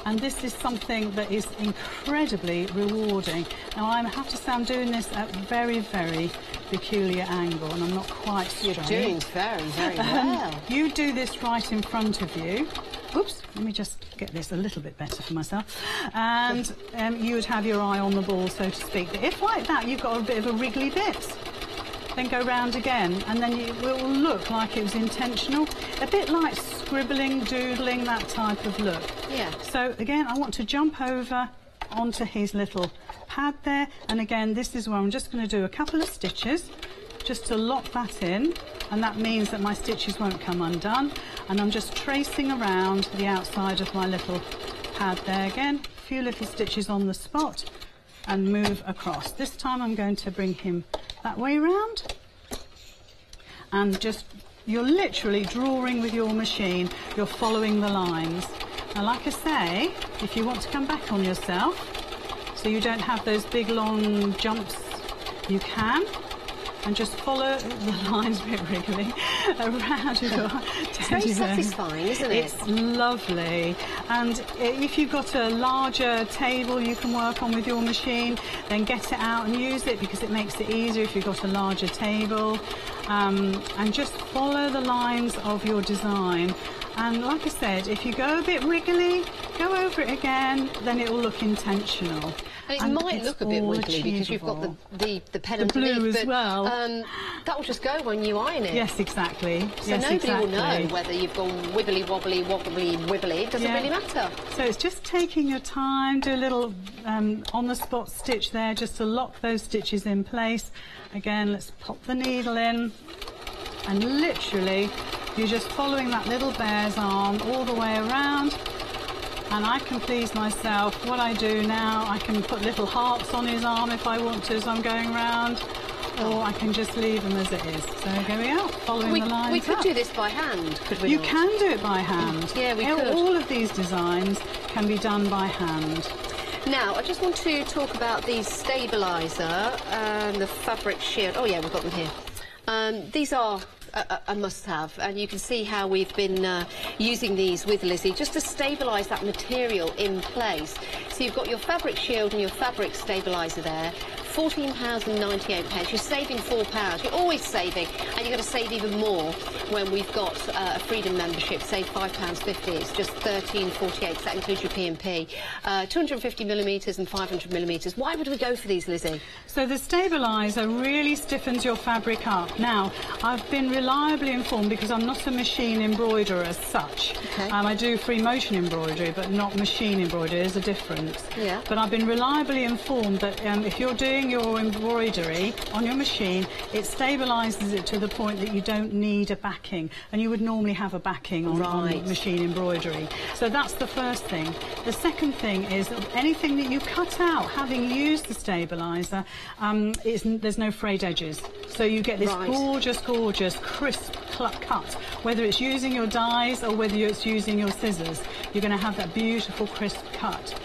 And this is something that is incredibly rewarding. Now, I have to say I'm doing this at a very, very peculiar angle, and I'm not quite straight. You're doing very, very well. You do this right in front of you. Oops, let me just get this a little bit better for myself. And you would have your eye on the ball, so to speak. But if, like that, you've got a bit of a wriggly bit, then go round again, and then it will look like it was intentional. A bit like scribbling, doodling, that type of look. Yeah. So again, I want to jump over onto his little pad there, and again, this is where I'm just going to do a couple of stitches just to lock that in, and that means that my stitches won't come undone. And I'm just tracing around the outside of my little pad there again, a few little stitches on the spot, and move across. This time I'm going to bring him that way round, and just, you're literally drawing with your machine, you're following the lines. Now, like I say, if you want to come back on yourself, so you don't have those big long jumps, you can, and just follow the lines a bit wriggly around your It's very satisfying, isn't it? It's lovely. And if you've got a larger table you can work on with your machine, then get it out and use it, because it makes it easier if you've got a larger table. And just follow the lines of your design. And like I said, if you go a bit wriggly, go over it again, then it will look intentional. And it might look a bit wiggly because you've got the pen underneath, blue as but well. that will just go when you iron it. Yes, exactly. So nobody will know whether you've gone wibbly wobbly, wobbly wibbly. It doesn't really matter. So it's just taking your time, do a little on-the-spot stitch there just to lock those stitches in place. Again, let's pop the needle in, and literally you're just following that little bear's arm all the way around. And I can please myself. What I do now, I can put little hearts on his arm if I want to as I'm going round, or I can just leave them as it is. So here we are, following the lines We could up. do this by hand, could we You not? can do it by hand. Yeah, we could. All of these designs can be done by hand. Now, I just want to talk about the stabiliser and the fabric shield. Oh yeah, we've got them here. These are a must-have, and you can see how we've been using these with Lizzie just to stabilise that material in place. So you've got your fabric shield and your fabric stabiliser there. £14.98. You're saving £4. You're always saving, and you're going to save even more when we've got a Freedom membership. Save £5.50. It's just £13.48. That includes your P&P. 250mm and 500mm. Why would we go for these, Lizzie? So the stabiliser really stiffens your fabric up. Now, I've been reliably informed, because I'm not a machine embroiderer as such. Okay. I do free motion embroidery, but not machine embroidery. There's a difference. Yeah. But I've been reliably informed that if you're doing your embroidery on your machine, it stabilises it to the point that you don't need a backing, and you would normally have a backing on machine embroidery. So that's the first thing. The second thing is that anything that you cut out, having used the stabiliser, there's no frayed edges. So you get this gorgeous, gorgeous, crisp cut. Whether it's using your dies or whether it's using your scissors, you're going to have that beautiful, crisp cut.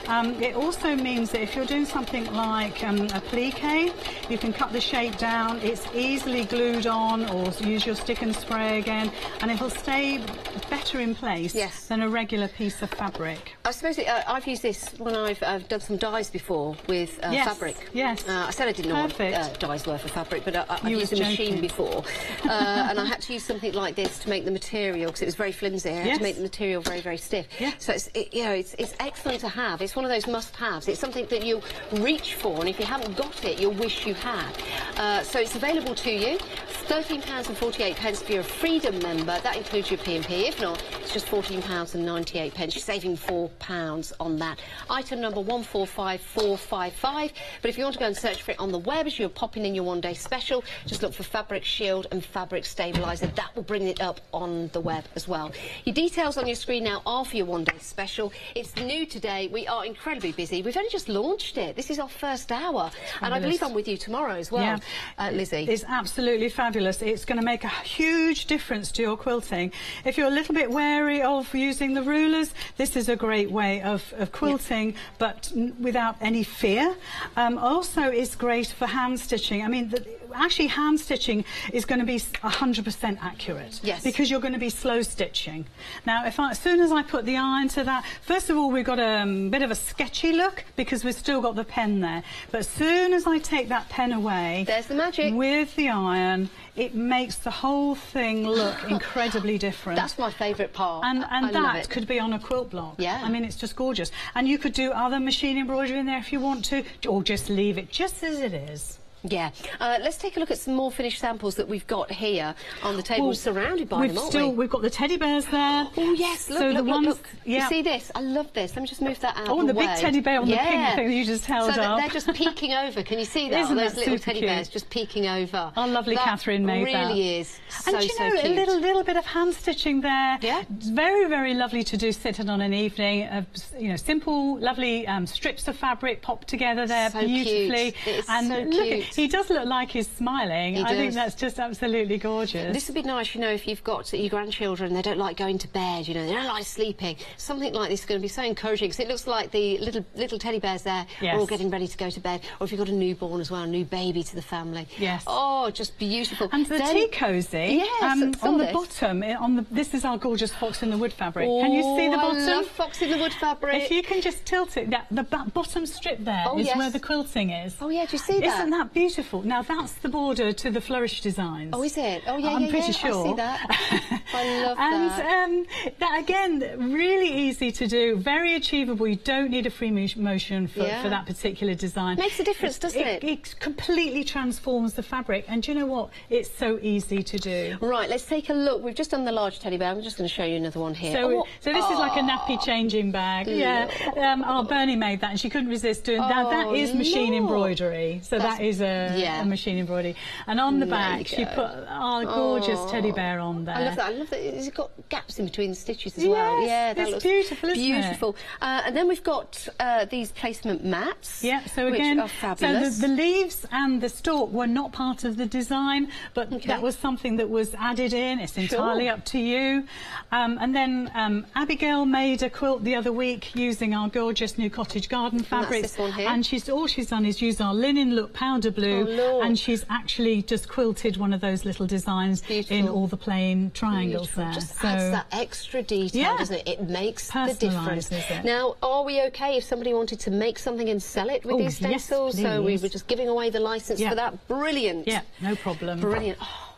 It also means that if you're doing something like a plique, you can cut the shape down, it's easily glued on, or use your stick and spray again, and it'll stay better in place than a regular piece of fabric. I suppose I've used this when I've done some dyes before with fabric. Yes. I said I didn't know what dyes were for fabric, but I've used a machine before, and I had to use something like this to make the material, because it was very flimsy. I had to make the material very, very stiff. So it's excellent to have. It's one of those must-haves. It's something that you'll reach for, and if you haven't got it, you'll wish you had. So it's available to you. £13.48 if you're a Freedom member. That includes your P&P. If not, it's just £14.98. You're saving £4 on that. Item number 145455. But if you want to go and search for it on the web as you're popping in your one-day special, just look for Fabric Shield and Fabric Stabiliser. That will bring it up on the web as well. Your details on your screen now are for your one-day special. It's new today. We are incredibly busy. We've only just launched it. This is our first hour. And I believe I'm with you tomorrow as well, Lizzie. It's absolutely fabulous. It's going to make a huge difference to your quilting. If you're a little bit wary of using the rulers, this is a great way of quilting, but without any fear. Also, it's great for hand stitching. I mean, actually hand stitching is going to be 100% accurate. Yes. Because you're going to be slow stitching. Now, as soon as I put the iron to that, first of all, we've got a bit of a sketchy look because we've still got the pen there. But as soon as I take that pen away, there's the magic. With the iron, it makes the whole thing look incredibly different. That's my favourite part. And I love that it. could be on a quilt block. Yeah. I mean, it's just gorgeous. And you could do other machine embroidery in there if you want to, or just leave it just as it is. Yeah. Let's take a look at some more finished samples that we've got here on the table. We're surrounded by them, aren't we? We've got the teddy bears there. Oh, yes. Look, so look. You see this? I love this. Let me just move that out of the way. Oh, and the big teddy bear on the pink thing that you just held up. They're just peeking over. Can you see that? Isn't those that little super teddy cute? bears just peeking over. Our lovely Catherine made that. Really is. And do you know, so cute. a little bit of hand stitching there. Yeah. It's very, very lovely to do sitting on an evening. You know, simple, lovely strips of fabric popped together there beautifully. Cute. It's and so look, cute. He does look like he's smiling. He I think does. that's just absolutely gorgeous. This would be nice, you know, if you've got your grandchildren, they don't like going to bed, you know, they don't like sleeping. Something like this is going to be so encouraging, because it looks like the little teddy bears there are all getting ready to go to bed. Or if you've got a newborn as well, a new baby to the family. Yes. Oh, just beautiful. And the tea cosy, yes, on the bottom, this is our gorgeous fox in the wood fabric. Can you see the bottom? I love fox in the wood fabric. If you can just tilt it, the bottom strip there is where the quilting is. Oh yeah, do you see that? Isn't that beautiful? beautiful. Now that's the border to the flourish designs. Oh, is it? Oh, yeah, I'm pretty sure. I see that. I love that. And that again, really easy to do, very achievable. You don't need a free motion for that particular design. Makes a difference, doesn't it? It completely transforms the fabric, and do you know what? It's so easy to do. Right, let's take a look. We've just done the large teddy bear. I'm just going to show you another one here. So, so this is like a nappy changing bag. Yeah, our Bernie made that, and she couldn't resist doing that. That is machine embroidery. So that is a machine embroidery. And on the back, she put our gorgeous teddy bear on there. I love that. I love that. It's got gaps in between the stitches as well. Yeah, that looks beautiful, isn't beautiful. And then we've got these placement mats. Yeah, so again, which are fabulous. So the leaves and the stalk were not part of the design, but that was something that was added in. It's entirely up to you. And then Abigail made a quilt the other week using our gorgeous new cottage garden fabrics. This one here. And all she's done is use our linen look powder blue, and she's actually just quilted one of those little designs in all the plain triangles there. Just adds that extra detail, doesn't it? It makes the difference. Now, are we okay if somebody wanted to make something and sell it with these stencils? Yes, so we were just giving away the licence for that. Brilliant. Yeah, no problem. Brilliant. Oh,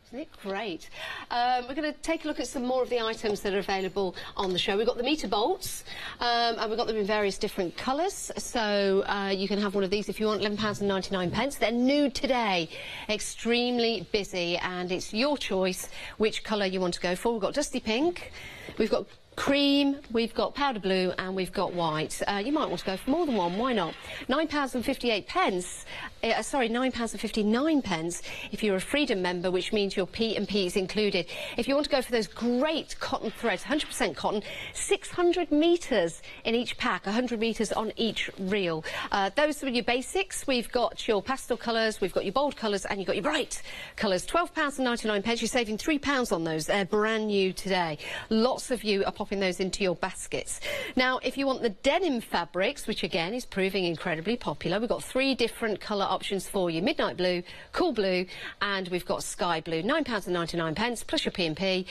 isn't it great? We're going to take a look at some more of the items that are available on the show. We've got the meter bolts, and we've got them in various different colours. So you can have one of these if you want, £11.99. They're new today, extremely busy, and it's your choice which colour you want to go for. We've got dusty pink, we've got cream, we've got powder blue, and we've got white. You might want to go for more than one, why not? £9.58, sorry, £9.59 if you're a Freedom member, which means your P&P is included. If you want to go for those great cotton threads, 100% cotton, 600 metres in each pack, 100 metres on each reel. Those are your basics. We've got your pastel colours, we've got your bold colours, and you've got your bright colours. £12.99. You're saving £3 on those. They're brand new today. Lots of you are popping those into your baskets. Now, if you want the denim fabrics, which again is proving incredibly popular, we've got 3 different colour options for you: midnight blue, cool blue, and we've got sky blue. £9.99 plus your P&P.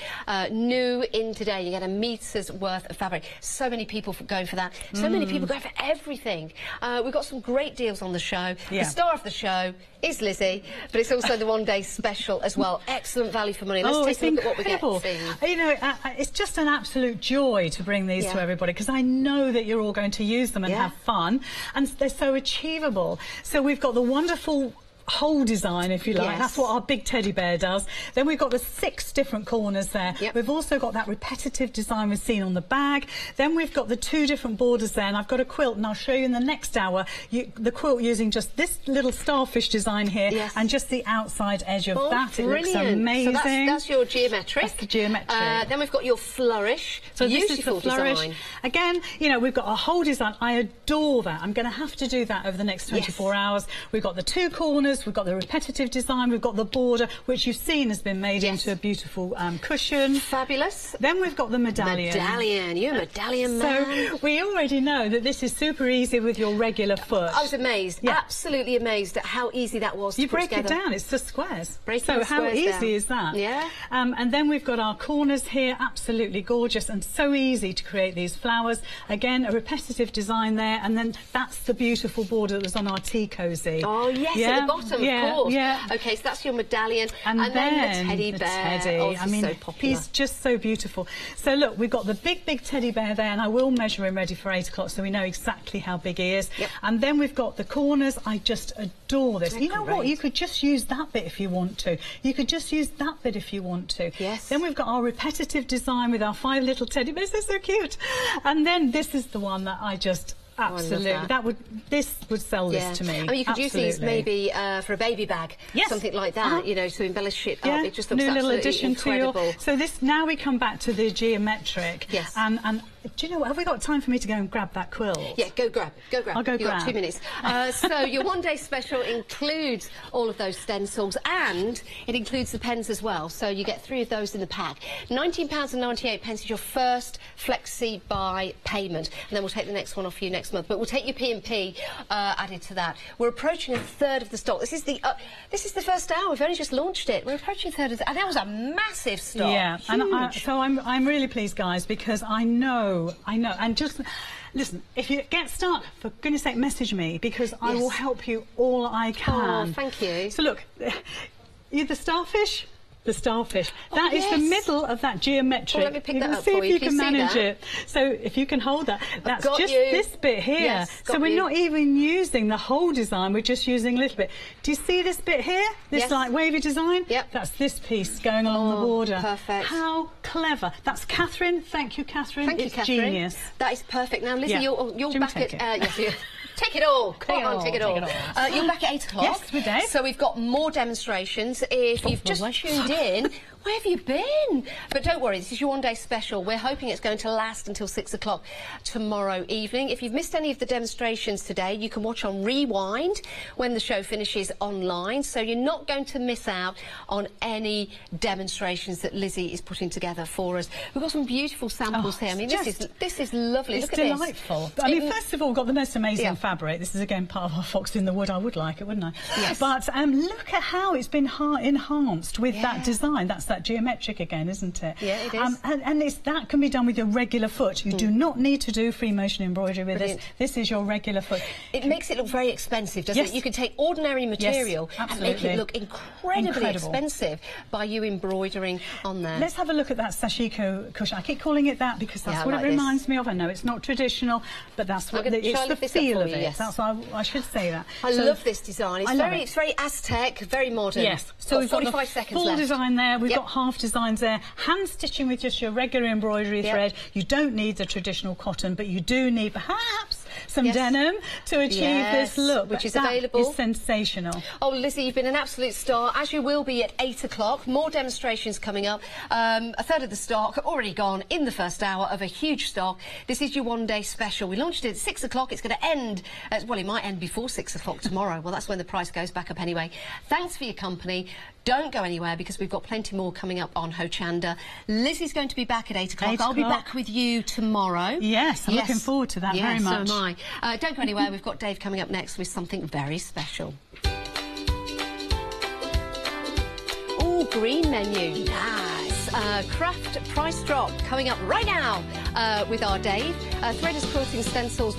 New in today, you get a meter's worth of fabric. So many people going for that. So many people going for everything. We've got some great deals on the show. The star of the show is Lizzie, but it's also the one-day special as well. Excellent value for money. Let's take a look at what we get. You know, it's just an absolute joy to bring these to everybody, because I know that you're all going to use them and have fun, and they're so achievable. So we've got the wonderful whole design, if you like. That's what our big teddy bear does. Then we've got the 6 different corners there. We've also got that repetitive design we've seen on the bag. Then we've got the 2 different borders there, and I've got a quilt, and I'll show you in the next hour the quilt using just this little starfish design here and just the outside edge of that. Brilliant. It looks amazing. So that's your geometric. That's the geometric. Then we've got your flourish. So beautiful this is the flourish. Design. Again, you know, we've got a whole design. I adore that. I'm going to have to do that over the next 24 hours. We've got the 2 corners, we've got the repetitive design, we've got the border, which you've seen has been made into a beautiful cushion. Fabulous. Then we've got the medallion. Medallion, you're a medallion man. So we already know that this is super easy with your regular foot. I was amazed, absolutely amazed at how easy that was to put break together. it down, it's just squares. So how easy is that? Yeah. And then we've got our corners here, absolutely gorgeous and so easy to create these flowers. Again, a repetitive design there, and then that's the beautiful border that was on our tea cosy. Oh yes, at the bottom, of course. Okay, so that's your medallion, and then the teddy bear. I mean, so popular. He's just so beautiful. So look, we've got the big teddy bear there, and I will measure him ready for 8 o'clock so we know exactly how big he is. And then we've got the corners. I just adore this. You know what? You could just use that bit if you want to. You could just use that bit if you want to. Yes. Then we've got our repetitive design with our 5 little teddy bears. They're so cute. And then this is the one that I just... Absolutely, this would sell this to me. I mean, you could use these maybe for a baby bag, something like that, you know, to embellish it up. It just looks little addition incredible. to your. So this, now we come back to the geometric. Yes. And do you know what? Have we got time for me to go and grab that quilt? Yeah, go grab. I'll go grab. You've got 2 minutes. So your one-day special includes all of those stencils, and it includes the pens as well. So you get 3 of those in the pack. £19.98 is your first flexi buy payment, and then we'll take the next one off you next next month, but we'll take your P&P added to that. We're approaching a third of the stock. This is the first hour. We've only just launched it. We're approaching a third of and that was a massive stock. Yeah, huge. and I'm really pleased, guys, because I know, and just listen. If you get stuck, for goodness' sake, message me because I will help you all I can. Oh, thank you. So look, the starfish. The starfish. That is the middle of that geometric. Well, let me pick that up see for if you Can can manage that? it. So if you can hold that, that's got just you. this bit here. Yes, so we're not even using the whole design. We're just using a little bit. Do you see this bit here? This like wavy design? Yep. That's this piece going along the border. Perfect. How clever. That's Catherine. Thank you, Catherine. Thank you, it's Catherine. Genius. That is perfect. Now, Lizzie, you're back at... yes, take it all. Come on, take it all. You're back at 8 o'clock. Yes, we're there. So we've got more demonstrations. If you've just tuned in, where have you been? But don't worry, this is your one-day special. We're hoping it's going to last until 6 o'clock tomorrow evening. If you've missed any of the demonstrations today, you can watch on Rewind when the show finishes online. So you're not going to miss out on any demonstrations that Lizzie is putting together for us. We've got some beautiful samples here. I mean, this is lovely. It's Look at delightful. this. I mean, first of all, we've got the most amazing fabric. This is again part of our Fox in the Wood. I would like it, wouldn't I? Yes. But look at how it's been enhanced with that design. That's that geometric again, isn't it? Yeah, it is. And that can be done with your regular foot. You do not need to do free motion embroidery with this. This is your regular foot. It makes it look very expensive, doesn't it? You can take ordinary material and make it look incredibly expensive by you embroidering on there. Let's have a look at that sashiko cushion. I keep calling it that because that's what it reminds me of. I know it's not traditional, but that's what it's the feel of it. Yes. That's why I should say that. I love this design. It's very Aztec, very modern. Yes. So we've got 45 seconds full left. design there. We've got half designs there. Hand stitching with just your regular embroidery thread. You don't need the traditional cotton, but you do need perhaps some denim to achieve this look, which is that available. Is sensational. Oh, Lizzie, you've been an absolute star, as you will be at 8 o'clock. More demonstrations coming up. A third of the stock already gone in the first hour of a huge stock. This is your one-day special. We launched it at 6 o'clock. It's going to end, well, it might end before 6 o'clock tomorrow. Well, that's when the price goes back up anyway. Thanks for your company. Don't go anywhere because we've got plenty more coming up on Hochanda. Lizzie's going to be back at 8 o'clock. I'll be back with you tomorrow. Yes, I'm looking forward to that very much. So am I. Don't go anywhere. We've got Dave coming up next with something very special. Oh, green menu. Nice. Craft price drop coming up right now with our Dave. Threaders Quilting Stencils.